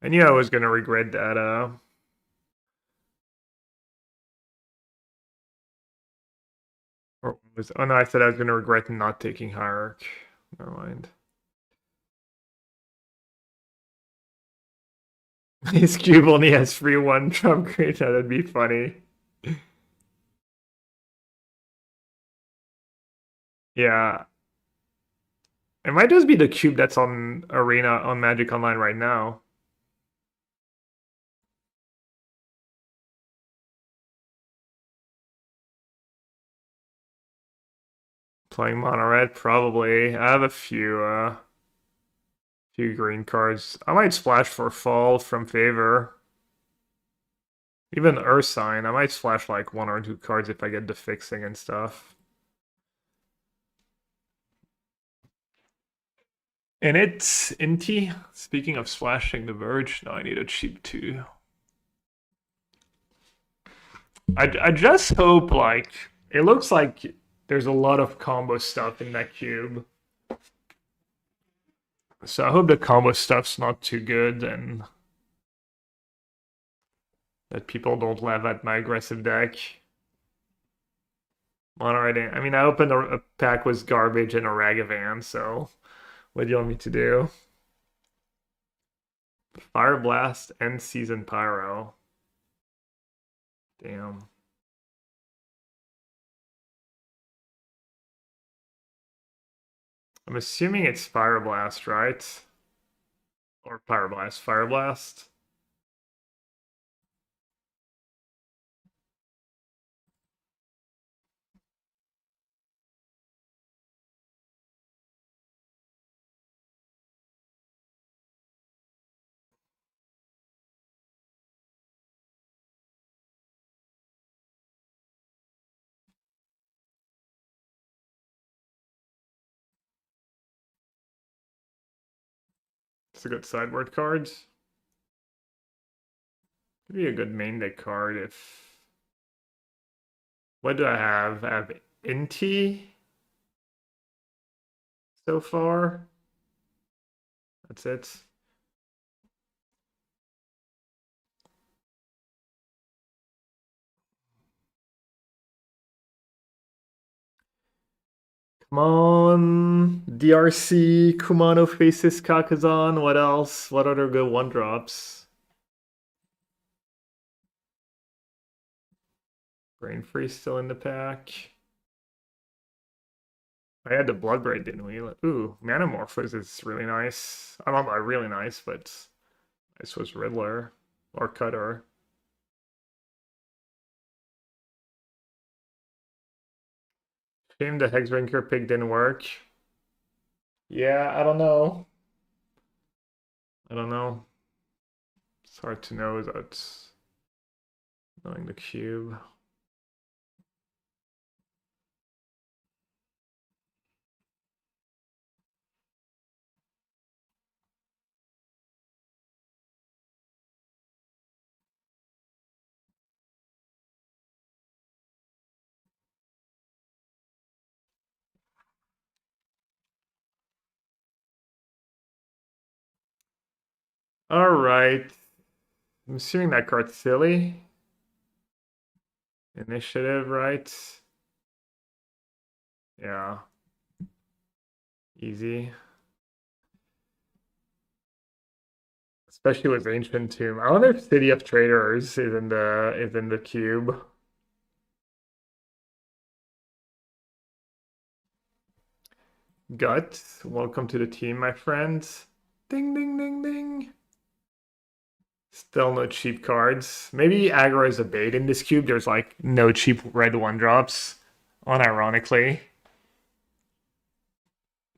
I knew I was gonna regret that. Oh no, I said I was gonna regret not taking hierarch. Never mind. His cube only has free one trump card. That'd be funny. Yeah. It might just be the cube that's on Arena on Magic Online right now. Playing mono red, probably. I have a few green cards. I might splash for fall from favor. Even Earth Sign, I might splash like 1 or 2 cards if I get the fixing and stuff. And it's Inti. Speaking of splashing the Verge, no, I need a cheap 2. I just hope like it looks like there's a lot of combo stuff in that cube. So I hope the combo stuff's not too good and that people don't laugh at my aggressive deck. Mono red. I mean, I opened a pack with garbage and a Ragavan, so what do you want me to do? Fire Blast and Season Pyro. Damn. I'm assuming it's Fire Blast, right? Or Pyroblast. Fire Blast. It's a good sideboard card. Could be a good main deck card if. What do I have? I have Inti so far. That's it. Come on. DRC, Kumano faces Kakazan. What else? What other good 1-drops? Brain Freeze still in the pack. I had the Bloodbraid, didn't we? Ooh, Manamorphose is really nice. I don't know, really nice, but this was Riddler or Cutter. Shame the Hexbreaker pick didn't work. Yeah, I don't know. I don't know. It's hard to know without knowing the cube. All right. I'm assuming that card's silly. Initiative, right? Yeah. Easy. Especially with Ancient Tomb. I wonder if City of Traders is in the cube. Gut, welcome to the team, my friends. Ding ding ding ding. Still no cheap cards. Maybe aggro is a bait in this cube. There's like no cheap red 1-drops. Unironically.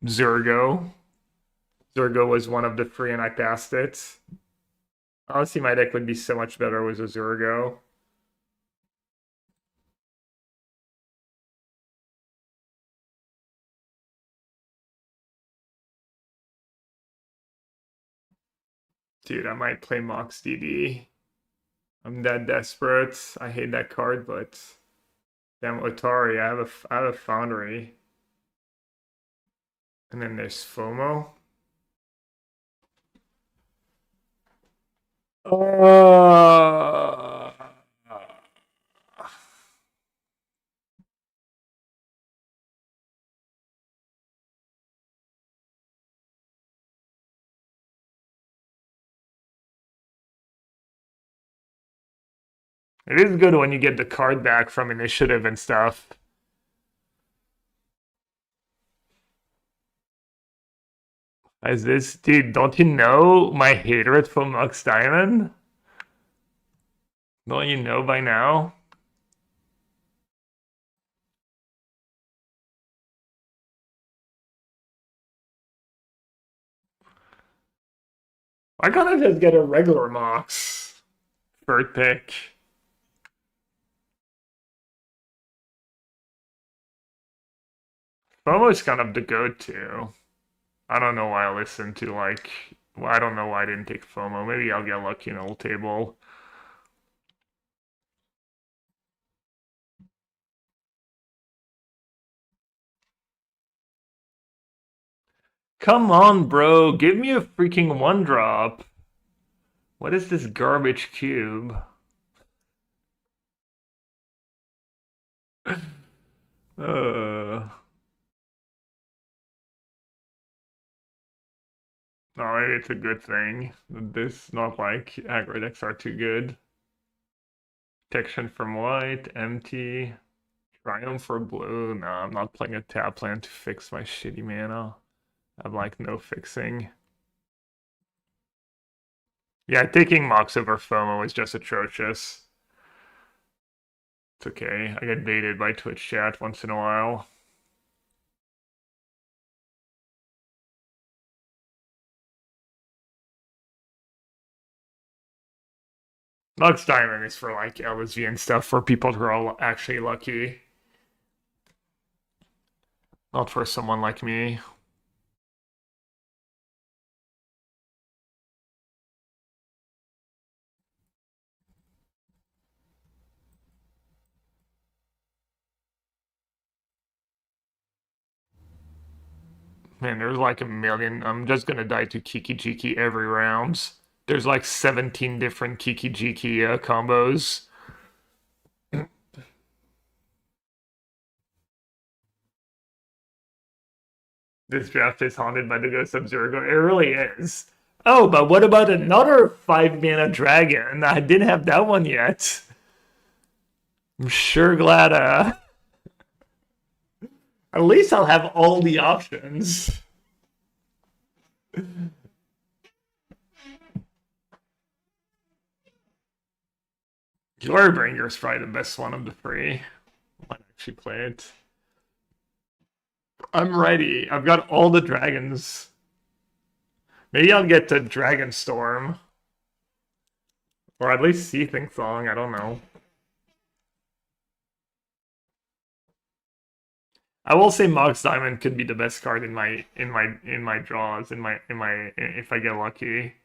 Zurgo. Zurgo was one of the 3 and I passed it. Honestly, my deck would be so much better with a Zurgo. Dude, I might play Mox DD. I'm that desperate. I hate that card, but damn Otari, I have a Foundry. And then there's FOMO. Uh, it is good when you get the card back from initiative and stuff. As this dude, don't you know my hatred for Mux Diamond? Don't you know by now? Why can't I just get a regular Mox? Third pick. FOMO's kind of the go-to. I don't know why I listened to like. Well, I don't know why I didn't take FOMO. Maybe I'll get lucky in old table. Come on, bro. Give me a freaking one drop. What is this garbage cube? uh. No, maybe it's a good thing. This not like aggro decks are too good. Protection from white, empty. Triumph for blue. No, I'm not playing a tap land to fix my shitty mana. I have like no fixing. Yeah, taking Mox over FOMO is just atrocious. It's okay. I get baited by Twitch chat once in a while. Mox Diamond is for like LSV and stuff for people who are actually lucky. Not for someone like me. Man, there's like a million. I'm just gonna die to Kiki Jiki every round. There's like 17 different Kiki Jiki combos. This draft is haunted by the ghost of Zurgo. It really is. Oh, but what about another 5 mana dragon? I didn't have that one yet. I'm sure glad at least I'll have all the options. Glarbringer's probably the best one of the three. I might actually play it. I'm ready. I've got all the dragons. Maybe I'll get to Dragon Storm. Or at least Seething Song, I don't know. I will say Mox Diamond could be the best card in my draws, if I get lucky.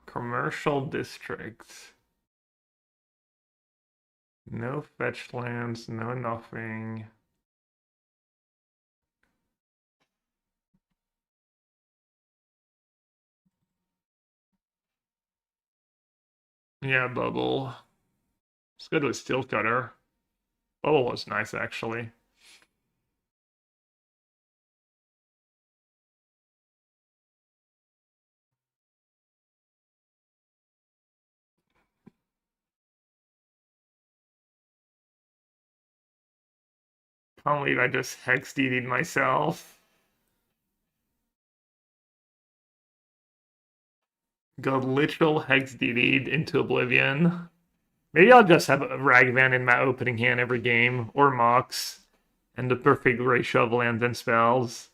Commercial District. No fetch lands, no nothing. Yeah, Bubble. It's good with Steel Cutter. Bubble was nice, actually. Can't believe I just Hex DD'd myself. Got literal Hex DD'd into Oblivion. Maybe I'll just have a Ragvan in my opening hand every game, or Mox, and the perfect ratio of lands and spells.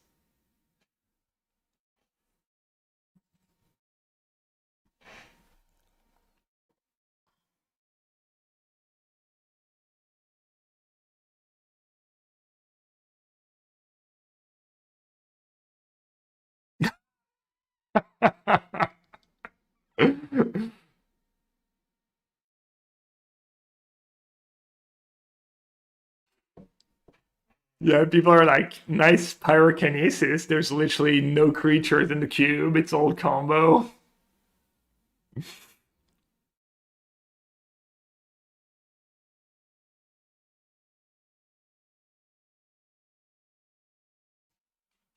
Yeah, people are like, nice pyrokinesis. There's literally no creatures in the cube. It's all combo.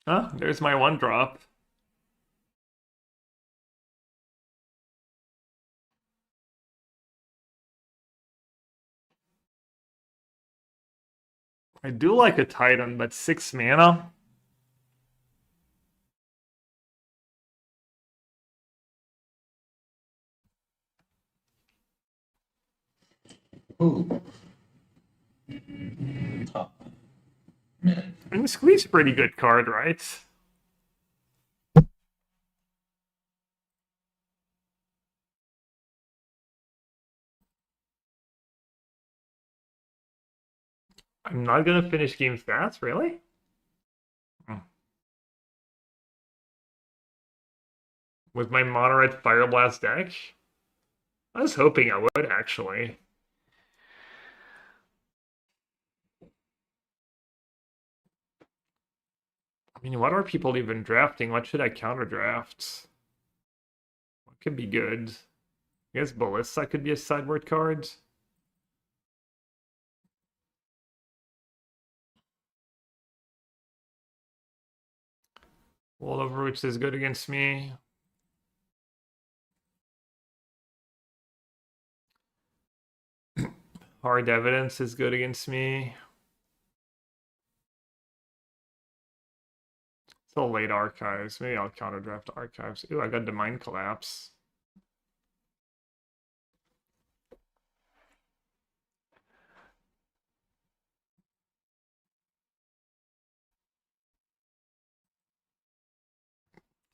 Huh? There's my one drop. I do like a Titan, but 6 mana? Ooh. Top. Mid. I mean, Squeeze a pretty good card, right? I'm not gonna finish game stats, really? Hmm. With my moderate Fire Blast deck? I was hoping I would, actually. I mean, what are people even drafting? What should I counter draft? What could be good? I guess Ballista could be a sideboard card. Wall of Roots is good against me. Hard Evidence is good against me. Still late Archives. Maybe I'll counter draft Archives. Ooh, I got the Mind Collapse.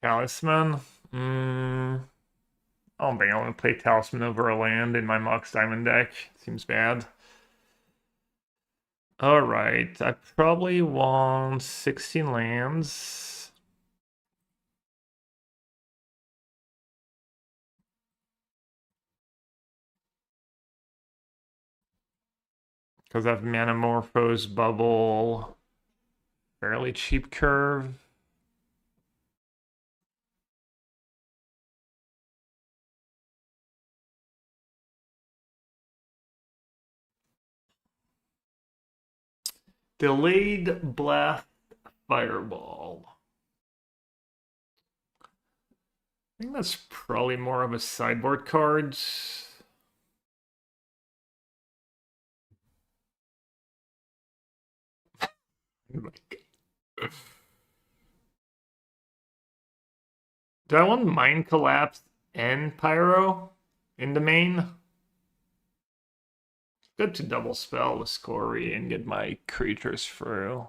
Talisman. I don't think I want to play Talisman over a land in my Mox Diamond deck. Seems bad. Alright, I probably want 16 lands. Because I have Manamorphose, Bubble, fairly cheap curve. Delayed Blast Fireball. I think that's probably more of a sideboard card. Do I want Mind Collapse and Pyro in the main? Good to double spell the Scory and get my creatures through.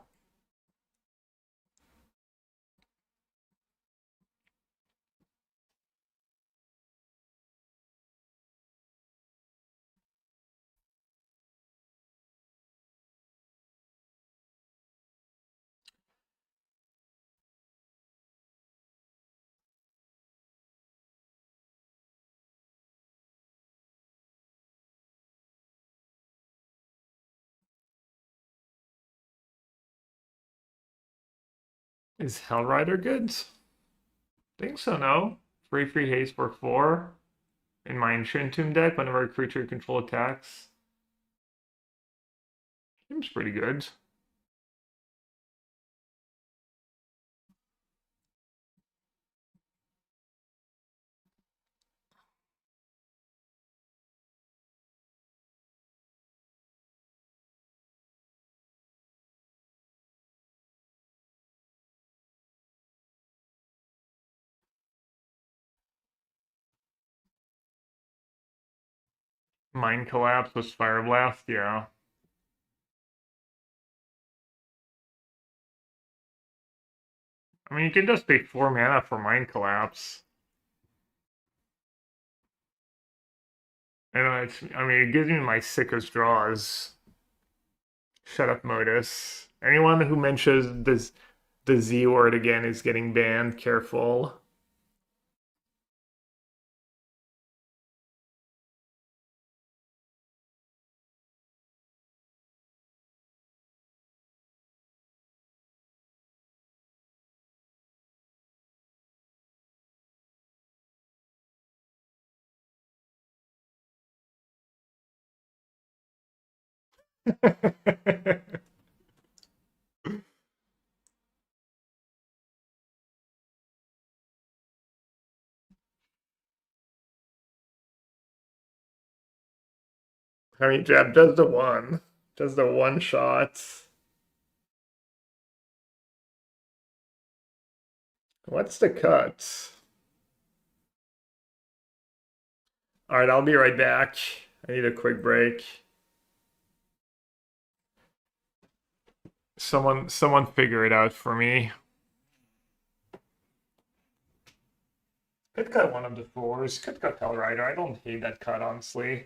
Is Hellrider good? Think so, no? Free haste for 4 in my Ancient Tomb deck whenever a creature you control attacks. Seems pretty good. Mind Collapse with Fire Blast, yeah. I mean, you can just pay 4 mana for Mind Collapse. And I mean, it gives me my sickest draws. Shut up, Modus. Anyone who mentions this, the Z word again is getting banned. Careful. I mean, jab, just the one. Just the one shot. What's the cut? Alright, I'll be right back. I need a quick break. Someone figure it out for me. Could cut one of the fours. Could cut Hellrider. I don't hate that cut, honestly.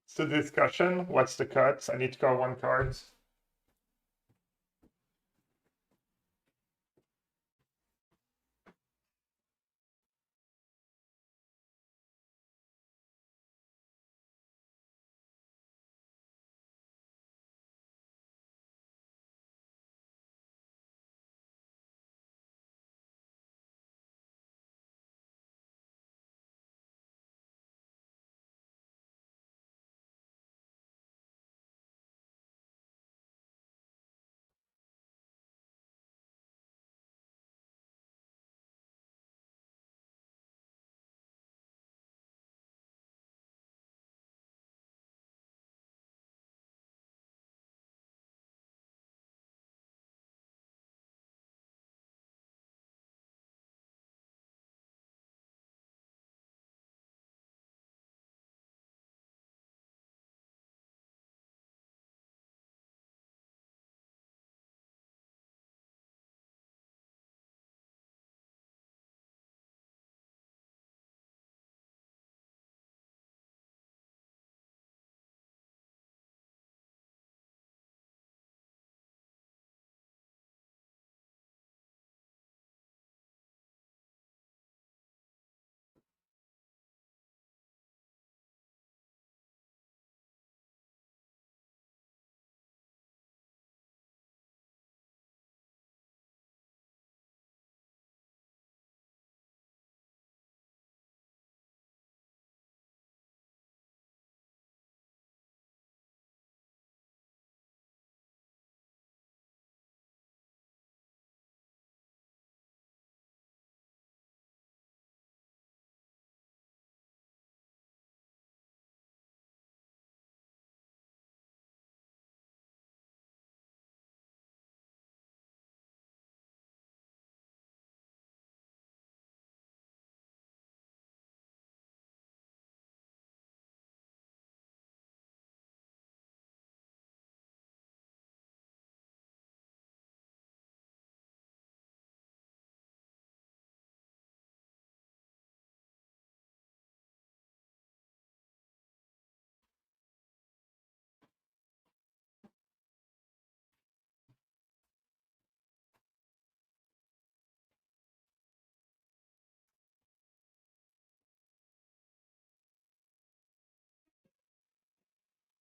It's the discussion. What's the cut? I need to call one card.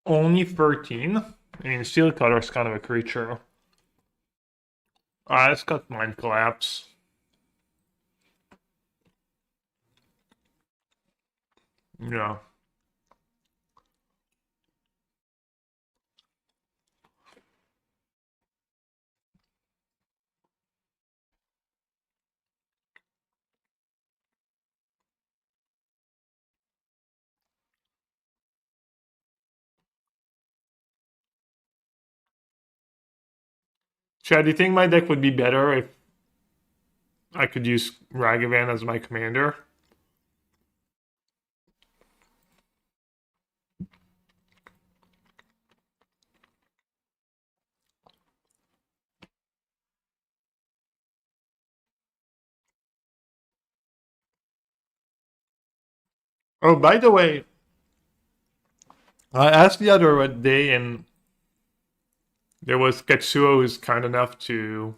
Only 13? I mean, Steel Cutter is kind of a creature. Let's cut Mind Collapse. Yeah. Chad, do you think my deck would be better if I could use Ragavan as my commander? Oh, by the way, I asked the other day, and there was Ketsuo who's kind enough to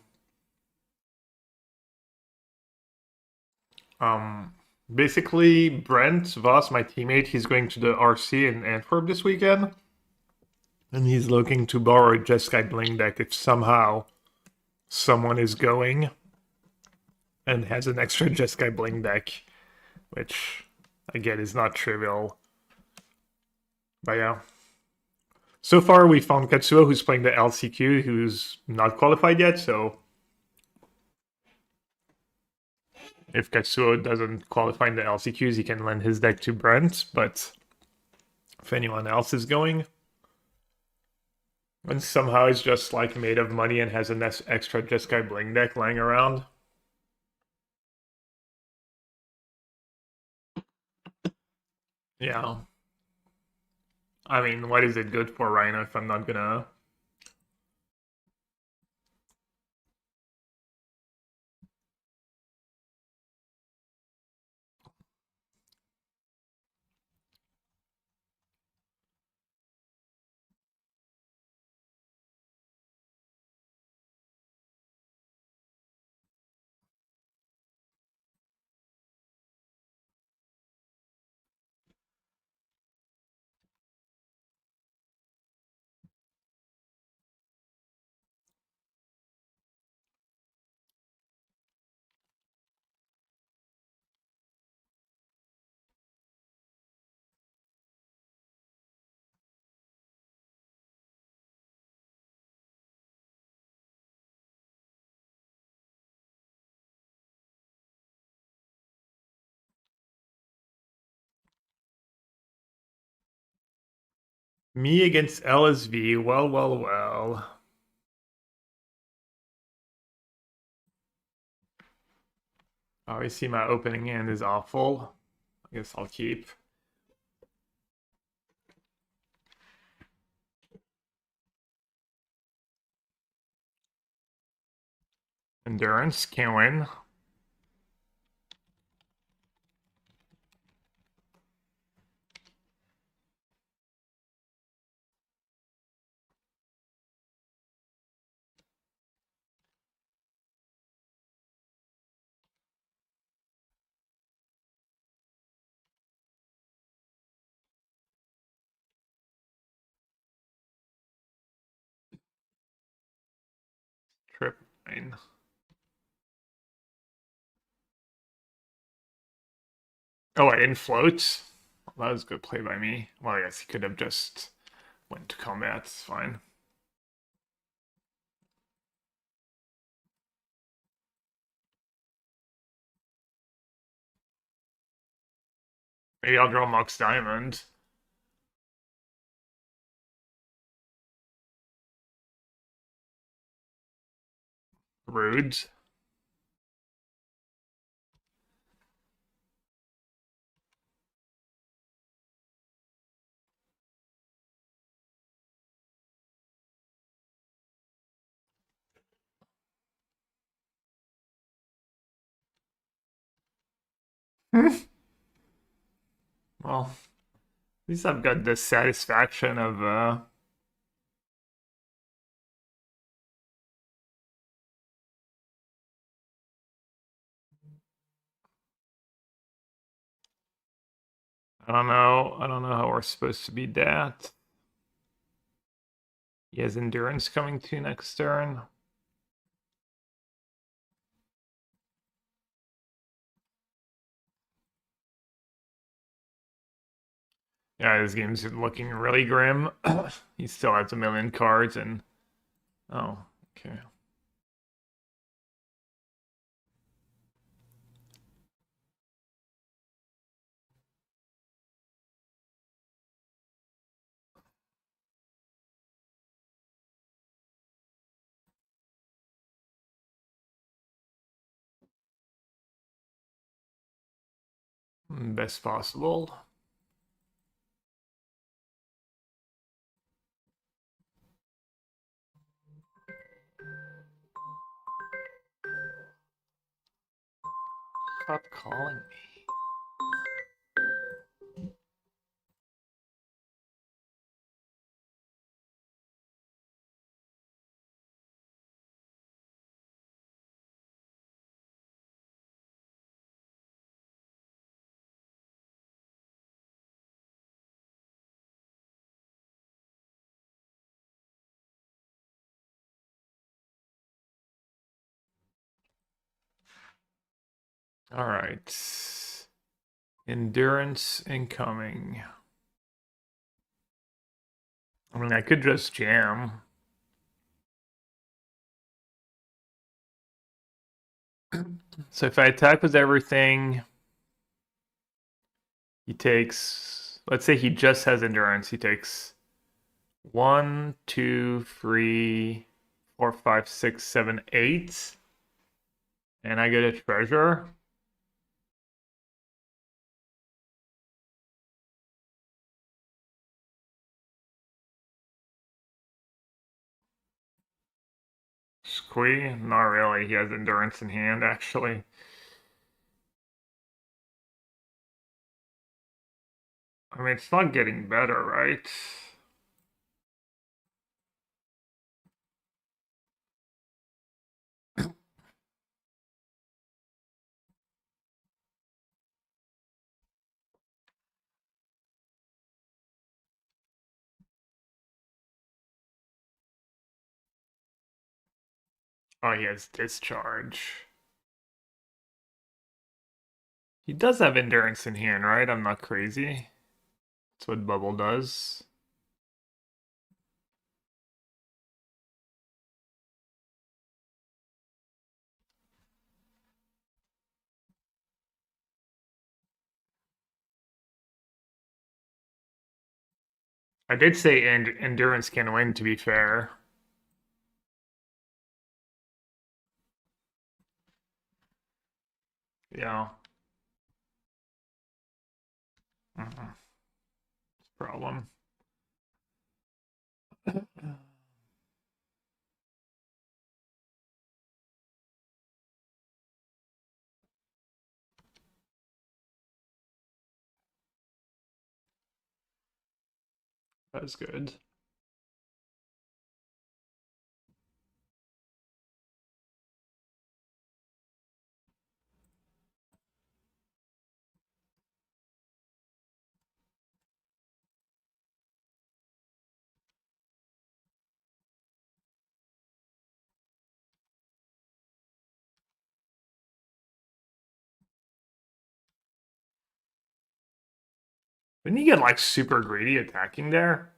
basically Brent Voss, my teammate, he's going to the RC in Antwerp this weekend, and he's looking to borrow a Jeskai Bling deck if somehow someone is going and has an extra Jeskai Bling deck, which again, is not trivial. But yeah. So far, we found Katsuo, who's playing the LCQ, who's not qualified yet, so if Katsuo doesn't qualify in the LCQs, he can lend his deck to Brent, but if anyone else is going, and somehow is just like made of money and has an extra Jeskai Bling deck lying around. Yeah. I mean, what is it good for, Rhino, if I'm not gonna... Me against LSV, well, well, well. Obviously, my opening hand is awful. I guess I'll keep. Endurance, can't win. Trip 9. Oh, I didn't float? Well, that was a good play by me. Well, I guess he could have just went to combat. It's fine. Maybe I'll draw Mox Diamond. Rude. Well, at least I've got the satisfaction of I don't know. I don't know how we're supposed to beat that. He has endurance coming to next turn. Yeah, this game's looking really grim. He still has a million cards and... Oh, okay. Best possible. Stop calling me. All right. Endurance incoming. I mean, I could just jam. So if I attack with everything, he takes, let's say he just has endurance. He takes 1, 2, 3, 4, 5, 6, 7, 8. And I get a treasure. Squee? Not really. He has endurance in hand, actually. I mean, it's not getting better, right? Oh, he has discharge. He does have endurance in hand, right? I'm not crazy. That's what Bubble does. I did say endurance can win, to be fair. Yeah. Problem. That's good. Didn't he get like super greedy attacking there?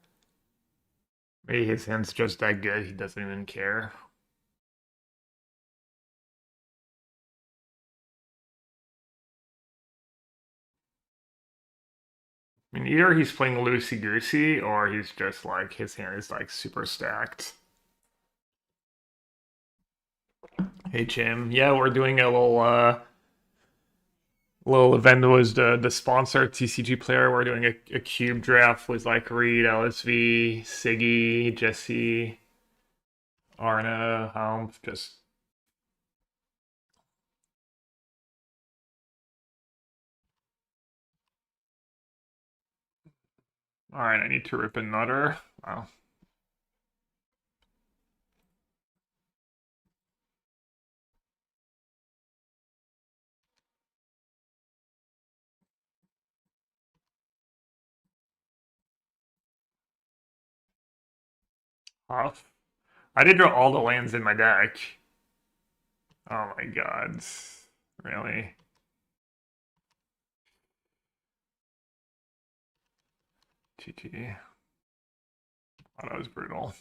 Maybe his hand's just that good, he doesn't even care. I mean, either he's playing loosey-goosey or he's just like, his hand is like super stacked. Hey, Jim. Yeah, we're doing a little event. That was the sponsor, TCGPlayer. We're doing a cube draft with like Reed, LSV, Siggy, Jesse, Arna, Helm, just all right. I need to rip another. Wow. Off. I did draw all the lands in my deck. Oh my god. Really? GG. Oh, that was brutal.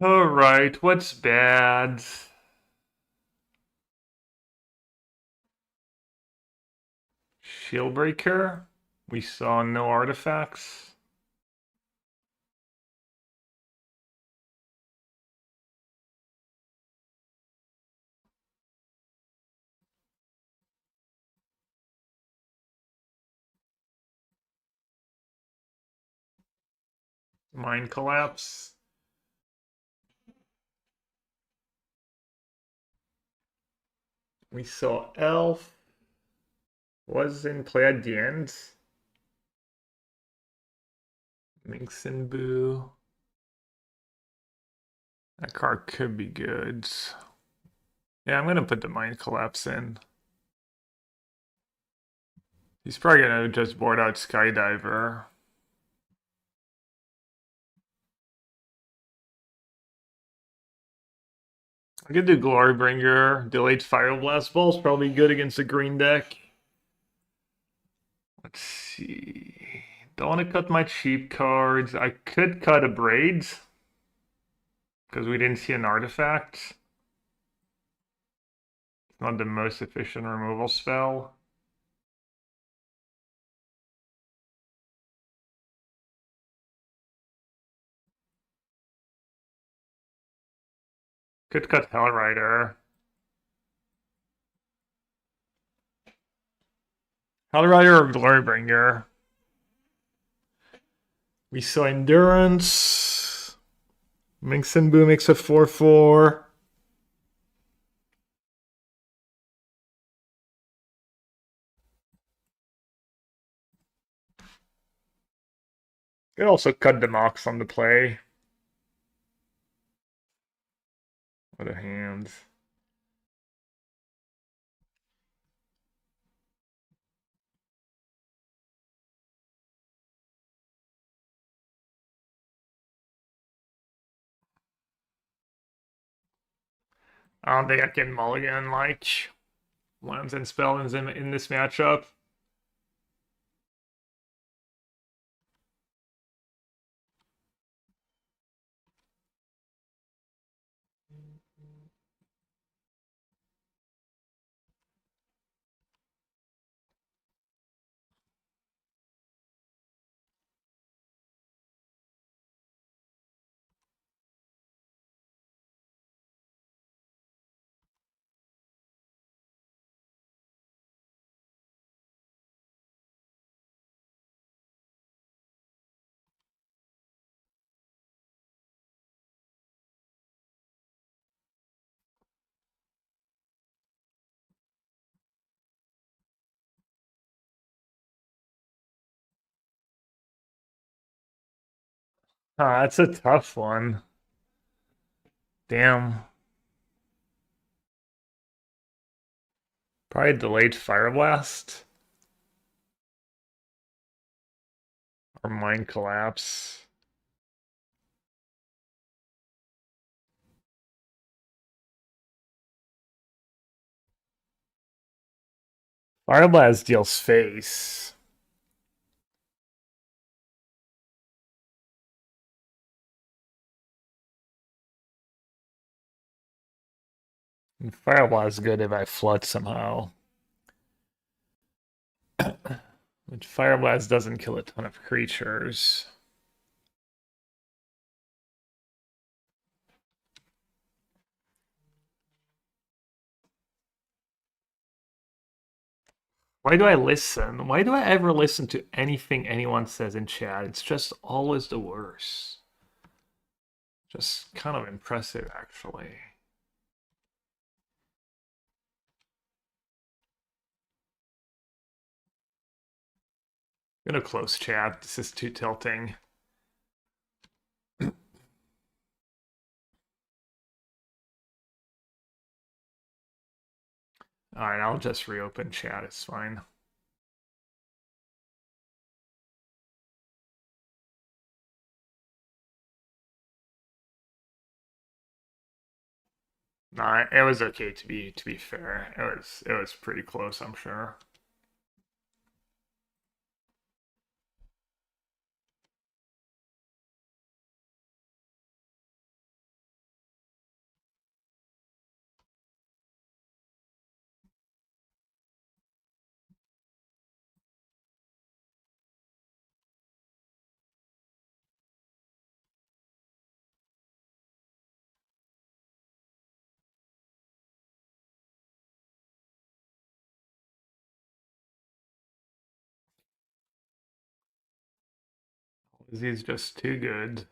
All right, what's bad? Shieldbreaker? We saw no artifacts. Mind collapse. We saw Elf was in play at the end. Minx and Boo. That card could be good. Yeah, I'm gonna put the Mind Collapse in. He's probably gonna just board out Skydiver. I could do Glorybringer. Delayed Fire Blast Ball's probably good against a green deck. Let's see. Don't want to cut my cheap cards. I could cut a Braids. Because we didn't see an artifact. It's not the most efficient removal spell. Could cut Hellrider. Hellrider or Glorybringer. We saw Endurance. Minx and Boo makes a 4/4. Could also cut the Mox on the play. What a hand. I don't think I can mulligan like lands and spells in this matchup. That's a tough one. Damn. Probably delayed Fire Blast. Or Mind Collapse. Fire Blast deals face. And Fire Blast is good if I flood somehow. But Fire Blast doesn't kill a ton of creatures. Why do I listen? Why do I ever listen to anything anyone says in chat? It's just always the worst. Just kind of impressive, actually. I'm gonna close chat. This is too tilting. Alright, I'll just reopen chat. It's fine. Nah, it was okay to be fair. It was pretty close, I'm sure. He's just too good.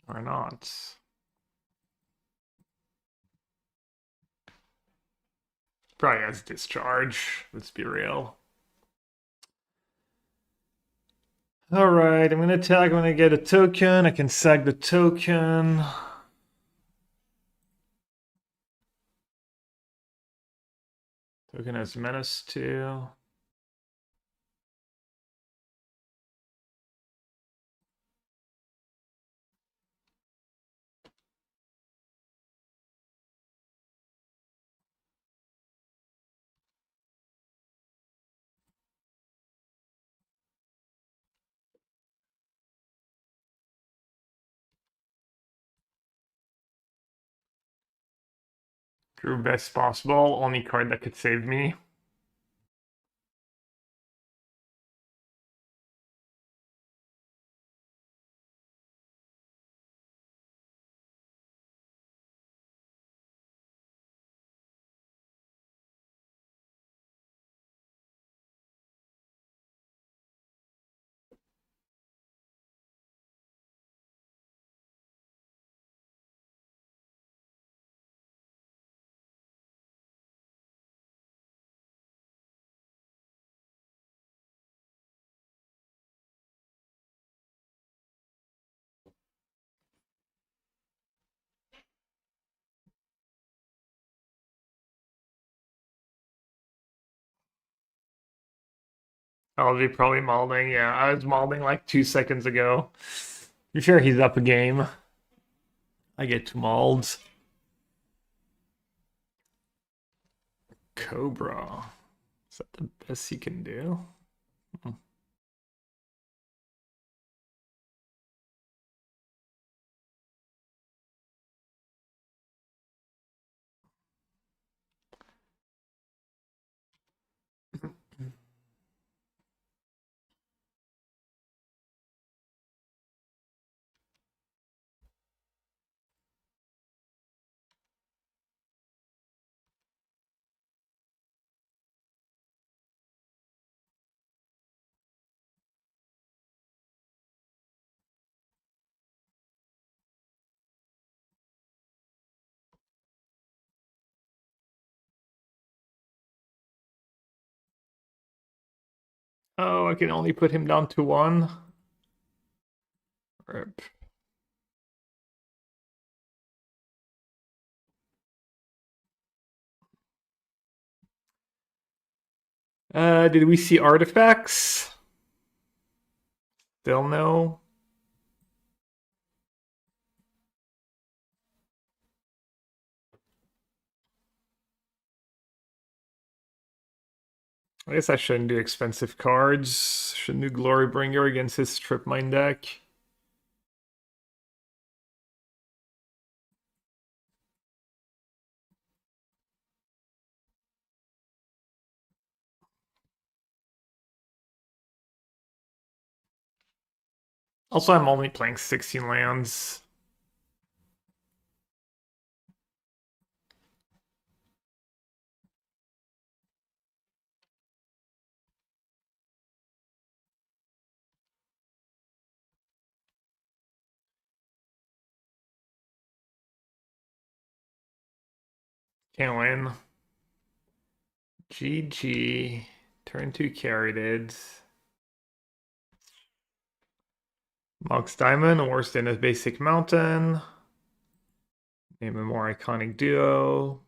Or not. Probably has discharge. Let's be real. Alright, I'm gonna attack. I'm gonna get a token. I can sack the token. Token has menace too. Drew best possible. Only card that could save me. I'll be probably malding. Yeah, I was malding like 2 seconds ago. You sure he's up a game? I get two malds. Cobra. Is that the best he can do? Oh, I can only put him down to 1. Rip. Did we see artifacts? Still no. I guess I shouldn't do expensive cards. Shouldn't do Glorybringer against his Strip Mine deck. Also, I'm only playing 16 lands. Can't win. GG. Turn 2 carried it. Mox Diamond, worse than a basic mountain. Name a more iconic duo.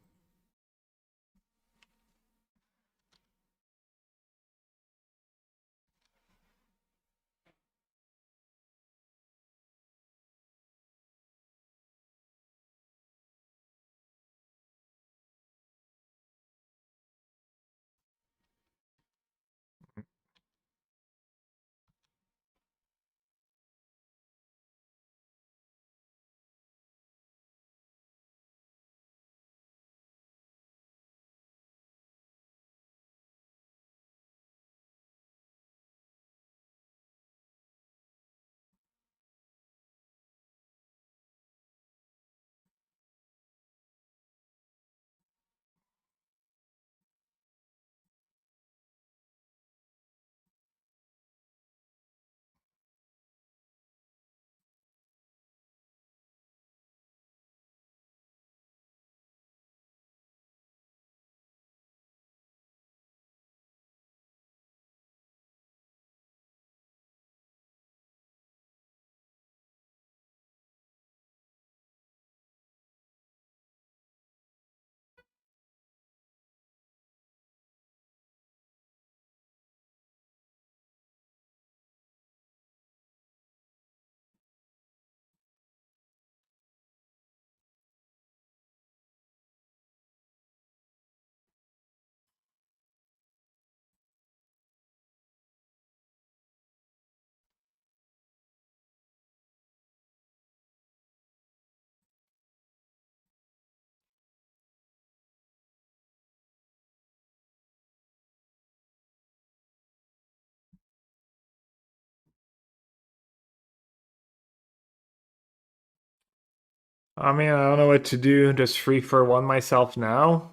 I mean, I don't know what to do. Just free for one myself now.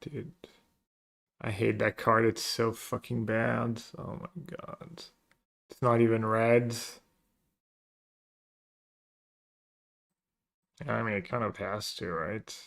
Dude, I hate that card. It's so fucking bad. Oh my god. It's not even red. I mean, it kind of has to, right?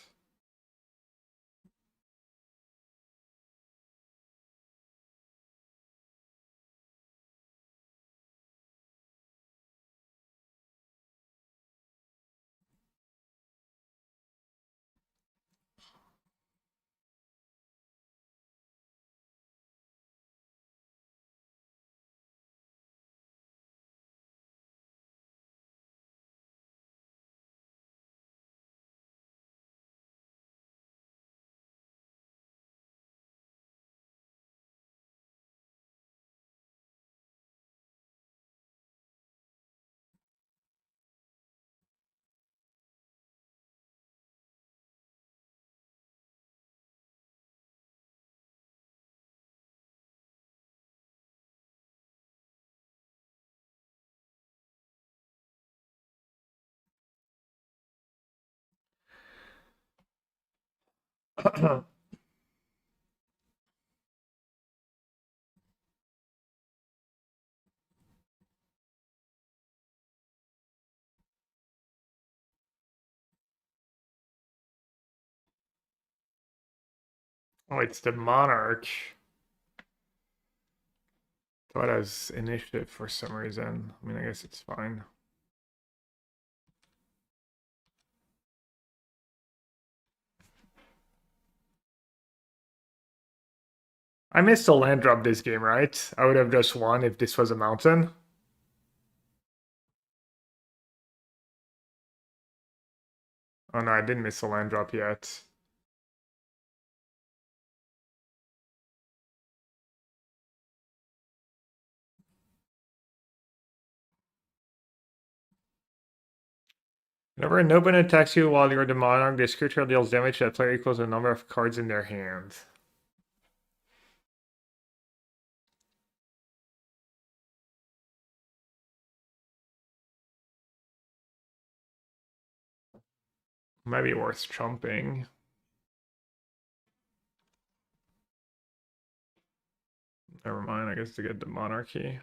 Oh, it's the Monarch. Thought it was initiative for some reason. I mean, I guess it's fine. I missed a land drop this game, right? I would have just won if this was a mountain. Oh no, I didn't miss a land drop yet. Whenever an opponent attacks you while you're the monarch, this creature deals damage to that player equals the number of cards in their hand. Might be worth trumping. Never mind, I guess to get the monarchy.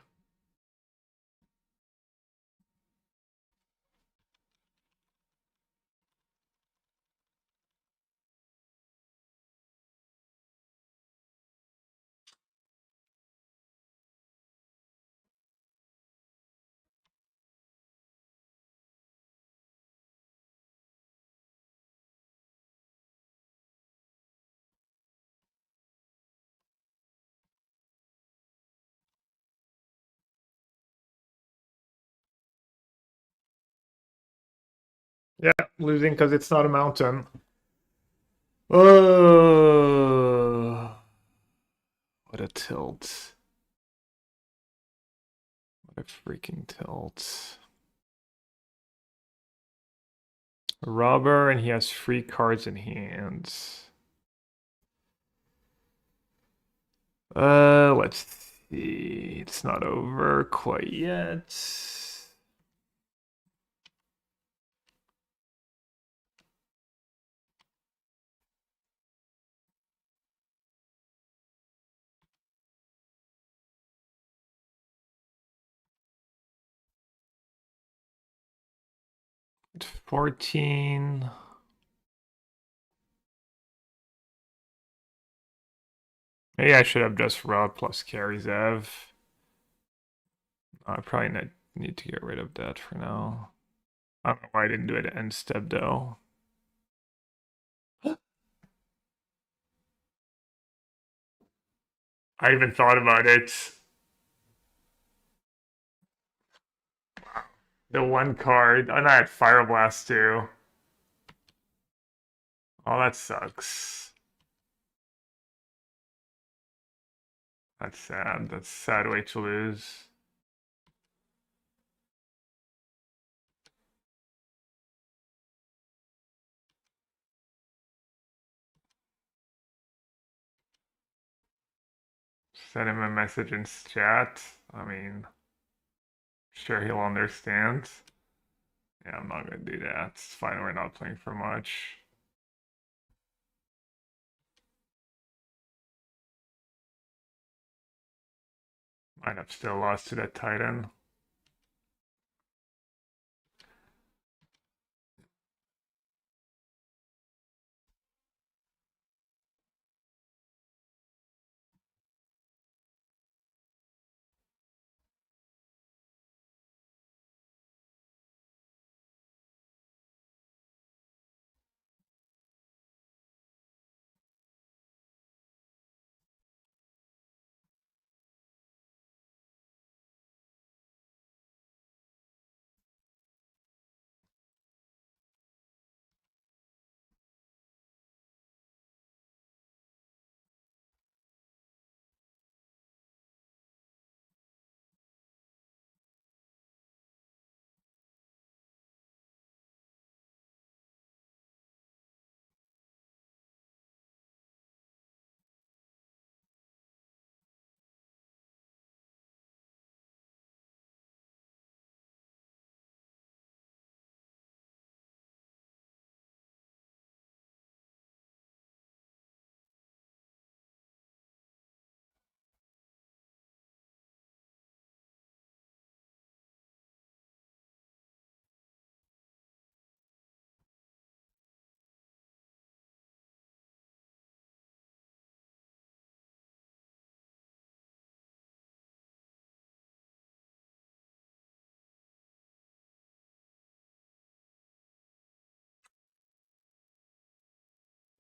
Yeah, losing because it's not a mountain. Oh, what a tilt. What a freaking tilt. A robber, and he has 3 cards in hand. Let's see. It's not over quite yet. It's 14. Maybe I should have just Rod plus carries Ev. I probably need to get rid of that for now. I don't know why I didn't do it at end step though. I even thought about it. The one card. And I had Fire Blast too. Oh, that sucks. That's sad. That's a sad way to lose. Send him a message in chat. I mean, sure he'll understand. Yeah, I'm not gonna do that. It's fine, we're not playing for much. Might have still lost to that Titan.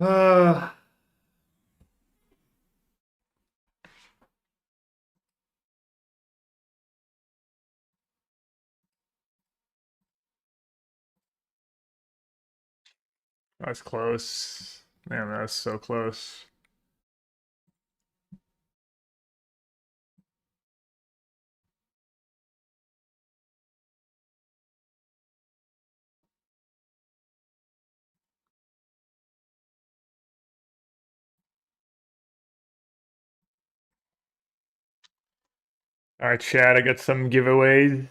Uh, that's close. Man, that's so close. Alright, chat, I got some giveaways.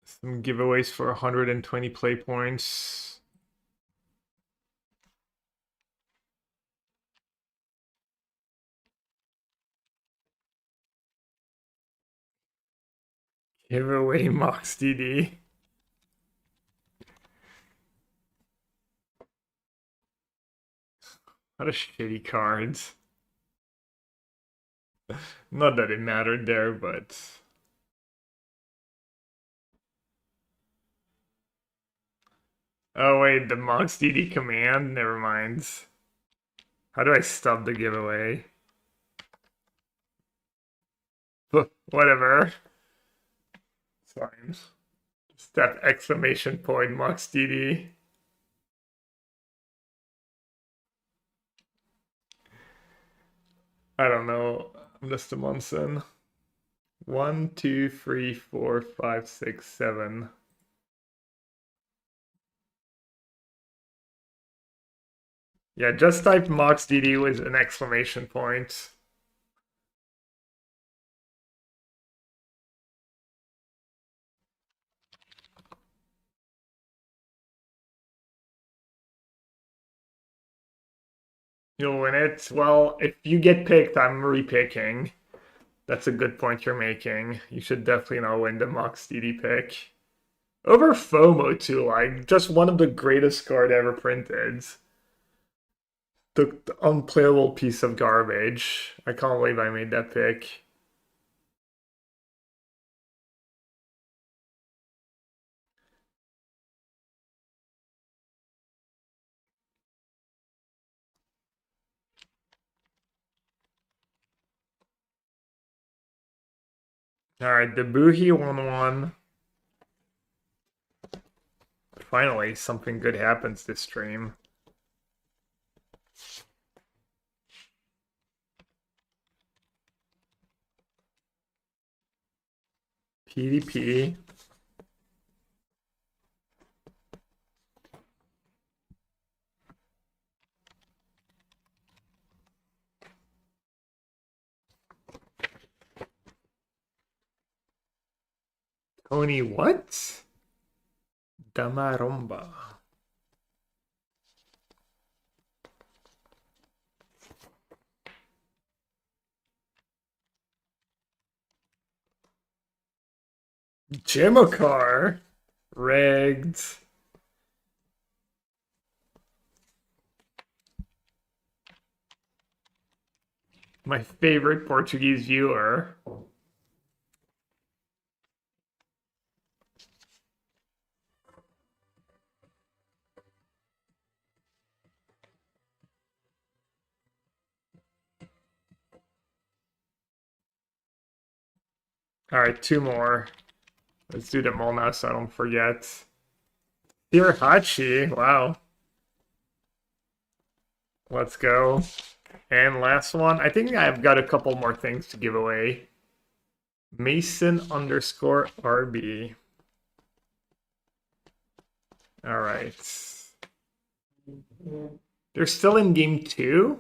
Some giveaways for 120 play points. Giveaway Mox DD. What a shitty cards. Not that it mattered there, but... Oh wait, the Mox DD command? Never mind. How do I stop the giveaway? Whatever. It's fine. Just that exclamation point Mox DD. I don't know. Mr. Munson. 1, 2, 3, 4, 5, 6, 7. Yeah, just type Mox DD with an exclamation point. You'll win it. Well, if you get picked, I'm repicking. That's a good point you're making. You should definitely not win the Mox DD pick. Over FOMO too, like just one of the greatest card ever printed. The unplayable piece of garbage. I can't believe I made that pick. Alright, the Boohie 1-1. Finally, something good happens this stream. PvP. Tony what? Damaromba. Jimokar. Rigged. My favorite Portuguese viewer. All right, two more. Let's do them all now so I don't forget. Hirachi, wow. Let's go. And last one. I think I've got a couple more things to give away. Mason underscore RB. All right. They're still in game 2.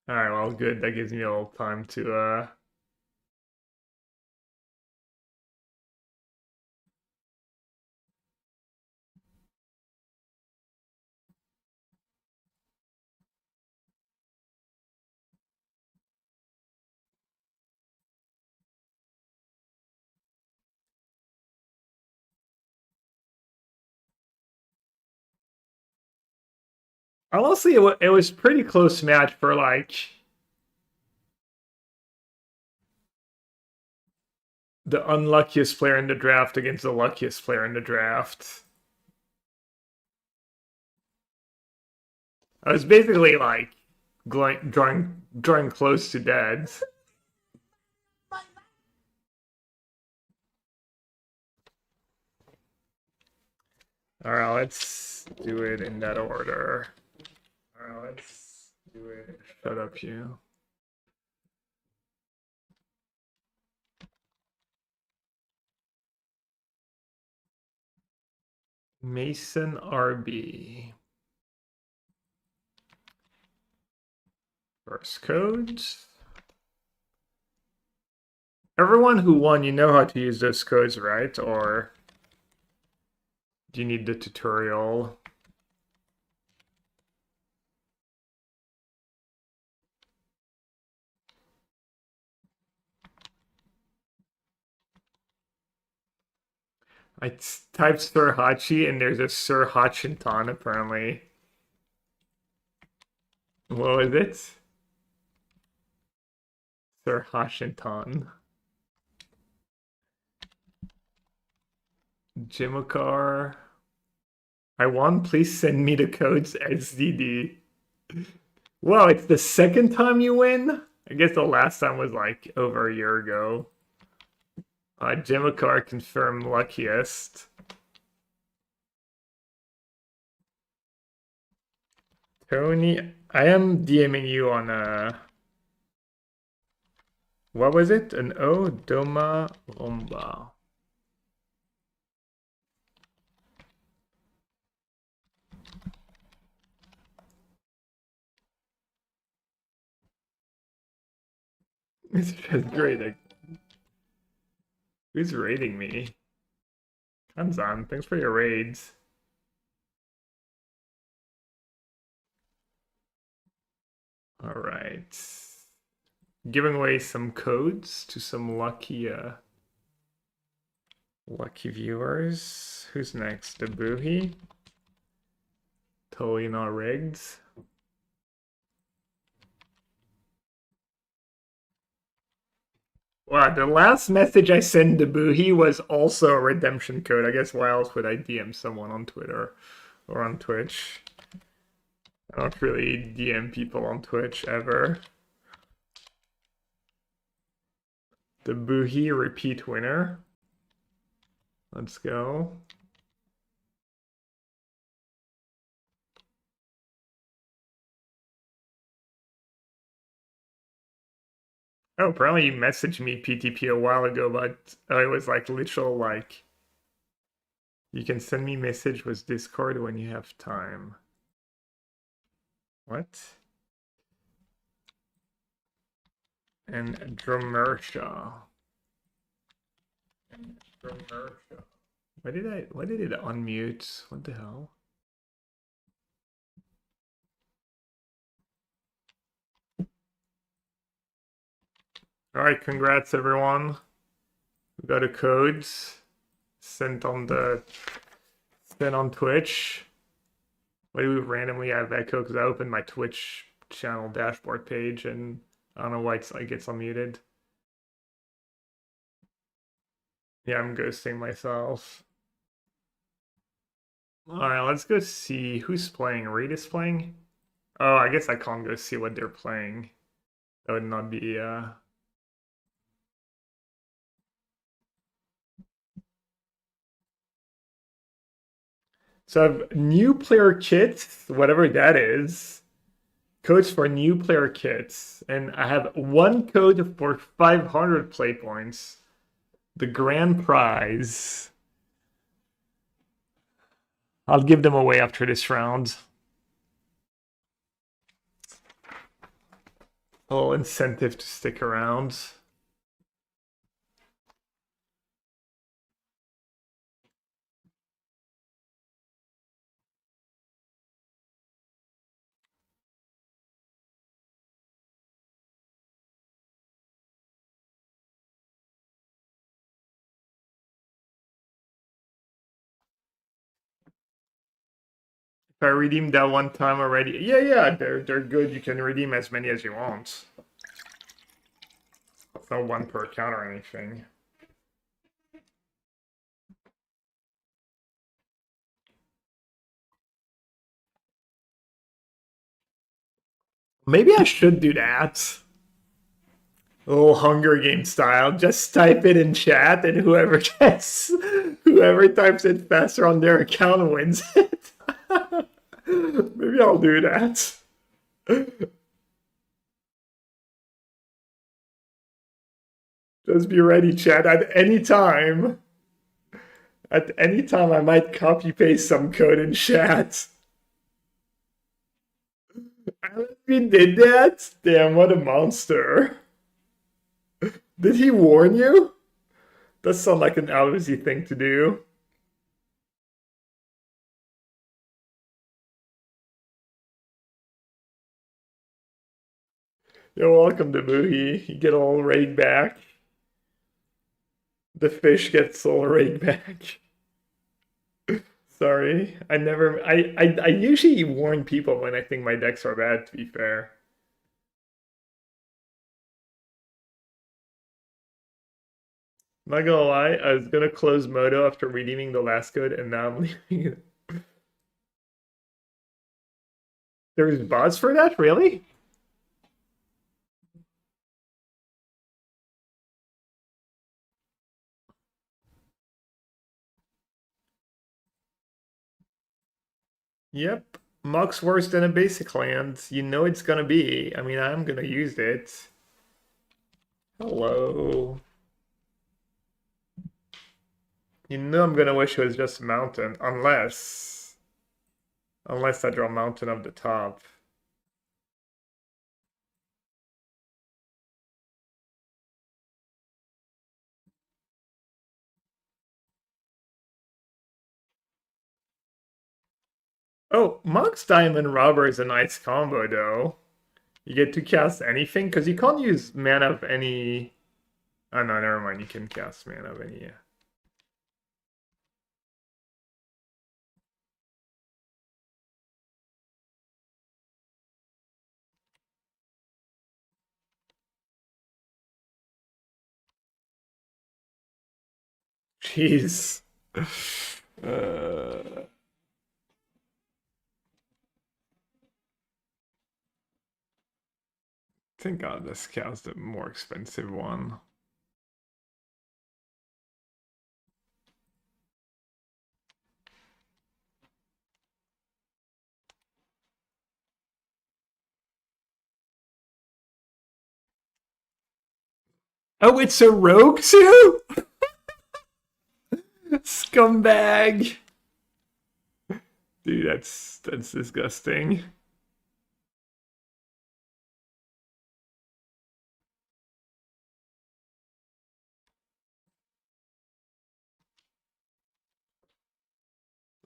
All right, well, good. That gives me a little time to honestly, it was pretty close match for like the unluckiest player in the draft against the luckiest player in the draft. I was basically like drawing close to dead. All right, let's do it in that order. All right, let's do it. Shut up, you. Mason RB. First codes. Everyone who won, you know how to use those codes, right? Or do you need the tutorial? I typed Sir Hachi and there's a Sir Hachinton apparently. What was it? Sir Hachinton. Jimokar. I won. Please send me the codes SDD. Wow, it's the second time you win? I guess the last time was like over a year ago. Jimokar confirmed luckiest. Tony, I am DMing you on what was it? An O Doma Romba. It's just great. Who's raiding me? Kanzan, thanks for your raids. All right. Giving away some codes to some lucky viewers. Who's next? Dabuhi? Totally not rigged. Wow, the last message I sent Dabuhi was also a redemption code. I guess why else would I DM someone on Twitter or on Twitch? I don't really DM people on Twitch ever. Dabuhi repeat winner. Let's go. Oh, apparently you messaged me PTP a while ago, but it was like literal like you can send me message with Discord when you have time. What? And Dromersha. Why did it unmute? What the hell? All right, congrats everyone. We got a code sent on Twitch. Why do we randomly have echo? Because I opened my Twitch channel dashboard page and I don't know why it gets unmuted. Yeah, I'm ghosting myself. All right, let's go see who's playing. Reed is playing. Oh, I guess I can't go see what they're playing. That would not be So I have new player kits, whatever that is. Codes for new player kits. And I have one code for 500 play points. The grand prize. I'll give them away after this round. A little incentive to stick around. If I redeemed that one time already, yeah, they're good. You can redeem as many as you want. It's not one per account or anything. Maybe I should do that. A little Hunger Game style. Just type it in chat, and whoever types it faster on their account wins it. Maybe I'll do that. Just be ready, chat, at any time. At any time, I might copy paste some code in chat. We did that? Damn, what a monster. Did he warn you? Does sound like an Alvesy thing to do. You're welcome to Boogie. You get all rake back. The fish gets all rake back. Sorry. I usually warn people when I think my decks are bad, to be fair. Not gonna lie, I was gonna close Moto after redeeming the last code, and now I'm leaving it. There's bots for that? Really? Yep. Mock's worse than a basic land. You know it's gonna be. I mean, I'm gonna use it. Hello. You know I'm gonna wish it was just mountain, unless I draw mountain up the top. Oh, Mox Diamond Robber is a nice combo though. You get to cast anything, because you can't use mana of any... Oh no, never mind, you can cast mana of any... Jeez. I think I'll just cast a more expensive one. Oh, it's a rogue too? Scumbag. Dude, that's disgusting.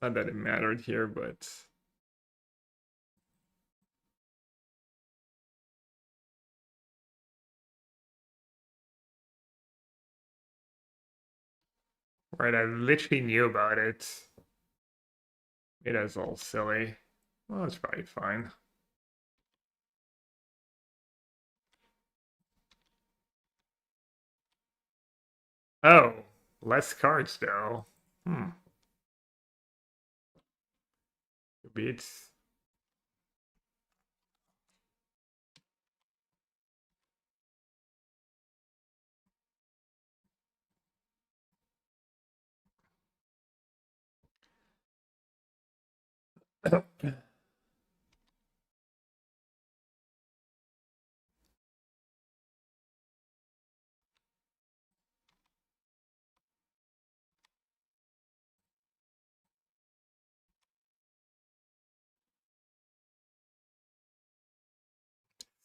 Not that it mattered here, but right, I literally knew about it. It is all silly. Well, it's probably fine. Oh, less cards though. Beats.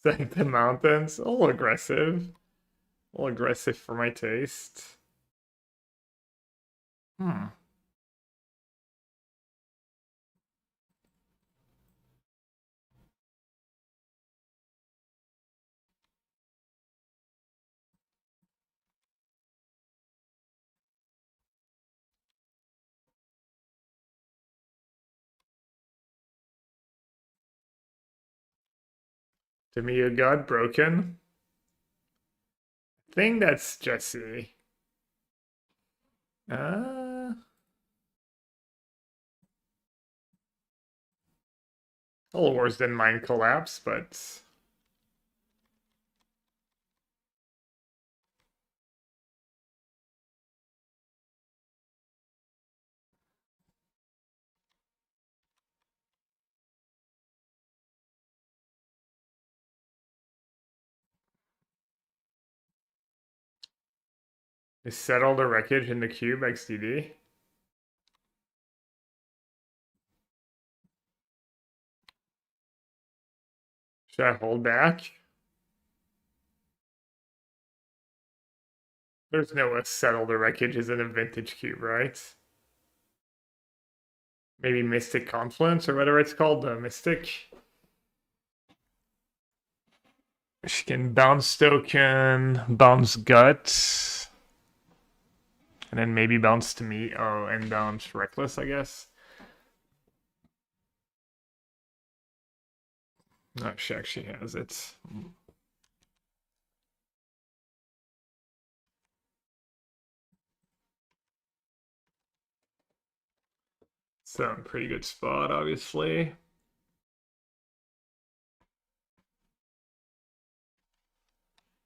Like the mountains, a little aggressive. A little aggressive for my taste. Hmm. To me, you got broken. I think that's Jesse. Uh, a little worse than mine collapse, but is settle the wreckage in the cube XDD. Should I hold back? There's no way settle the wreckage is in a vintage cube, right? Maybe Mystic Confluence or whatever it's called, the Mystic. She can bounce token, bounce gut, and then maybe bounce to me. Oh, and bounce reckless, I guess. No, she actually has it. So, pretty good spot, obviously.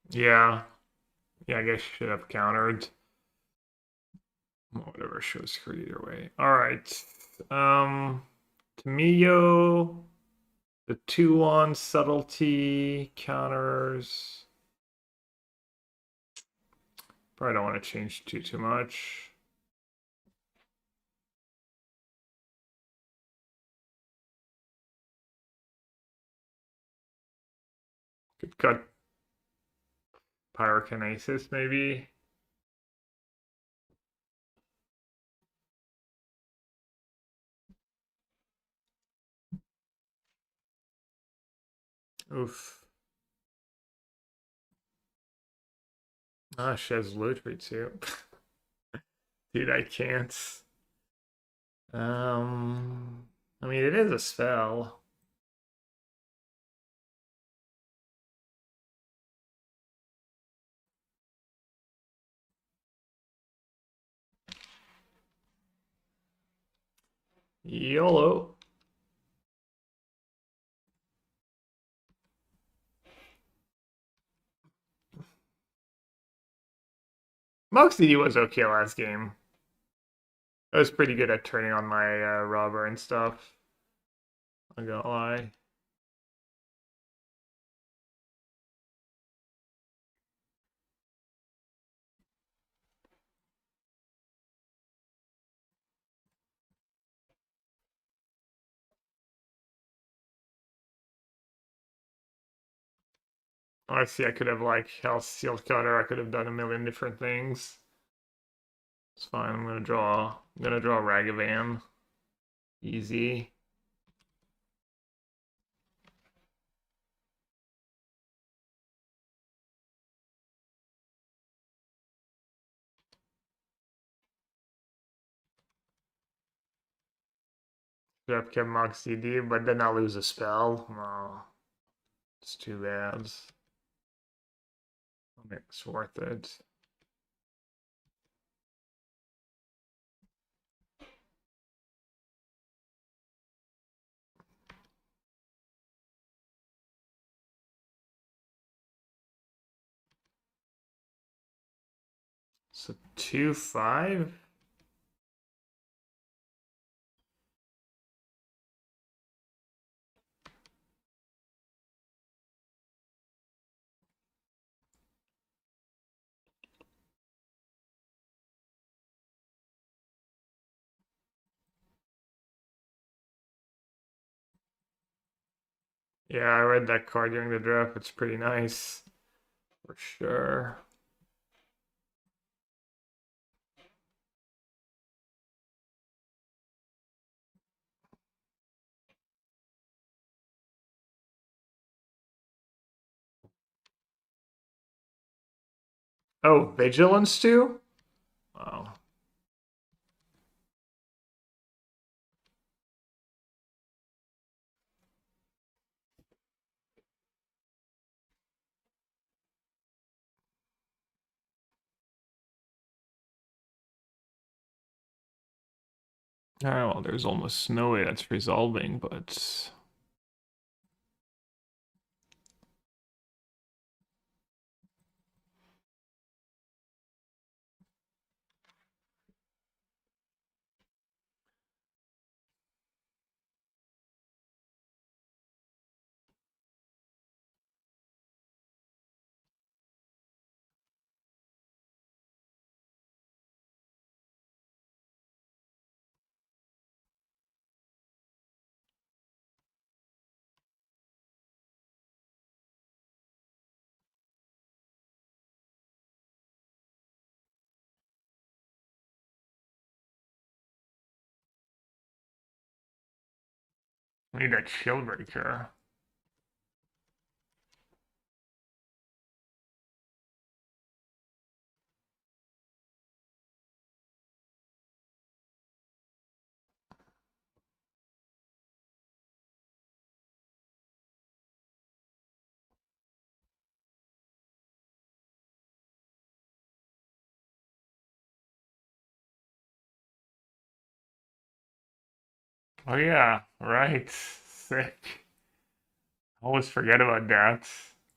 Yeah. Yeah, I guess should have countered. Well, whatever, shows screwed either way. Alright. Tamiyo. The 2-1 subtlety counters. Probably don't want to change too much. Could cut pyrokinesis maybe. Oof. Ah, she has Lutri too. Dude, I can't. I mean, it is a spell. YOLO. Moxie was okay last game. I was pretty good at turning on my robber and stuff. I'm gonna lie. Honestly, I could have like Hell Sealed Cutter. I could have done a million different things. It's fine. I'm gonna draw Ragavan. Easy. Should have kept Mox CD, but then I'll lose a spell. Oh, it's too bad. I mean, it's worth it. So 2-5. Yeah, I read that card during the draft. It's pretty nice. For sure. Oh, Vigilance too? Wow. Alright, well, there's almost no way that's resolving, but... We need that shield breaker. Oh yeah, right. Sick. Always forget about that.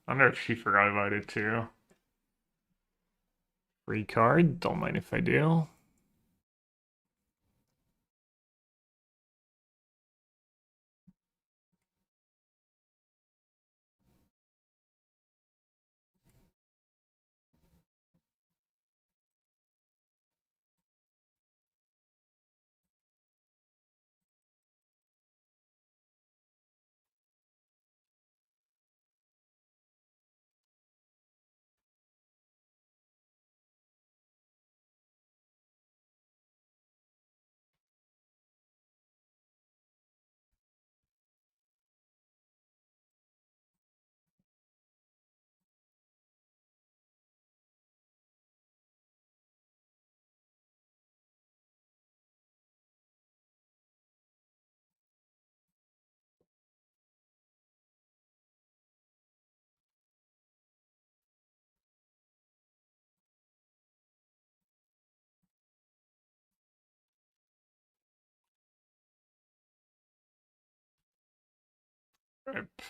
I wonder if she forgot about it too. Free card, don't mind if I do. Rip.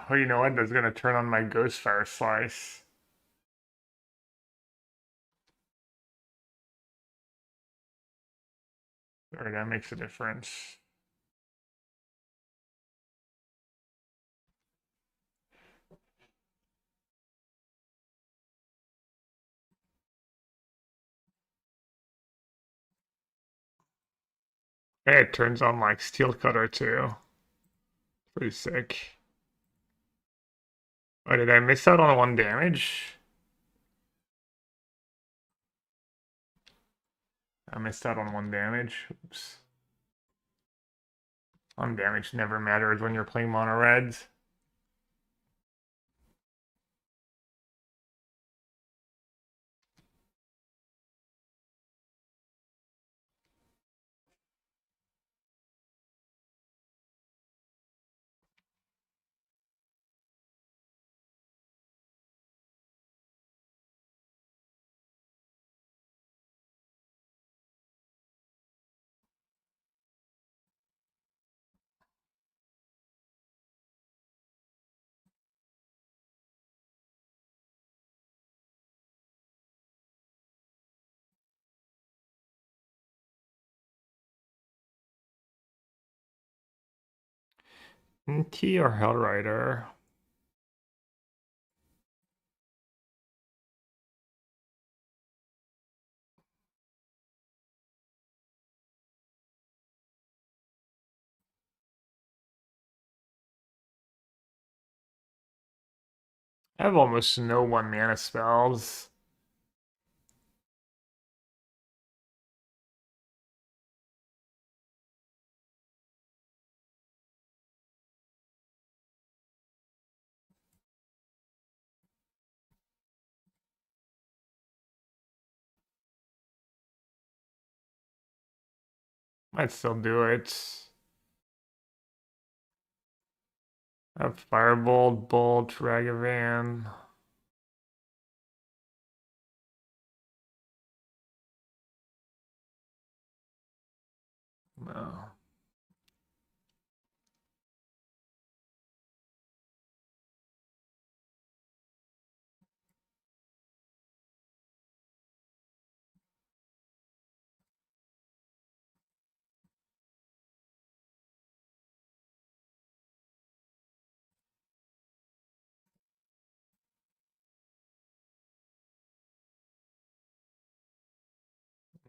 Oh, you know what? That's gonna turn on my Ghostfire Slice. Or that makes a difference. Hey, it turns on like steel cutter too. Pretty sick. Oh, did I miss out on 1 damage? I missed out on 1 damage. Oops. 1 damage never matters when you're playing mono reds. T or Hellrider? I have almost no 1 mana spells. Might still do it. I have Firebolt, Bolt, Ragavan. No.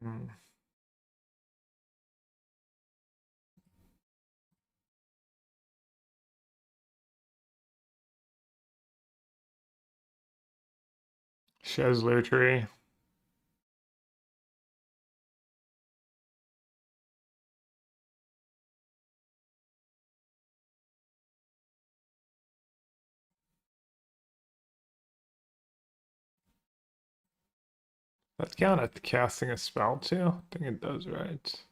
Mm. Shez Lutri. That count at casting a spell too? I think it does, right?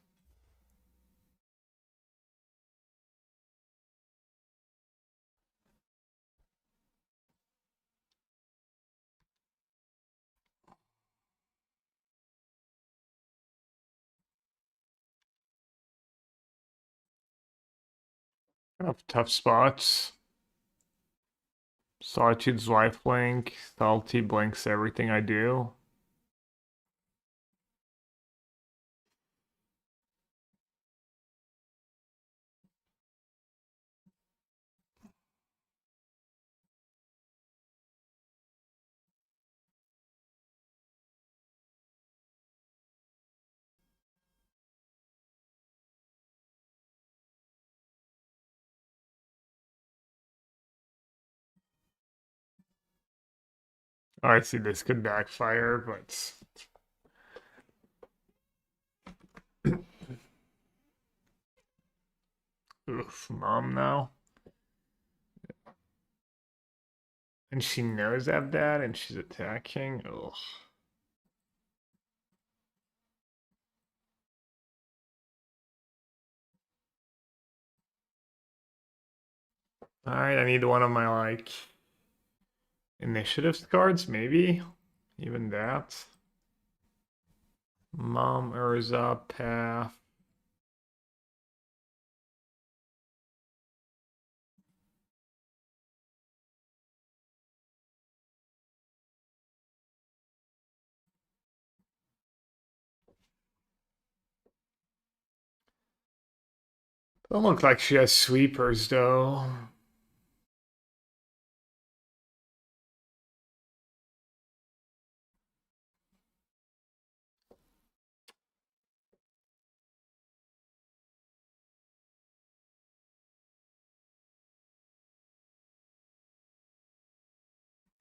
Kind of tough spots. Solitude's lifelink. Salty blinks everything I do. Oh, I see this could backfire, but oof, mom now. And she knows I have that and she's attacking. Ugh. Alright, I need one of my like initiative cards, maybe. Even that. Mom, Urza, Path. Don't look like she has sweepers though.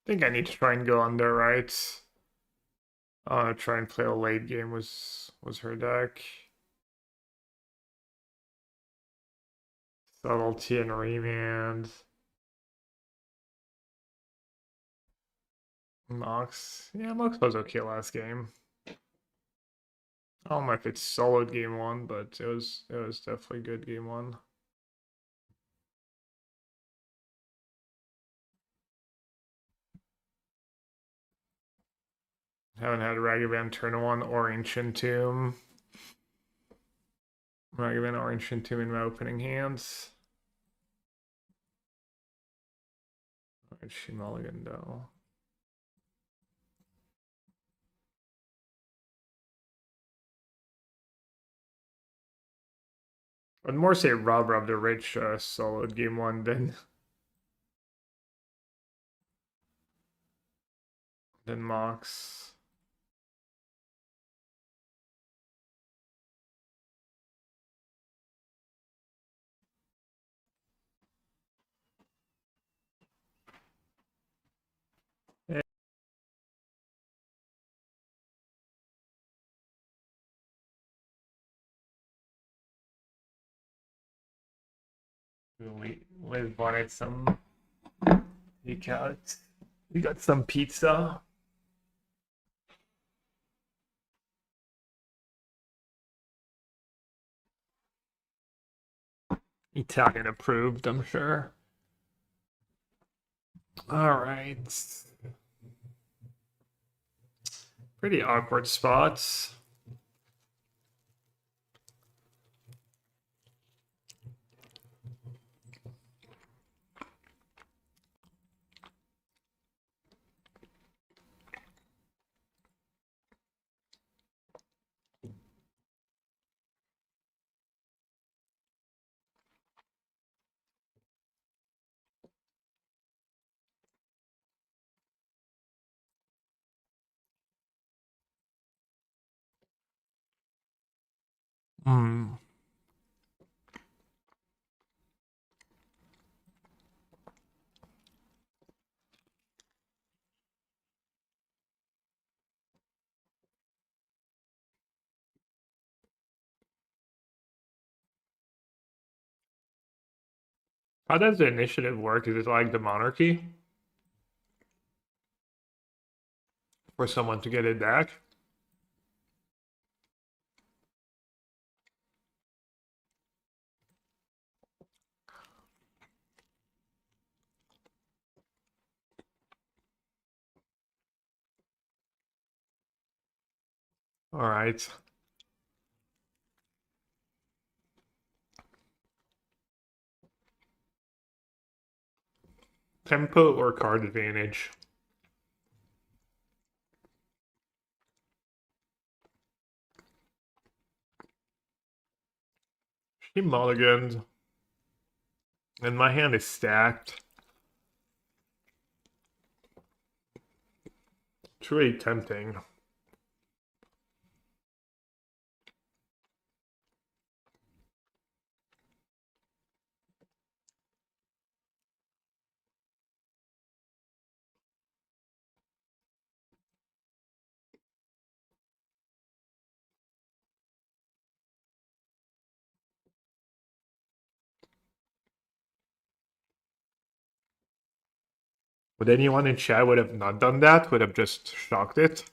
think I need to try and go under, right? Try and play a late game was her deck. Subtlety and remand. Mox. Yeah, Mox was okay last game. I don't know if it's solid game one, but it was definitely good game one. Haven't had Ragavan turn one or Ancient Tomb. Ragavan or Ancient Tomb in my opening hands. Alright, she mulligan though. I'd more say Rob the Rich solid game one than Mox. We wanted some. You got some pizza. Italian approved, I'm sure. All right. Pretty awkward spots. Hmm. How does the initiative work? Is it like the monarchy? For someone to get it back? All right. Tempo or card advantage? She mulliganed. And my hand is stacked. It's really tempting. Would anyone in chat would have not done that? Would have just shocked it?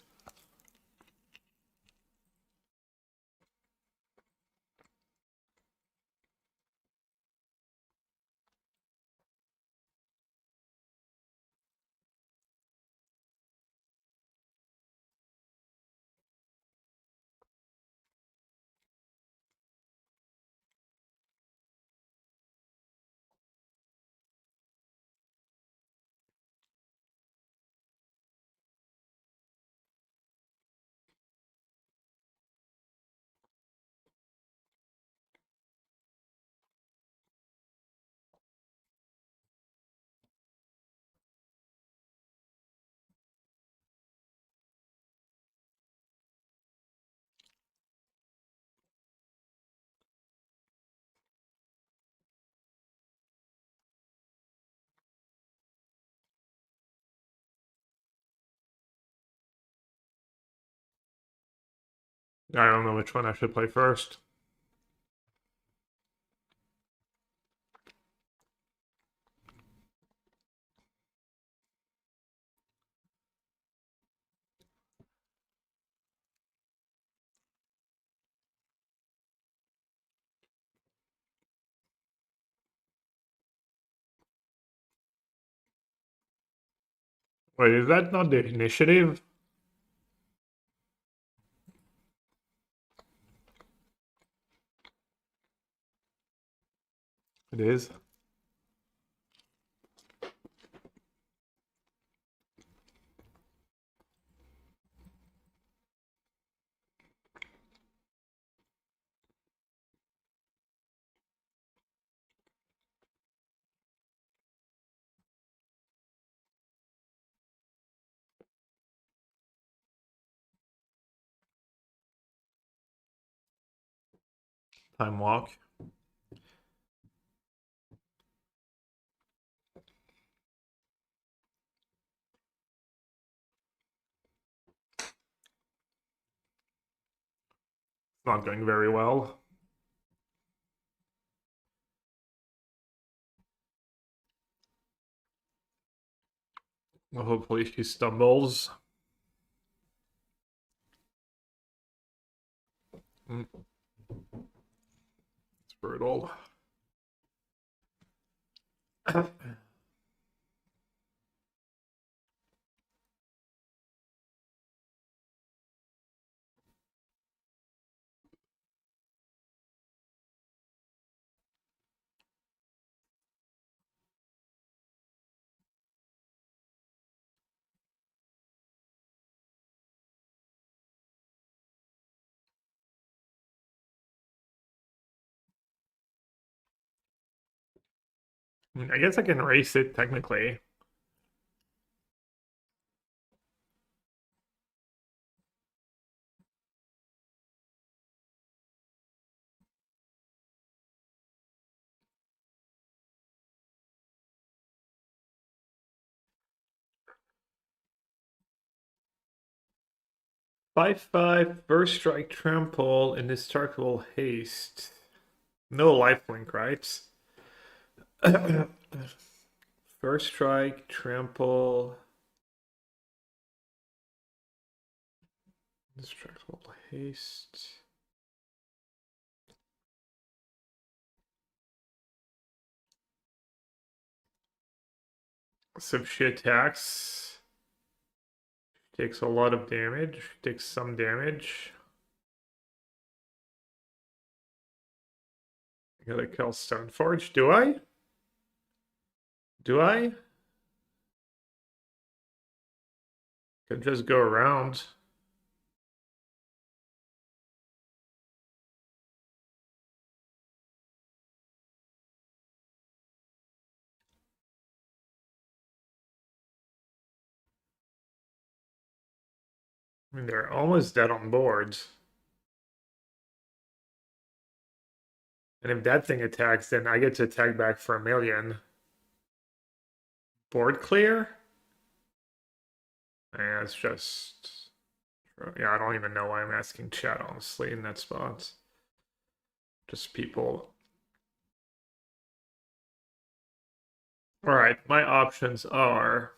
I don't know which one I should play first. Wait, is that not the initiative? It is. Time walk. Not going very well. Well, hopefully she stumbles. It's brutal. I guess I can race it technically. Five, first strike, trample, indestructible haste. No lifelink, right? First strike, trample, indestructible haste. So if she attacks, takes a lot of damage, takes some damage. I gotta kill Stoneforge. Do I? Do I? Could just go around. I mean, they're almost dead on boards. And if that thing attacks, then I get to attack back for 1,000,000. Board clear? Yeah, it's just... Yeah, I don't even know why I'm asking chat, honestly, in that spot. Just people. Alright, my options are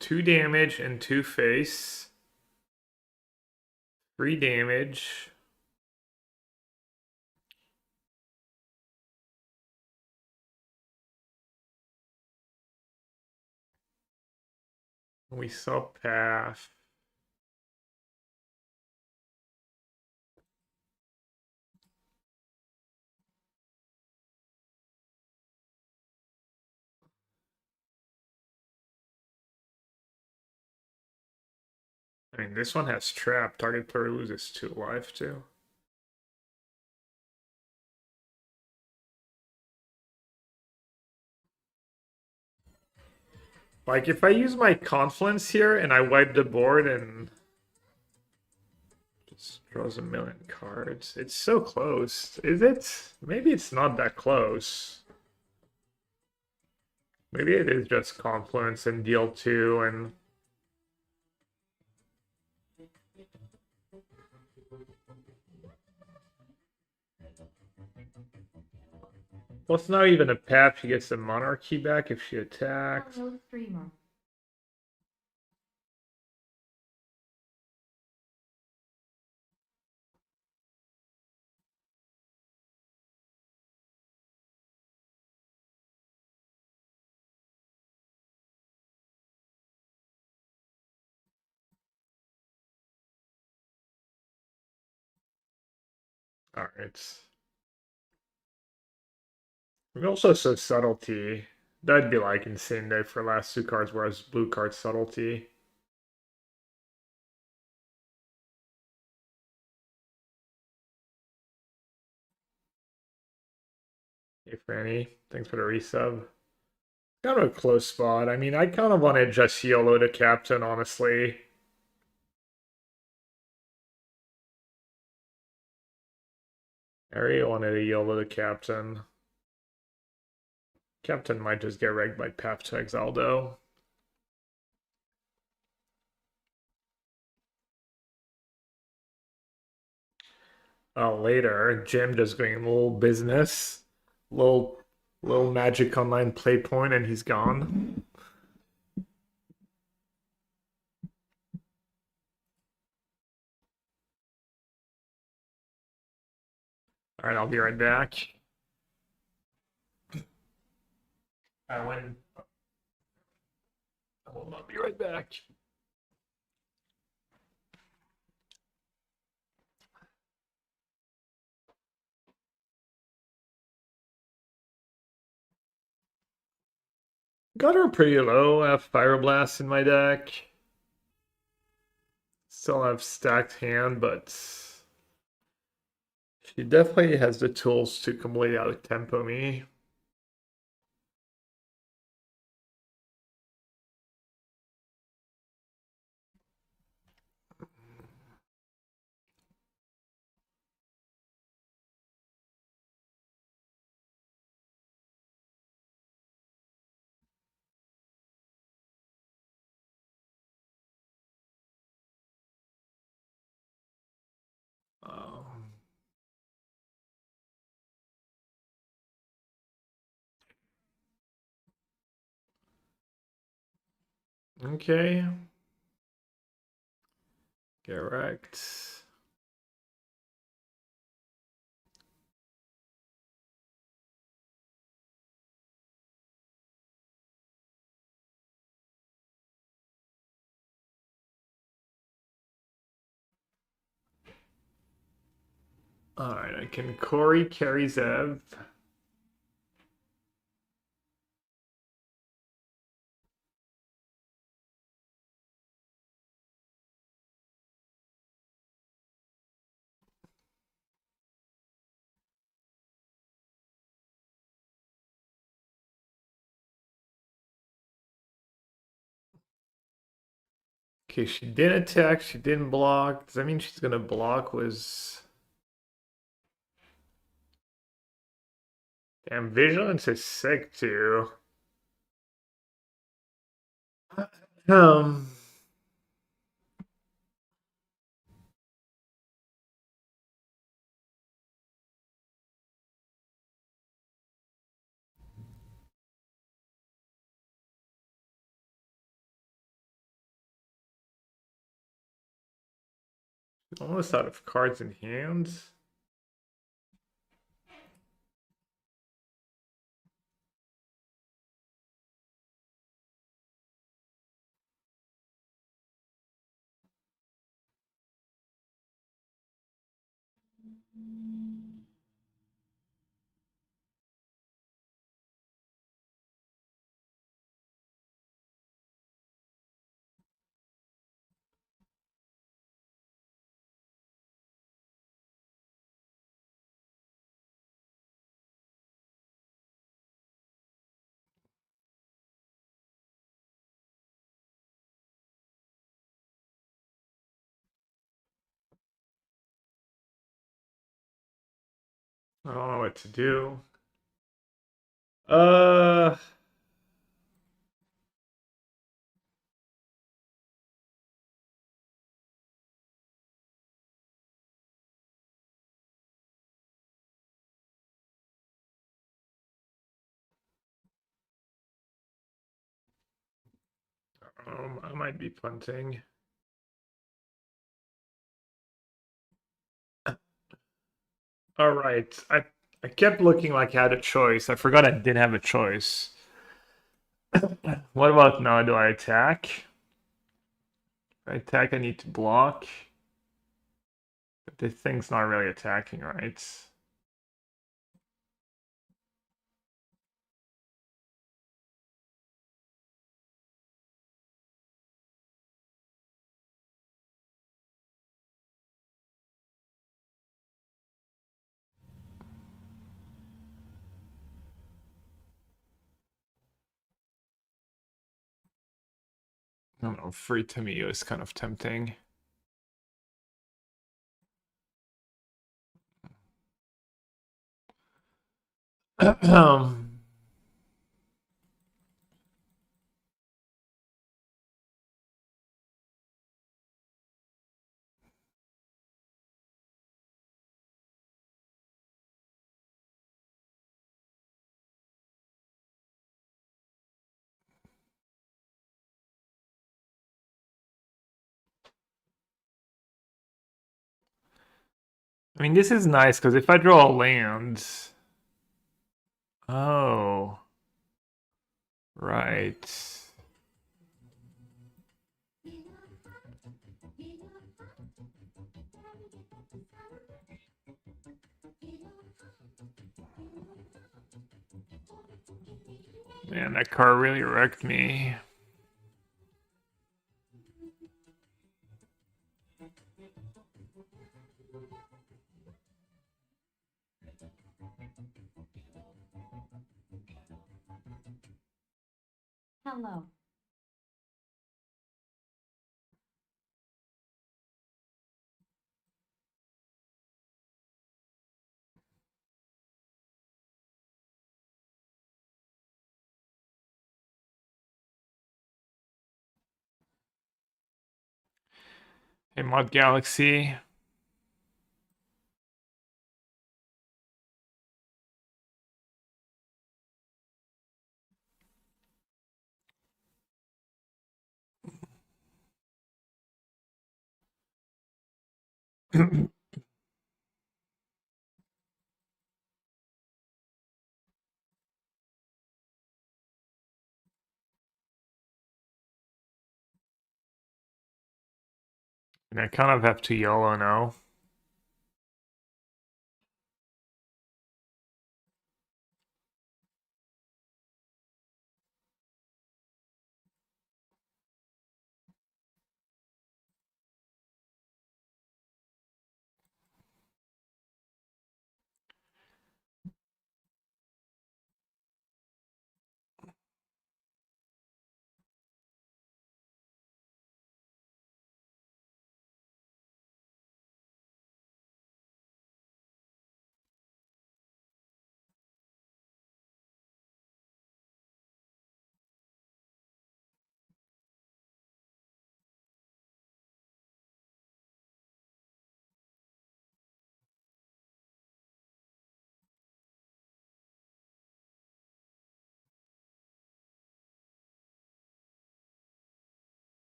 2 damage and 2 face. 3 damage. We saw path. I mean, this one has trap. Target player loses 2 life too. Like, if I use my confluence here and I wipe the board and just draws 1,000,000 cards, it's so close. Is it? Maybe it's not that close. Maybe it is just confluence and deal 2 and... Well, it's not even a path. She gets the monarchy back if she attacks. Hello, streamer. All right. We also saw subtlety. That'd be like insane day for last two cards, whereas blue card subtlety. Hey Franny, thanks for the resub. Kind of a close spot. I mean, I kind of wanted just YOLO to captain, honestly. I really wanted a YOLO to captain. Captain might just get wrecked by Path to Exile, though. Oh, later, Jim just going a little business, little Magic Online play point, and he's gone. All right, I'll be right back. I win. I'll be right back. Got her pretty low. I have Pyroblast in my deck. Still have stacked hand, but she definitely has the tools to completely out tempo me. Um, okay. Get wrecked. Alright, I can Corey carry Zev. Okay, she didn't attack, she didn't block. Does that mean she's gonna block was... Damn, Vigilance is sick too. Um... Almost out of cards in hand. I don't know what to do. Uh... I might be punting. All right. I kept looking like I had a choice. I forgot I did have a choice. What about now? Do I attack? If I attack, I need to block. But this thing's not really attacking, right? I don't know. Free Tamiyo is kind of tempting. I mean, this is nice because if I draw a land. Oh. Right. Man, that car really wrecked me. Hello. Hey, Mod Galaxy. And I kind of have to YOLO now.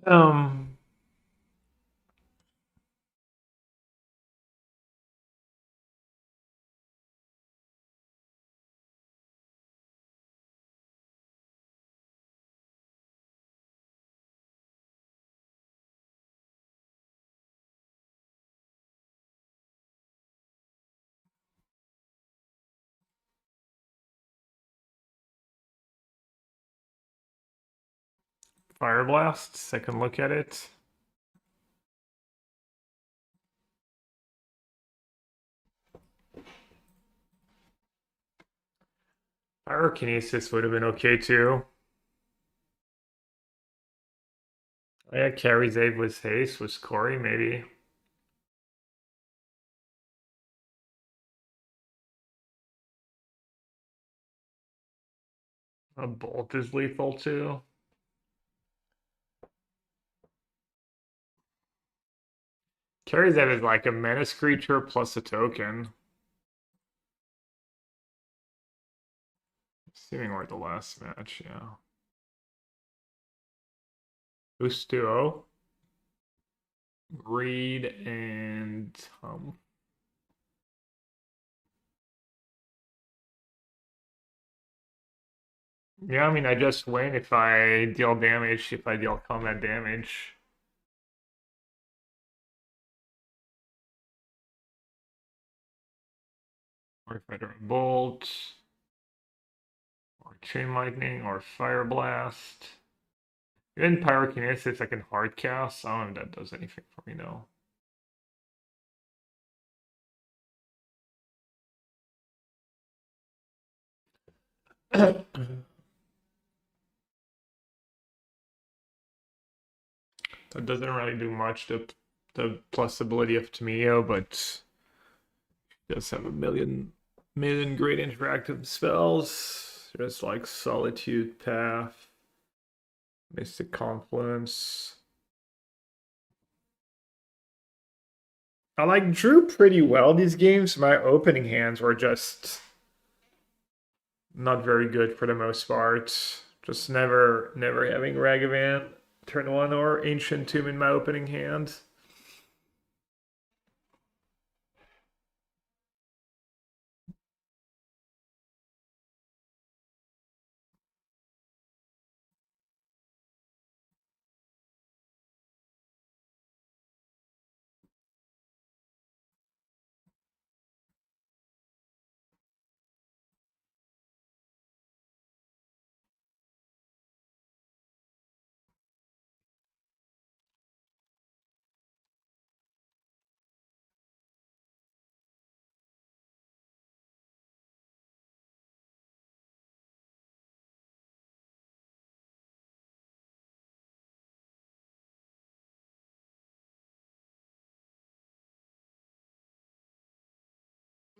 Um, Fire Blast, second look at it. Pyrokinesis would have been okay too. Oh, yeah, Carrie's Abe was haste, was Corey, maybe. A bolt is lethal too. Carrie's Abe is like a menace creature plus a token. Assuming we're at the last match, yeah. Who's 2-0? Reed and yeah, I mean, I just win if I deal damage, if I deal combat damage. Or if I draw a bolt, or chain lightning, or fire blast. Even pyrokinesis I can hard cast. I don't know if that does anything for me though. That doesn't really do much. The plus ability of Tamio, but does have a million great interactive spells. Just like Solitude Path, Mystic Confluence. I like drew pretty well these games. My opening hands were just not very good for the most part. Just never having Ragavan turn 1 or Ancient Tomb in my opening hand.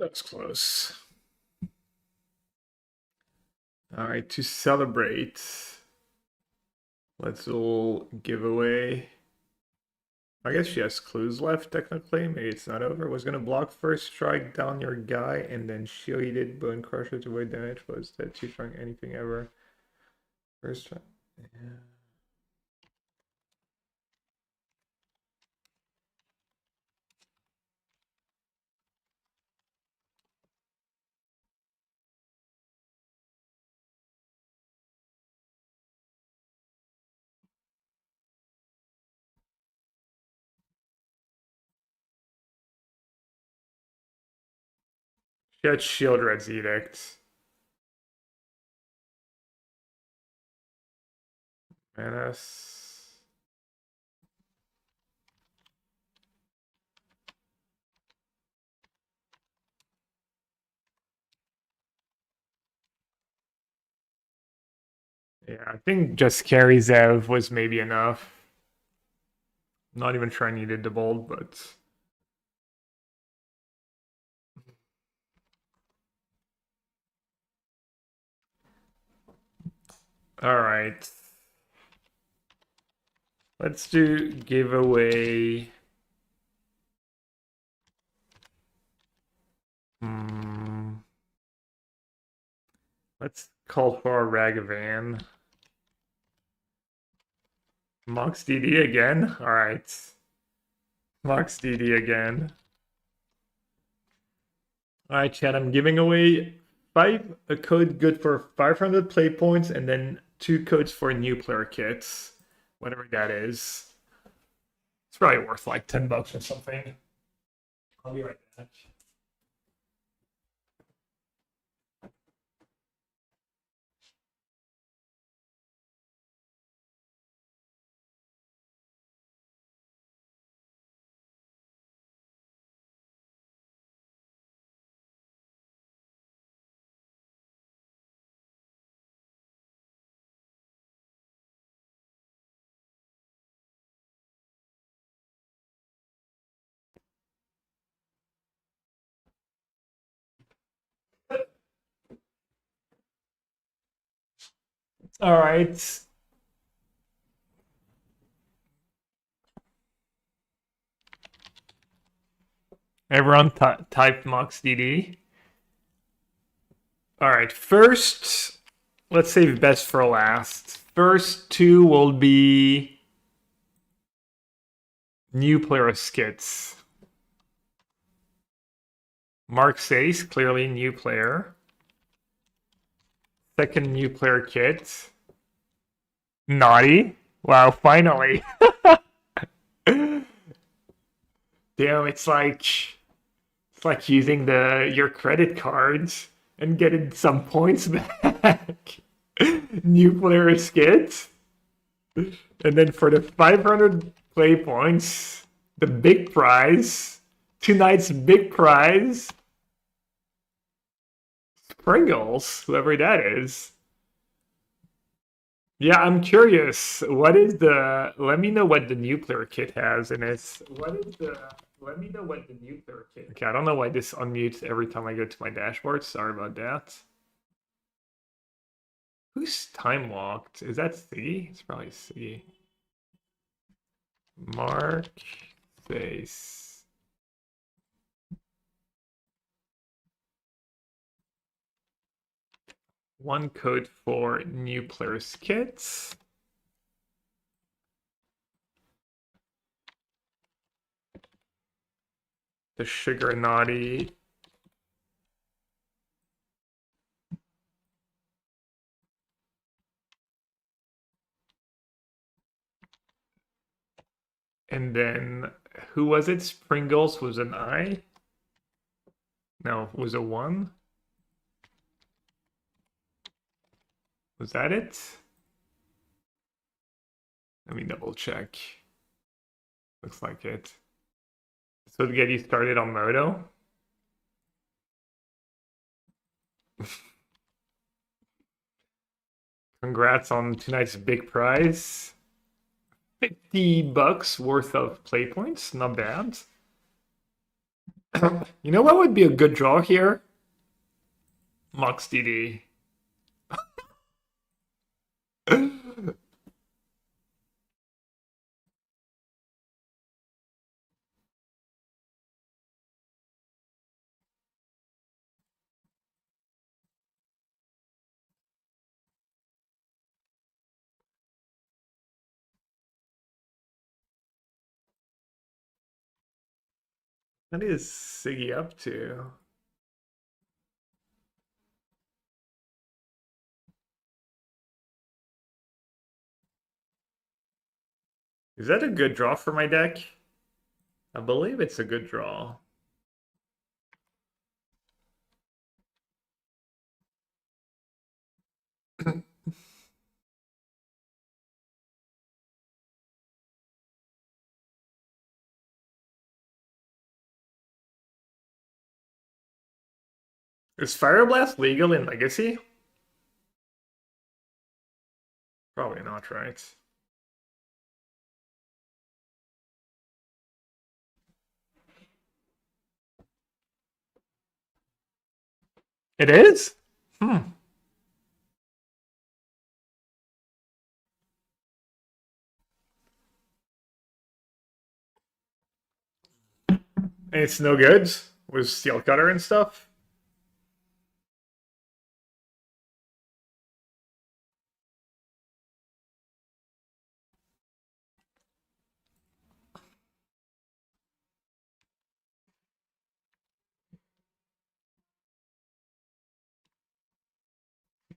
That's close. All right, to celebrate, let's all give away. I guess she has clues left, technically. Maybe it's not over. Was gonna block first, strike down your guy, and then shielded Bone Crusher to avoid damage. Was that two trying anything ever? First try. Yeah. She had Shield Red's Edict. Menace. Yeah, I think just carry Zev was maybe enough. Not even sure I needed the bold, but all right. Let's do giveaway. Let's call for a Ragavan. Mox DD again? Alright. Mox DD again. Alright, chat, I'm giving away a code good for 500 play points and then 2 codes for new player kits. Whatever that is. It's probably worth like $10 or something. I'll be right back. All right. Everyone typed Mox DD. All right. First, Let's save best for last. First two will be new player skits. Mark says clearly new player. Second new player kit. Naughty. Wow, finally. Damn, it's like using your credit cards and getting some points back. New player skit. And then for the 500 play points, the big prize, tonight's big prize, Pringles, whoever that is. Yeah, I'm curious. What is the? Let me know what the new player kit has in it. What is the? Let me know what the new player kit. Okay, I don't know why this unmutes every time I go to my dashboard. Sorry about that. Who's time walked? Is that C? It's probably C. Mark face. One code for new players kits. The sugar naughty. And then who was it? Pringles was an I? No, was a 1? Was that it? Let me double check. Looks like it. So to get you started on Moto. Congrats on tonight's big prize. $50 worth of play points. Not bad. You know what would be a good draw here? Mox DD. What is Siggy up to? Is that a good draw for my deck? I believe it's a good draw. Is Fire Blast legal in Legacy? Probably not, right? It is? Hmm. And it's no good with Steel Cutter and stuff?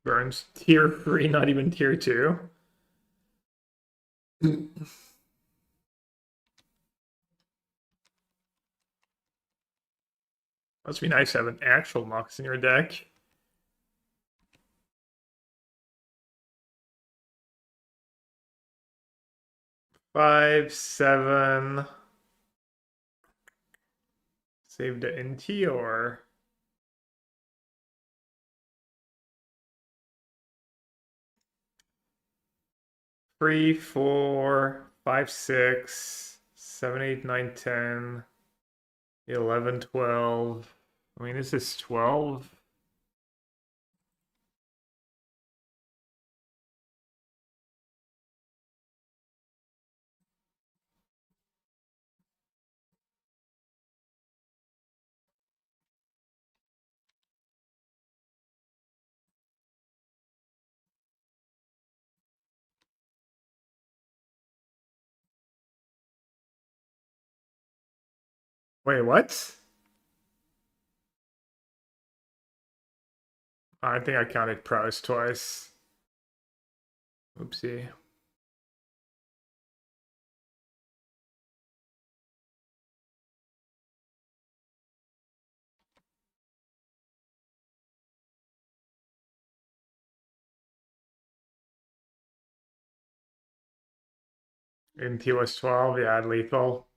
Burns tier 3, not even tier 2. Must be nice to have an actual Mox in your deck. Five, 7. Save the NT or 3, 4, 5, 6, 7, 8, 9, 10, 11, 12. I mean, this is 12. Wait, what? I think I counted pros twice. Oopsie. In T was 12, yeah, lethal.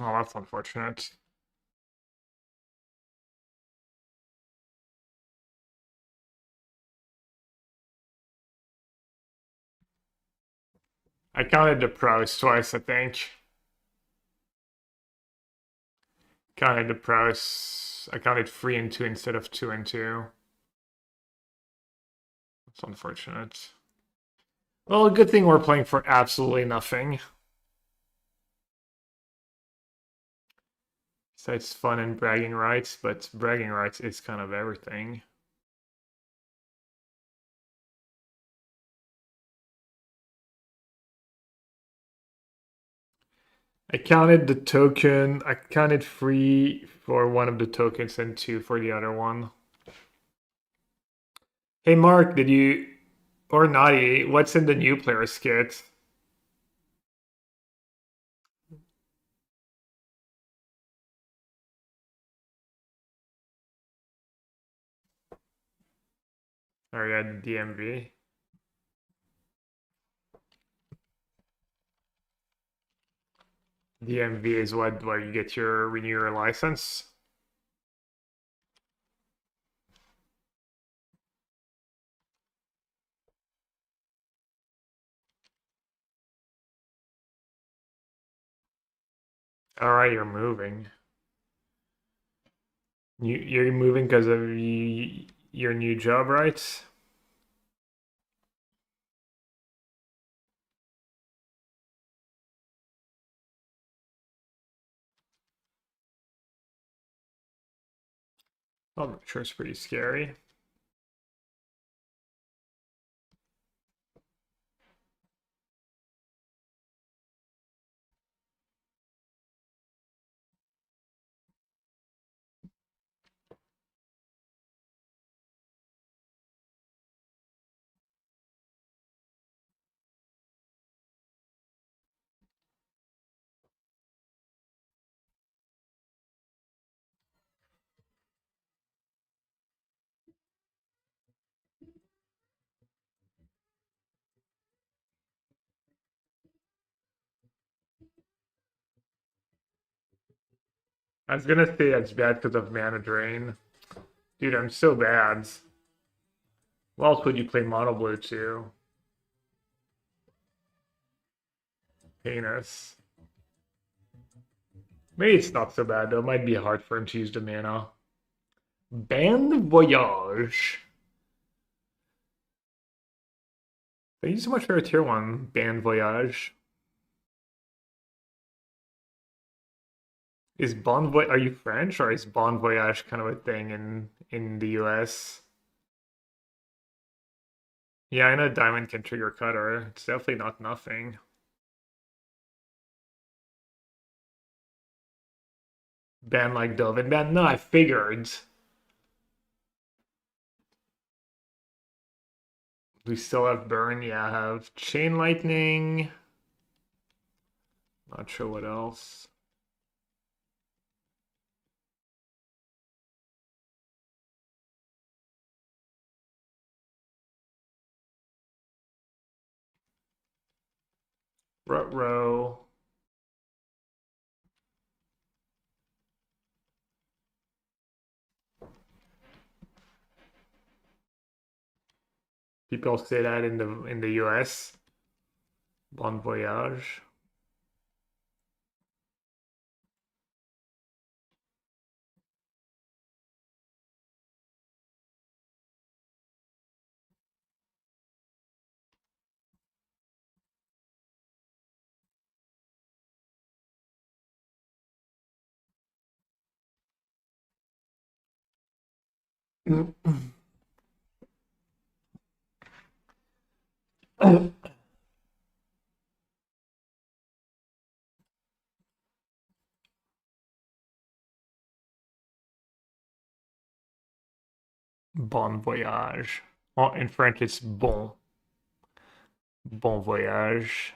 Oh, that's unfortunate. I counted the pros twice, I think. Counted the pros. I counted 3 and 2 instead of 2 and 2. That's unfortunate. Well, good thing we're playing for absolutely nothing. Besides fun and bragging rights, but bragging rights is kind of everything. I counted the token. I counted 3 for one of the tokens and 2 for the other one. Hey Mark, did you or Naughty, what's in the new player skit? Or yeah, DMV. DMV is what where you get your renew your license. All right, you're moving. You're moving because of your new job, right? I'm sure it's pretty scary. I was gonna say that's bad because of mana drain. Dude, I'm so bad. What else would you play mono blue to? Heinous. Maybe it's not so bad though. It might be hard for him to use the mana. Band Voyage. Thank you so much for a tier 1, Band Voyage. Is Bon Voyage, are you French or is Bon Voyage kind of a thing in the US? Yeah, I know Diamond can trigger Cutter. It's definitely not nothing. Ban like Dovin ban? No, I figured. We still have Burn. Yeah, I have Chain Lightning. Not sure what else. Rutro. People say that in the US. Bon Voyage. Bon voyage. Oh, in French it's bon. Bon voyage.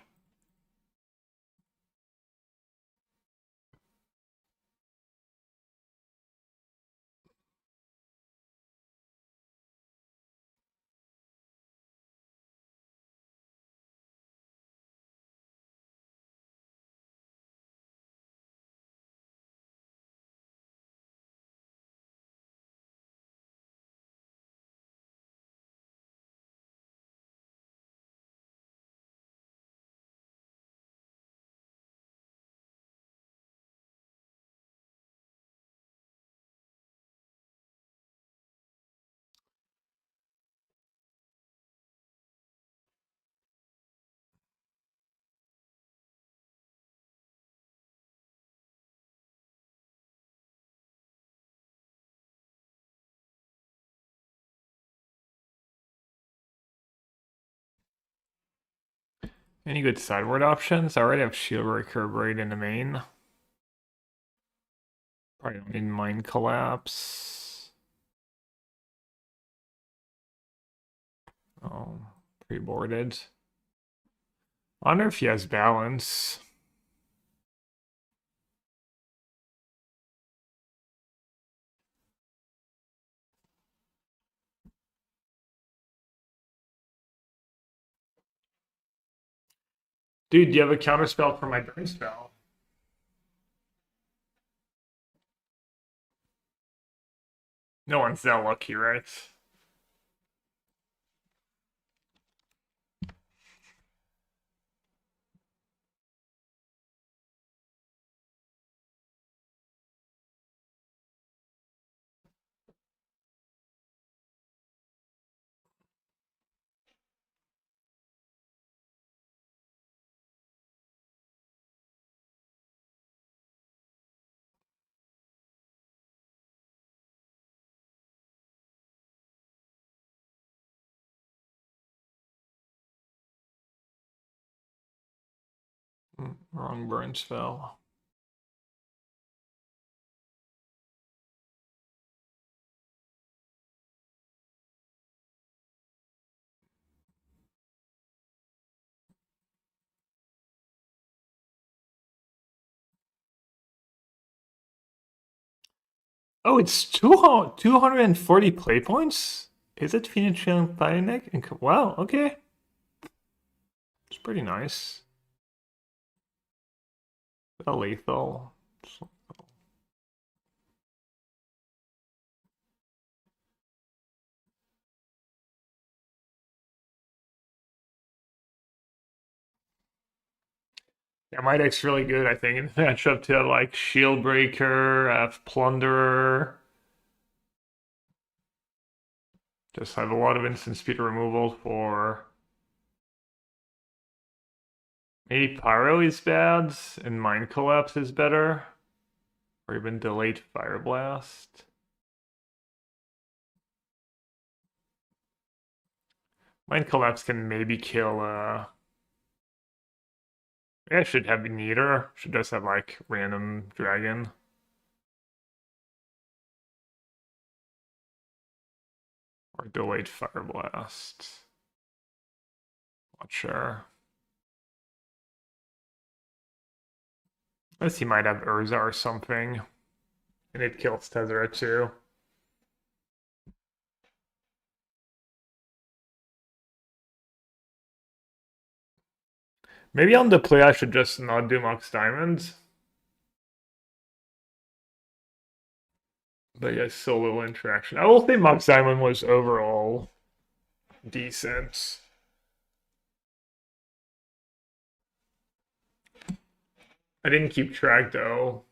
Any good sideboard options? I already have Shieldbreaker Braid in the main. Probably don't need Mind Collapse. Oh, pre-boarded. I wonder if he has balance. Dude, do you have a counterspell for my burn spell? No one's that lucky, right? Wrong burn spell. Oh, it's 240 play points? Is it Phoenix and Pioneer? Wow, okay. It's pretty nice. A lethal. Yeah, my deck's really good, I think, in the matchup to like Shieldbreaker, Plunderer. Just have a lot of instant speed removal for maybe Pyro is bad and Mind Collapse is better. Or even Delayed Fire Blast. Mind Collapse can maybe kill yeah, should have Neater. Should just have like random dragon. Or Delayed Fire Blast. Not sure. Unless he might have Urza or something. And it kills Tezzeret too. Maybe on the play I should just not do Mox Diamonds. But yeah, so little interaction. I will say Mox Diamond was overall decent. I didn't keep track though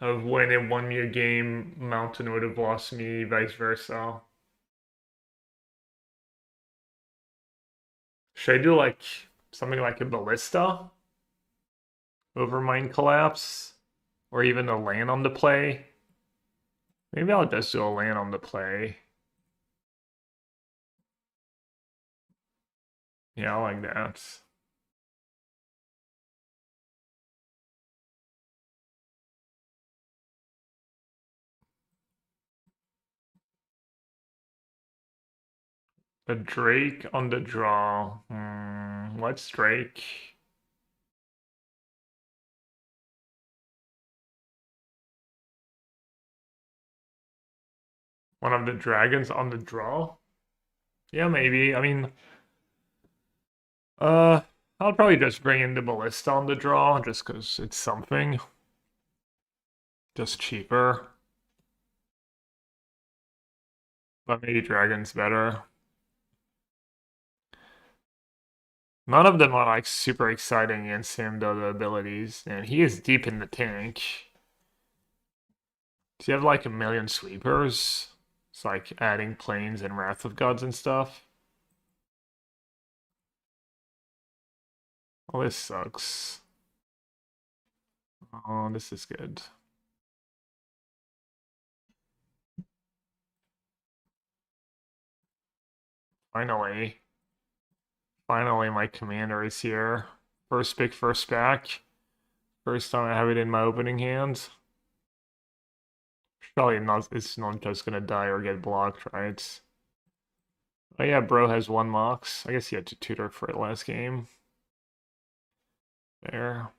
of when it won me a game, Mountain would have lost me, vice versa. Should I do like something like a Ballista over Mind Collapse? Or even a land on the play? Maybe I'll just do a land on the play. Yeah, I like that. The Drake on the draw. What's Drake? One of the dragons on the draw? Yeah, maybe. I mean, uh, I'll probably just bring in the ballista on the draw just because it's something. Just cheaper. But maybe dragon's better. None of them are like super exciting against him, though, the abilities. And he is deep in the tank. Does he have like a million sweepers? It's like adding planes and Wrath of Gods and stuff. Oh, this sucks. Oh, this is good. Finally. Finally, my commander is here. First pick, first back. First time I have it in my opening hand. Probably not, it's not just gonna die or get blocked, right? Oh yeah, bro has 1 mox. I guess he had to tutor for it last game. There.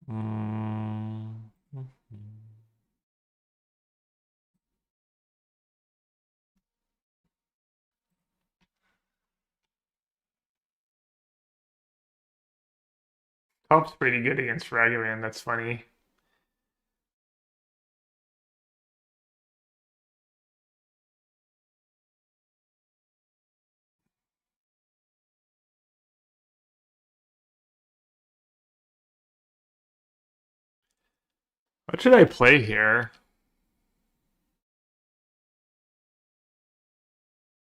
Mm. Top's pretty good against Ragavan, that's funny. What should I play here?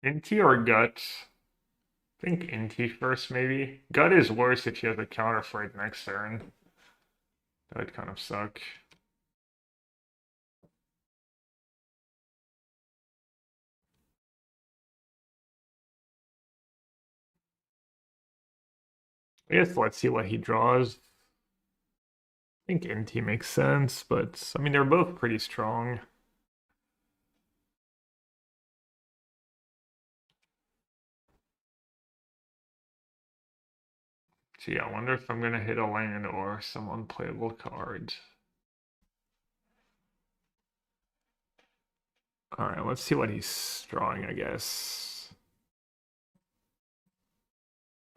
Inti or Gut? I think Inti first, maybe. Gut is worse if you have a counter for it next turn. That would kind of suck. I guess let's see what he draws. I think Inti makes sense, but I mean, they're both pretty strong. Gee, I wonder if I'm gonna hit a land or some unplayable card. Alright, let's see what he's drawing, I guess.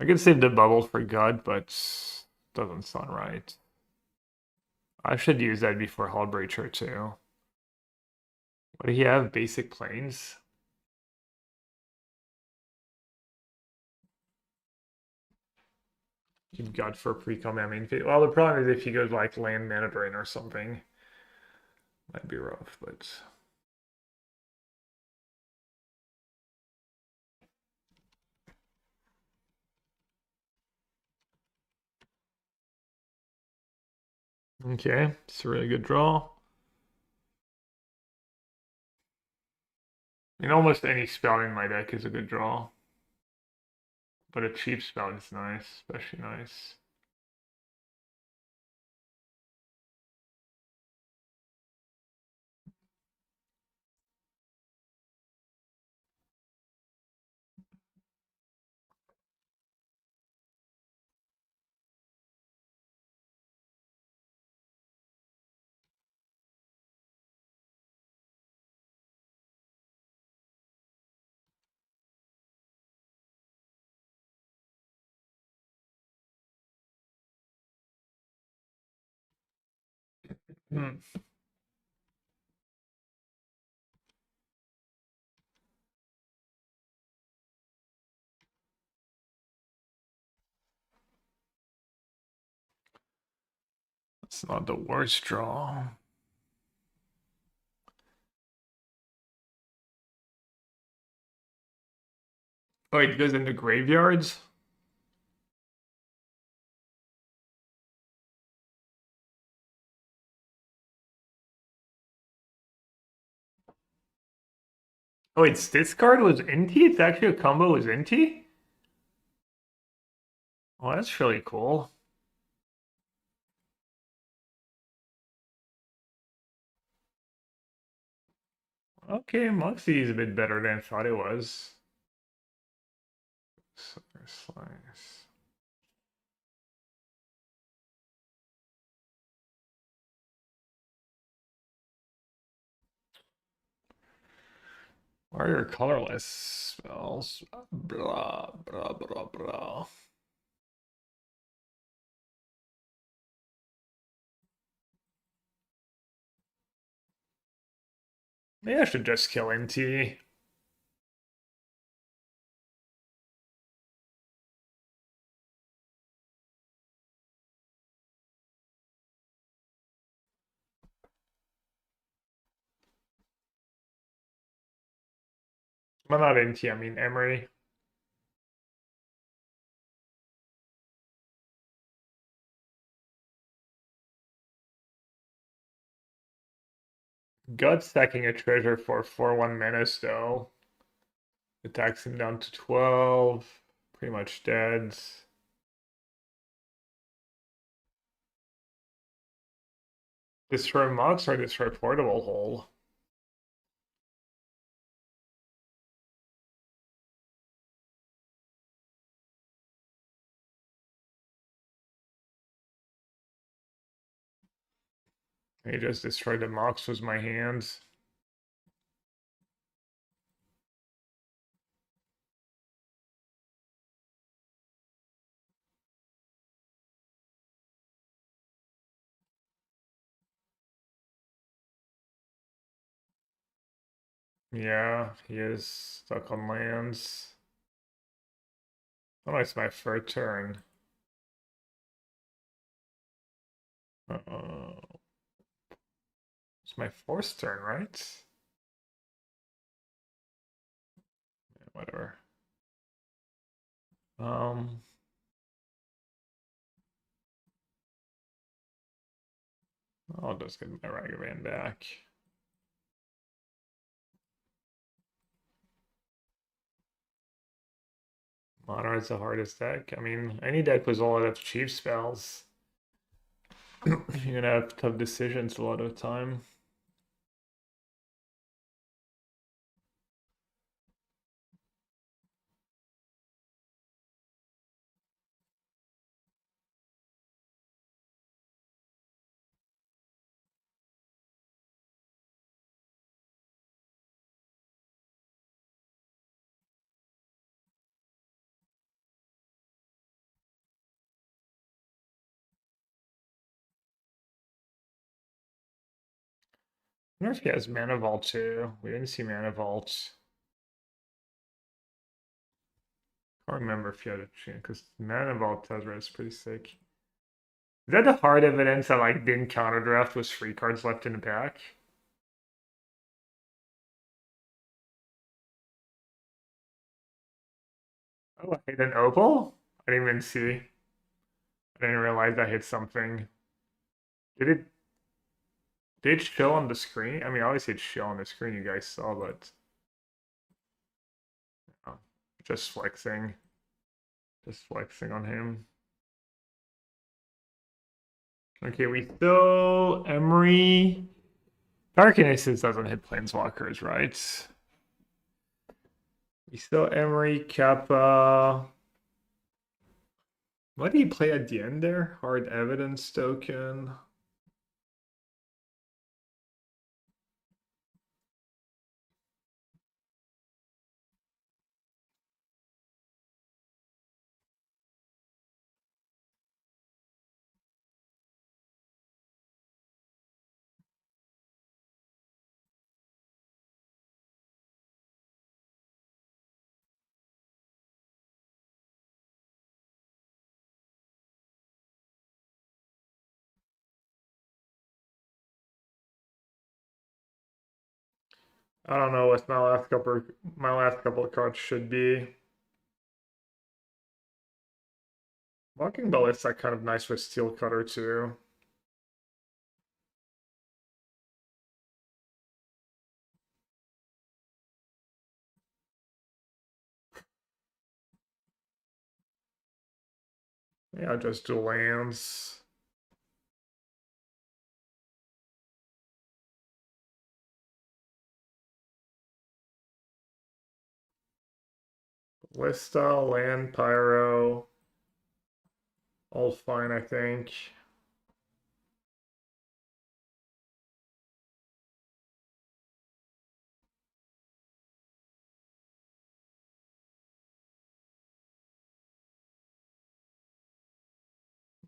I could save the bubble for God, but doesn't sound right. I should use that before Hullbreacher too. What do you have? Basic planes? You've got for pre-com. I mean, well, the problem is if he goes like land mana drain or something, might be rough, but. Okay, it's a really good draw. I mean, almost any spell in my deck is a good draw. But a cheap spell is nice, especially nice. Hmm. That's not the worst draw. Oh, it goes into graveyards? Oh, it's this card was Inti? It's actually a combo with Inti? Oh, that's really cool. Okay, Moxie is a bit better than I thought it was. Slice. Why are your colorless spells? Blah, blah, blah, blah. Maybe I should just kill Inti. Well, not Inti, I mean Emery. God stacking a treasure for 4/1 menace though. Attacks him down to 12. Pretty much dead. Destroy Mox or destroy Portable Hole? He just destroyed the Mox with my hands. Yeah, he is stuck on lands. Oh, it's my third turn. Uh-oh. It's my fourth turn, right? Yeah, whatever. Um, I'll just get my Ragavan back. Monarch's the hardest deck. I mean, any deck with a lot of cheap spells, you're gonna have tough decisions a lot of the time. I wonder if he has Mana Vault too. We didn't see Mana Vault. I can't remember if he had a chance because Mana Vault Tezzeret is pretty sick. Is that the hard evidence that like didn't counter draft with 3 cards left in the pack? Oh, I hit an opal? I didn't even see. I didn't realize I hit something. Did it show on the screen? I mean, obviously it show on the screen you guys saw, but oh, just flexing. Just flexing on him. Okay, we still Emery. Darknesses doesn't hit planeswalkers, right? We still Emery, Kappa. What did he play at the end there? Hard evidence token. I don't know what my last couple of cards should be. Walking Ballists are kind of nice with Steel Cutter too. Yeah, just dual lands. Lista, land, pyro. All fine, I think.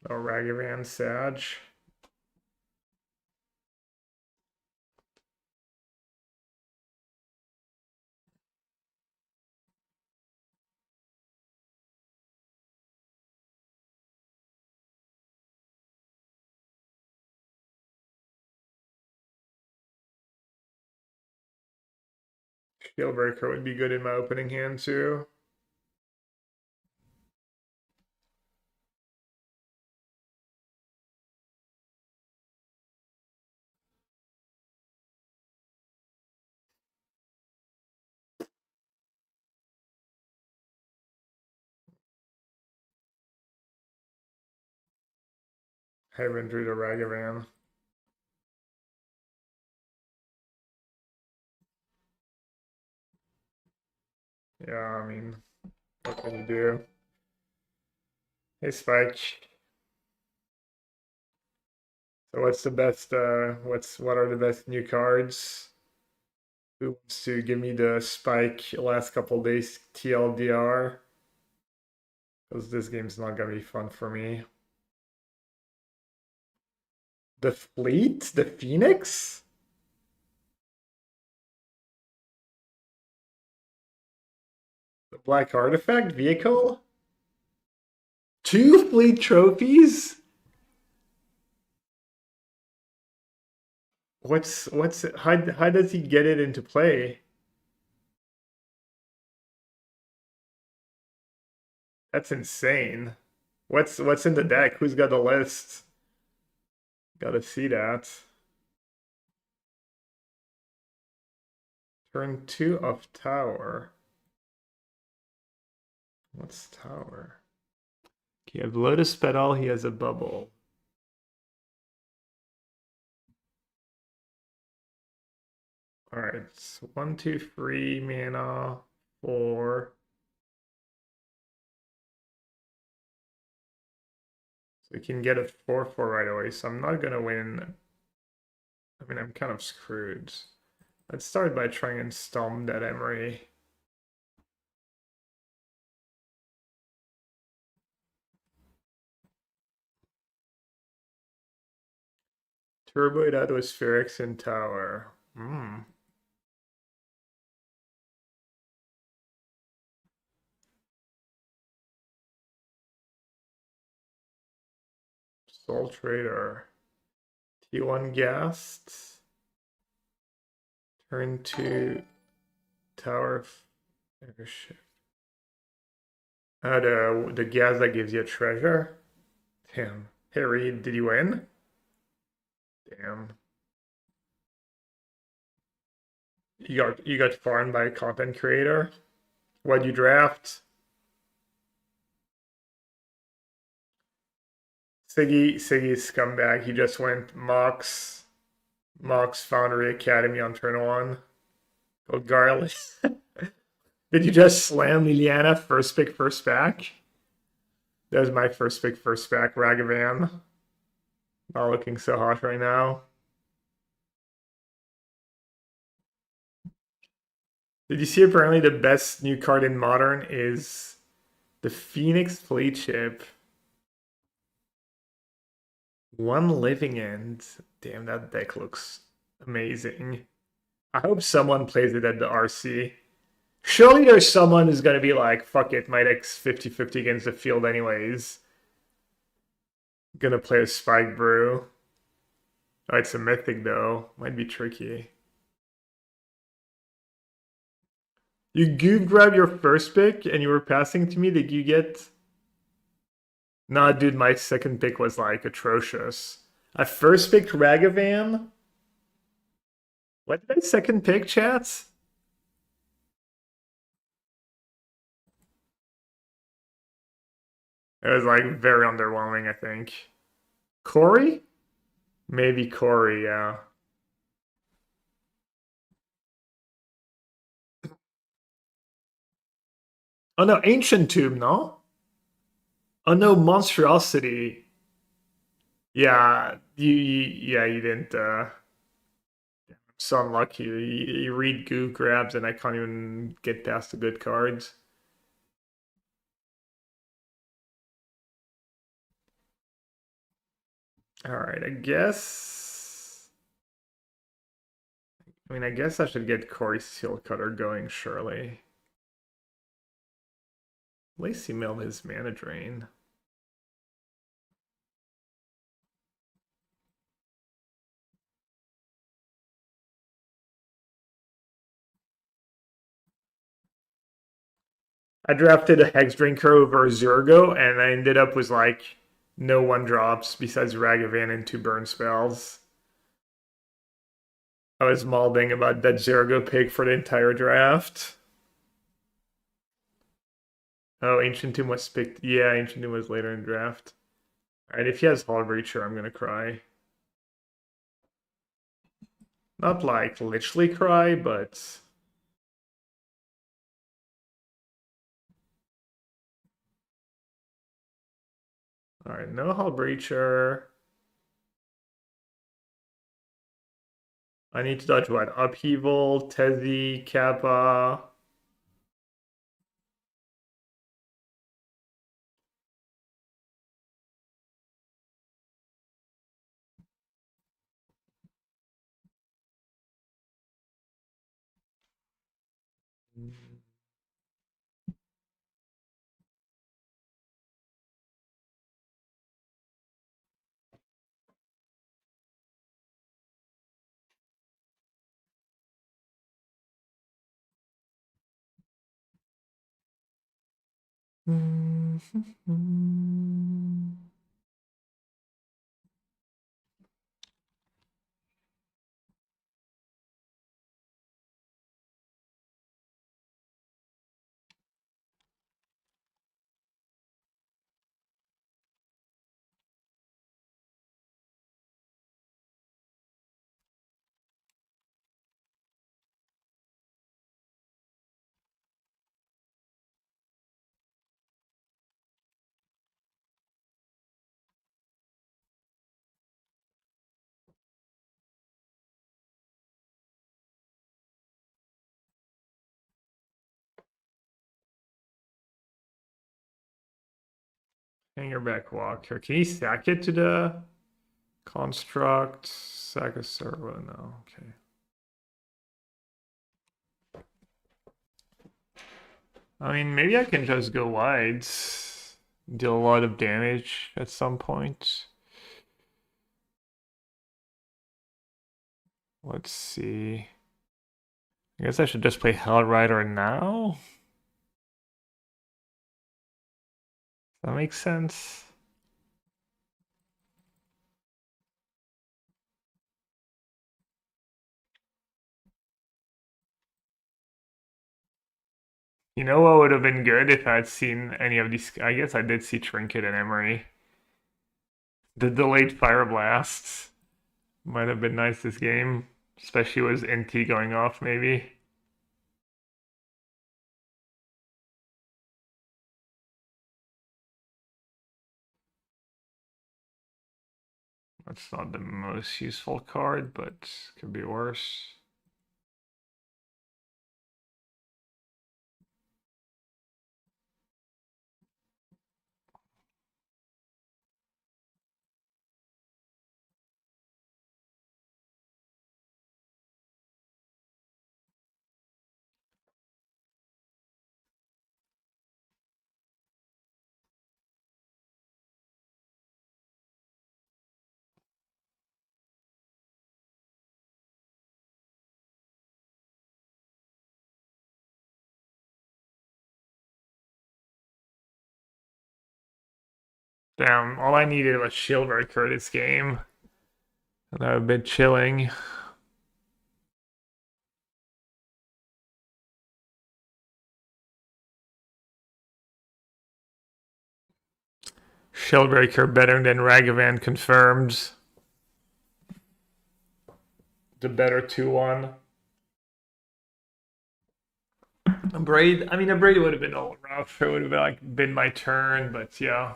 No Ragavan, Sag. Shieldbreaker would be good in my opening hand too. I haven't drew the Ragavan. Yeah, I mean, what can you do? Hey, Spike. So what's the best, what are the best new cards? Who wants to give me the Spike last couple days TLDR? Because this game's not gonna be fun for me. The Fleet? The Phoenix? The Black Artifact vehicle? 2 Fleet trophies? How does he get it into play? That's insane. What's in the deck? Who's got the list? Gotta see that. Turn 2 of Tower. What's Tower? Okay, I have Lotus Petal, he has a bubble. Alright, so 1, 2, 3 mana, 4. So we can get a 4/4 right away, so I'm not gonna win. I mean, I'm kind of screwed. Let's start by trying and stomp that Emery. Turboid Atmospherics and Tower. Soul Trader. T1 Ghast. Turn 2 Tower Airship. The gas that gives you a treasure? Damn. Hey Reed, did you win? Damn. You got farmed by a content creator? What'd you draft? Siggy's scumbag. He just went Mox Foundry Academy on turn 1. Called Garlic. Did you just slam Liliana first pick, first back? That was my first pick, first back, Ragavan. Not looking so hot right now. Did you see apparently the best new card in Modern is the Phoenix Fleet Ship. 1 living end. Damn, that deck looks amazing. I hope someone plays it at the RC. Surely there's someone who's gonna be like, fuck it, my deck's 50-50 against the field anyways. Gonna play a Spike Brew. Oh, it's a mythic though. Might be tricky. You goof grab your first pick and you were passing to me. Did you get... Nah, dude, my second pick was like atrocious. I first picked Ragavan. What did I second pick, chats? It was like very underwhelming, I think. Corey? Maybe Corey, yeah. Oh no, Ancient Tomb, no? Oh no, Monstrosity. Yeah, you didn't so unlucky. You read goo grabs and I can't even get past the good cards. Alright, I guess I should get Corey Seal Cutter going, surely. Lacy Mill his mana drain. I drafted a Hex Drinker over a Zurgo, and I ended up with like no one drops besides Ragavan and 2 burn spells. I was malding about that Zurgo pick for the entire draft. Oh, Ancient Tomb was picked. Yeah, Ancient Tomb was later in draft. Alright, if he has Hall Breacher, I'm gonna cry. Not like literally cry, but alright, no Hall Breacher. I need to dodge what? Upheaval, Tezzy, Kappa. Hangerback Walker. Can he sack it to the construct? Sack a servo? No, okay. I mean, maybe I can just go wide. Deal a lot of damage at some point. Let's see. I guess I should just play Hellrider now. That makes sense. You know what would have been good if I'd seen any of these? I guess I did see Trinket and Emery. The delayed Fire Blasts might have been nice this game, especially with NT going off maybe. That's not the most useful card, but could be worse. Damn, all I needed was Shieldbreaker this game. And that would have been chilling. Shellbreaker better than Ragavan confirmed. The better 2-1. A braid. I mean, a braid would have been all rough. It would have been my turn, but yeah.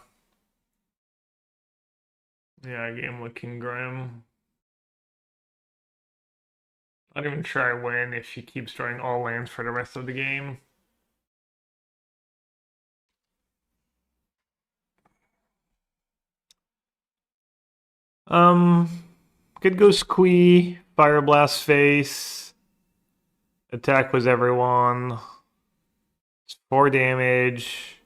Yeah, game looking grim. Not even sure I win if she keeps drawing all lands for the rest of the game. Could go Squee, Fire Blast Face. Attack was everyone. 4 damage.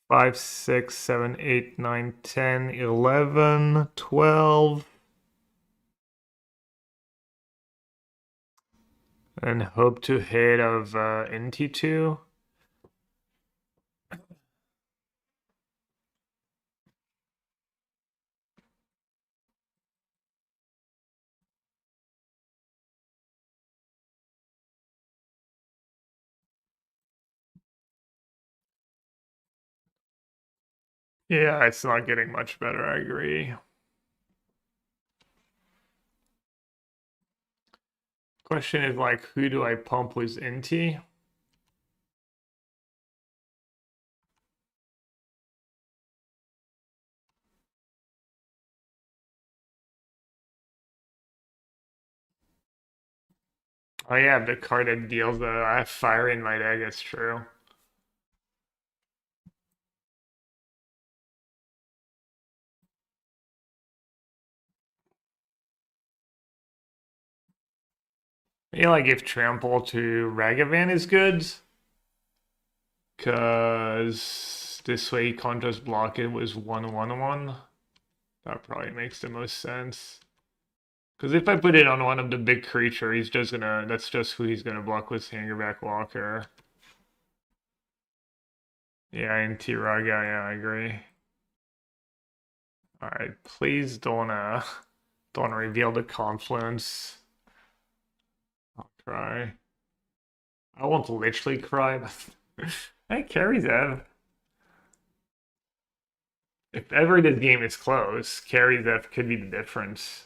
5, 6, 7, 8, 9, 10, 11, 12. And hope to hit of NT2. Yeah, it's not getting much better, I agree. Question is like, who do I pump with NT? Oh yeah, the card that deals the I have fire in my deck, it's true. Yeah, like if trample to Ragavan is good. Cause this way you can't just block it with 1/1/1. That probably makes the most sense. Because if I put it on one of the big creature, he's just gonna that's just who he's gonna block with Hangerback Walker. Yeah, and T-Raga, yeah, I agree. Alright, please don't reveal the confluence. I'll cry. I won't literally cry, but hey, carries Ev. If ever this game is close, carries Ev could be the difference.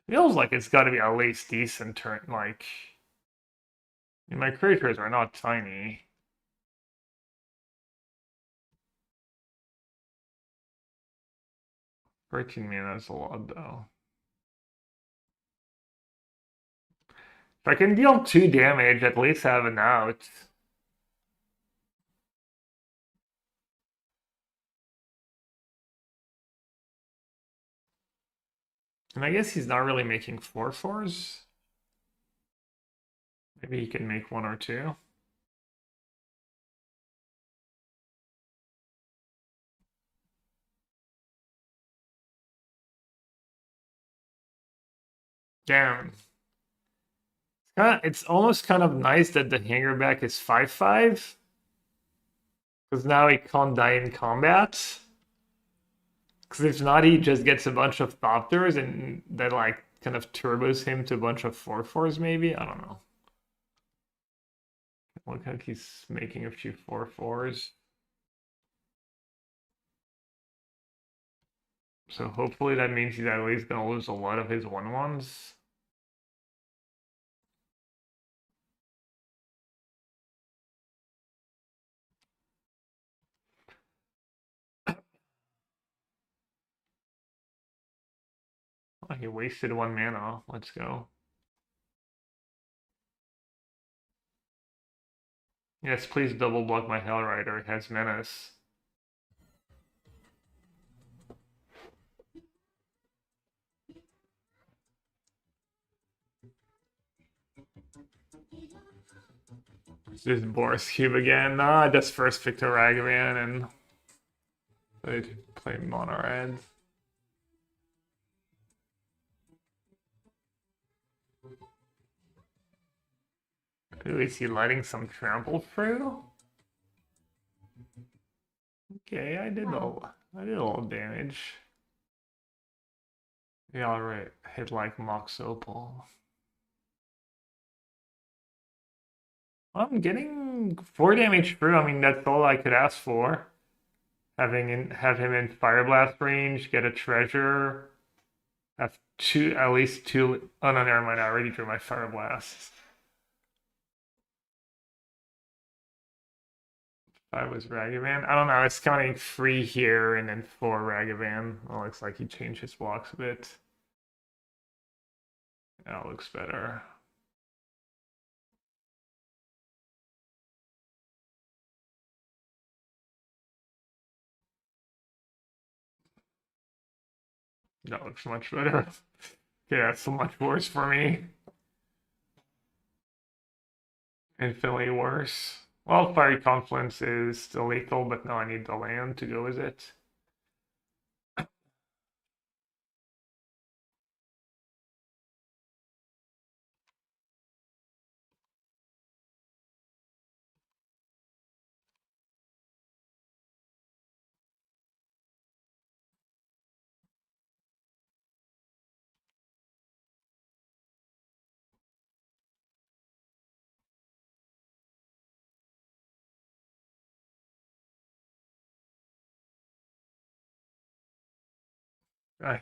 Feels like it's got to be at least decent turn. Like, I mean, my creatures are not tiny. 13 mana is a lot, though. If I can deal 2 damage, at least have an out. And I guess he's not really making 4/4s. Maybe he can make 1 or 2. Damn. It's almost kind of nice that the Hangerback is 5/5. Because now he can't die in combat. Because if not, he just gets a bunch of Thopters and that like kind of turbos him to a bunch of 4/4s maybe? I don't know. Look like he's making a few 4/4s. So hopefully that means he's at least going to lose a lot of his 1/1s. Oh, he wasted 1 mana. Let's go. Yes, please double block my Hellrider. It has menace. It's just Boris Cube again. I just first picked a Ragavan and they play mono red. Ooh, is he letting some trample through? Okay, I did a little damage. Yeah, alright. Hit like Mox Opal. I'm getting 4 damage through. I mean, that's all I could ask for. Have him in Fire Blast range, get a treasure, have at least two. Oh no, never mind. I already drew my Fire Blast. If I was Ragavan, I don't know. It's counting 3 here and then 4 Ragavan. Well, looks like he changed his blocks a bit. That looks better. That looks much better. Yeah, that's so much worse for me. Infinitely worse. Well, Fiery Confluence is still lethal, but now I need the land to go with it.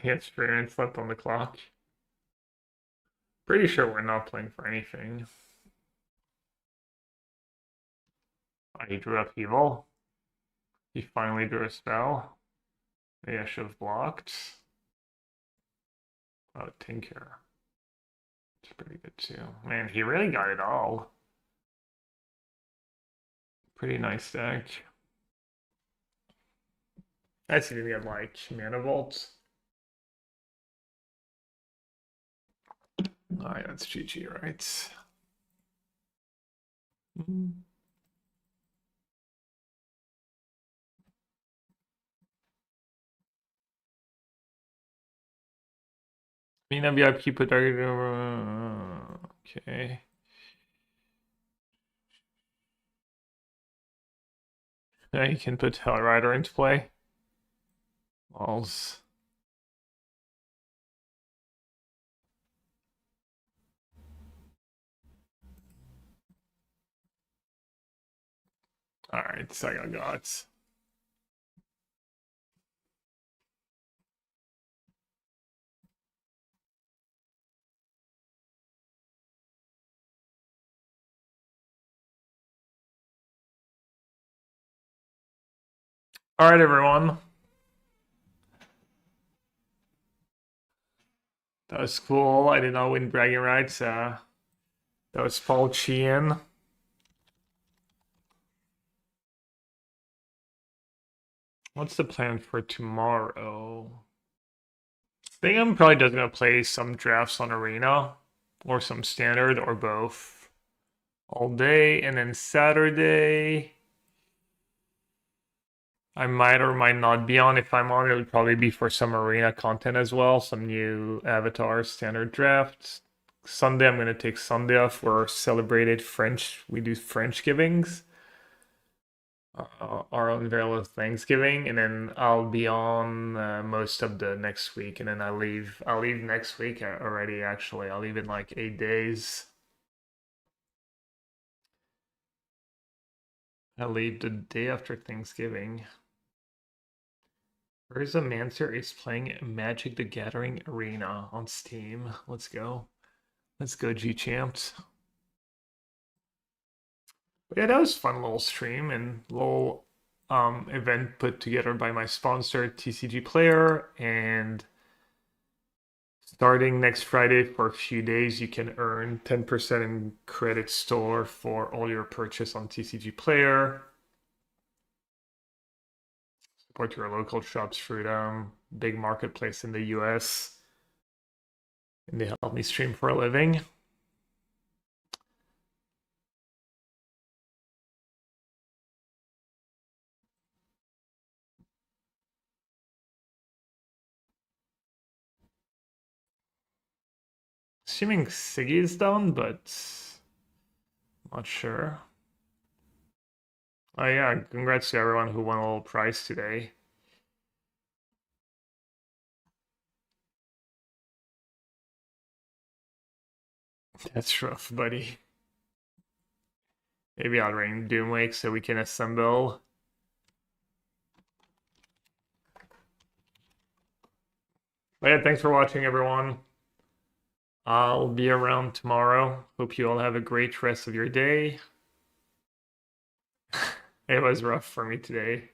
He has 3 minutes left on the clock. Pretty sure we're not playing for anything. Oh, he drew Upheaval. He finally drew a spell. Maybe I should have blocked. Oh, Tinker. It's pretty good too. Man, he really got it all. Pretty nice deck. I see we had like Mana Vault. Alright, that's GG, right? Mina VIP put target over. Okay. Now you can put Hell Rider into play. Walls. Alright, Saga Gods. Alright, everyone. That was cool. I did not win bragging rights. That was Paul Chien. What's the plan for tomorrow? I think I'm probably just gonna play some drafts on Arena, or some standard, or both, all day, and then Saturday I might or might not be on. If I'm on, it'll probably be for some Arena content as well, some new avatars, standard drafts. Sunday I'm gonna take Sunday off for celebrated French. We do French givings. Our own variable of Thanksgiving, and then I'll be on most of the next week, and then I'll leave next week already. Actually, I'll leave in like 8 days. I'll leave the day after Thanksgiving. Urza Mancer is playing Magic the Gathering Arena on Steam. Let's go. Let's go, G-Champs. But yeah, that was a fun little stream and little event put together by my sponsor, TCGPlayer. And starting next Friday for a few days, you can earn 10% in credit store for all your purchase on TCGPlayer. Support your local shops through them. Big marketplace in the US. And they help me stream for a living. Assuming Siggy is down, but not sure. Oh yeah, congrats to everyone who won a little prize today. That's rough, buddy. Maybe I'll ring Doomwake so we can assemble. But yeah, thanks for watching, everyone. I'll be around tomorrow. Hope you all have a great rest of your day. It was rough for me today.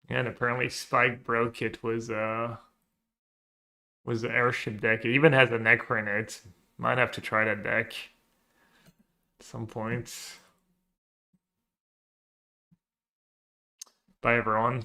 And apparently Spike broke it was the airship deck. It even has a Necro in it. Might have to try that deck at some point. Bye everyone.